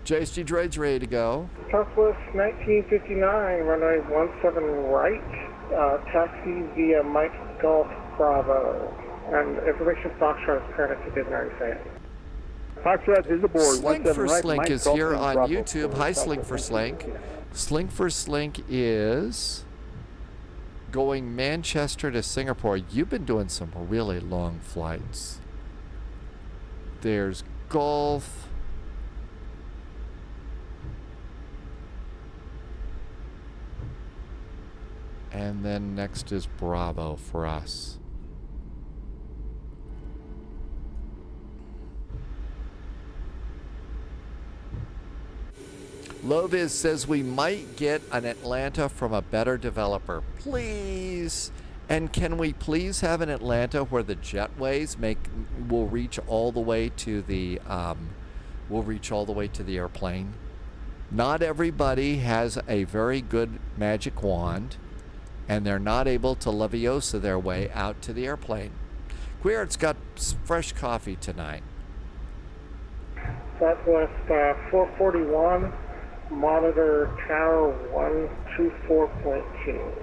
JSG droid's ready to go.
Southwest 1959, runway 17 right, taxi via Mike, Golf, Bravo. And information Foxtrot is current if you didn't already say it.
Foxtrot is aboard.
Slink for
right,
Slink
Mike,
is
Golf,
here
and
on
Bravo
YouTube. Hi, Slink for Slink. Slink for Slink is going Manchester to Singapore. You've been doing some really long flights. There's Golf. And then next is Bravo for us. Loviz says we might get an Atlanta from a better developer. Please. And can we please have an Atlanta where the jetways will reach all the way to the airplane? Not everybody has a very good magic wand, and they're not able to Leviosa their way out to the airplane. Queer's got fresh coffee tonight.
Southwest 441, monitor tower 124.2.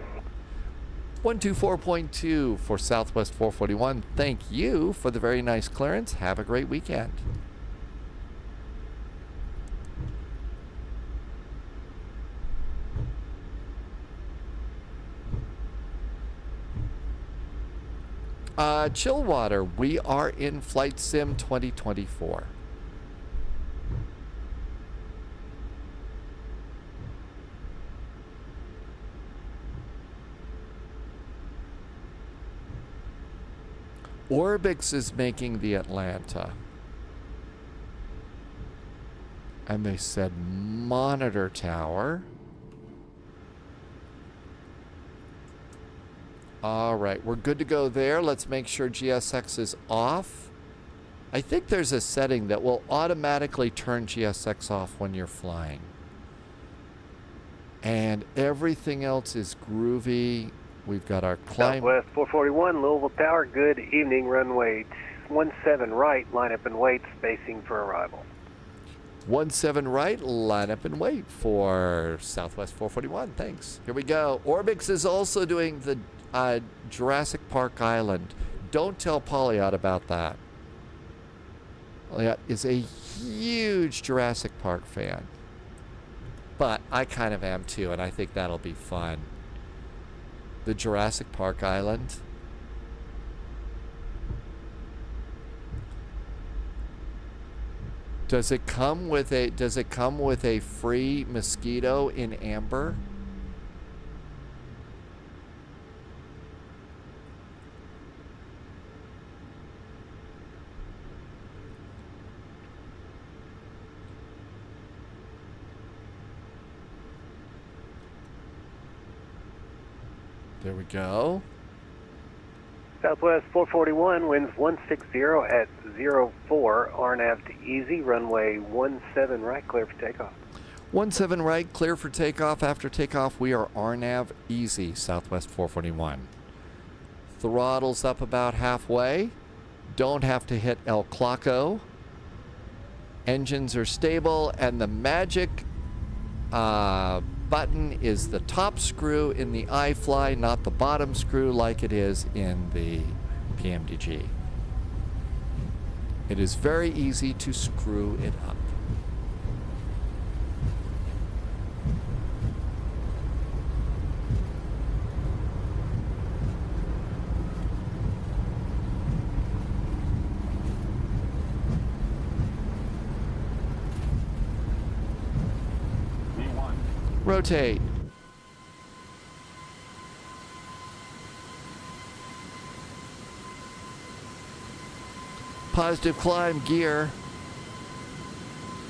124.2 for Southwest 441. Thank you for the very nice clearance. Have a great weekend. Chillwater, we are in Flight Sim 2024. Orbix is making the Atlanta. And they said monitor tower. All right, we're good to go there. Let's make sure GSX is off. I think there's a setting that will automatically turn GSX off when you're flying. And everything else is groovy. We've got our climb.
Southwest 441, Louisville Tower. Good evening, runway 17 right. Line up and wait, spacing for arrival.
17 right, line up and wait for Southwest 441. Thanks. Here we go. Orbix is also doing the Jurassic Park Island. Don't tell Polyot about that. Polyot is a huge Jurassic Park fan. But I kind of am too, and I think that'll be fun. The Jurassic Park Island. Does it come with a free mosquito in amber? There we go.
Southwest 441, winds 160 at 04, RNAV to easy, runway 17 right, clear for takeoff.
17 right, clear for takeoff. After takeoff, we are RNAV easy, Southwest 441. Throttle's up about halfway. Don't have to hit El Clocko. Engines are stable, and the magic button is the top screw in the iFly, not the bottom screw like it is in the PMDG. It is very easy to screw it up. Rotate. Positive climb, gear.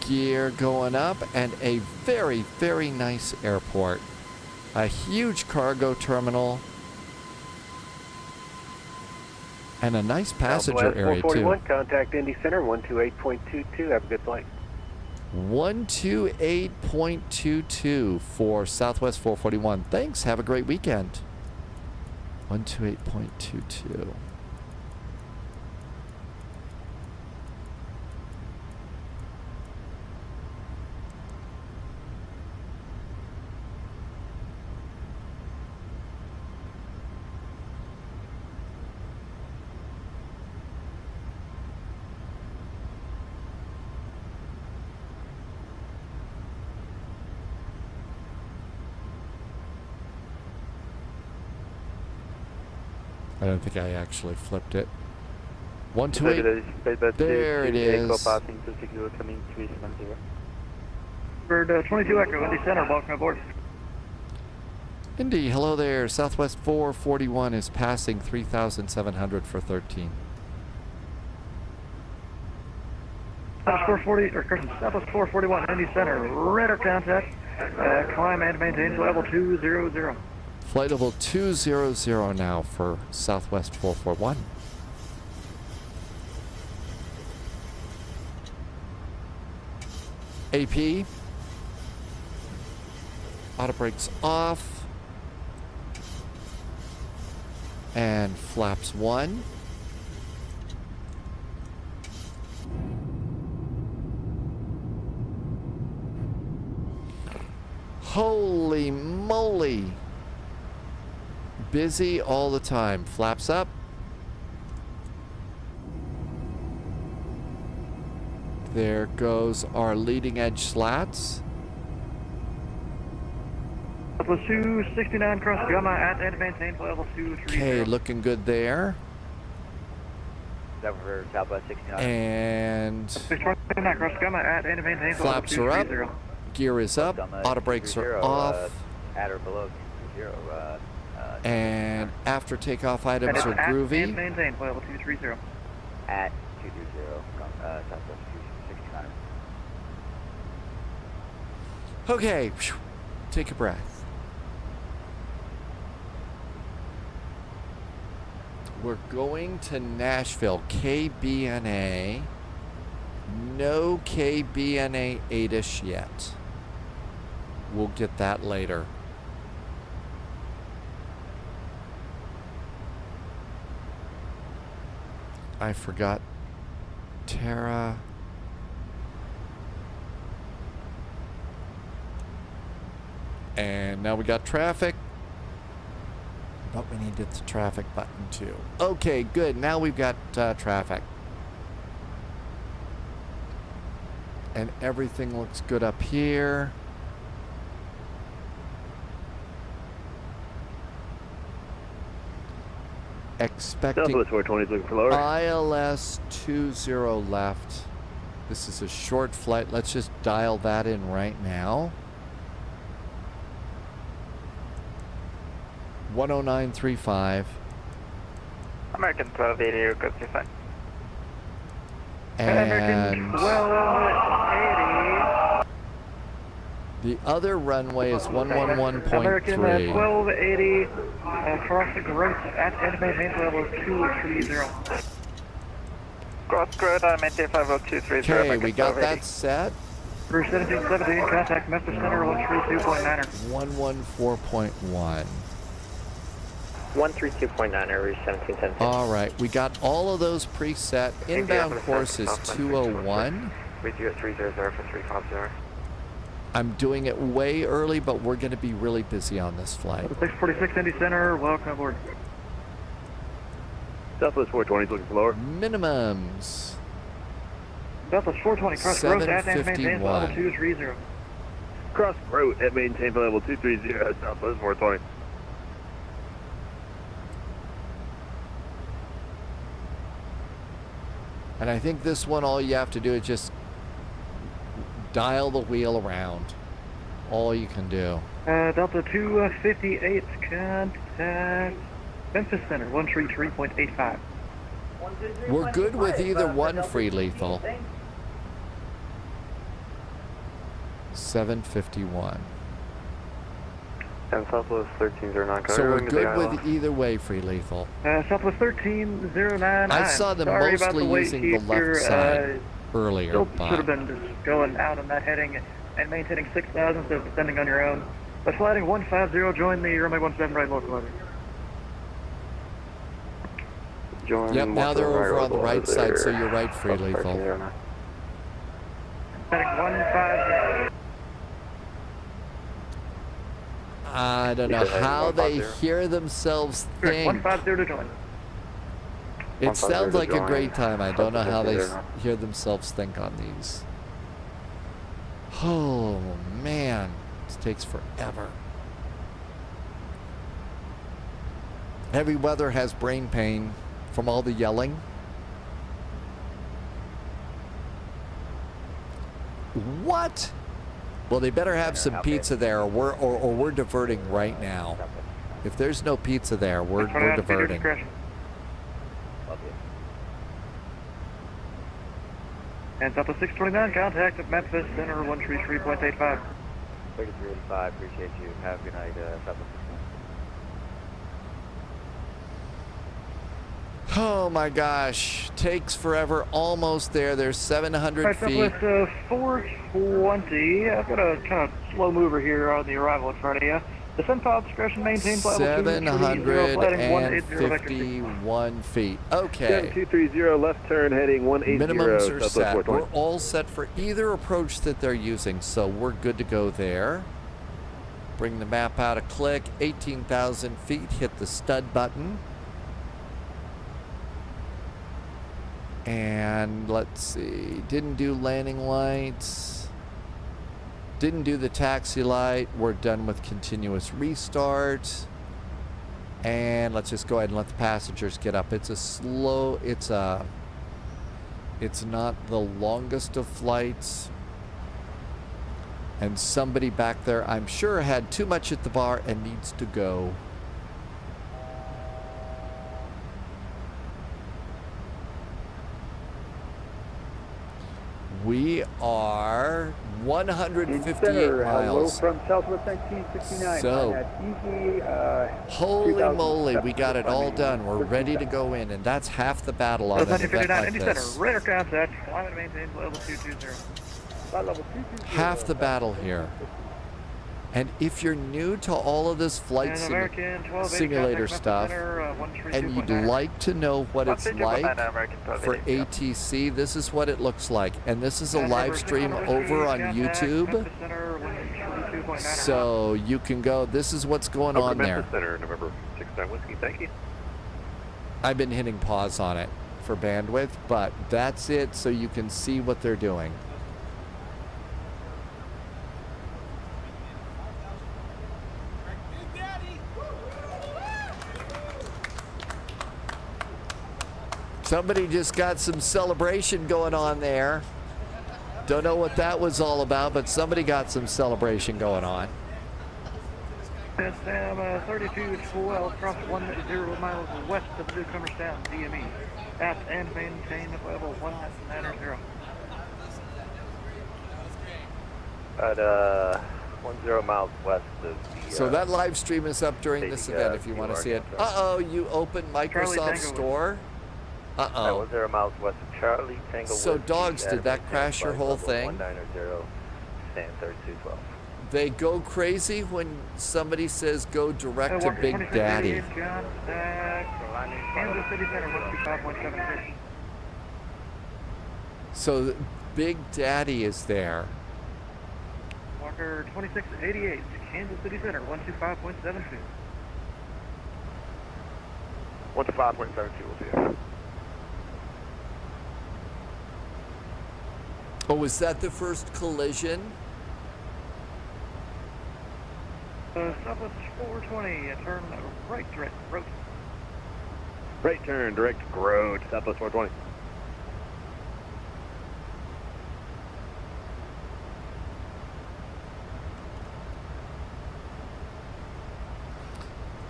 Gear going up, and a very, very nice airport. A huge cargo terminal. And a nice passenger area, too.
441, contact Indy Center, 128.22. Have a good flight.
128.22 for Southwest 441. Thanks. Have a great weekend. 128.22. I don't think I actually flipped it. 128. There it is.
Bird 22 Echo, Indy Center, welcome aboard.
Indy, hello there. Southwest 441 is passing 3,700 for 13.
Southwest 441, Indy Center, radar contact, climb and maintain level 200.
Flight level 200 now for Southwest 441. AP. Auto brakes off. And flaps 1. Holy moly. Busy all the time. Flaps up. There goes our leading edge slats.
Level 269 cross Gamma at and maintain level 230.
Okay, looking good there.
That for Southwest 69.
And
629 cross Gamma at and maintain
flaps are up. Gear is up. Auto brakes are off.
At or below 20.
And after takeoff items are groovy.
And maintain level 230.
At 230, Southwest 269.
Okay, take a breath. We're going to Nashville, KBNA. No KBNA 8-ish yet. We'll get that later. I forgot Tara. And now we got traffic. But we need to hit the traffic button too. Okay, good. Now we've got traffic. And everything looks good up here. Expecting
Southwest 420 is looking for lower.
ILS 20 left. This is a short flight. Let's just dial that in right now. 10935.
American 1280, good to find.
And
American 1280.
The other runway is 111.3.
American 1280, crossing route at and maintain level 230.
Cross road, I maintain 50230.
Okay, we got that set.
Cruise 1717, contact Memphis Center, 132.9er.
114.1.
132.9er, Rouge 1717.
All right, we got all of those preset. Inbound course is 201.
We do a 300 for 350.
I'm doing it way early, but we're going to be really busy on this flight.
646 Indy Center, welcome aboard.
Southwest 420 is looking for lower.
Minimums.
Southwest 420, cross road at and maintain level 230.
Cross road at maintain for level 230, Southwest 420.
And I think this one, all you have to do is just dial the wheel around all you can do.
Delta 258, contact Memphis Center, 133.85.
We're good with either one free lethal. 751.
And Southwest 1309.
So we're good with either way free lethal.
Southwest 1309.
I saw them
sorry about
mostly
the wait
using
here.
the left side earlier.
Still
But
should have been just going out on that heading and maintaining 6,000 instead of descending on your own. But flighting 150, join the runway 17 right local order.
Yep, now they're over on the right side, so you're right, free lethal.
Heading 150.
I don't know how they hear themselves think.
150 to join.
It sounds like a great time. I don't know how they hear themselves think on these. Oh, man. This takes forever. Heavy weather has brain pain from all the yelling. What? Well, they better have some pizza there, or we're diverting right now. If there's no pizza there, we're diverting.
And Southwest 629, contact at Memphis Center 133.85.
3385, appreciate you. Have a good night, Southwest 629.
Oh my gosh, takes forever, almost there. There's 700 feet.
Southwest 420, I've got a kind of slow mover here on the arrival in front of you. Descend pilot discretion, maintain flight level
751 feet. Okay.
7230, left turn heading 180.
Minimums are set. We're all set for either approach that they're using, so we're good to go there. Bring the map out a click. 18,000 feet. Hit the stud button. And let's see. Didn't do landing lights. Didn't do the taxi light. We're done with continuous restart. And let's just go ahead and let the passengers get up. It's a slow, it's not the longest of flights. And somebody back there, I'm sure, had too much at the bar and needs to go. We are 158 miles.
From Southwest 1969.
So, holy moly, we got it all done. We're ready to go in, and that's half the battle on an event like this.
Radar contact, climate maintains level 220.
Half the battle here. And if you're new to all of this flight simulator stuff, and you'd like to know what it's like for ATC, this is what it looks like. And this is a live stream over on YouTube. So you can go, this is what's going on there.
November 69 Whiskey, thank you.
I've been hitting pause on it for bandwidth, but that's it, so you can see what they're doing. Somebody just got some celebration going on there. Don't know what that was all about, but somebody got some celebration going on.
Sam 3212, cross 10 miles west of Newcomerstown, DME. At and maintain level 190.
At 10 miles west of the...
So that live stream is up during this event if you want to see it. Uh-oh, you opened Microsoft Store? Uh-oh.
10 miles west of Charlie, Tango.
So dogs, did that crash your whole thing?
190, Sam 3212.
They go crazy when somebody says go direct to Big Daddy. So Big Daddy is there.
Walker 2688, Kansas City Center, 125.72.
125.72 will be it.
Oh, was that the first collision?
Southwest 420, turn right direct road.
Right turn, direct road, Southwest 420.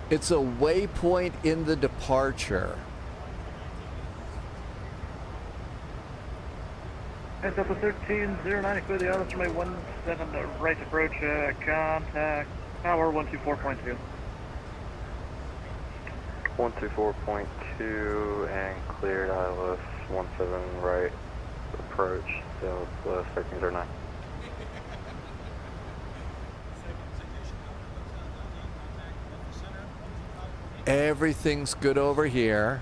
It's a waypoint in the departure.
Heads up to 1309, clear the islands from a 17 right approach, contact power 124.2.
124.2 and cleared ILS 17 right approach, so 1309.
Everything's good over here.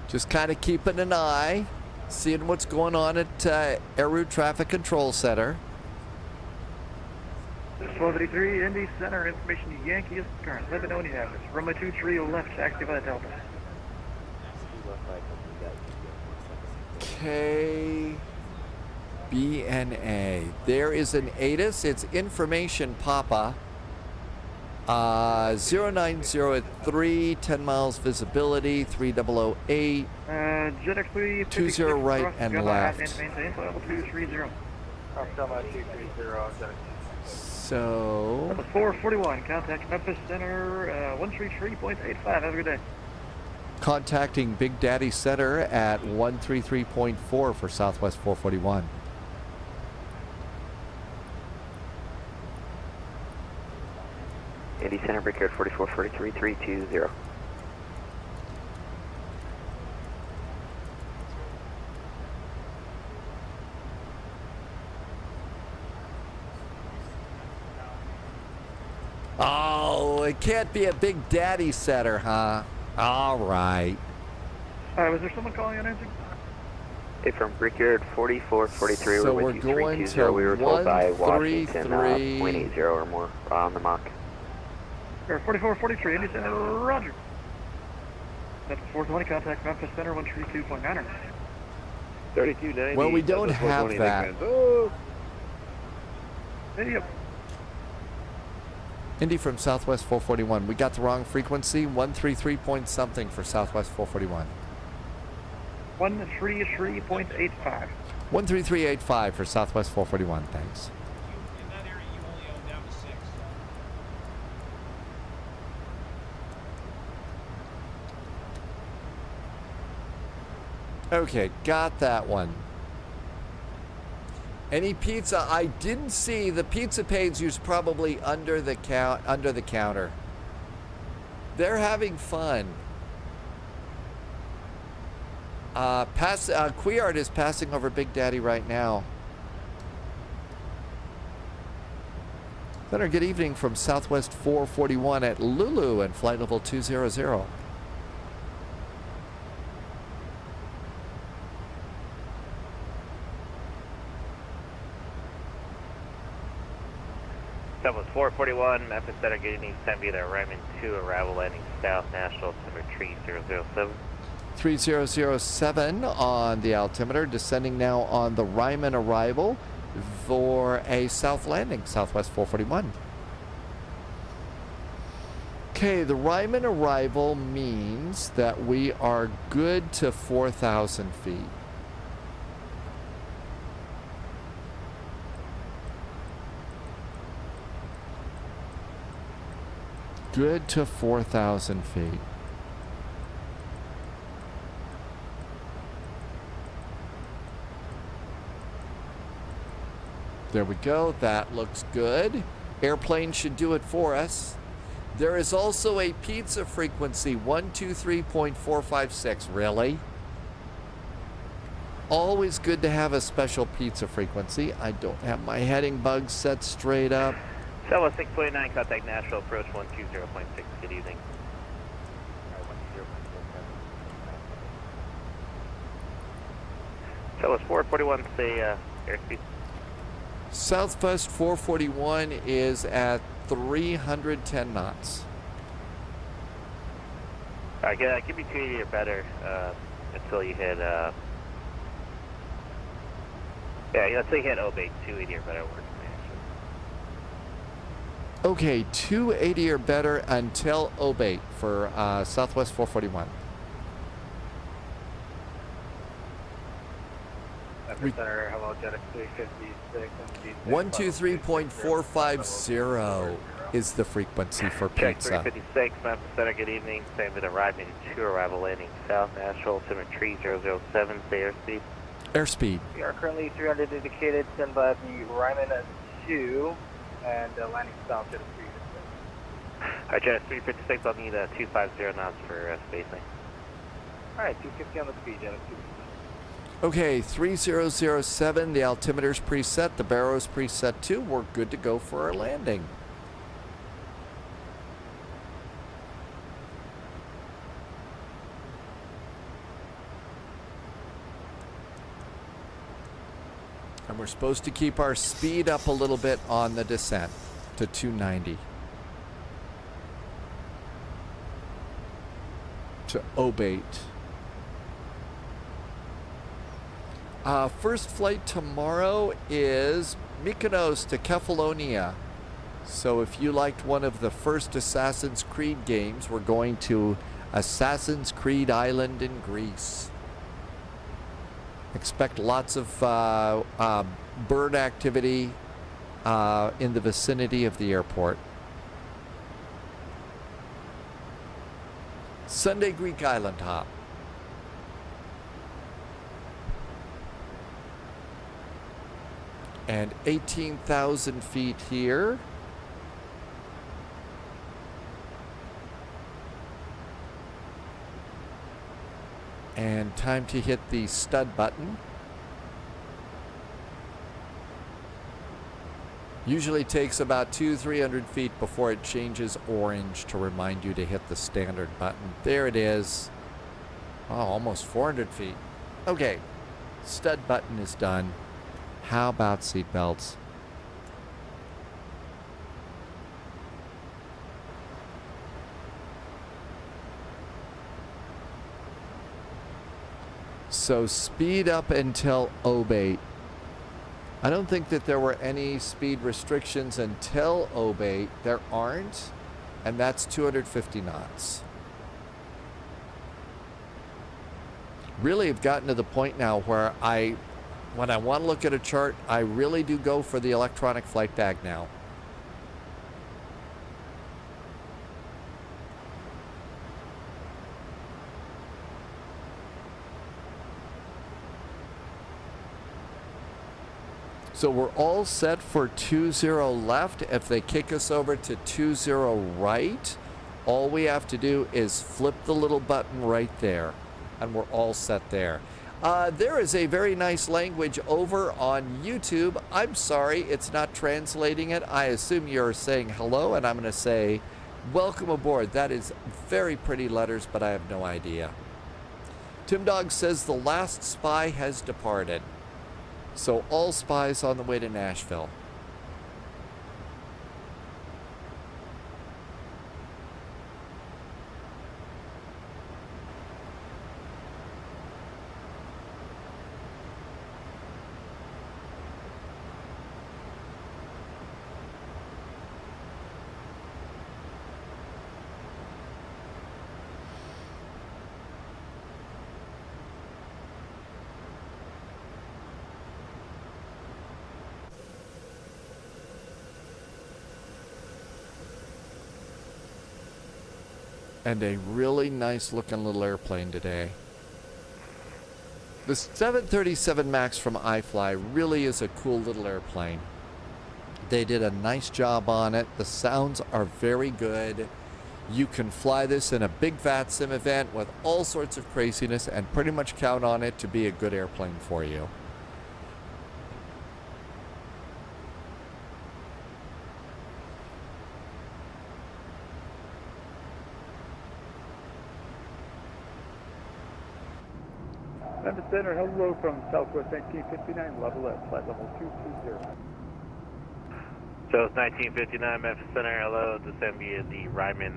Just kind of keeping an eye, seeing what's going on at Air Route Traffic Control Center.
1283, Indy Center, information Yankee is current. Let me know when you have this. Runway 23 left, active at Delta.
KBNA. There is an ATIS. It's information Papa. 0903, 10 miles visibility, 3008.
JetX3,
20 right and left.
Maintain level 230.
So
441, contact Memphis Center 133.85. Have a good day.
Contacting Big Daddy Center at 133.4 for Southwest 441.
Indy Center, Brickyard 4443, 320.
Oh, it can't be a Big Daddy Center, huh? All right.
Was there someone calling on anything?
Hey, from Brickyard 4443,
So
we're
we're
with
going
320.
to
We were told by Washington
133.
0.80 or more on the Mach.
4443, Indy Center, roger. That's 420, contact Memphis Center 132.9.
3290.
Well, we don't have that.
Oh.
Hey, yep.
Indy from Southwest 441. We got the wrong frequency. 133 point something for Southwest 441.
133.85.
133.85 for Southwest 441. Thanks. Okay, got that one. Any pizza? I didn't see the pizza page used probably under the counter. They're having fun. Cuillard is passing over Big Daddy right now. Center, good evening from Southwest 441 at Lulu and flight level 200.
Southwest 441, Memphis Center, getting east 10 via Ryman 2, arrival landing south, Nashville, altimeter 3007.
3007 on the altimeter, descending now on the Ryman arrival for a south landing, Southwest 441. Okay, the Ryman arrival means that we are good to 4,000 feet. Good to 4,000 feet. There we go. That looks good. Airplane should do it for us. There is also a pizza frequency, 123.456. Really? Always good to have a special pizza frequency. I don't have my heading bugs set straight up.
Southwest 629, contact Nashville, approach 120.6. Good evening. Southwest 441, say airspeed.
Southwest 441 is at 310 knots.
Yeah, give me 280 or better until you hit, yeah, let's say you hit Obey, 280 or better works.
Okay, 280 or better until Obey for Southwest 441.
Center, hello, Jet 356.
123.450. is the frequency for
Check
pizza.
356, Memphis Center, good evening. Same with arriving 2, arrival landing south, Nashville, altimeter 3007, say airspeed.
Airspeed.
We are currently 300 indicated, stand by the Ryman 2, and landing south to the 356.
Alright, Janice 356, I'll need 250 knots for spacing.
Alright, 250 on the speed, Janice 250.
Okay, 3007, the altimeter's preset, the barrow's preset too. We're good to go for our landing. And we're supposed to keep our speed up a little bit on the descent to 290. To obate. First flight tomorrow is Mykonos to Kefalonia. So if you liked one of the first Assassin's Creed games, we're going to Assassin's Creed Island in Greece. Expect lots of bird activity in the vicinity of the airport. Sunday Greek Island hop. And 18,000 feet here. And time to hit the stud button. Usually takes about 200-300 feet before it changes orange to remind you to hit the standard button. There it is. Oh, almost 400 feet. Okay, stud button is done. How about seat belts? So speed up until obate. I don't think that there were any speed restrictions until obate. There aren't, and that's 250 knots. Really have gotten to the point now where when I want to look at a chart, I really do go for the electronic flight bag now. So we're all set for 20 left. If they kick us over to 20 right, all we have to do is flip the little button right there, and we're all set there. There is a very nice language over on YouTube. I'm sorry, it's not translating it. I assume you're saying hello, and I'm going to say welcome aboard. That is very pretty letters, but I have no idea. Tim Dog says the last spy has departed. So all spies on the way to Nashville. And a really nice looking little airplane today. The 737 MAX from iFly really is a cool little airplane. They did a nice job on it. The sounds are very good. You can fly this in a big fat sim event with all sorts of craziness and pretty much count on it to be a good airplane for you.
Memphis Center, hello from Southwest 1959, level at flight level 220.
So it's 1959, Memphis Center, hello, descend via the Ryman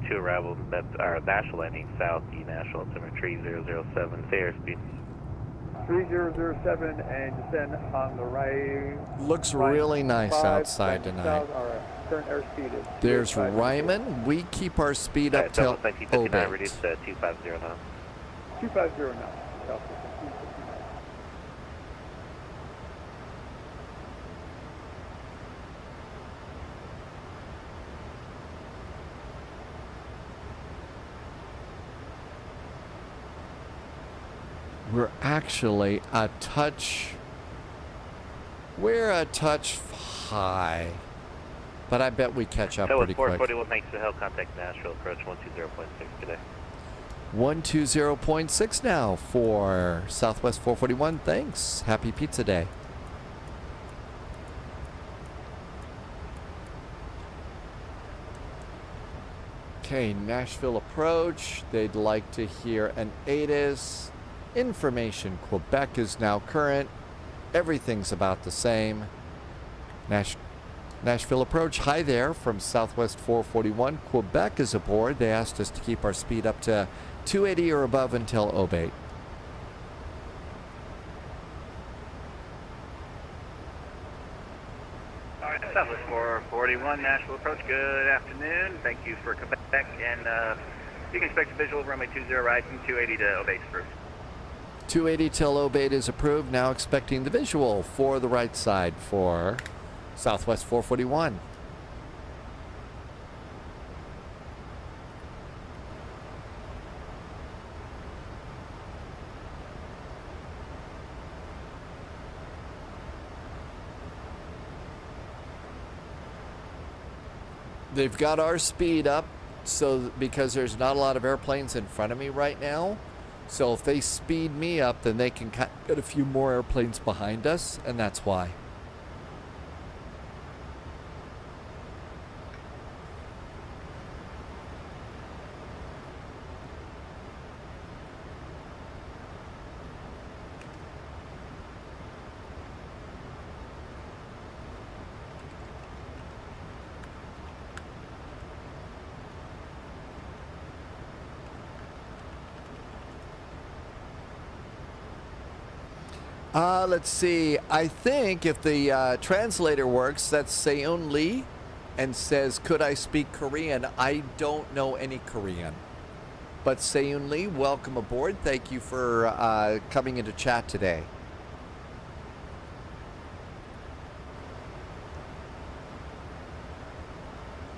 2 arrival, that's our Nashville landing south, the Nashville altimeter 3007, say airspeed.
3007 and descend on the right.
Looks really nice outside tonight.
South, our current airspeed is
There's Ryman. We keep our speed up till
1959, reduced to 250 knots.
250 now. Southwest 1959.
We're actually a touch. We're a touch high. But I bet we catch up pretty quick.
441 makes the hell contact Nashville, approach 120.6 today.
120.6 now for Southwest 441. Thanks. Happy Pizza Day. Okay, Nashville approach. They'd like to hear an ATIS. Information, Quebec is now current. Everything's about the same. Nashville approach. Hi there from Southwest 441. Quebec is aboard. They asked us to keep our speed up to 280 or above until obey.
All right, Southwest 441, Nashville approach. Good afternoon. Thank you for Quebec. And you can expect a visual of runway 20 right and 280 to obey approved.
280 till obeyed is approved. Now expecting the visual for the right side for Southwest 441. They've got our speed up so because there's not a lot of airplanes in front of me right now. So if they speed me up, then they can get a few more airplanes behind us, and that's why. Let's see. I think if the translator works, that's Seon Lee and says, could I speak Korean? I don't know any Korean. But Seon Lee, welcome aboard. Thank you for coming into chat today.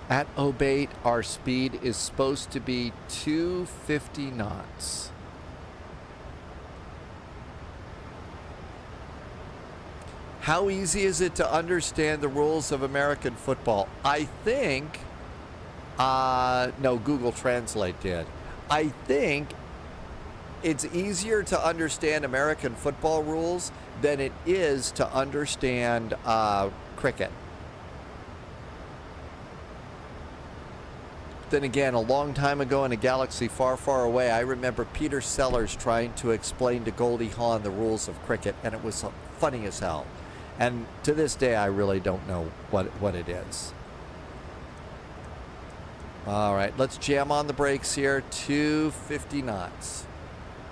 At Obate, our speed is supposed to be 250 knots. How easy is it to understand the rules of American football? I think, no, Google Translate did. I think it's easier to understand American football rules than it is to understand cricket. Then again, a long time ago in a galaxy far, far away, I remember Peter Sellers trying to explain to Goldie Hawn the rules of cricket, and it was funny as hell. And to this day, I really don't know what it is. All right, let's jam on the brakes here. 250 knots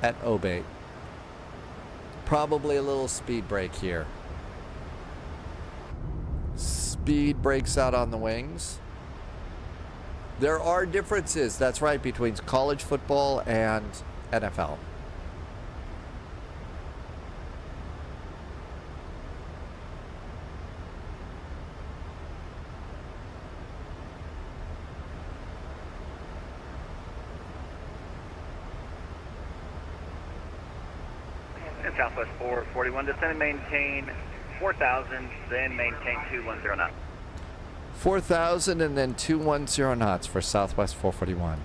at Obate. Probably a little speed brake here. Speed brakes out on the wings. There are differences, that's right, between college football and NFL.
Southwest 441, descend and maintain 4,000, then maintain 210 knots.
4,000 and then 210 knots for Southwest 441.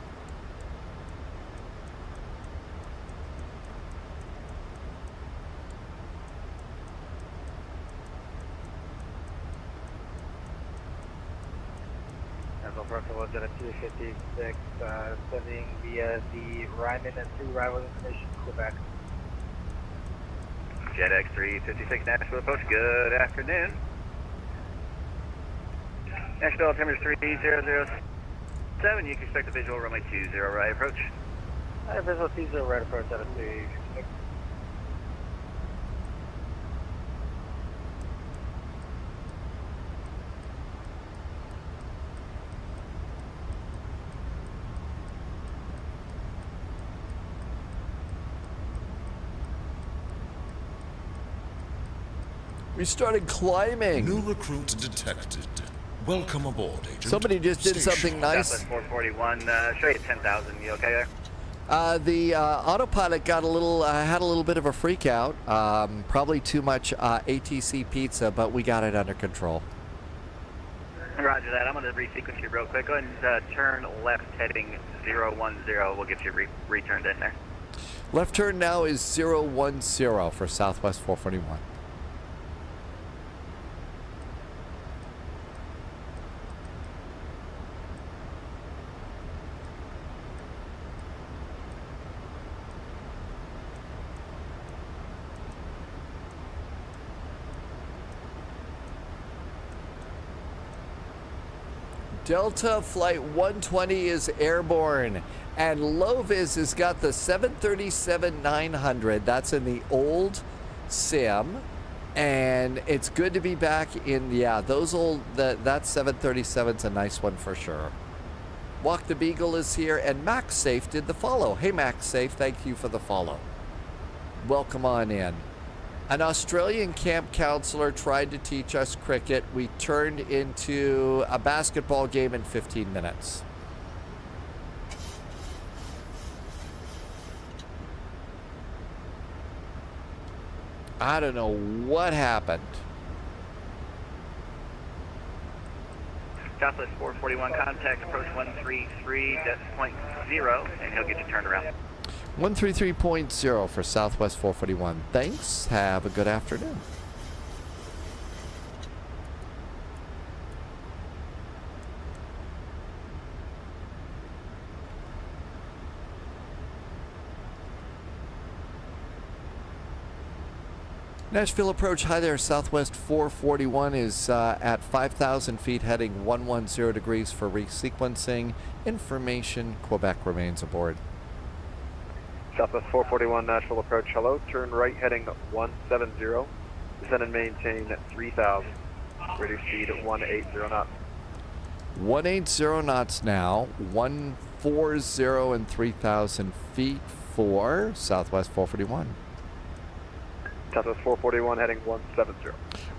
Nashville Approach was at a 256, sending via the Ryman and 2 arrival information, Quebec.
Jet X356 Nashville Approach, good afternoon. Nashville altimeter 3007, you can expect a visual runway 20 right approach.
Visual 20 right approach at a 256.
We started climbing.
New recruit detected. Welcome aboard, Agent.
Somebody just did something nice.
Southwest 441, show you 10,000. You okay there?
The autopilot got a little, had a little bit of a freak out. Probably too much ATC pizza, but we got it under control.
Roger that. I'm going to resequence you real quick. Go ahead and turn left heading 010. We'll get you returned in there.
Left turn now is 010 for Southwest 441. Delta Flight 120 is airborne, and Lovis has got the 737-900. That's in the old sim, and it's good to be back in, yeah, those old, that 737's a nice one for sure. Walk the Beagle is here, and Max Safe did the follow. Hey, Max Safe, thank you for the follow. Welcome on in. An Australian camp counselor tried to teach us cricket. We turned into a basketball game in 15 minutes. I don't know what happened.
Southwest 441, contact approach 133.0, and he'll get you turned around.
133.0 for Southwest 441. Thanks. Have a good afternoon. Nashville approach. Hi there. Southwest 441 is at 5,000 feet heading 110 degrees for resequencing. Information. Quebec remains aboard.
Southwest 441, Nashville approach, hello. Turn right heading 170. Descend and maintain 3,000. Reduce speed at 180 knots.
180 knots now. 140 and 3,000 feet for Southwest 441.
Southwest 441 heading 170.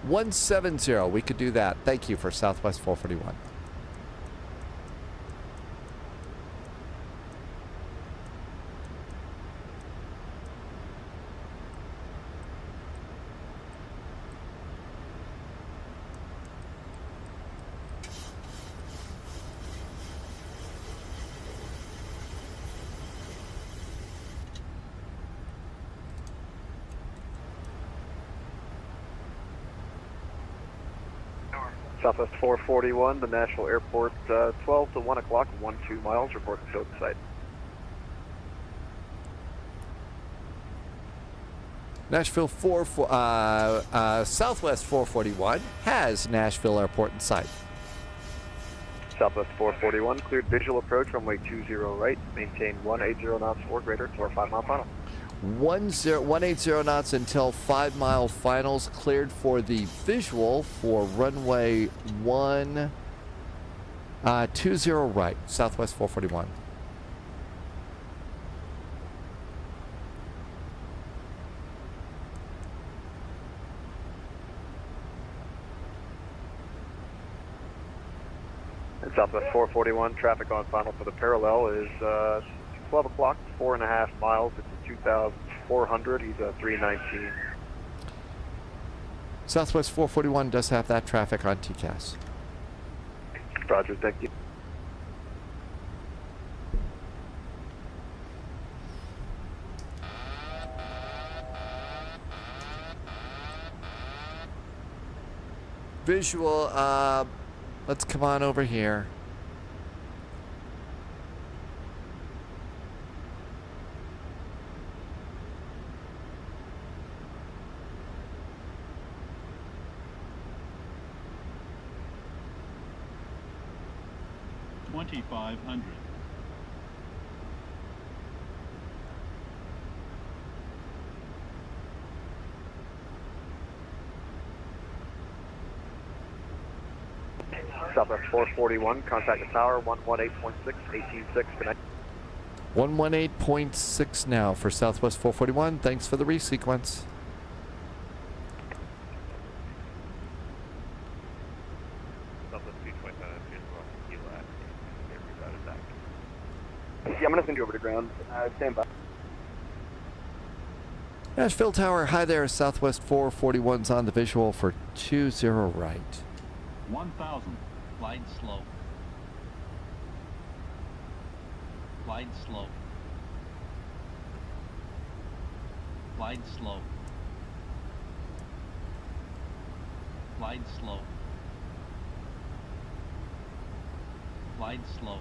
170. We could do that. Thank you for Southwest 441.
Southwest 441, the Nashville Airport, 12 to 1 o'clock, 12 miles, report to field site.
Nashville Southwest 441 has Nashville Airport in sight.
Southwest 441, cleared visual approach, runway 20 right, maintain 180 knots or greater to our 5 mile final.
180 knots until 5 mile finals, cleared for the visual for runway 20 right, Southwest 441.
And Southwest 441, traffic on final for the parallel is 12 o'clock, 4.5 miles. It's 2,400. He's 319.
Southwest 441 does have that traffic on TCAS.
Roger, thank you.
Visual, let's come on over here.
$2,500.
Southwest 441, contact the tower, 118.6, 18.6, connect.
118.6 now for Southwest 441. Thanks for the resequence.
I'm going to send you over to ground. Stand by.
Nashville Tower, hi there. Southwest 441's on the visual for 20 right.
1000.
Glide slow. Glide slow. Glide slow. Glide slow. Glide slow.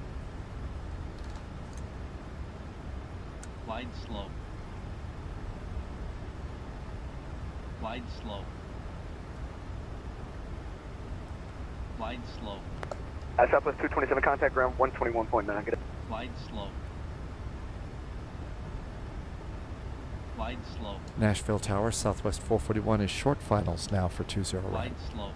Glide slow. Glide slow. Glide slow.
Southwest 227, contact ground 121.9. Get it.
Glide slow. Glide slow.
Nashville Tower, Southwest 441 is short finals now for 20 right.
Glide slow.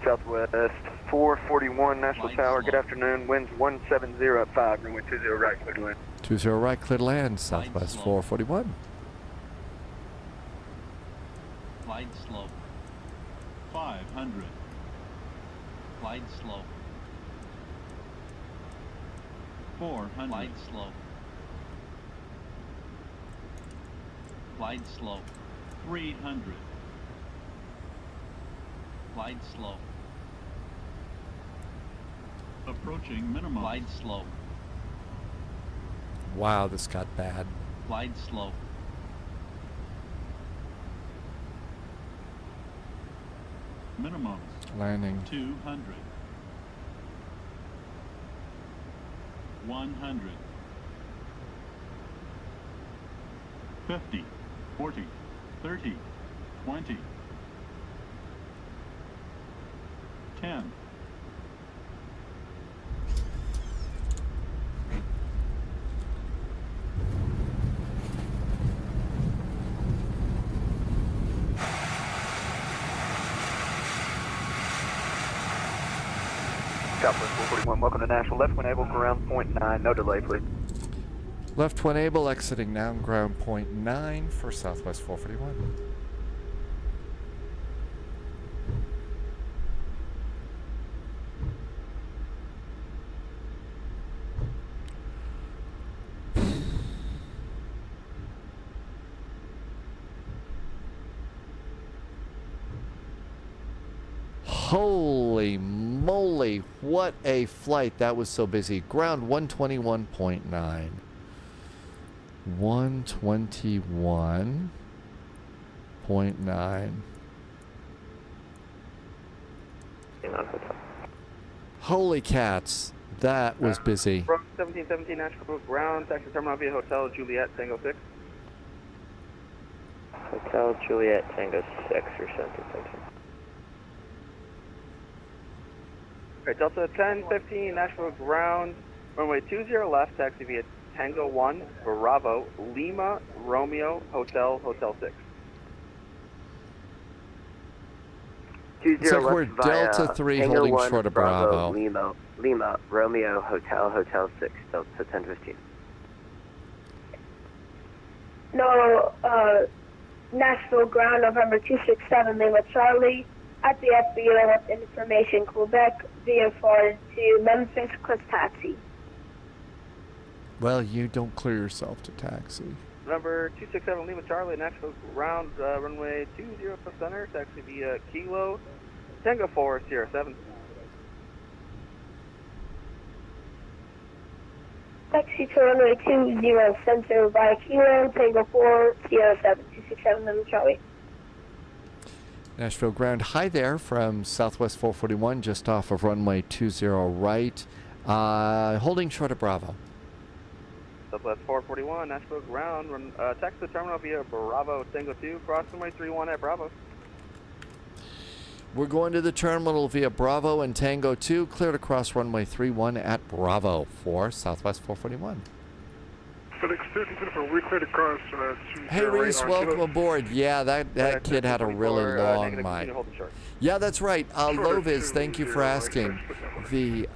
Southwest 441, Nashville
Glide
Tower,
slow.
good afternoon. Winds 170 at 5, runway 20 right, clear to land.
20 right, clear to land, Southwest 441.
Glide slow.
500.
Glide slow.
400.
Glide slow. Glide slow.
300.
Glide slow.
Approaching minimum.
Glide slow.
Wow, this got bad.
Glide slow.
Minimums.
Landing.
200. 100. 50. 40. 30. 20. 10.
Southwest 441, welcome to Nashville. Left when able, ground point 9, no delay, please.
Left when able, exiting now, ground point 9 for Southwest 441. Holy moly, what a flight. That was so busy. Ground 121.9. 121.9. Holy cats, that was busy.
1717 Nashville ground, taxi terminal via Hotel Juliet Tango 6.
Hotel Juliet Tango 6 or something.
Alright, Delta 1015 Nashville ground, runway 20 left, taxi via Tango 1, Bravo, Lima, Romeo, Hotel 6.
It's like we're Delta 3
Tango
holding
1,
short of Bravo.
Lima, Romeo, Hotel 6, Delta 1015.
No, Nashville ground, November 267, Lima Charlie, at the FBO with information, Quebec, via forward to Memphis, Cliff Taxi.
Well, you don't clear yourself to taxi.
Number 267 Lima Charlie, Nashville ground, runway 20 center, taxi via Kilo, Tango 4, Sierra 7.
Taxi to runway 20 center via Kilo, Tango 4, Sierra 7, 267 Lima Charlie.
Nashville ground, hi there from Southwest 441, just off of runway 20 right, holding short of Bravo.
Southwest 441, Nashville ground, taxi to terminal via Bravo, Tango 2, cross runway 31 at Bravo.
We're going to the terminal via Bravo and Tango 2, cleared across runway 31 at Bravo for Southwest 441.
FedEx 13 for we cleared across
Hey Reese, welcome aboard. Yeah, that kid had a really long mic. Yeah, that's right. Loviz, thank you for asking. The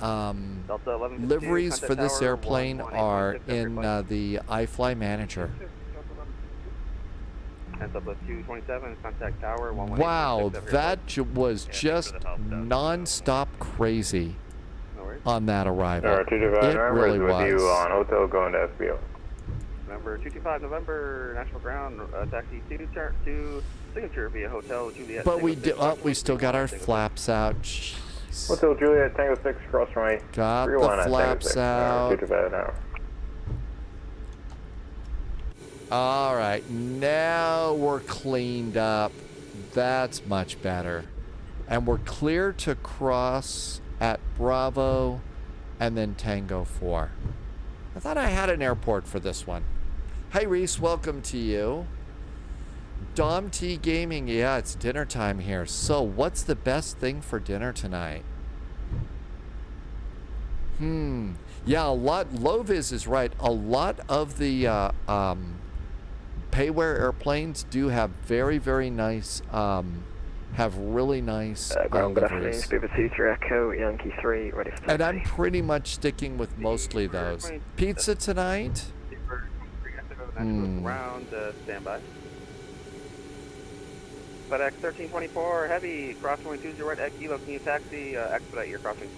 liveries for this airplane are in the iFly Manager.
Contact tower,
wow, that was just non-stop crazy.
No worries.
on that arrival.
Number 225
It
November
really
is with
was.
you on hotel going to FBO.
Number 225 November, National Ground, taxi to signature via Hotel Juliet.
But we still got our flaps out. Jeez.
Hotel Juliet, Tango 6, cross runway.
Got
31
the
at
flaps
Tango 6,
out.
225 now.
All right, now we're cleaned up. That's much better. And we're clear to cross at Bravo and then Tango 4. I thought I had an airport for this one. Hey Reese, welcome to you. Dom T Gaming, yeah, it's dinner time here. So what's the best thing for dinner tonight? Yeah, Loviz is right. A lot of the payware airplanes do have very, very nice, have really nice liveries.
Echo, Yankee 3, ready for
And I'm pretty much sticking with mostly those. Pizza tonight?
Ground, standby. FedEx 1324, heavy, crossing 20 right at Kilo, can you taxi, expedite your crossing?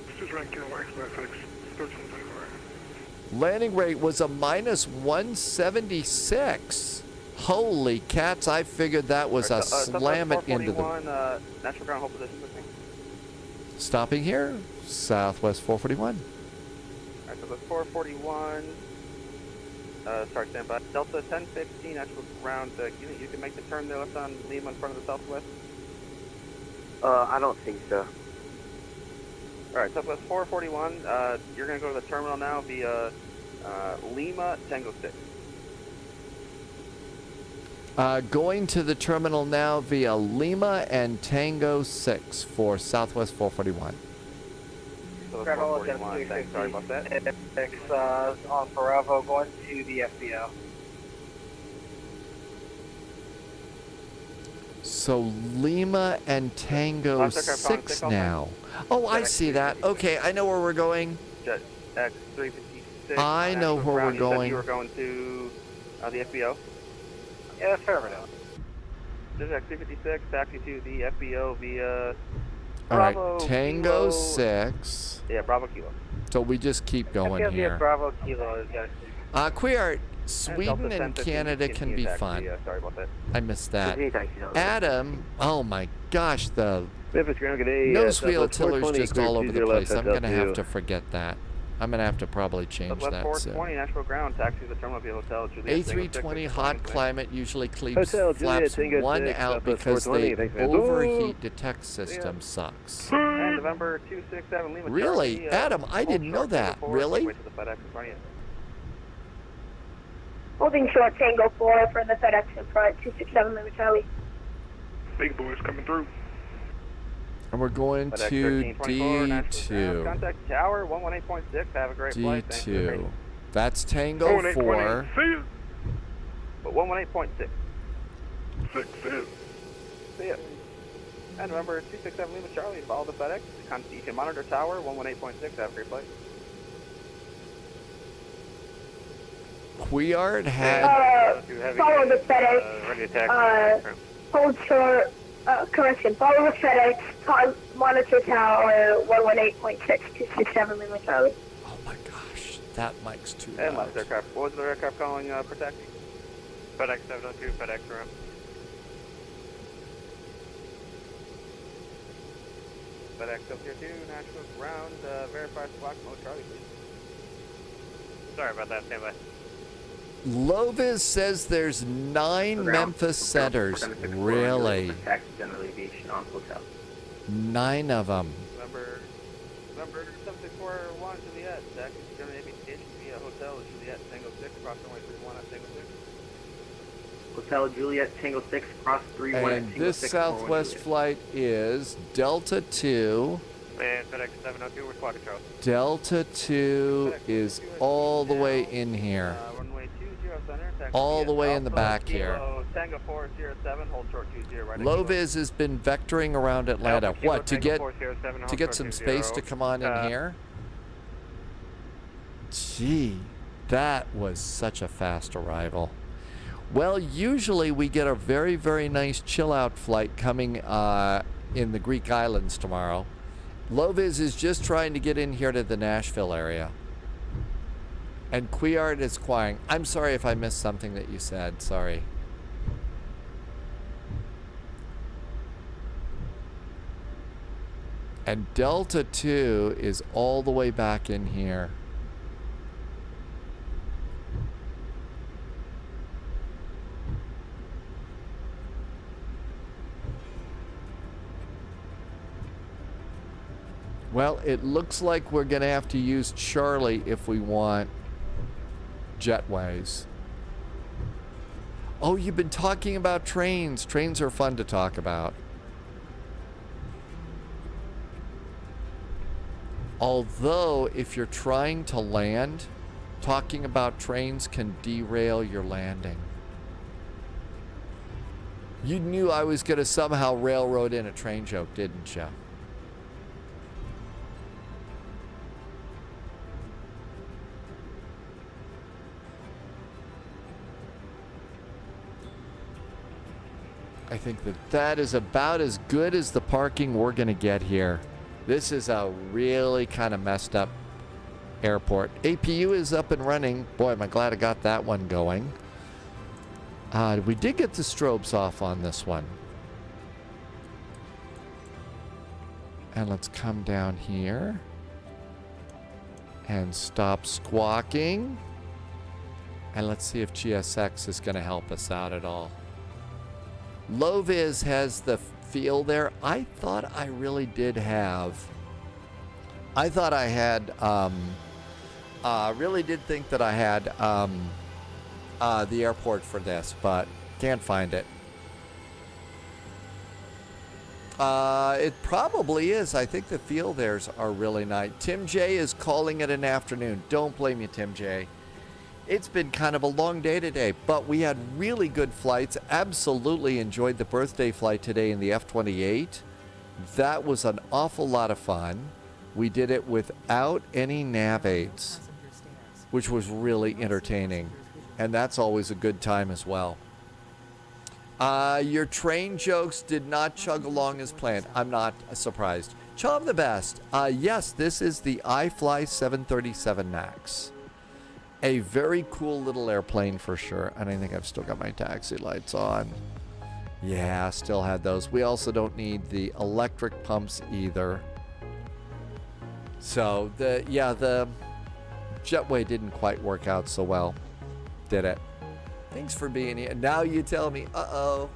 This is right, Kilo, expedite FedEx 1324.
Landing rate was a minus 176. Holy cats, I figured that was a slam it into the...
National Ground, hold position with me.
Stopping here, Southwest 441.
Alright, so the 441, sorry, stand by. Delta 1015, National Ground, you can make the turn there left on Lima in front of the Southwest?
I don't think so.
Alright, Southwest 441, you're going to go to the terminal now via Lima Tango 6.
Going to the terminal now via Lima and Tango 6 for Southwest 441.
So 441, thanks, sorry about that.
On Bravo, going to the FBO.
So Lima and Tango 6 now. Oh, I see that. Okay, I know where we're going.
Jet X356.
I know where we're going.
You were going to the FBO?
Yeah, affirmative.
Jet X356, taxi to the FBO via
All right,
Bravo,
Tango
Kilo.
6.
Yeah, Bravo Kilo.
So we just keep going here.
Bravo Kilo is
Queer, Sweden and Canada can be fun.
Sorry about that.
I missed that. Adam, oh my gosh, the
Memphis Ground, good day.
nose wheel tiller's
420,
just all over the
clear
place.
20
I'm
left,
going to have
Hotel
to forget that. I'm going to have to probably change
Southwest
that
420,
soon.
Nashville Ground, taxi to the terminal via Hotel Juliet.
A320 hot climate usually cleaves
Hotel Juliet,
flaps
Tango
1
6,
out
Southwest
because the
420, thanks, man.
overheat detect system sucks.
And November 267 Lima.
Really?
Charlie,
Adam, I didn't know that. Really?
Wait to the FedEx in front of you.
Holding short Tango 4 for the FedEx in front, 267 Lima Charlie.
Big boys coming through.
And we're going
FedEx
to
1324, Nashville Ground,
D2.
Contact Tower 118.6. Have a great flight. Thanks for the
D2.
rating.
That's Tango 4.
See ya.
But 118.6.
6,
See ya. And remember, 267 Lima Charlie, follow the FedEx. You can monitor Tower 118.6. Have a great flight.
Couillard had...
Follow the FedEx.
Ready to taxi.
Hold short, correction, follow the FedEx, monitor Tower 118.6, 267 Lima Charlie.
Oh my gosh, that mic's too
And
loud.
last aircraft. What was the aircraft calling for taxi?
FedEx 702, FedEx room.
FedEx up here 2, Nashville Ground, verify squawk mode Charlie, please.
Sorry about that, stand by.
Lovis says there's 9 Memphis centers. Really?
Taxi General Aviation on Hotel.
9 of them.
Number 7641 Juliet, taxi to General Aviation via Hotel Juliet Tango 6, cross runway 31 at Tango 6.
Hotel Juliet Tango 6, cross 31 at
And
Tango
this
6.
Southwest flight is Delta 2.
And FedEx 702, we're squawking Charlie.
Delta 2 is all the way in here.
Runway 20 center, taxi
All
via
the way in the
Alpha
back here.
Kilo, Tango 407, hold short 20 right at
Loviz has been vectoring around Atlanta.
Alpha Kilo,
What, to
Tango
get
407, hold
to get
short
some
20.
space to come on in here? Gee, that was such a fast arrival. Well, usually we get a very, very nice chill out flight coming in the Greek islands tomorrow. Loviz is just trying to get in here to the Nashville area. And Quiard is quiring. I'm sorry if I missed something that you said. Sorry. And Delta 2 is all the way back in here. Well, it looks like we're going to have to use Charlie if we want jetways. Oh, you've been talking about trains. Trains are fun to talk about. Although, if you're trying to land, talking about trains can derail your landing. You knew I was going to somehow railroad in a train joke, didn't you? I think that that is about as good as the parking we're going to get here. This is a really kind of messed up airport. APU is up and running. Boy, am I glad I got that one going. We did get the strobes off on this one. And let's come down here and stop squawking. And let's see if GSX is going to help us out at all. Loviz has the feel there. I thought I really did have. I thought I had. Really did think that I had the airport for this, but can't find it. It probably is. I think the field theirs are really nice. Tim J is calling it an afternoon. Don't blame you, Tim J. It's been kind of a long day today, but we had really good flights. Absolutely enjoyed the birthday flight today in the F-28. That was an awful lot of fun. We did it without any nav aids, which was really entertaining. And that's always a good time as well. Your train jokes did not chug along as planned. I'm not surprised. Chom the best. Yes, this is the iFly 737 MAX. A very cool little airplane for sure. And I think I've still got my taxi lights on. Yeah, still had those. We also don't need the electric pumps either. So the jetway didn't quite work out so well, did it? Thanks for being here. Now you tell me. Uh-oh.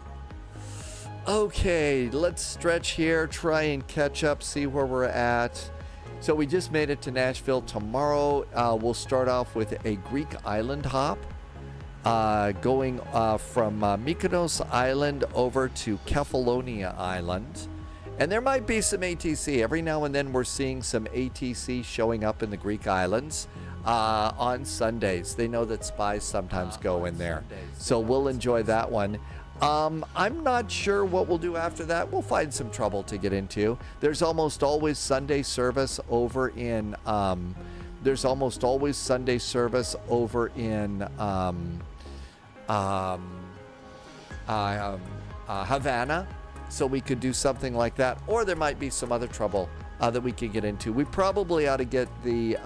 Okay, let's stretch here, try and catch up, see where we're at. So we just made it to Nashville. Tomorrow we'll start off with a Greek island hop, going from Mykonos Island over to Kefalonia Island. And there might be some ATC. Every now and then we're seeing some ATC showing up in the Greek islands on Sundays. They know that spies sometimes go in there. So we'll enjoy that one. I'm not sure what we'll do after that. We'll find some trouble to get into. There's almost always Sunday service over in Havana. So we could do something like that, or there might be some other trouble that we could get into. We probably ought to get the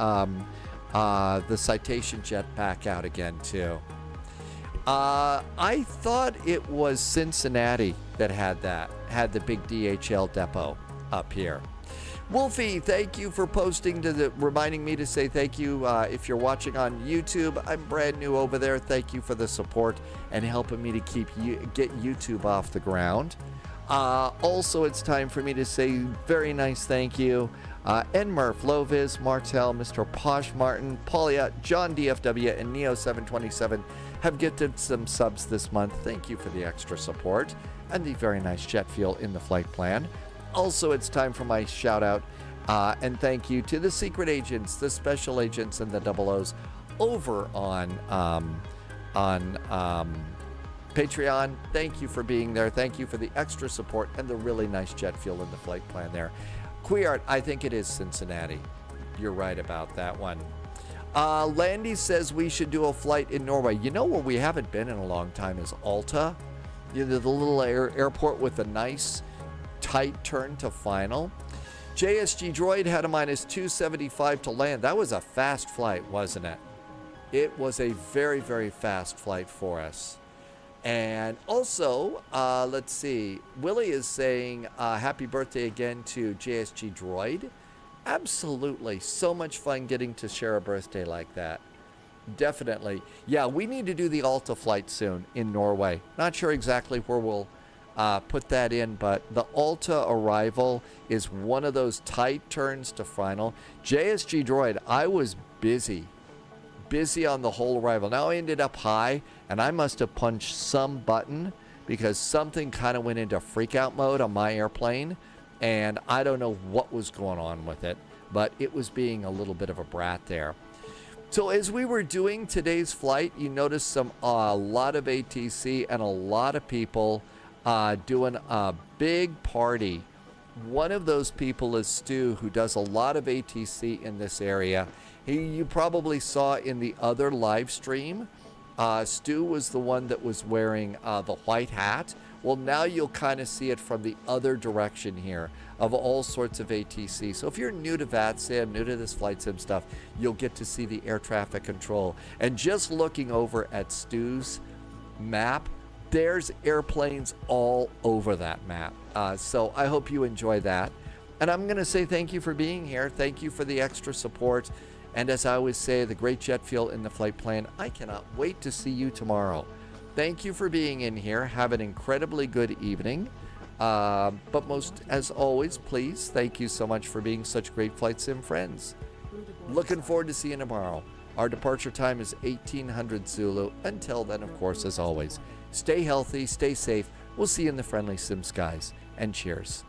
Citation jet back out again too. I thought it was Cincinnati that had the big DHL depot up here. Wolfie, thank you for posting reminding me to say thank you. If you're watching on YouTube, I'm brand new over there. Thank you for the support and helping me to get YouTube off the ground. Also, it's time for me to say very nice thank you. Enmurph, Loviz, Martel, Mr. Posh Martin, Paulia, John DFW, and Neo727 have gifted some subs this month. Thank you for the extra support and the very nice jet fuel in the flight plan. Also, it's time for my shout out and thank you to the secret agents, the special agents, and the double O's over on Patreon. Thank you for being there. Thank you for the extra support and the really nice jet fuel in the flight plan there. Queart, I think it is Cincinnati. You're right about that one. Landy says we should do a flight in Norway. You know where we haven't been in a long time is Alta. You know, the little airport with a nice tight turn to final. JSG Droid had a minus 275 to land. That was a fast flight, wasn't it? It was a very, very fast flight for us. And also, let's see, Willie is saying happy birthday again to JSG Droid. Absolutely. So much fun getting to share a birthday like that. Definitely. Yeah, we need to do the Alta flight soon in Norway. Not sure exactly where we'll put that in, but the Alta arrival is one of those tight turns to final. JSG Droid, I was busy on the whole arrival. Now I ended up high, and I must have punched some button because something kind of went into freak out mode on my airplane, and I don't know what was going on with it, but it was being a little bit of a brat there. So as we were doing today's flight, you noticed a lot of ATC and a lot of people doing a big party. One of those people is Stu, who does a lot of ATC in this area. You probably saw in the other live stream, Stu was the one that was wearing the white hat. Well, now you'll kind of see it from the other direction here of all sorts of ATC. So if you're new to VATSIM, new to this flight sim stuff, you'll get to see the air traffic control. And just looking over at Stu's map, there's airplanes all over that map. So I hope you enjoy that. And I'm going to say thank you for being here. Thank you for the extra support. And as I always say, the great jet fuel in the flight plan. I cannot wait to see you tomorrow. Thank you for being in here. Have an incredibly good evening. But most, as always, please, thank you so much for being such great flight sim friends. Looking forward to seeing you tomorrow. Our departure time is 1800 Zulu. Until then, of course, as always, stay healthy, stay safe. We'll see you in the friendly sim skies. And cheers.